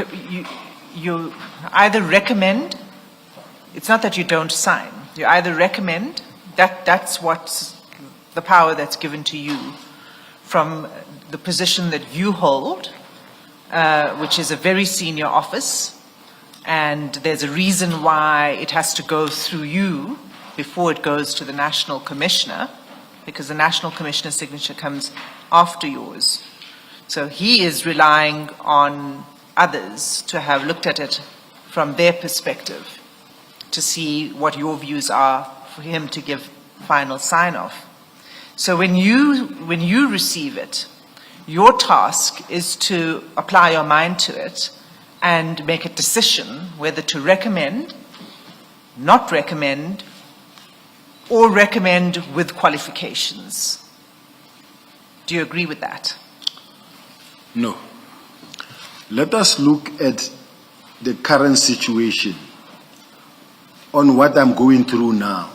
B: either recommend. It's not that you don't sign. You either recommend. That's what's the power that's given to you from the position that you hold, which is a very senior office, and there's a reason why it has to go through you before it goes to the National Commissioner, because the National Commissioner's signature comes after yours. So he is relying on others to have looked at it from their perspective to see what your views are for him to give final sign-off. So when you receive it, your task is to apply your mind to it and make a decision whether to recommend, not recommend, or recommend with qualifications. Do you agree with that?
C: No. Let us look at the current situation on what I'm going through now.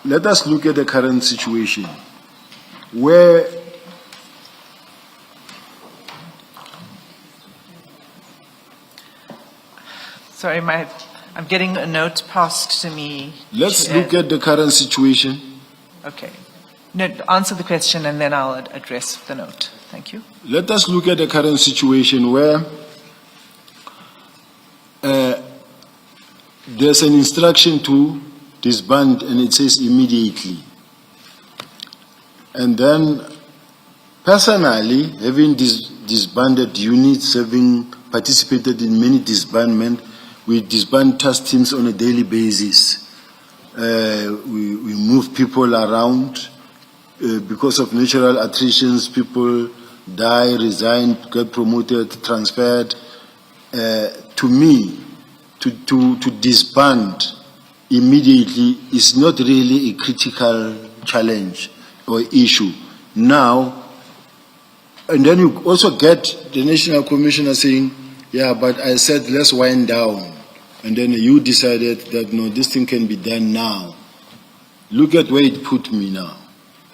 C: Let us look at the current situation where
B: Sorry, I'm getting a note passed to me.
C: Let's look at the current situation.
B: Okay. No, answer the question and then I'll address the note. Thank you.
C: Let us look at the current situation where there's an instruction to disband and it says immediately. And then Personally, having disbanded units, having participated in many disbandment, we disband task teams on a daily basis. We move people around. Because of natural attritions, people die, resign, get promoted, transferred. To me, to disband immediately is not really a critical challenge or issue. Now, and then you also get the National Commissioner saying, yeah, but I said let's wind down. And then you decided that no, this thing can be done now. Look at where it put me now,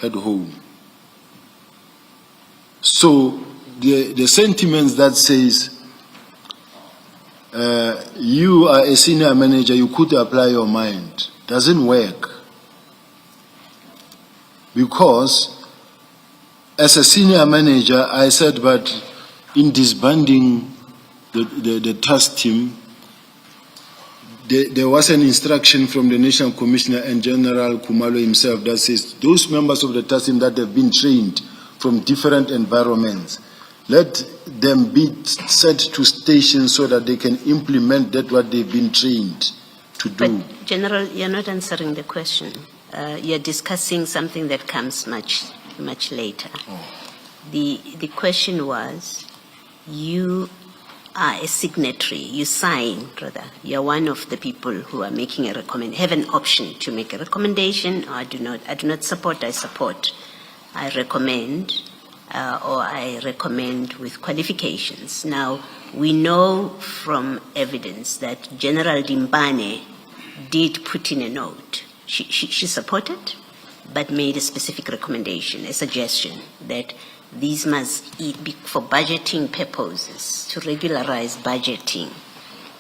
C: at home. So the sentiments that says, you are a senior manager, you could apply your mind, doesn't work. Because as a senior manager, I said, but in disbanding the task team, there was an instruction from the National Commissioner and General Khumalo himself that says those members of the task team that have been trained from different environments, let them be set to stations so that they can implement that what they've been trained to do.
F: But General, you're not answering the question. You're discussing something that comes much later.
C: Oh.
F: The question was, you are a signatory, you sign, rather. You're one of the people who are making a recommendation, have an option to make a recommendation, or I do not support, I support. I recommend, or I recommend with qualifications. Now, we know from evidence that General Dimbane did put in a note. She supported, but made a specific recommendation, a suggestion that these must be for budgeting purposes, to regularize budgeting.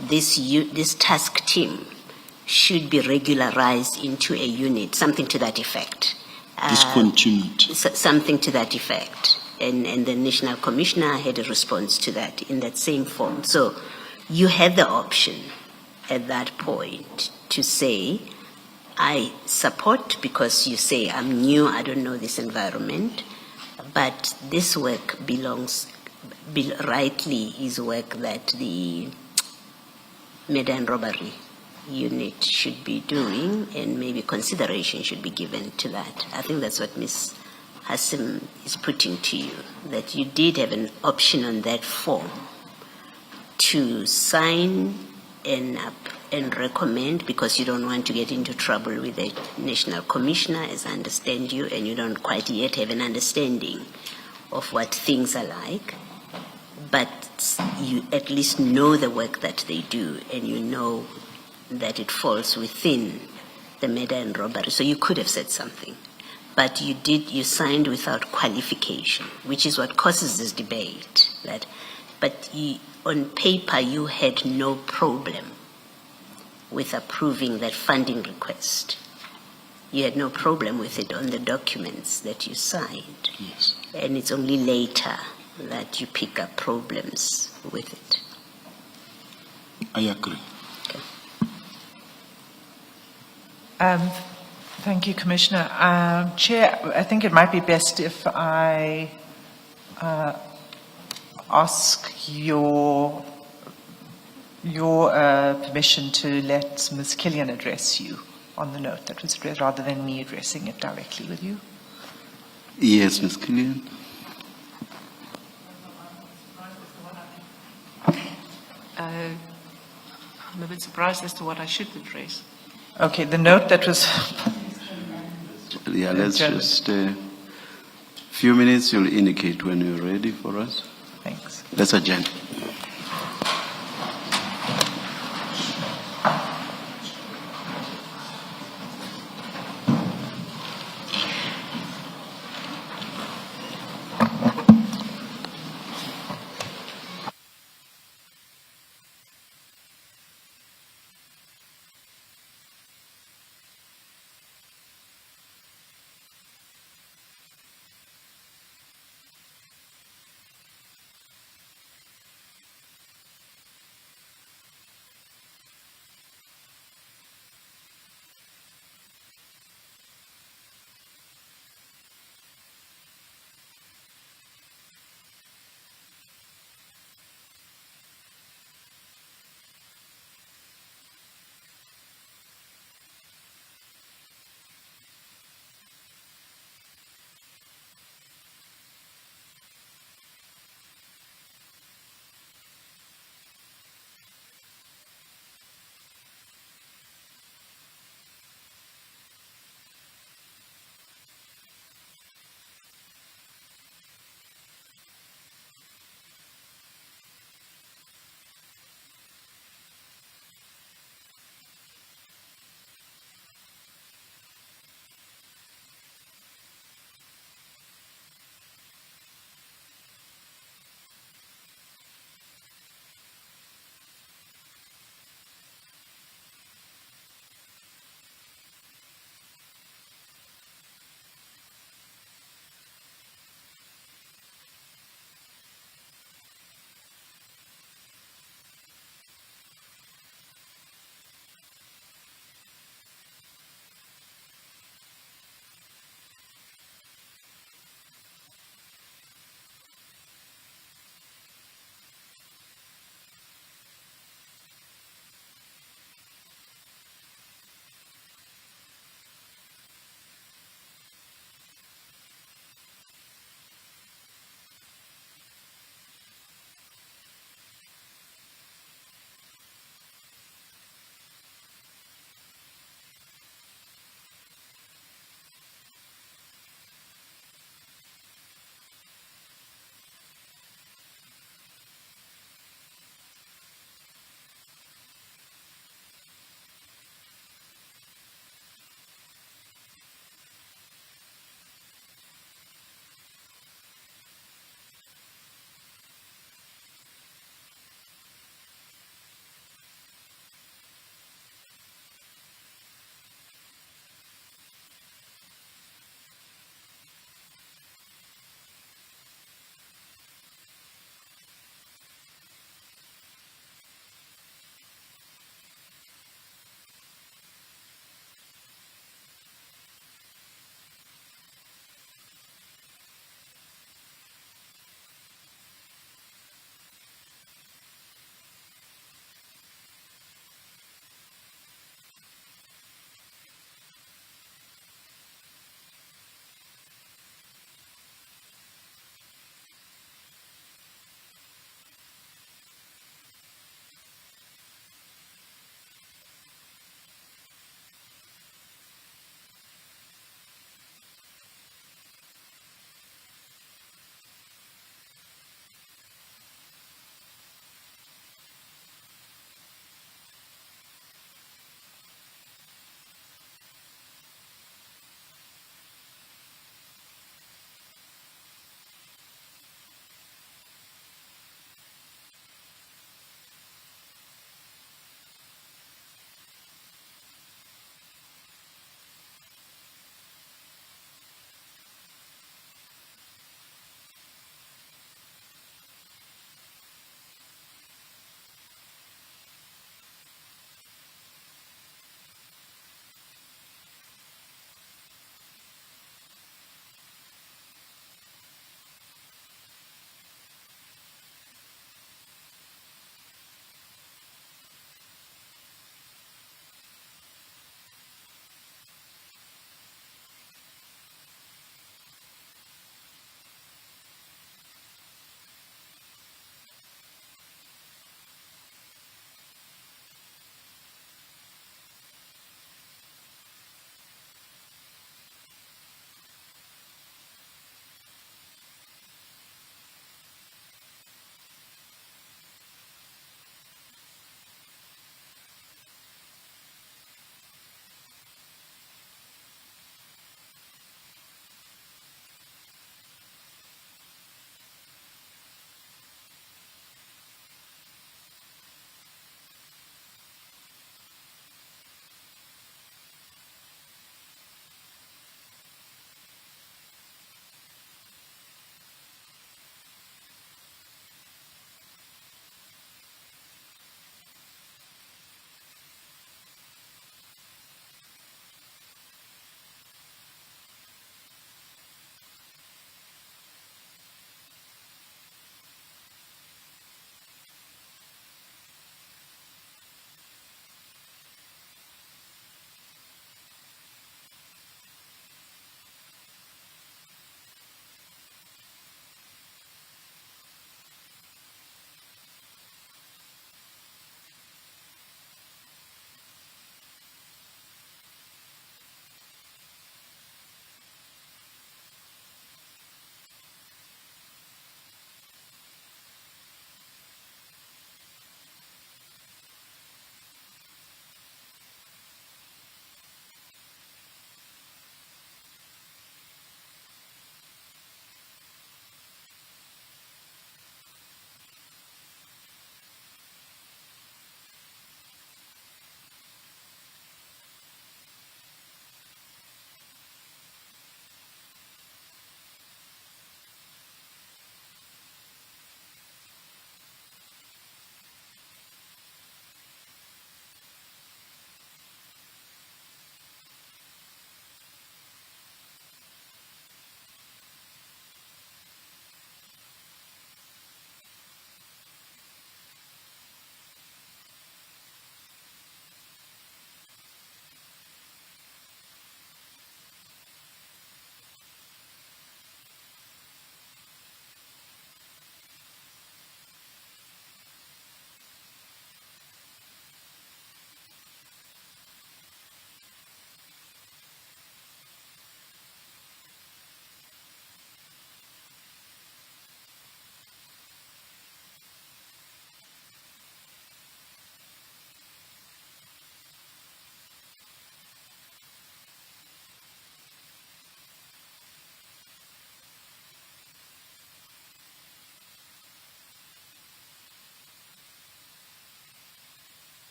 F: This task team should be regularized into a unit, something to that effect.
C: Discontinued.
F: Something to that effect. And the National Commissioner had a response to that in that same form. So you had the option at that point to say, I support, because you say, I'm new, I don't know this environment, but this work rightly is work that the murder and robbery unit should be doing, and maybe consideration should be given to that. I think that's what Ms. Hassim is putting to you, that you did have an option on that form to sign and recommend, because you don't want to get into trouble with the National Commissioner, as I understand you, and you don't quite yet have an understanding of what things are like, but you at least know the work that they do, and you know that it falls within the murder and robbery. So you could have said something, but you signed without qualification, which is what causes this debate. On paper, you had no problem with approving that funding request. You had no problem with it on the documents that you signed.
C: Yes.
F: And it's only later that you pick up problems with it.
C: I agree.
F: Okay.
B: Thank you, Commissioner. Chair, I think it might be best if I ask your permission to let Ms. Killian address you on the note that was addressed, rather than me addressing it directly with you.
A: Yes, Ms. Killian.
G: I'm a bit surprised as to what I should address.
B: Okay, the note that was...
A: Yeah, let's just, few minutes, you'll indicate when you're ready for us.
B: Thanks.
A: Let's adjourn.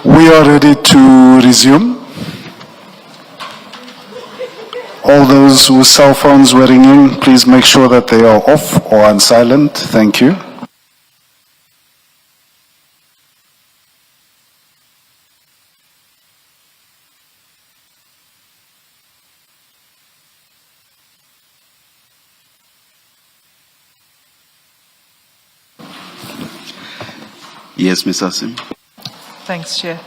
I: We are ready to resume. All those whose cell phones were ringing, please make sure that they are off or on silent. Thank you.
A: Yes, Ms. Asim.
B: Thanks, Chair.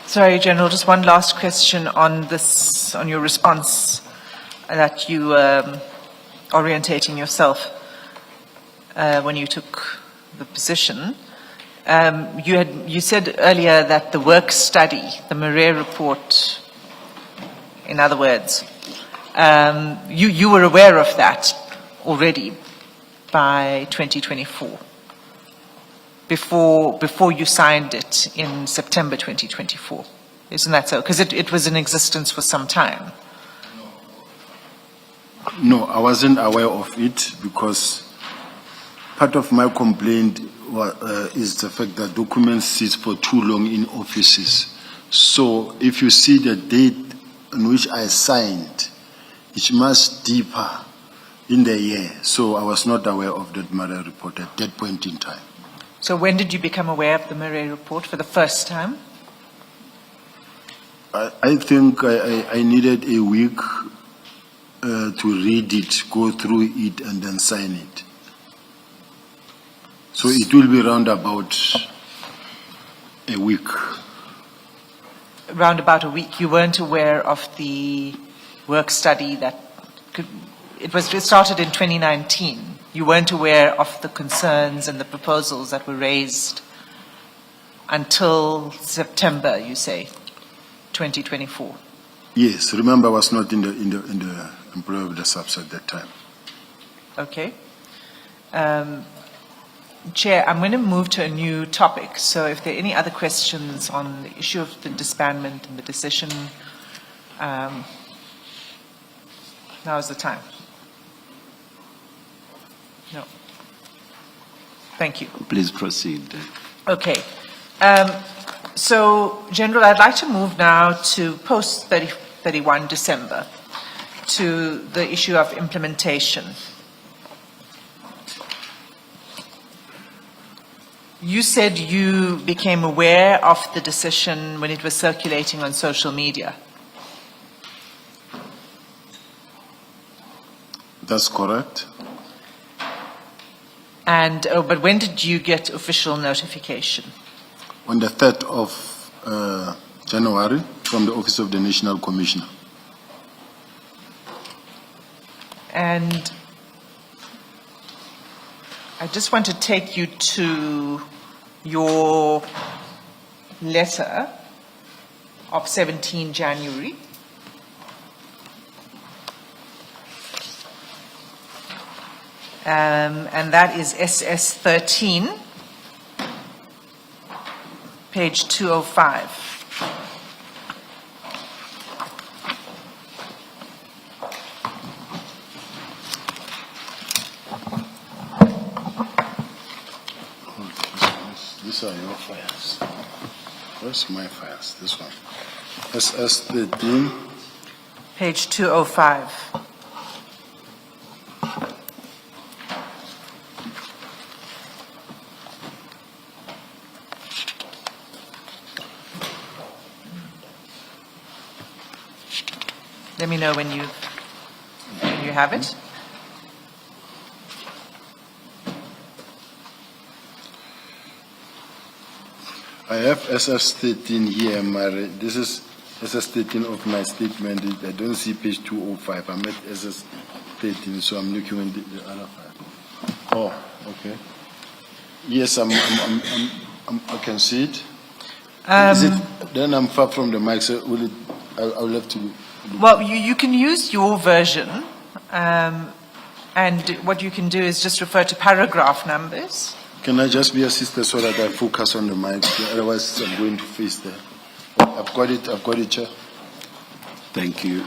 B: Sorry, General, just one last question on this, on your response that you orientating yourself when you took the position. You said earlier that the work study, the Murray report, in other words, you were aware of that already by 2024, before you signed it in September 2024. Isn't that so? Because it was in existence for some time.
C: No, I wasn't aware of it because part of my complaint is the fact that documents sit for too long in offices. So if you see the date on which I signed, it's much deeper in the year. So I was not aware of that Murray report at that point in time.
B: So when did you become aware of the Murray report for the first time?
C: I think I needed a week to read it, go through it, and then sign it. So it will be round about a week.
B: Round about a week. You weren't aware of the work study that it started in 2019. You weren't aware of the concerns and the proposals that were raised until September, you say, 2024.
C: Yes, remember I was not in the employ of the subs at that time.
B: Okay. Chair, I'm going to move to a new topic. So if there are any other questions on the issue of the disbandment and the decision, now is the time. No. Thank you.
A: Please proceed.
B: Okay. So, General, I'd like to move now to post 31 December to the issue of implementation. You said you became aware of the decision when it was circulating on social media.
C: That's correct.
B: And, but when did you get official notification?
C: On the 3rd of January from the Office of the National Commissioner.
B: And I just want to take you to your letter of 17 January. And that is SS 13, page 205.
C: These are your files. Where's my files? This one. SS 13.
B: Page 205. Let me know when you have it.
C: I have SS 13 here, Mary. This is SS 13 of my statement. I don't see page 205. I'm at SS 13, so I'm looking at the other file. Oh, okay. Yes, I can see it. Is it. Then I'm far from the mic, so I'll have to.
B: Well, you can use your version, and what you can do is just refer to paragraph numbers.
C: Can I just be assisted so that I focus on the mic? Otherwise, I'm going to face there. I've got it, Chair.
A: Thank you.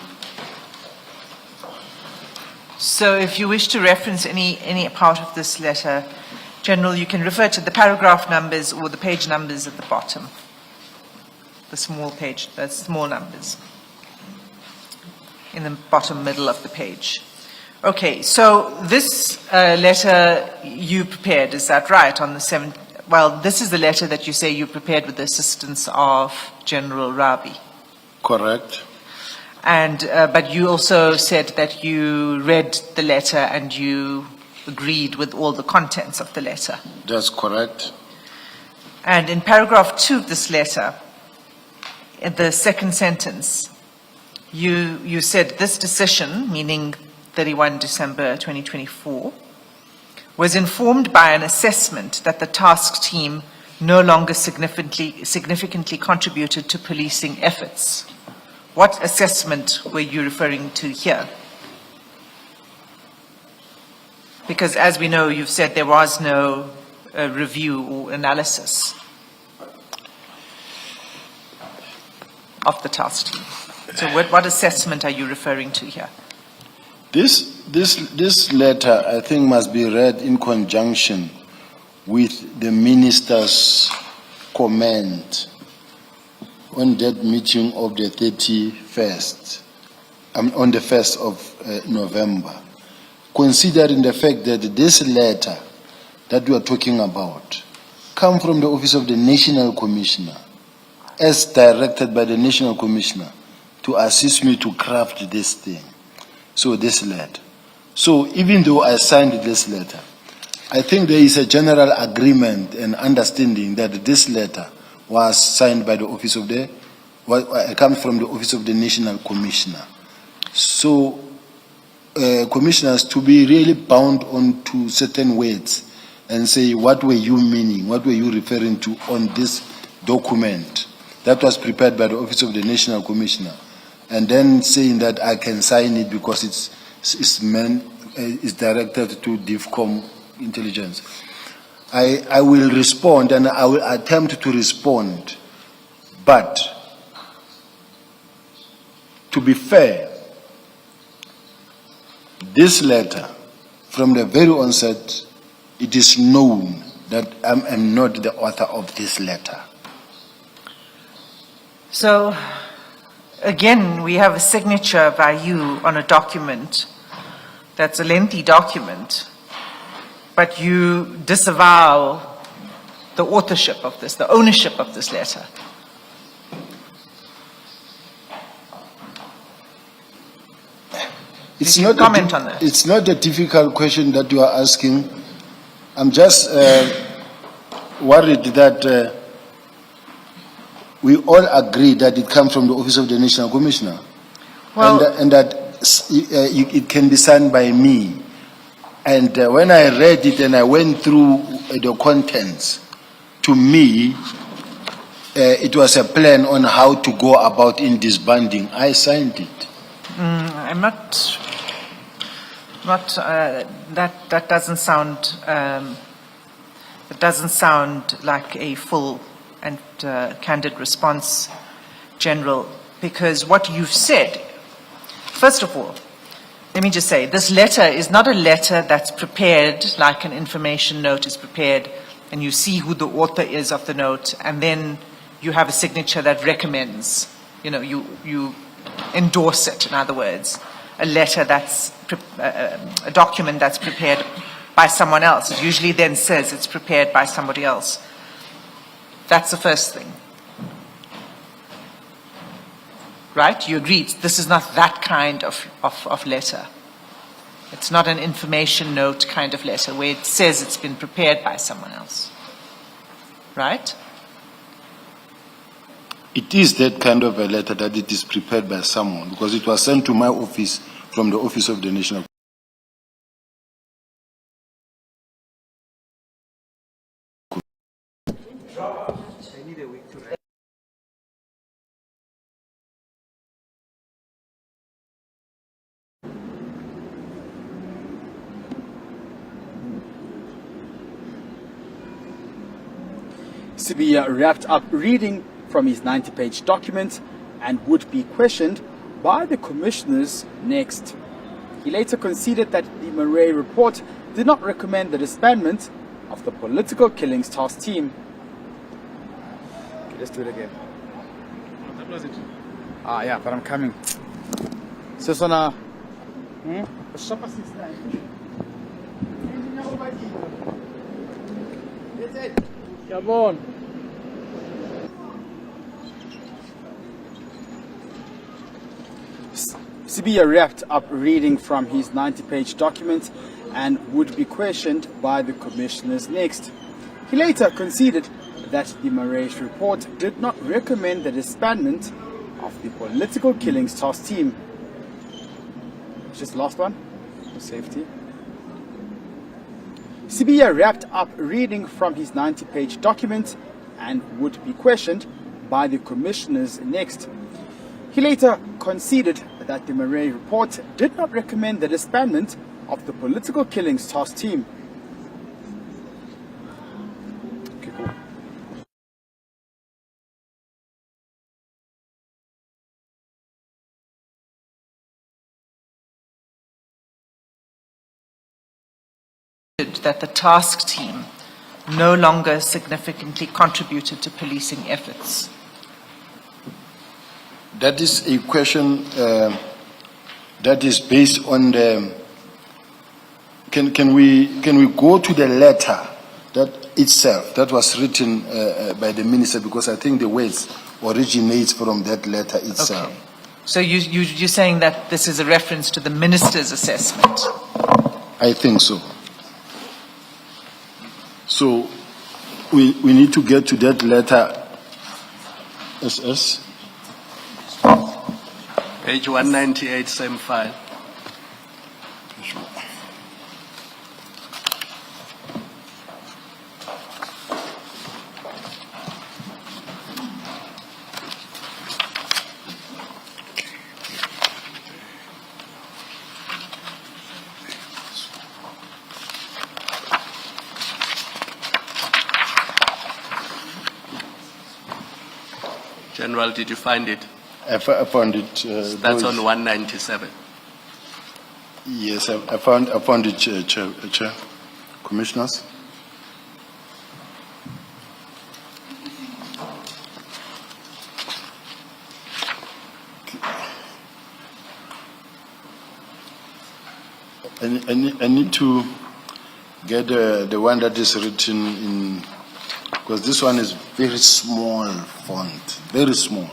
B: So if you wish to reference any part of this letter, General, you can refer to the paragraph numbers or the page numbers at the bottom. The small page, the small numbers in the bottom middle of the page. Okay, so this letter you prepared, is that right, on the 7th? Well, this is the letter that you say you prepared with the assistance of General Rabi.
C: Correct.
B: And, but you also said that you read the letter and you agreed with all the contents of the letter.
C: That's correct.
B: And in paragraph 2 of this letter, in the second sentence, you said this decision, meaning 31 December 2024, was informed by an assessment that the task team no longer significantly contributed to policing efforts. What assessment were you referring to here? Because as we know, you've said there was no review or analysis of the task team. So what assessment are you referring to here?
C: This letter, I think, must be read in conjunction with the minister's comment on that meeting of the 31st, on the 1st of November, considering the fact that this letter that we are talking about come from the Office of the National Commissioner, as directed by the National Commissioner to assist me to craft this thing. So this letter. So even though I signed this letter, I think there is a general agreement and understanding that this letter was signed by the Office of the, comes from the Office of the National Commissioner. So commissioners to be really bound on to certain words and say, what were you meaning? What were you referring to on this document that was prepared by the Office of the National Commissioner? And then saying that I can sign it because it's directed to DIFCOM intelligence. I will respond and I will attempt to respond, but to be fair, this letter, from the very onset, it is known that I am not the author of this letter.
B: So, again, we have a signature by you on a document that's a lengthy document, but you disavow the authorship of this, the ownership of this letter.
C: It's
B: Did you comment on that?
C: It's not a difficult question that you are asking. I'm just worried that we all agree that it comes from the Office of the National Commissioner,
B: Well,
C: and that it can be signed by me. And when I read it and I went through the contents, to me, it was a plan on how to go about in disbanding. I signed it.
B: I'm not. That doesn't sound. It doesn't sound like a full and candid response, General, because what you've said. First of all, let me just say, this letter is not a letter that's prepared like an information note is prepared, and you see who the author is of the note, and then you have a signature that recommends. You endorse it. In other words, a letter that's a document that's prepared by someone else. It usually then says it's prepared by somebody else. That's the first thing. Right? You agreed. This is not that kind of letter. It's not an information note kind of letter where it says it's been prepared by someone else. Right?
C: It is that kind of a letter that it is prepared by someone, because it was sent to my office from the Office of the National.
J: Sibiya wrapped up reading from his 90-page document and would be questioned by the commissioners next. He later conceded that the Murray report did not recommend the disbandment, of the Political Killings Task Team. Okay, let's do it again. That was it. Yeah, but I'm coming. So, Come on. Sibiya wrapped up reading from his 90-page document and would be questioned by the commissioners next. He later conceded that the Marais report did not recommend the disbandment of the Political Killings Task Team. Just the last one, for safety. Sibiya wrapped up reading from his 90-page document and would be questioned by the commissioners next. He later conceded that the Marais report did not recommend the disbandment of the Political Killings Task Team. Okay, cool.
B: That the task team no longer significantly contributed to policing efforts.
C: That is a question that is based on the. Can we go to the letter that itself that was written by the minister, because I think the words originate from that letter itself.
B: Okay. So you're saying that this is a reference to the minister's assessment?
C: I think so. So we need to get to that letter. SS.
H: Page 198, same file. General, did you find it?
C: I found it.
H: That's on 197.
C: Yes, I found it, Chair. Commissioners. I need to get the one that is written in, because this one is very small font, very small.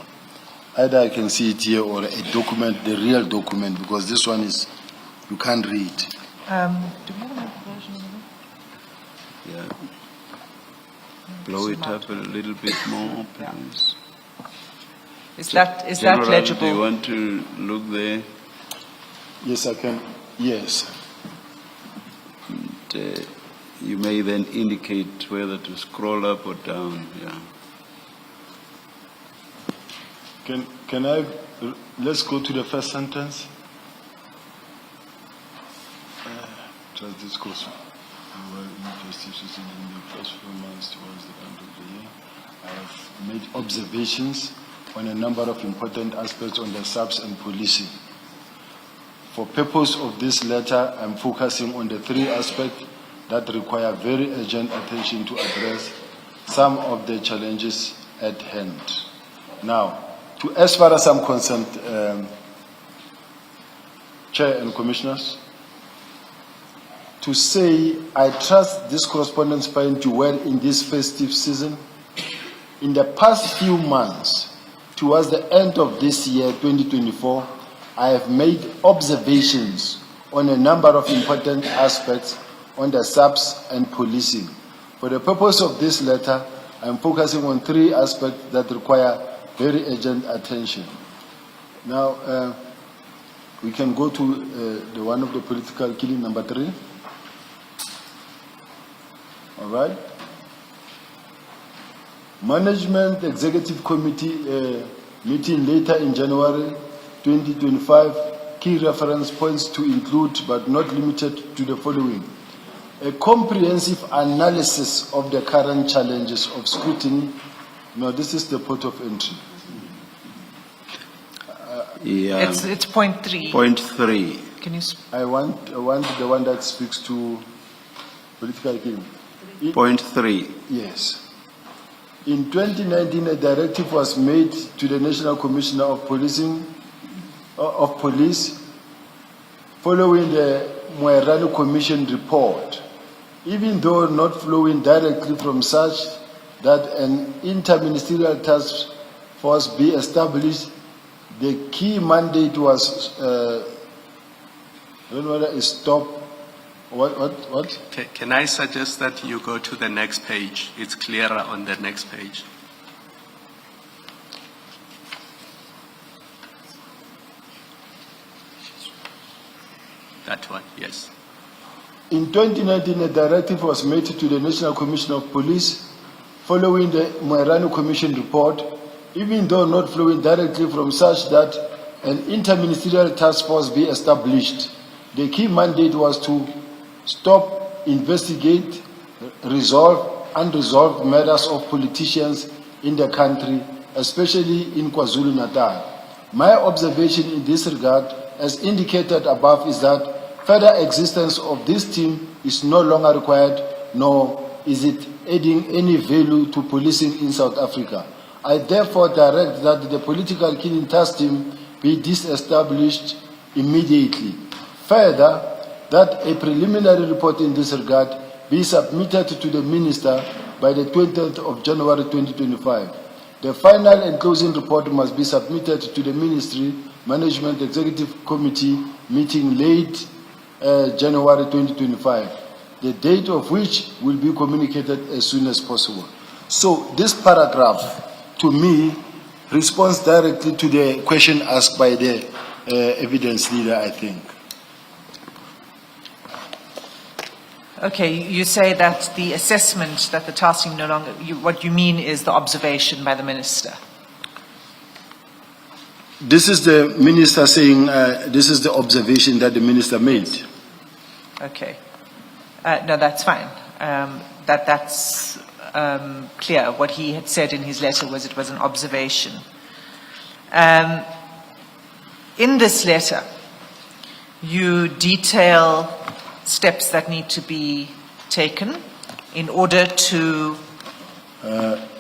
C: Either I can see it here or a document, the real document, because this one is, you can't read.
B: Do we have a version of it?
A: Yeah. Blow it up a little bit more, please.
B: Is that
A: General,
B: legible?
A: do you want to look there?
C: Yes, I can. Yes.
A: And, you may then indicate whether to scroll up or down. Yeah.
C: Can I, let's go to the first sentence. Just this question. Investigations in the first few months towards the end of the year, I have made observations on a number of important aspects on the subs and policing. For purpose of this letter, I'm focusing on the three aspects that require very urgent attention to address some of the challenges at hand. Now, as far as I'm concerned, Chair and Commissioners, to say I trust this correspondence find you well in this festive season. In the past few months, towards the end of this year, 2024, I have made observations on a number of important aspects on the subs and policing. For the purpose of this letter, I'm focusing on three aspects that require very urgent attention. Now, we can go to the one of the political killing, number 3. All right. Management Executive Committee meeting later in January 2025. Key reference points to include, but not limited to, the following: a comprehensive analysis of the current challenges of scrutiny. No, this is the port of entry.
A: Yeah.
B: It's point 3.
A: Point 3.
B: Can you?
C: I want the one that speaks to political killing.
A: Point 3.
C: Yes. In 2019, a directive was made to the National Commissioner of Police following the Moerane Commission report. Even though not flowing directly from such that an interministerial task force be established, the key mandate was, I don't know whether it's stop, what?
H: Can I suggest that you go to the next page? It's clearer on the next page. That one, yes.
C: In 2019, a directive was made to the National Commission of Police following the Moerane Commission report, even though not flowing directly from such that an interministerial task force be established. The key mandate was to stop, investigate, resolve unresolved matters of politicians in the country, especially in KwaZulu-Natal. My observation in this regard, as indicated above, is that further existence of this team is no longer required, nor is it adding any value to policing in South Africa. I therefore direct that the political killing task team be disestablished immediately. Further, that a preliminary report in this regard be submitted to the Minister by the 20th of January 2025. The final and closing report must be submitted to the Ministry Management Executive Committee meeting late January 2025, the date of which will be communicated as soon as possible. So this paragraph, to me, responds directly to the question asked by the evidence leader, I think.
B: Okay, you say that the assessment that the tasking no longer, what you mean is the observation by the minister.
C: This is the minister saying, this is the observation that the minister made.
B: Okay. No, that's fine. That's clear. What he had said in his letter was it was an observation. In this letter, you detail steps that need to be taken in order to...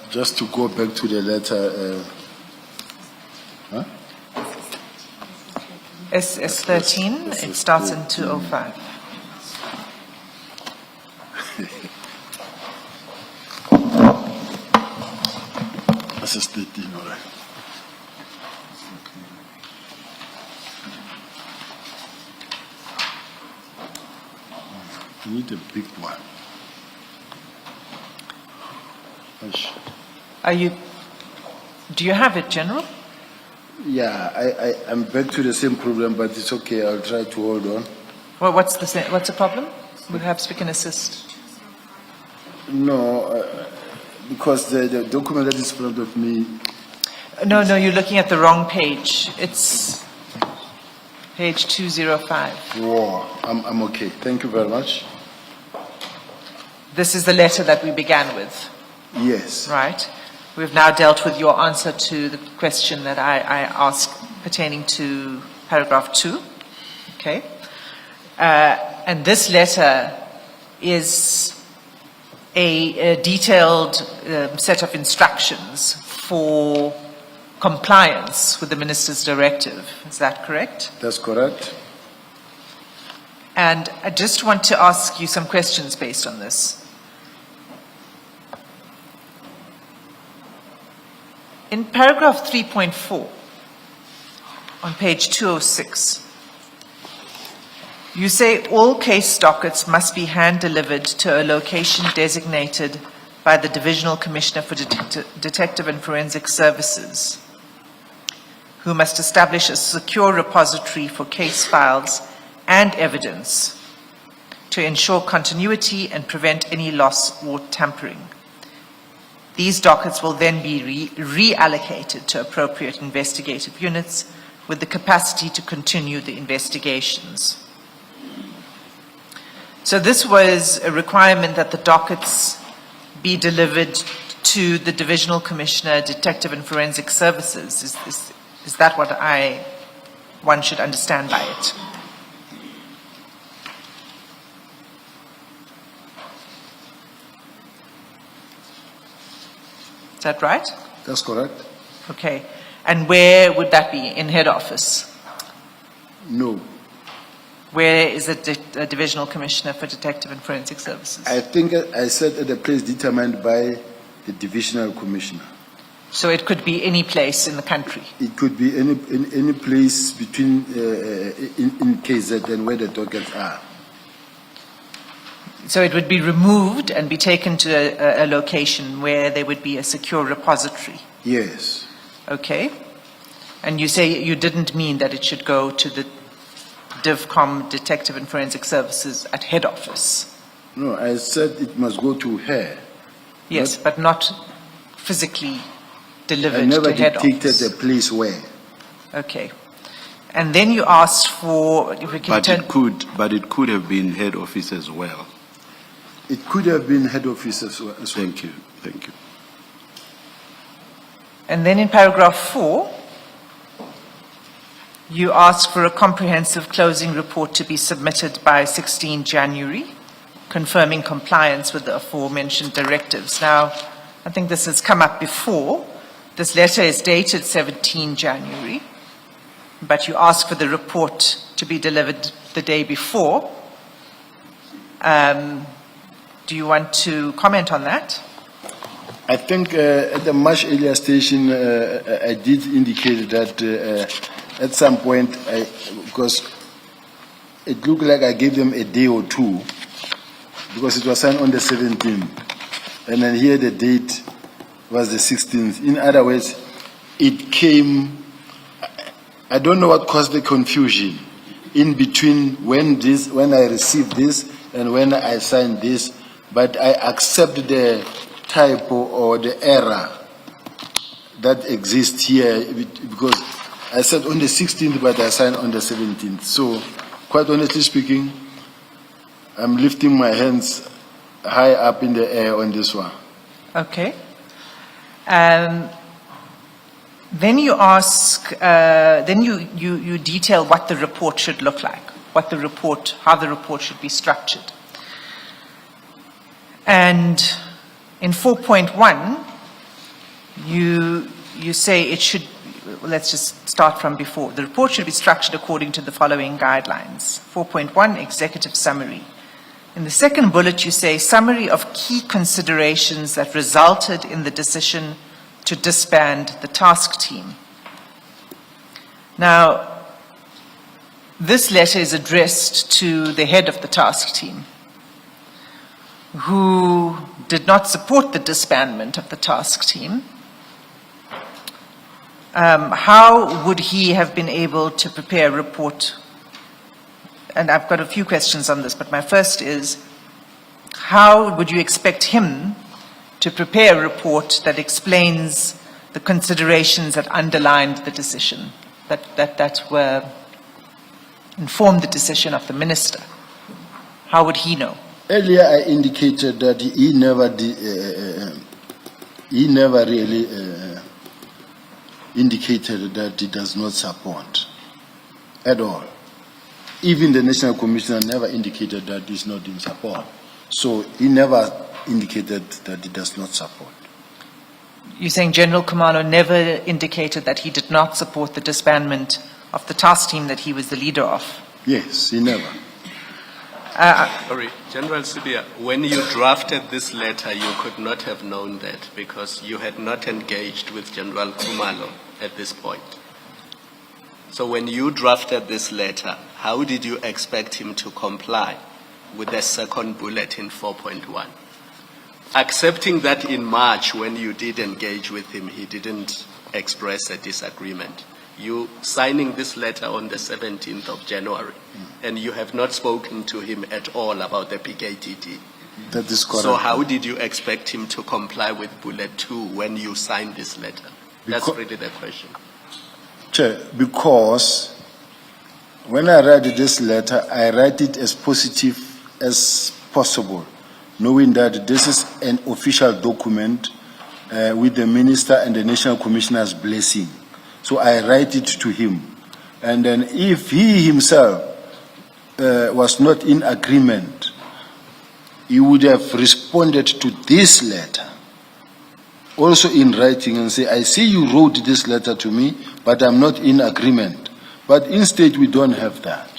C: Just to go back to the letter...
B: SS13, it starts in 205.
C: SS13, all right. You need a big one.
B: Do you have it, General?
C: Yeah, I'm back to the same problem, but it's okay. I'll try to hold on.
B: Well, what's the problem? Perhaps we can assist.
C: No, because the document that is in front of me...
B: No, you're looking at the wrong page. It's page 205.
C: Whoa, I'm okay. Thank you very much.
B: This is the letter that we began with.
C: Yes.
B: Right. We've now dealt with your answer to the question that I asked pertaining to paragraph 2. Okay. And this letter is a detailed set of instructions for compliance with the minister's directive. Is that correct?
C: That's correct.
B: And I just want to ask you some questions based on this. In paragraph 3.4, on page 206, you say all case dockets must be hand-delivered to a location designated by the Divisional Commissioner for Detective and Forensic Services, who must establish a secure repository for case files and evidence to ensure continuity and prevent any loss or tampering. These dockets will then be reallocated to appropriate investigative units with the capacity to continue the investigations. So this was a requirement that the dockets be delivered to the Divisional Commissioner, Detective and Forensic Services. Is that what one should understand by it? Is that right?
E: That's correct?
B: Okay. And where would that be? In head office?
E: No.
B: Where is the Divisional Commissioner for Detective and Forensic Services?
E: I think I said at the place determined by the Divisional Commissioner.
B: So it could be any place in the country?
E: It could be any place between in KZ and where the dockets are.
B: So it would be removed and be taken to a location where there would be a secure repository?
E: Yes.
B: Okay. And you say you didn't mean that it should go to the DivCom, Detective and Forensic Services, at head office?
E: No, I said it must go to her.
B: Yes, but not physically delivered
E: I never
B: to head
E: dictated
B: office.
E: the place where.
B: Okay. And then you asked for, if we can
A: But
B: turn,
A: it could have been head office as well.
E: It could have been head office as well.
A: Thank you. Thank you.
B: and then in paragraph 4, you ask for a comprehensive closing report to be submitted by 16 January, confirming compliance with the aforementioned directives. Now, I think this has come up before. This letter is dated 17 January, but you ask for the report to be delivered the day before. Do you want to comment on that?
E: I think at the much earlier station, I did indicate that at some point, because it looked like I gave them a day or two, because it was signed on the 17th, and then here the date was the 16th. In other words, it came, I don't know what caused the confusion in between when I received this and when I signed this, but I accept the typo or the error that exists here because I said on the 16th, but I signed on the 17th. So, quite honestly speaking, I'm lifting my hands high up in the air on this one.
B: Okay. Then you ask, then you detail what the report should look like, how the report should be structured. And in 4.1, you say it should, let's just start from before. The report should be structured according to the following guidelines. 4.1, executive summary. In the second bullet, you say summary of key considerations that resulted in the decision to disband the task team. Now, this letter is addressed to the head of the task team, who did not support the disbandment of the task team. How would he have been able to prepare a report? And I've got a few questions on this, but my first is, how would you expect him to prepare a report that explains the considerations that underlined the decision, that were informed the decision of the minister? How would he know?
E: Earlier, I indicated that he never really indicated that he does not support at all. Even the National Commissioner never indicated that he's not in support. So he never indicated that he does not support.
B: You're saying General Khumalo never indicated that he did not support the disbandment of the task team that he was the leader of?
E: Yes, he never.
H: Sorry, General Sibia, when you drafted this letter, you could not have known that because you had not engaged with General Khumalo at this point. So when you drafted this letter, how did you expect him to comply with the second bullet in 4.1? Accepting that in March, when you did engage with him, he didn't express a disagreement. You signing this letter on the 17th of January, and you have not spoken to him at all about the PKTT.
E: That is correct.
H: So how did you expect him to comply with bullet 2 when you signed this letter? That's really the question.
E: Chair, because when I write this letter, I write it as positive as possible, knowing that this is an official document with the Minister and the National Commissioner's blessing. So I write it to him. And then if he himself was not in agreement, he would have responded to this letter
C: also in writing and say, I see you wrote this letter to me, but I'm not in agreement. But instead, we don't have that.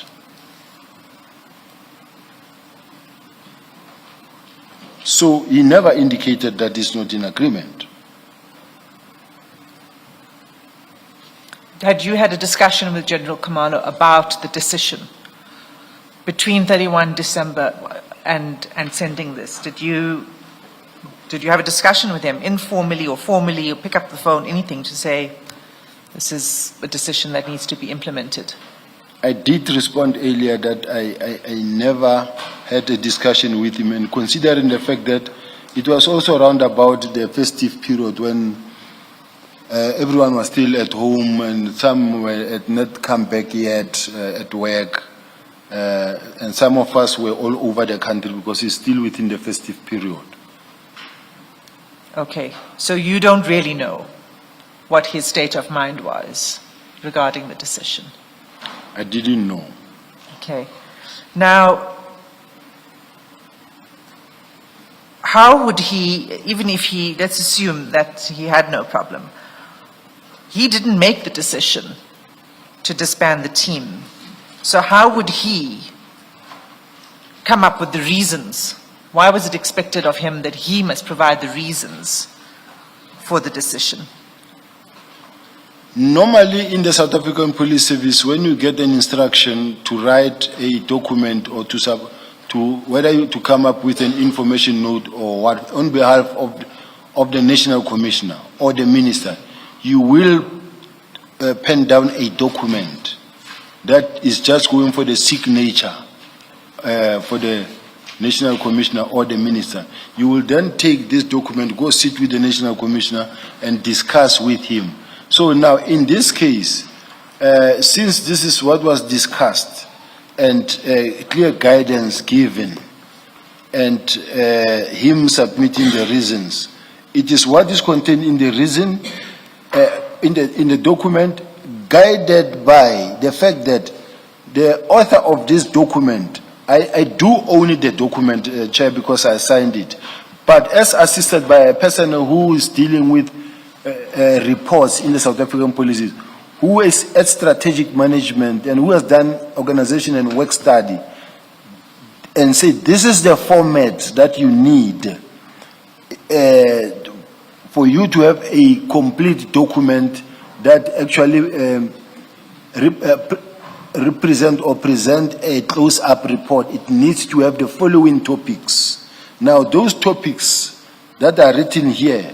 C: So he never indicated that he's not in agreement.
B: Had you had a discussion with General Khumalo about the decision between 31 December and sending this? Did you have a discussion with him informally or formally, or pick up the phone, anything to say this is a decision that needs to be implemented?
C: I did respond earlier that I never had a discussion with him, and considering the fact that it was also around about the festive period when everyone was still at home and some had not come back yet at work, and some of us were all over the country because it's still within the festive period.
B: Okay, so you don't really know what his state of mind was regarding the decision?
C: I didn't know.
B: Okay. Now, how would he, even if he, let's assume that he had no problem, he didn't make the decision to disband the team. So how would he come up with the reasons? Why was it expected of him that he must provide the reasons for the decision?
C: Normally in the South African Police Service, when you get an instruction to write a document or to come up with an information note or what on behalf of the National Commissioner or the Minister, you will pen down a document that is just going for the signature for the National Commissioner or the Minister. You will then take this document, go sit with the National Commissioner and discuss with him. So now in this case, since this is what was discussed and clear guidance given and him submitting the reasons, it is what is contained in the reason, in the document, guided by the fact that the author of this document, I do own the document, Chair, because I signed it, but as assisted by a person who is dealing with reports in the South African Police, who is at strategic management and who has done organization and work study, and say this is the format that you need for you to have a complete document that actually represent or present a close-up report. It needs to have the following topics. Now, those topics that are written here,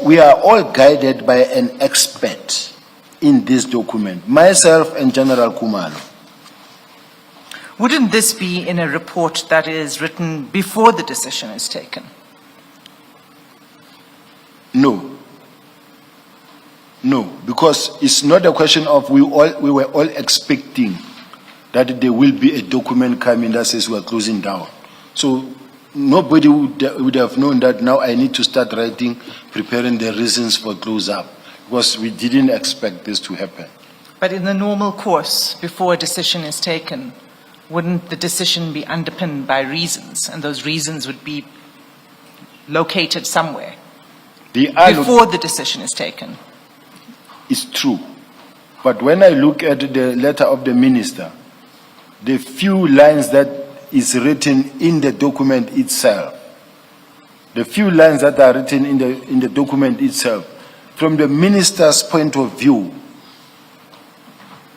C: we are all guided by an expert in this document, myself and General Khumalo.
B: Wouldn't this be in a report that is written before the decision is taken?
C: No. No, because it's not a question of we were all expecting that there will be a document coming that says we are closing down. So nobody would have known that now I need to start writing, preparing the reasons for close up, because we didn't expect this to happen.
B: But in the normal course, before a decision is taken, wouldn't the decision be underpinned by reasons, and those reasons would be located somewhere before the decision is taken?
C: It's true. But when I look at the letter of the minister, the few lines that is written in the document itself, the few lines that are written in the document itself, from the minister's point of view,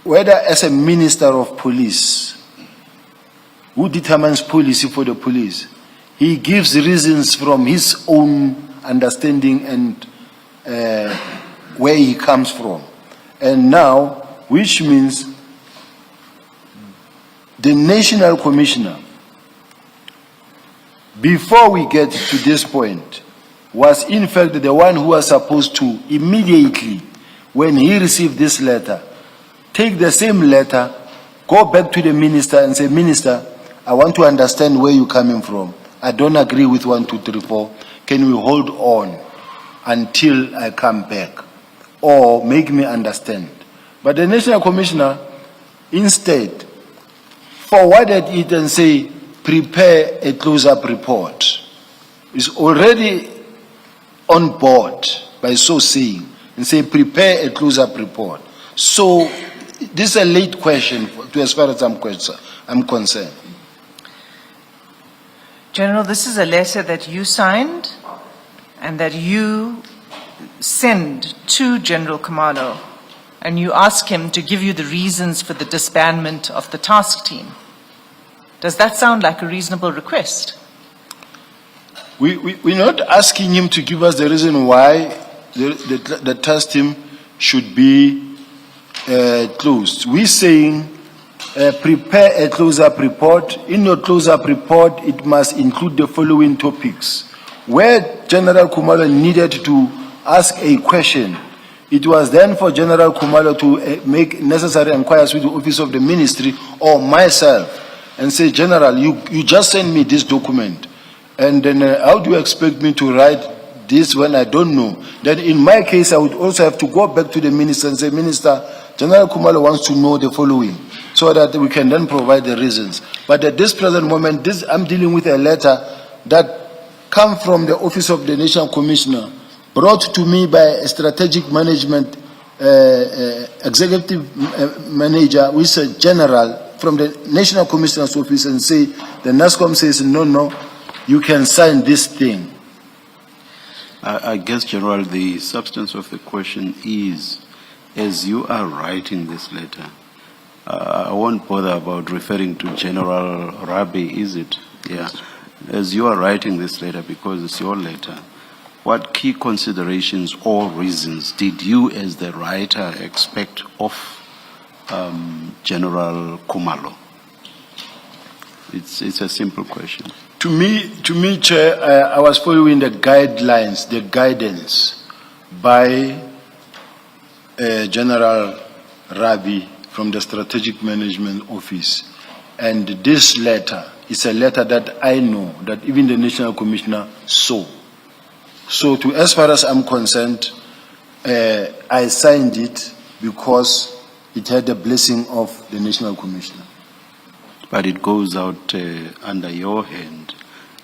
C: whether as a minister of police, who determines policy for the police, he gives reasons from his own understanding and where he comes from. And now, which means the National Commissioner, before we get to this point, was in fact the one who was supposed to immediately, when he received this letter, take the same letter, go back to the minister and say, Minister, I want to understand where you're coming from. I don't agree with 1, 2, 3, 4. Can we hold on until I come back? Or make me understand. But the National Commissioner instead forwarded it and say, prepare a close-up report. It's already
E: on board by so saying and say, prepare a close-up report. So this is a late question to as far as I'm concerned.
B: General, this is a letter that you signed and that you send to General Khumalo, and you ask him to give you the reasons for the disbandment of the task team. Does that sound like a reasonable request?
E: We're not asking him to give us the reason why the task team should be closed. We're saying prepare a close-up report. In your close-up report, it must include the following topics. Where General Khumalo needed to ask a question, it was then for General Khumalo to make necessary inquiries with the office of the ministry or myself and say, General, you just sent me this document. And then how do you expect me to write this when I don't know? Then in my case, I would also have to go back to the minister and say, Minister, General Khumalo wants to know the following, so that we can then provide the reasons. But at this present moment, I'm dealing with a letter that comes from the Office of the National Commissioner, brought to me by a strategic management executive manager, who is a general from the National Commissioner's office, and say, the NASCOM says, no, you can sign this thing.
A: I guess, General, the substance of the question is, as you are writing this letter, I won't bother about referring to General Rabi, is it? Yeah. As you are writing this letter, because it's your letter, what key considerations or reasons did you, as the writer, expect of General Khumalo? It's a simple question.
E: To me, Chair, I was following the guidelines, the guidance by General Rabi from the Strategic Management Office. And this letter is a letter that I know that even the National Commissioner saw. So as far as I'm concerned, I signed it because it had the blessing of the National Commissioner.
A: But it goes out under your hand.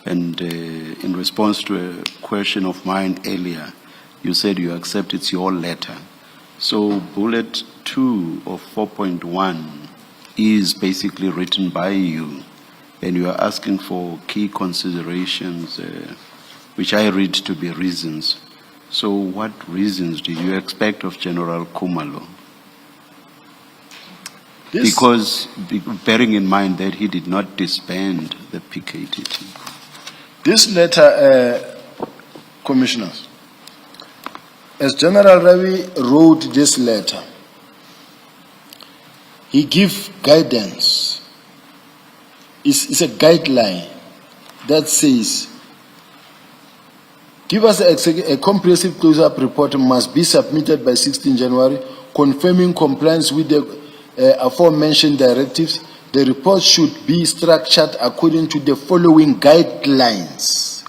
A: And in response to a question of mine earlier, you said you accept it's your letter. So bullet 2 of 4.1 is basically written by you, and you are asking for key considerations, which I read to be reasons. So what reasons do you expect of General Khumalo? Because bearing in mind that he did not disband the PKTT.
E: This letter, Commissioners, as General Ravi wrote this letter, he gave guidance. It's a guideline that says, give us a comprehensive close-up report must be submitted by 16 January, confirming compliance with the aforementioned directives. The report should be structured according to the following guidelines.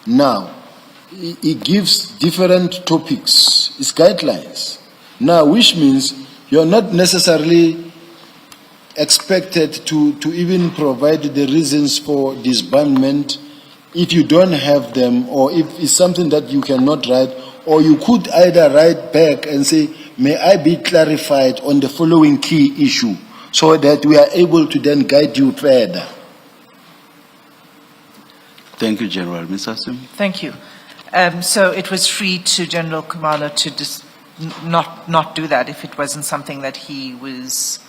E: Now, it gives different topics. It's guidelines. Now, which means you're not necessarily expected to even provide the reasons for disbandment if you don't have them, or if it's something that you cannot write, or you could either write back and say, may I be clarified on the following key issue, so that we are able to then guide you further.
A: Thank you, General. Ms. Asim?
B: Thank you. So it was free to General Khumalo to not do that if it wasn't something that he was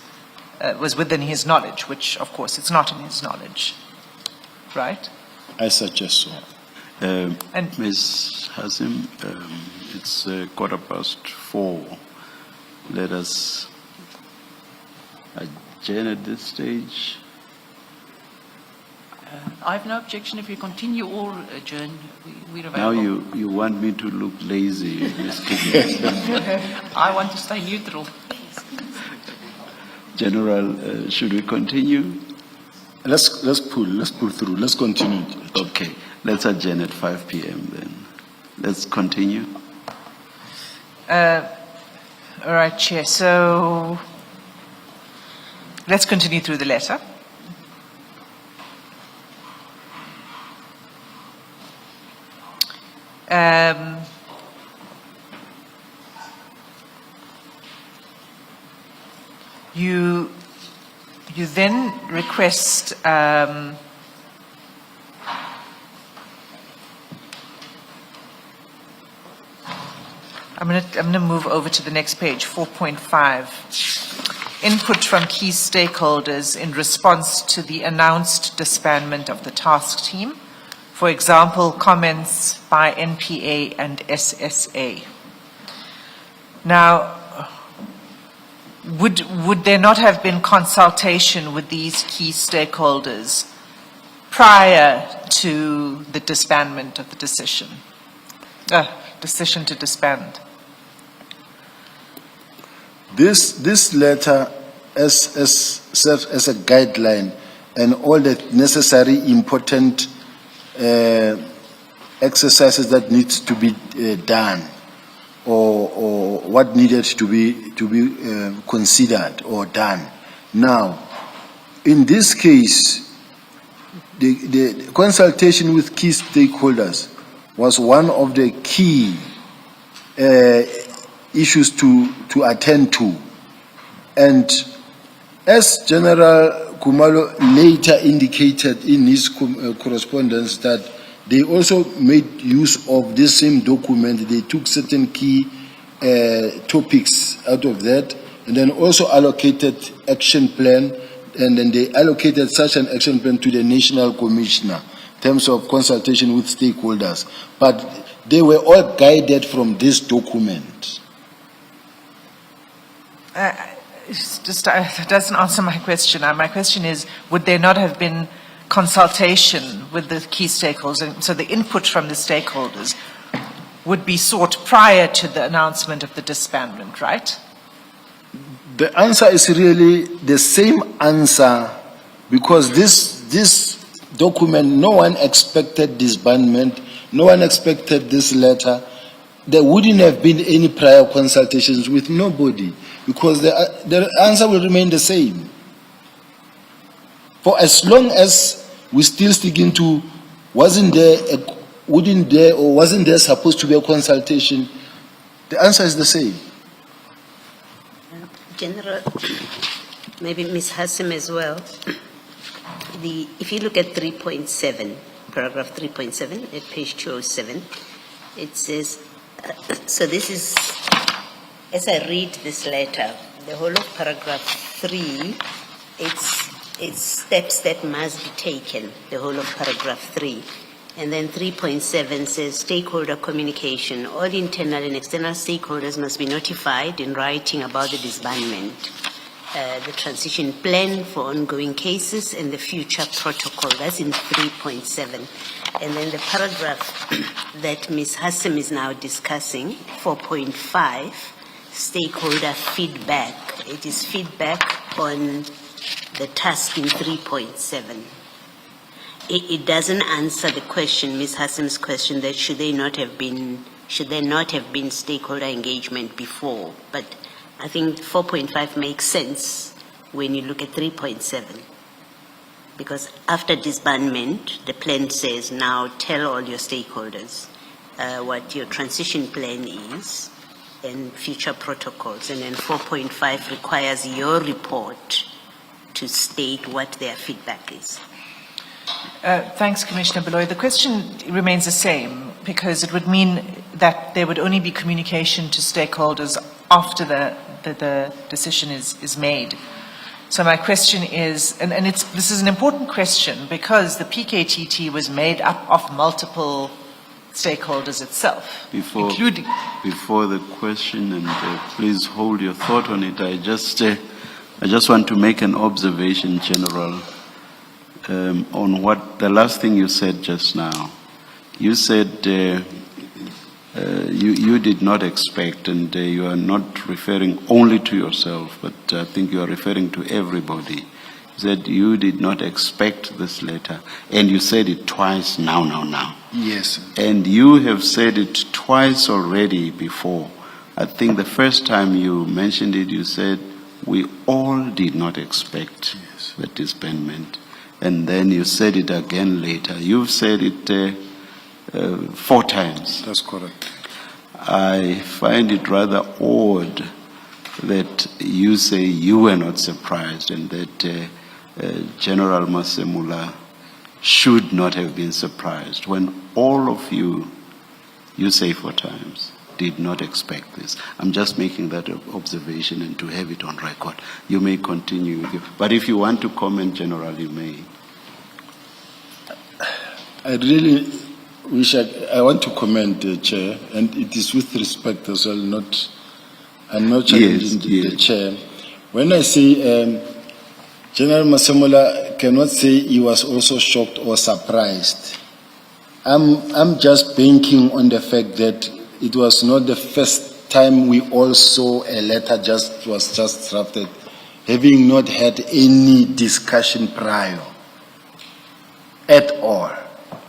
B: within his knowledge, which, of course, it's not in his knowledge, right?
E: I suggest so.
B: And
A: Ms. Hasim, it's 4:15. Let us adjourn at this stage.
G: I have no objection if you continue or adjourn. We're
A: Now
G: available.
A: you want me to look lazy, Ms. Kiggins.
G: I want to stay neutral.
A: General, should we continue?
E: Let's pull through. Let's continue.
A: Okay, let's adjourn at 5 p.m. then. Let's continue.
B: all right, Chair. So let's continue through the letter. You then request I'm going to move over to the next page, 4.5. Input from key stakeholders in response to the announced disbandment of the task team. For example, comments by NPA and SSA. Now, would there not have been consultation with these key stakeholders prior to the disbandment of the decision to disband?
C: This letter serves as a guideline and all the necessary important exercises that needs to be done or what needed to be considered or done. Now, in this case, the consultation with key stakeholders was one of the key issues to attend to. And as General Khumalo later indicated in his correspondence that they also made use of this same document, they took certain key topics out of that and then also allocated action plan, and then they allocated such an action plan to the National Commissioner in terms of consultation with stakeholders. But they were all guided from this document.
B: That doesn't answer my question. My question is, would there not have been consultation with the key stakeholders? And so the input from the stakeholders would be sought prior to the announcement of the disbandment, right?
C: The answer is really the same answer, because this document, no one expected disbandment, no one expected this letter. There wouldn't have been any prior consultations with nobody, because the answer will remain the same. For as long as we still sticking to wasn't there supposed to be a consultation, the answer is the same.
F: General, maybe Ms. Hassim as well. If you look at 3.7, paragraph 3.7 at page 207, it says, so this is, as I read this letter, the whole of paragraph 3, it's steps that must be taken, the whole of paragraph 3. And then 3.7 says stakeholder communication. All internal and external stakeholders must be notified in writing about the disbandment, the transition plan for ongoing cases, and the future protocol. That's in 3.7. And then the paragraph that Ms. Hassim is now discussing, 4.5, stakeholder feedback. It is feedback on the task in 3.7. It doesn't answer the question, Ms. Hassim's question, that should there not have been stakeholder engagement before. But I think 4.5 makes sense when you look at 3.7. Because after disbandment, the plan says, now tell all your stakeholders what your transition plan is and future protocols. And then 4.5 requires your report to state what their feedback is.
B: Thanks, Commissioner Beloy. The question remains the same, because it would mean that there would only be communication to stakeholders after the decision is made. So my question is, and this is an important question, because the PKTT was made up of multiple stakeholders itself, including...
A: Before the question, and please hold your thought on it, I just want to make an observation, General, on what the last thing you said just now. You said you did not expect, and you are not referring only to yourself, but I think you are referring to everybody. You said you did not expect this letter, and you said it twice now.
C: Yes.
A: And you have said it twice already before. I think the first time you mentioned it, you said, we all did not expect the disbandment. And then you said it again later. You've said it 4 times.
C: That's correct.
A: I find it rather odd that you say you were not surprised and that General Masemula should not have been surprised when all of you say 4 times, did not expect this. I'm just making that observation and to have it on record. You may continue with you. But if you want to comment, General, you may.
C: I really wish I want to comment, Chair, and it is with respect as well, I'm not challenging the Chair. When I say General Masemula cannot say he was also shocked or surprised, I'm just banking on the fact that it was not the first time we all saw a letter was just drafted, having not had any discussion prior at all.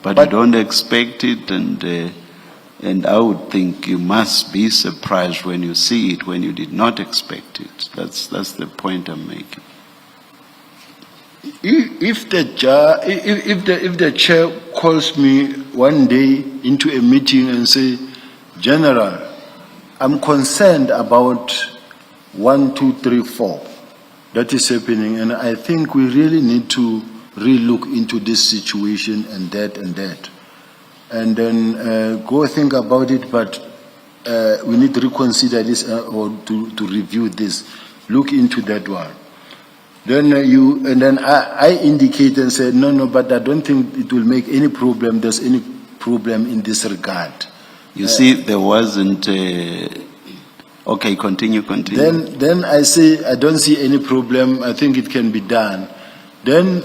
A: But you don't expect it, and I would think you must be surprised when you see it, when you did not expect it. That's the point I'm making.
C: If the chair calls me one day into a meeting and say, General, I'm concerned about 1, 2, 3, 4 that is happening, and I think we really need to re-look into this situation and that, and then go think about it. But we need to reconsider this or to review this. Look into that one. Then I indicate and say no, but I don't think it will make any problem. There's any problem in this regard.
A: You see, there wasn't. Okay, continue.
C: Then I say I don't see any problem. I think it can be done. Then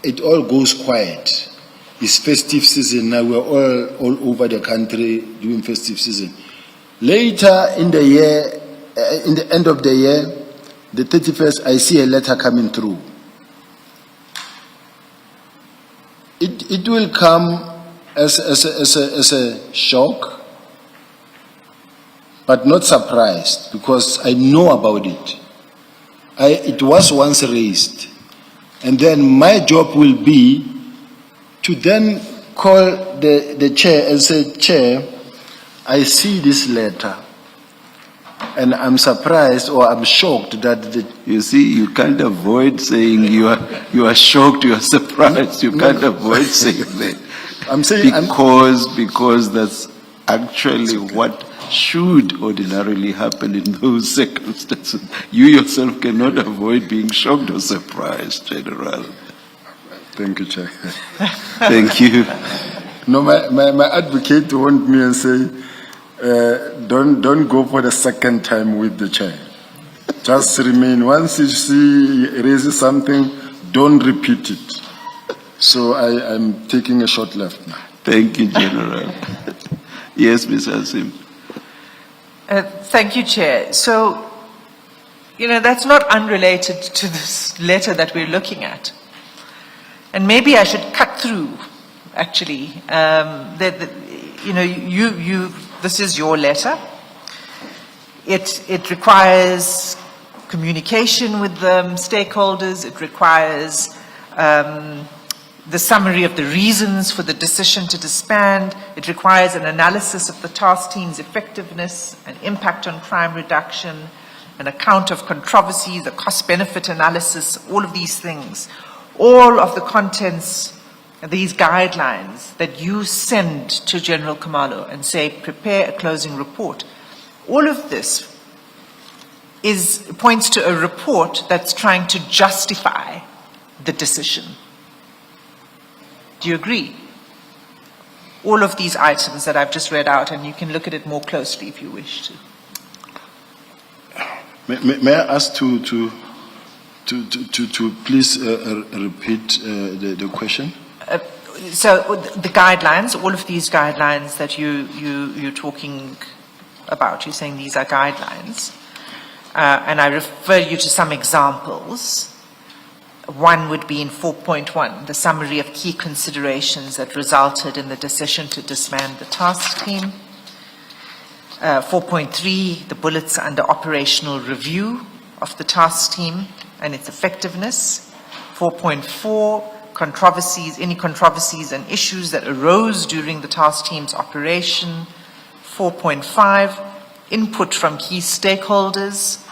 C: it all goes quiet. It's festive season now. We're all over the country doing festive season. Later in the year, in the end of the year, the 31st, I see a letter coming through. It will come as a shock, but not surprised, because I know about it. It was once raised. And then my job will be to then call the chair and say, Chair, I see this letter, and I'm surprised or I'm shocked that
A: You see, you can't avoid saying you are shocked, you are surprised. You can't avoid saying that.
C: I'm saying
A: because that's actually what should ordinarily happen in those circumstances. You yourself cannot avoid being shocked or surprised, General.
C: Thank you, Chair.
A: Thank you.
C: No, my advocate warned me and say, don't go for the second time with the chair. Just remain. Once you see he raises something, don't repeat it. So I'm taking a short left now.
A: Thank you, General. Yes, Ms. Asim.
B: Thank you, Chair. So, that's not unrelated to this letter that we're looking at. And maybe I should cut through, actually. This is your letter. It requires communication with stakeholders. It requires the summary of the reasons for the decision to disband. It requires an analysis of the task team's effectiveness and impact on crime reduction, an account of controversies, a cost-benefit analysis, all of these things. All of the contents, these guidelines that you send to General Khumalo and say, prepare a closing report. All of this points to a report that's trying to justify the decision. Do you agree? All of these items that I've just read out, and you can look at it more closely if you wish to.
C: May I ask to please repeat the question?
B: So the guidelines, all of these guidelines that you're talking about, you're saying these are guidelines, and I refer you to some examples. One would be in 4.1, the summary of key considerations that resulted in the decision to disband the task team. 4.3, the bullets under operational review of the task team and its effectiveness. 4.4, controversies, any controversies and issues that arose during the task team's operation. 4.5, input from key stakeholders.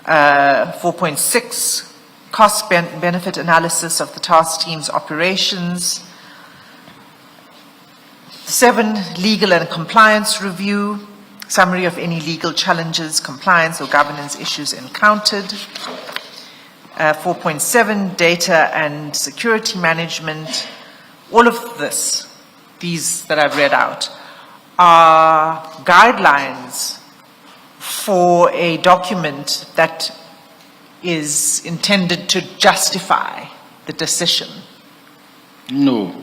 B: 4.6, cost-benefit analysis of the task team's operations. 7, legal and compliance review, summary of any legal challenges, compliance or governance issues encountered. 4.7, data and security management. All of this, these that I've read out, are guidelines for a document that is intended to justify the decision.
C: No.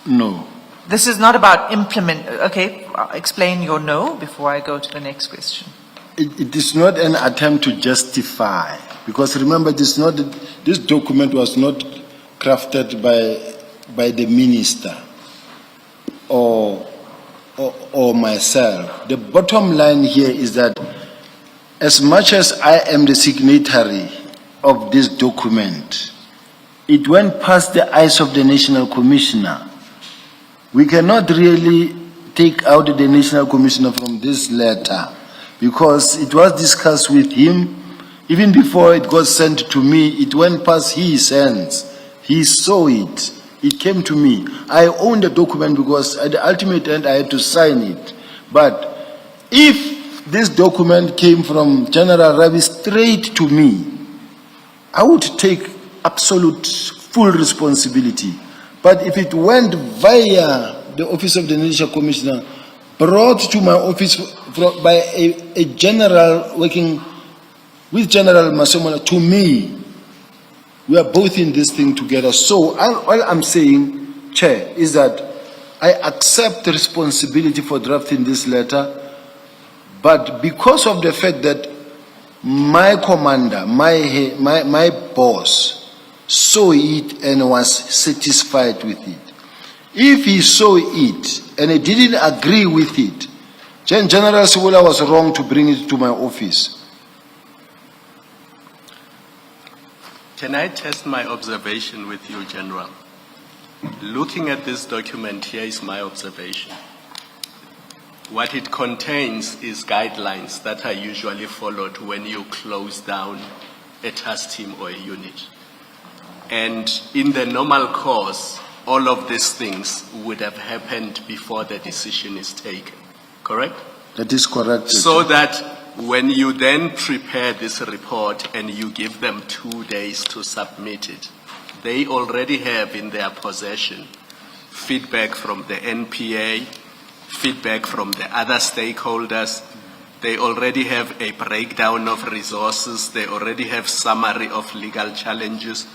C: No.
B: This is not about okay, explain your no before I go to the next question.
C: It is not an attempt to justify, because remember, this document was not crafted by the minister or myself. The bottom line here is that as much as I am the signatory of this document, it went past the eyes of the National Commissioner. We cannot really take out the National Commissioner from this letter, because it was discussed with him. Even before it got sent to me, it went past his hands. He saw it. It came to me. I own the document because at the ultimate end I had to sign it. But if this document came from General Ravi straight to me, I would take absolute full responsibility. But if it went via the Office of the National Commissioner, brought to my office by a general working with General Masomola to me, we are both in this thing together. So all I'm saying, Chair, is that I accept the responsibility for drafting this letter, but because of the fact that my commander, my boss, saw it and was satisfied with it. If he saw it and he didn't agree with it, General Siwula was wrong to bring it to my office.
H: Can I test my observation with you, General? Looking at this document, here is my observation. What it contains is guidelines that are usually followed when you close down a task team or a unit. And in the normal course, all of these things would have happened before the decision is taken, correct?
C: That is correct.
H: So that when you then prepare this report and you give them 2 days to submit it, they already have in their possession feedback from the NPA, feedback from the other stakeholders. They already have a breakdown of resources. They already have summary of legal challenges.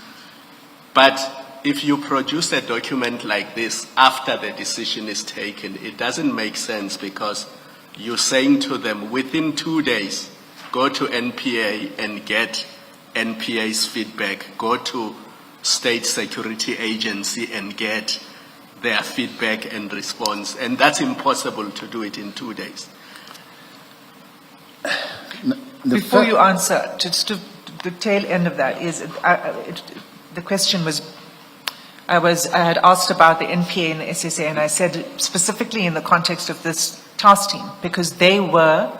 H: But if you produce a document like this after the decision is taken, it doesn't make sense, because you're saying to them within 2 days, go to NPA and get NPA's feedback, go to State Security Agency and get their feedback and response. And that's impossible to do it in 2 days.
B: Before you answer, just to the tail end of that is, the question was, I had asked about the NPA and the SSA, and I said specifically in the context of this task team, because they were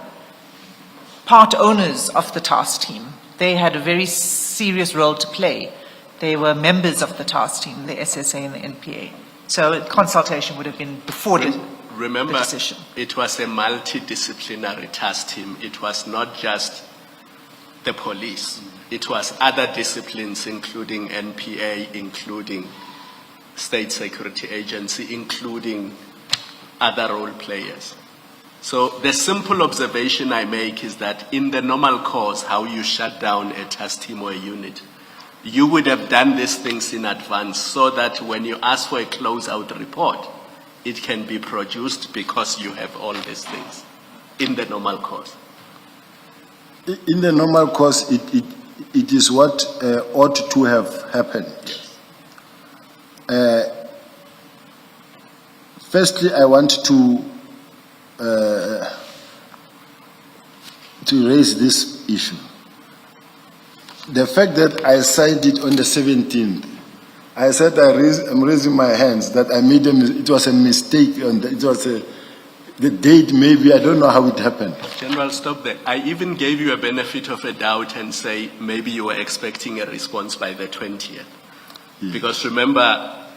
B: part owners of the task team. They had a very serious role to play. They were members of the task team, the SSA and the NPA. So consultation would have been before the decision.
H: It was a multidisciplinary task team. It was not just the police. It was other disciplines, including NPA, including State Security Agency, including other role players. So the simple observation I make is that in the normal course, how you shut down a task team or a unit, you would have done these things in advance so that when you ask for a closeout report, it can be produced because you have all these things in the normal course.
C: In the normal course, it is what ought to have happened. Firstly, I want to raise this issue. the fact that I signed it on the 17th, I said I'm raising my hands that I made it was a mistake, and it was the date maybe, I don't know how it happened.
H: General, stop there. I even gave you a benefit of a doubt and say maybe you were expecting a response by the 20th.
C: Yes.
H: Because remember,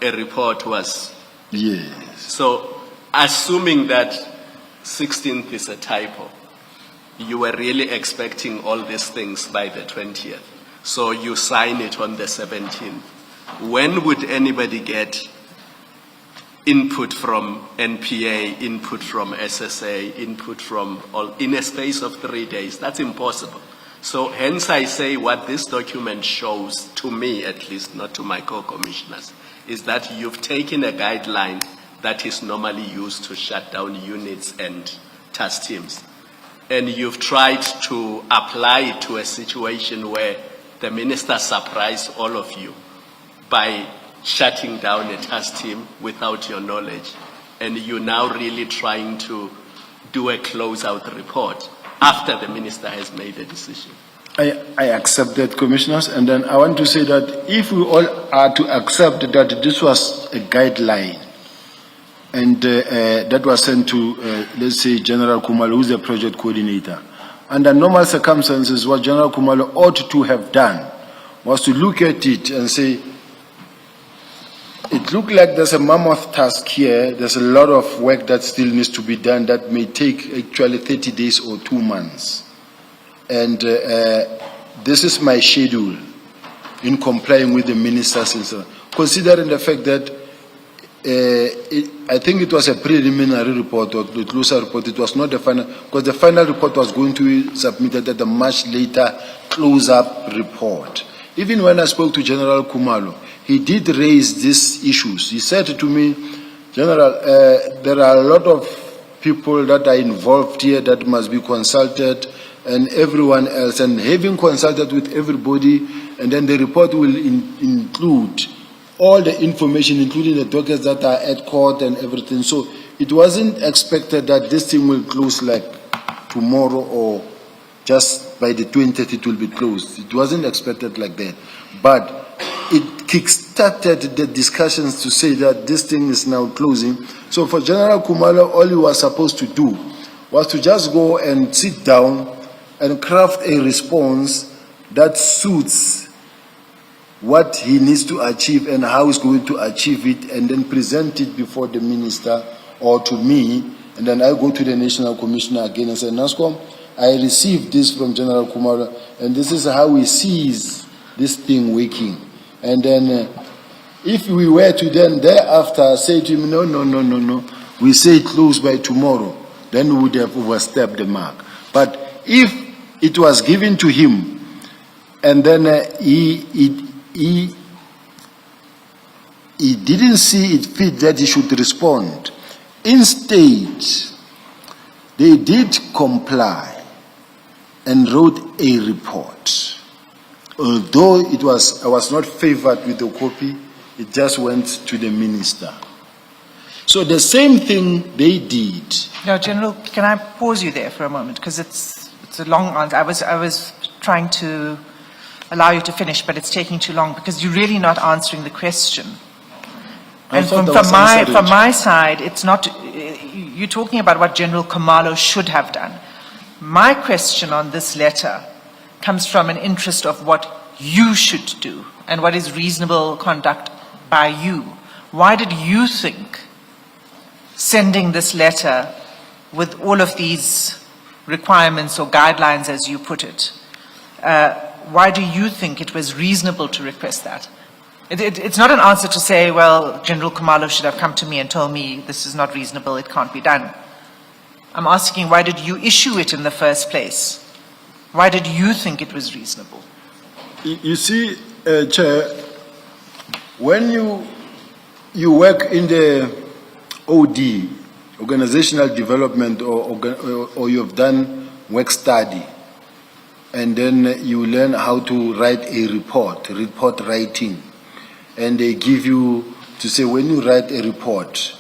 H: a report was...
C: Yes.
H: So, assuming that 16th is a typo, you were really expecting all these things by the 20th. So you sign it on the 17th. When would anybody get input from NPA, input from SSA, input from all, in a space of 3 days? That's impossible. So hence I say what this document shows, to me at least, not to my co-commissioners, is that you've taken a guideline that is normally used to shut down units and task teams, and you've tried to apply it to a situation where the minister surprised all of you by shutting down a task team without your knowledge, and you're now really trying to do a closeout report after the minister has made a decision.
C: I accept that, Commissioners, and then I want to say that if we all are to accept that this was a guideline, and that was sent to, let's say, General Khumalo, who's the project coordinator. Under normal circumstances, what General Khumalo ought to have done was to look at it and say, it looked like there's a mammoth task here, there's a lot of work that still needs to be done that may take actually 30 days or 2 months. And this is my schedule in complying with the minister's, considering the fact that I think it was a preliminary report or the closer report. It was not the final, because the final report was going to be submitted at a much later close-up report. Even when I spoke to General Khumalo, he did raise these issues. He said to me, General, there are a lot of people that are involved here that must be consulted, and everyone else, and having consulted with everybody, and then the report will include all the information, including the dockets that are at court and everything. So it wasn't expected that this thing will close like tomorrow or just by the 20th it will be closed. It wasn't expected like that. But it kick-started the discussions to say that this thing is now closing. So for General Khumalo, all he was supposed to do was to just go and sit down and craft a response that suits what he needs to achieve and how he's going to achieve it, and then present it before the minister or to me, and then I go to the National Commissioner again and say, NASCOM, I received this from General Khumalo, and this is how he sees this thing working. And then if we were to then thereafter say to him, no, we say it close by tomorrow, then we would have overstepped the mark. But if it was given to him, and then he didn't see it fit that he should respond. Instead, they did comply and wrote a report. Although I was not favored with the copy, it just went to the minister. So the same thing they did.
B: Now, General, can I pause you there for a moment? Because it's a long answer. I was trying to allow you to finish, but it's taking too long because you're really not answering the question. And from my side, it's not, you're talking about what General Khumalo should have done. My question on this letter comes from an interest of what you should do and what is reasonable conduct by you. Why did you think sending this letter with all of these requirements or guidelines, as you put it, why do you think it was reasonable to request that? It's not an answer to say, well, General Khumalo should have come to me and told me this is not reasonable, it can't be done. I'm asking, why did you issue it in the first place? Why did you think it was reasonable?
C: You see, Chair, when you work in the OD, organizational development, or you've done work study, and then you learn how to write a report writing. And they give you to say, when you write a report,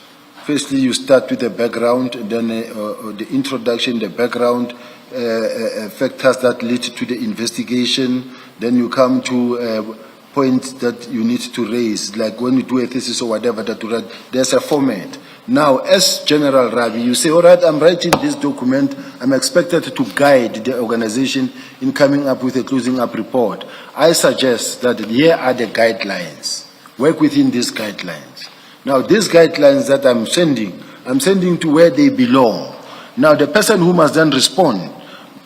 C: firstly you start with the background, and then the introduction, the background, factors that lead to the investigation. Then you come to points that you need to raise, like when you do a thesis or whatever that you write, there's a format. Now, as General Ravi, you say, all right, I'm writing this document, I'm expected to guide the organization in coming up with a closing up report. I suggest that here are the guidelines. Work within these guidelines. Now, these guidelines that I'm sending to where they belong. Now, the person who must then respond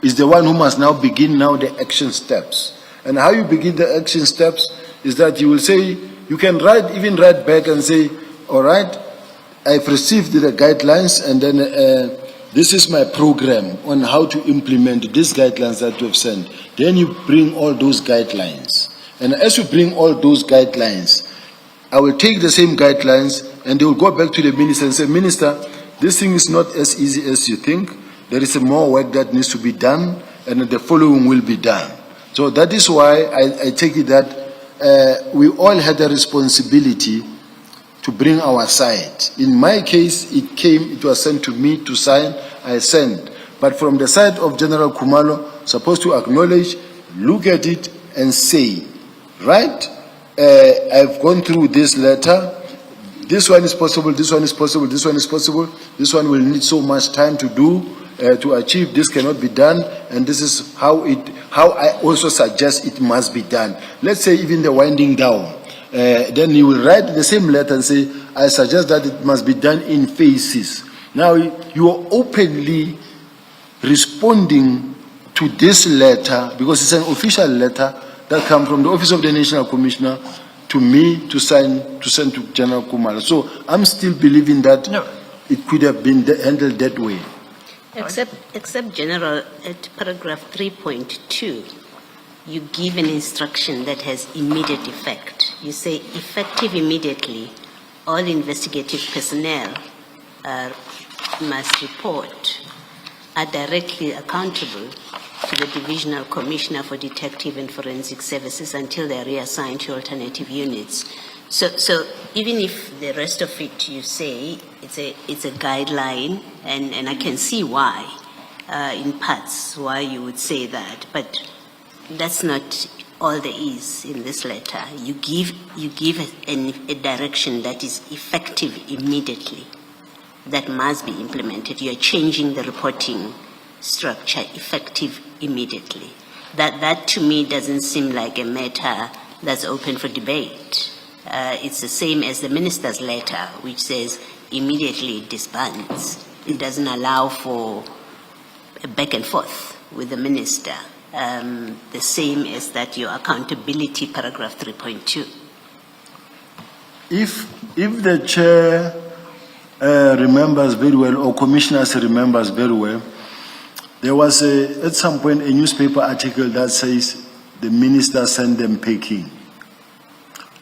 C: is the one who must now begin now the action steps. And how you begin the action steps is that you will say, you can even write back and say, all right, I've received the guidelines, and then this is my program on how to implement these guidelines that you have sent. Then you bring all those guidelines. And as you bring all those guidelines, I will take the same guidelines and they will go back to the minister and say, Minister, this thing is not as easy as you think. There is more work that needs to be done, and the following will be done. So that is why I take it that we all had a responsibility to bring our side. In my case, it was sent to me to sign, I sent. But from the side of General Khumalo, supposed to acknowledge, look at it and say, right, I've gone through this letter, this one is possible, this one is possible, this one is possible, this one will need so much time to do, to achieve, this cannot be done, and this is how I also suggest it must be done. Let's say even the winding down. Then you will write the same letter and say, I suggest that it must be done in phases. Now, you are openly responding to this letter, because it's an official letter that comes from the Office of the National Commissioner to me to send to General Khumalo. So I'm still believing that it could have been handled that way.
F: Except General, at paragraph 3.2, you give an instruction that has immediate effect. You say, effective immediately, all investigative personnel must report, are directly accountable to the Divisional Commissioner for Detective and Forensic Services until they are reassigned to alternative units. So even if the rest of it you say it's a guideline, and I can see why, in parts, why you would say that, but that's not all there is in this letter. You give a direction that is effective immediately, that must be implemented. You are changing the reporting structure, effective immediately. That to me doesn't seem like a matter that's open for debate. It's the same as the minister's letter, which says immediately disbands. It doesn't allow for a back and forth with the minister. The same as that your accountability, paragraph 3.2.
C: If the chair remembers very well, or commissioners remembers very well, there was at some point a newspaper article that says the minister sent them packing,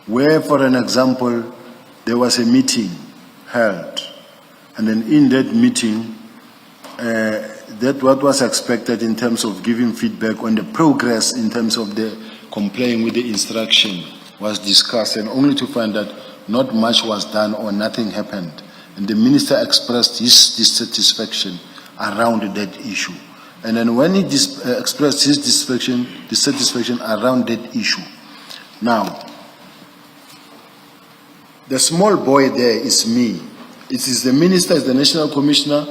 C: where, for an example, there was a meeting held, and then in that meeting, that what was expected in terms of giving feedback on the progress in terms of the complying with the instruction was discussed, and only to find that not much was done or nothing happened. And the minister expressed his dissatisfaction around that issue. And then when he expressed his dissatisfaction around that issue, now, the small boy there is me. It is the minister, it's the national commissioner,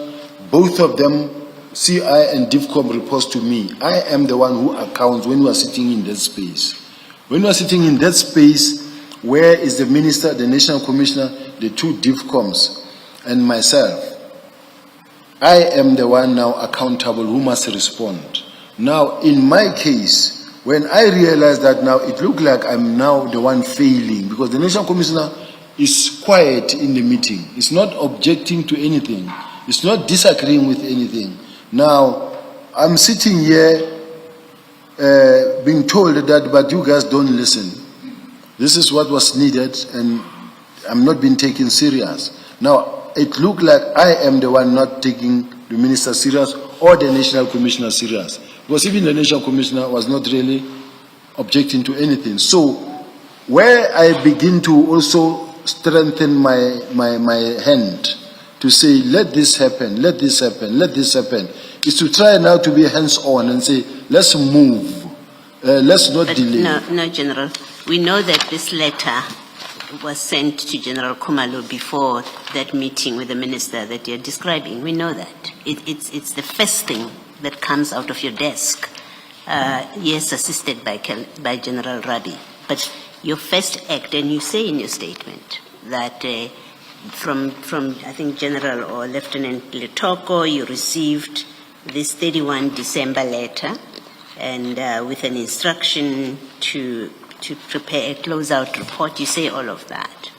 C: both of them, CI and DIVCOM reports to me. I am the one who accounts when you are sitting in that space. When you are sitting in that space, where is the minister, the national commissioner, the two DIVCOMs, and myself? I am the one now accountable who must respond. Now, in my case, when I realized that now it looked like I'm now the one failing, because the national commissioner is quiet in the meeting. It's not objecting to anything. It's not disagreeing with anything. Now, I'm sitting here being told that, but you guys don't listen. This is what was needed, and I'm not being taken serious. Now, it looked like I am the one not taking the minister serious or the national commissioner serious. Because even the national commissioner was not really objecting to anything. So, where I begin to also strengthen my hand to say, let this happen, let this happen, let this happen, is to try now to be hands-on and say, let's move, let's not
F: But
C: delay.
F: no, General. We know that this letter was sent to General Khumalo before that meeting with the minister that you're describing. We know that. It's the first thing that comes out of your desk. Yes, assisted by General Rabi. But your first act, and you say in your statement that from I think General or Lieutenant Letoko, you received this 31 December letter, and with an instruction to prepare a closeout report. You say all of that,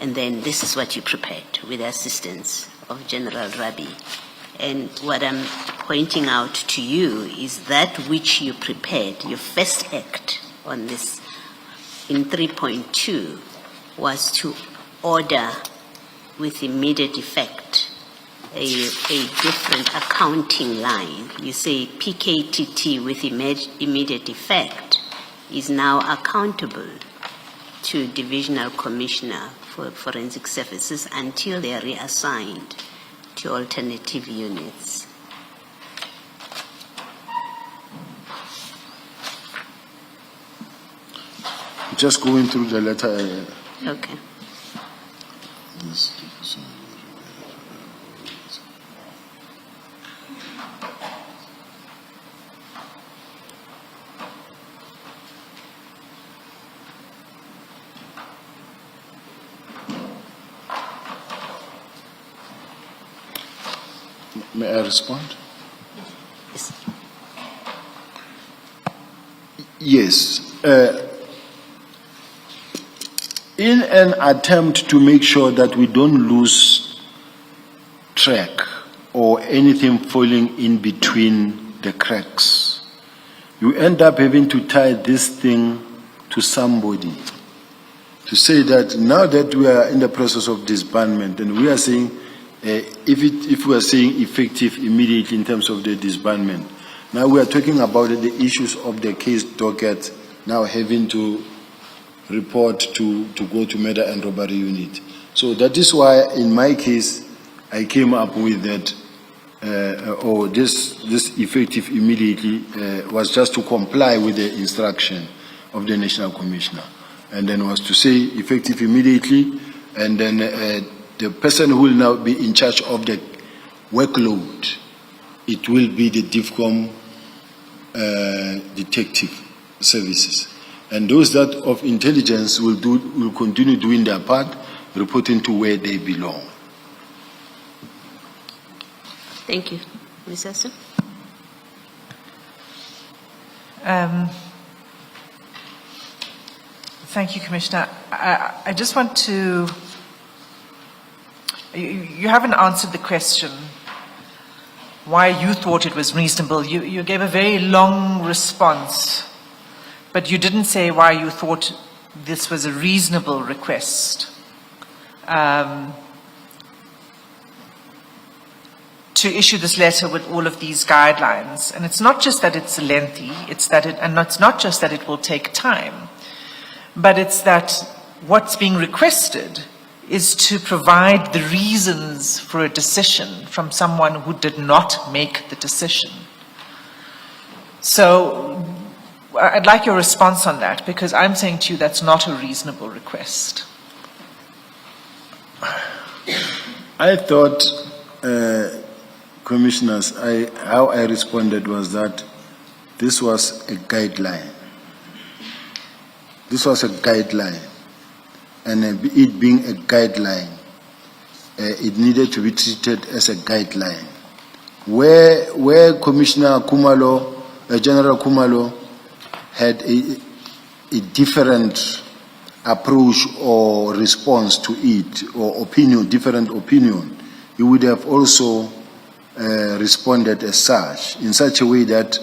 F: and then this is what you prepared with the assistance of General Rabi. And what I'm pointing out to you is that which you prepared, your first act on this in 3.2 was to order with immediate effect a different accounting line. You say PKTT with immediate effect is now accountable to Divisional Commissioner for Forensic Services until they are reassigned to alternative units.
C: Just going through the letter.
F: Okay.
C: May I respond?
F: Yes.
C: Yes. In an attempt to make sure that we don't lose track or anything falling in between the cracks, you end up having to tie this thing to somebody. To say that now that we are in the process of disbandment and we are saying, if we are saying effective immediately in terms of the disbandment, now we are talking about the issues of the case docket now having to report to go to murder and robbery unit. So that is why in my case I came up with that this effective immediately was just to comply with the instruction of the National Commissioner, and then was to say effective immediately, and then the person who will now be in charge of the workload, it will be the DIFCOM detective services. And those that of intelligence will continue doing their part, reporting to where they belong.
F: Thank you. Ms. Hassan?
B: Thank you, Commissioner. I just want to, you haven't answered the question why you thought it was reasonable. You gave a very long response, but you didn't say why you thought this was a reasonable request to issue this letter with all of these guidelines. And it's not just that it's lengthy, and it's not just that it will take time, but it's that what's being requested is to provide the reasons for a decision from someone who did not make the decision. So I'd like your response on that, because I'm saying to you that's not a reasonable request.
C: I thought, commissioners, how I responded was that this was a guideline. This was a guideline. And it being a guideline, it needed to be treated as a guideline. Where Commissioner Khumalo, General Khumalo, had a different approach or response to it, or different opinion, he would have also responded as such, in such a way that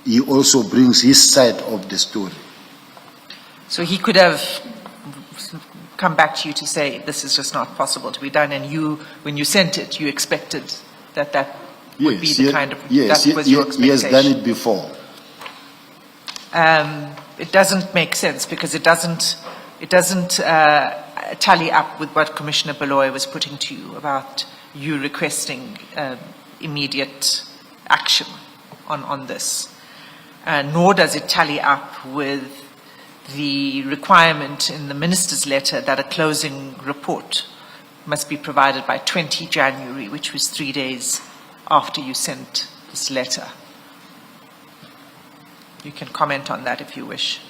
C: he also brings his side of the story.
B: So he could have come back to you to say this is just not possible to be done, and you, when you sent it, you expected that would be the kind of, that was your expectation.
C: He has done it before.
B: It doesn't make sense, because it doesn't tally up with what Commissioner Baloy was putting to you about you requesting immediate action on this. Nor does it tally up with the requirement in the minister's letter that a closing report must be provided by 20 January, which was 3 days after you sent this letter. You can comment on that if you wish.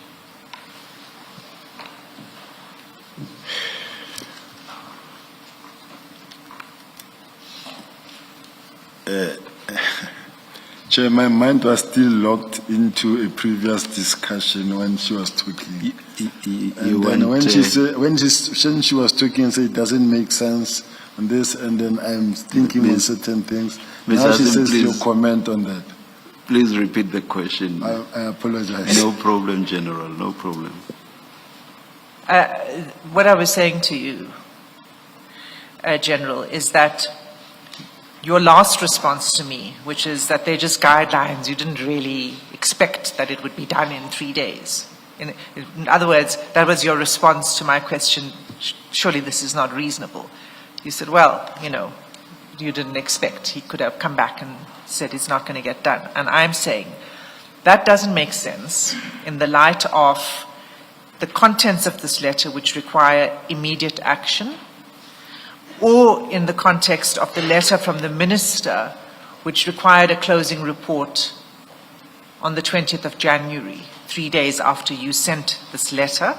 C: Chair, my mind was still locked into a previous discussion when she was talking. And then when she was talking and said it doesn't make sense on this, and then I'm thinking on certain things. Now she says your comment on that.
A: Please repeat the question.
C: I apologize.
A: No problem, General, no problem.
B: What I was saying to you, General, is that your last response to me, which is that they're just guidelines, you didn't really expect that it would be done in 3 days. In other words, that was your response to my question, surely this is not reasonable. You said, well, you know, you didn't expect. He could have come back and said it's not going to get done. And I'm saying that doesn't make sense in the light of the contents of this letter, which require immediate action, or in the context of the letter from the minister, which required a closing report on the 20th of January, 3 days after you sent this letter.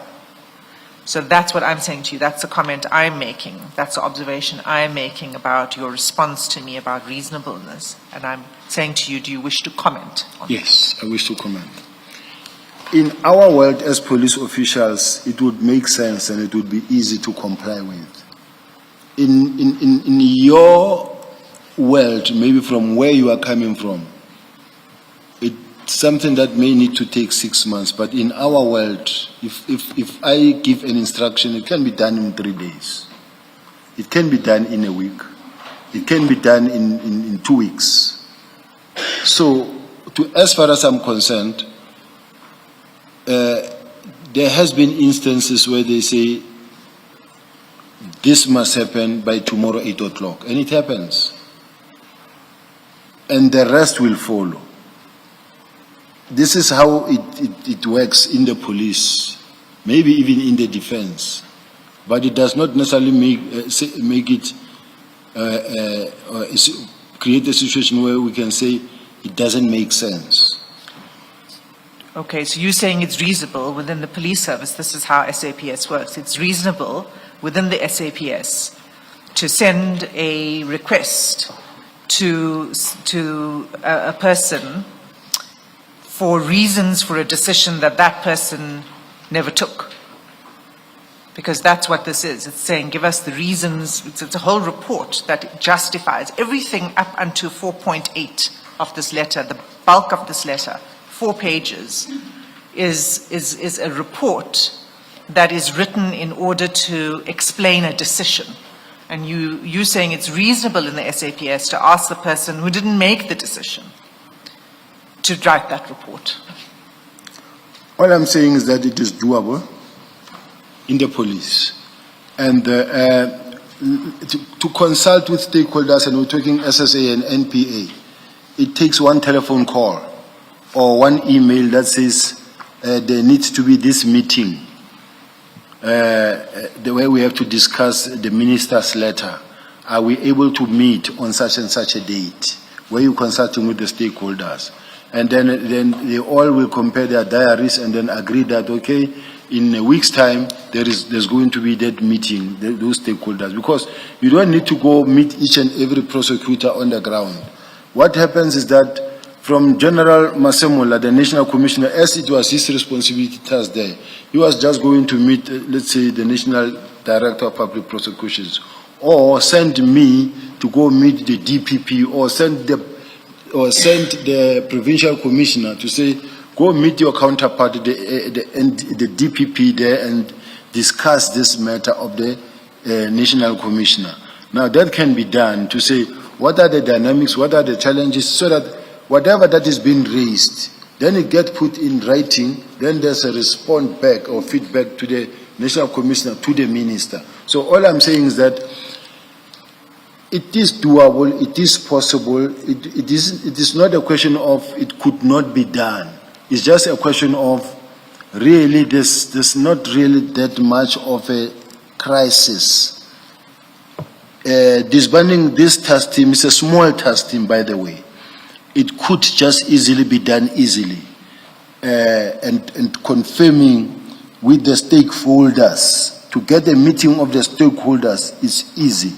B: So that's what I'm saying to you. That's the comment I'm making. That's the observation I'm making about your response to me about reasonableness. And I'm saying to you, do you wish to comment on
C: Yes, I wish to comment. In our world as police officials, it would make sense and it would be easy to comply with. In your world, maybe from where you are coming from, it's something that may need to take 6 months. But in our world, if I give an instruction, it can be done in 3 days. It can be done in a week. It can be done in 2 weeks. So, as far as I'm concerned, there has been instances where they say, this must happen by tomorrow 8 o'clock, and it happens. And the rest will follow. This is how it works in the police, maybe even in the defense. But it does not necessarily make it create a situation where we can say it doesn't make sense.
B: Okay, so you're saying it's reasonable within the police service. This is how SAPS works. It's reasonable within the SAPS to send a request to a person for reasons for a decision that that person never took. Because that's what this is. It's saying, give us the reasons. It's a whole report that justifies everything up until 4.8 of this letter, the bulk of this letter, 4 pages, is a report that is written in order to explain a decision. And you're saying it's reasonable in the SAPS to ask the person who didn't make the decision to write that report.
C: All I'm saying is that it is doable in the police. And to consult with stakeholders, and we're talking SSA and NPA, it takes one telephone call or one email that says there needs to be this meeting, the way we have to discuss the minister's letter. Are we able to meet on such and such a date? Where you're consulting with the stakeholders. And then they all will compare their diaries and then agree that, okay, in a week's time, there's going to be that meeting, those stakeholders. Because you don't need to go meet each and every prosecutor on the ground. What happens is that from General Masemula, the National Commissioner, as it was his responsibility task there, he was just going to meet, let's say, the National Director of Public Prosecutions, or send me to go meet the DPP, or send the Provincial Commissioner to say, go meet your counterpart, the DPP there, and discuss this matter of the National Commissioner. Now that can be done to say, what are the dynamics, what are the challenges, so that whatever that is being raised, then it gets put in writing, then there's a response back or feedback to the National Commissioner to the Minister. So all I'm saying is that it is doable, it is possible, it is not a question of it could not be done. It's just a question of really there's not really that much of a crisis. Disbanding this task team is a small task team, by the way. It could just easily be done easily. And confirming with the stakeholders, to get a meeting of the stakeholders is easy.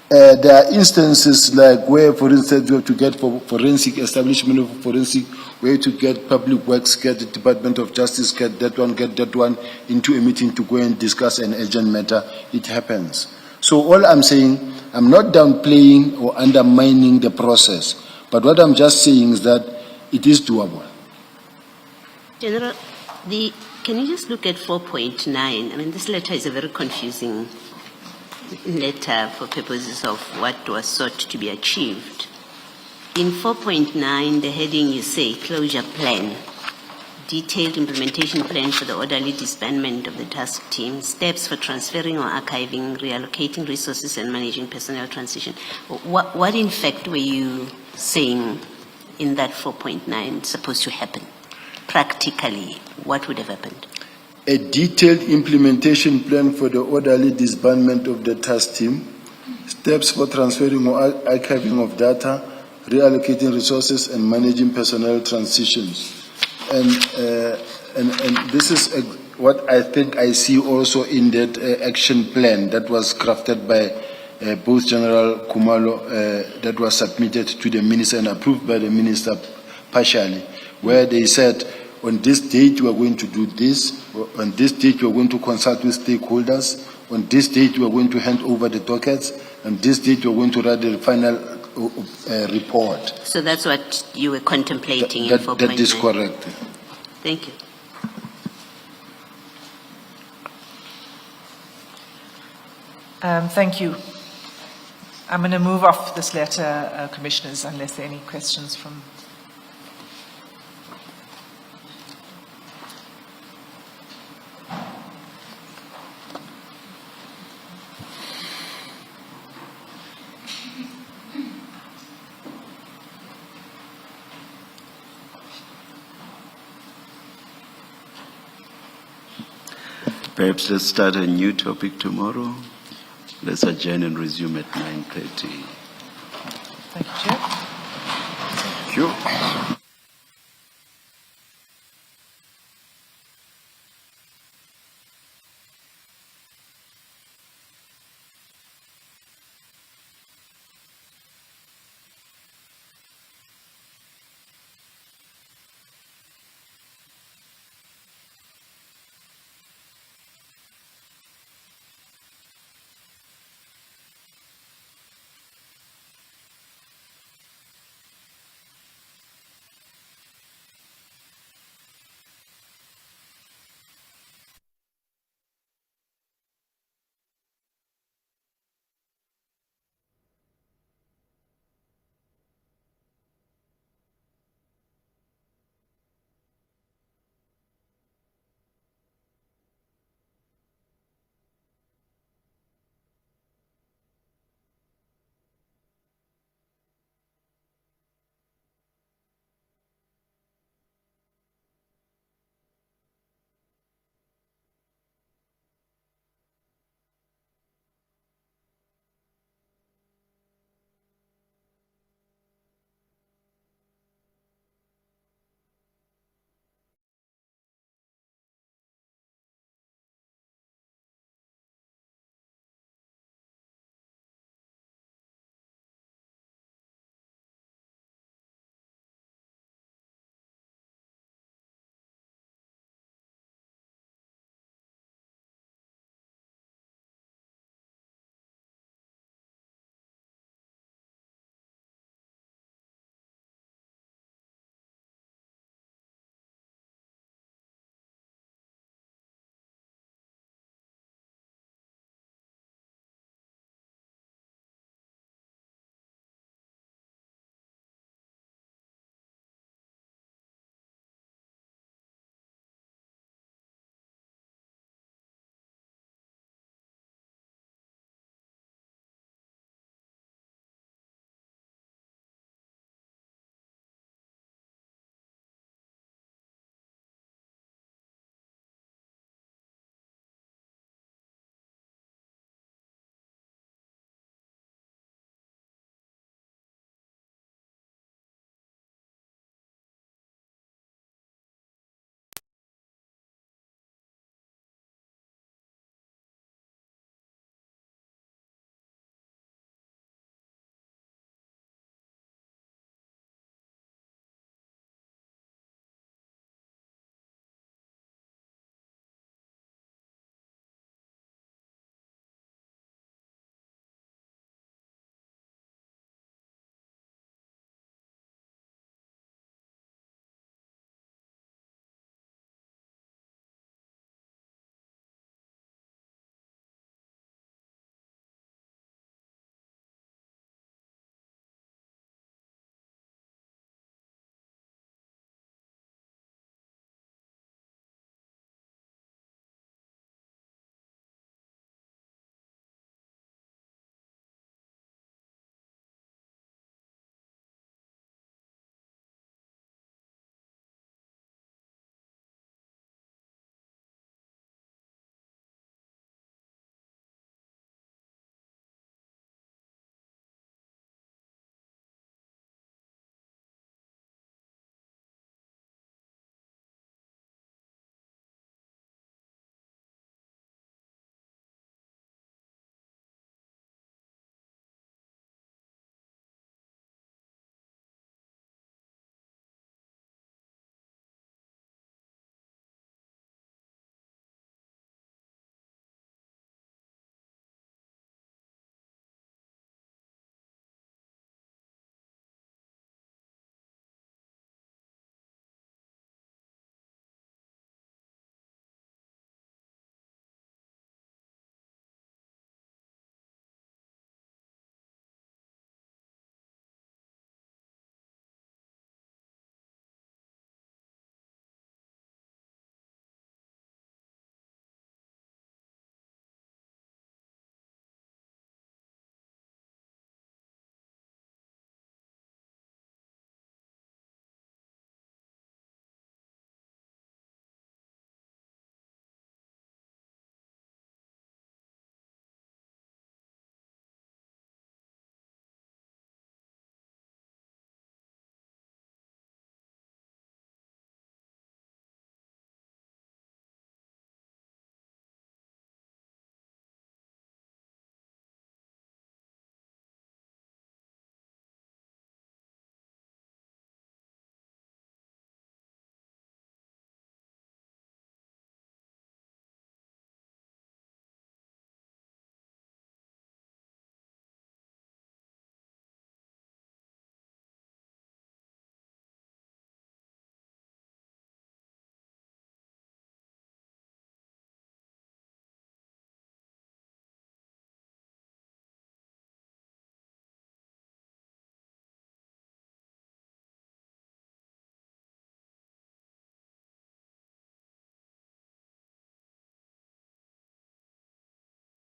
C: There are instances like where, for instance, you have to get for forensic establishment of forensic, where to get public works, get the Department of Justice, get that one into a meeting to go and discuss an urgent matter. It happens. So all I'm saying, I'm not downplaying or undermining the process, but what I'm just saying is that it is doable.
F: General, can you just look at 4.9? I mean, this letter is a very confusing letter for purposes of what was sought to be achieved. In 4.9, the heading you say, closure plan, detailed implementation plan for the orderly disbandment of the task team, steps for transferring or archiving, reallocating resources and managing personnel transition. What in fact were you saying in that 4.9 supposed to happen? Practically, what would have happened?
C: A detailed implementation plan for the orderly disbandment of the task team, steps for transferring or archiving of data, reallocating resources and managing personnel transitions. And this is what I think I see also in that action plan that was crafted by both General Khumalo, that was submitted to the minister and approved by the minister partially, where they said, on this date, we are going to do this. On this date, we are going to consult with stakeholders. On this date, we are going to hand over the dockets. On this date, we are going to write the final report.
F: So that's what you were contemplating in 4.9?
C: That is correct.
F: Thank you.
B: Thank you. I'm going to move off this letter, Commissioners, unless there are any questions from...
A: Perhaps let's start a new topic tomorrow. Let's adjourn and resume at 9:30.
B: Thank you, Chair.
C: Thank you.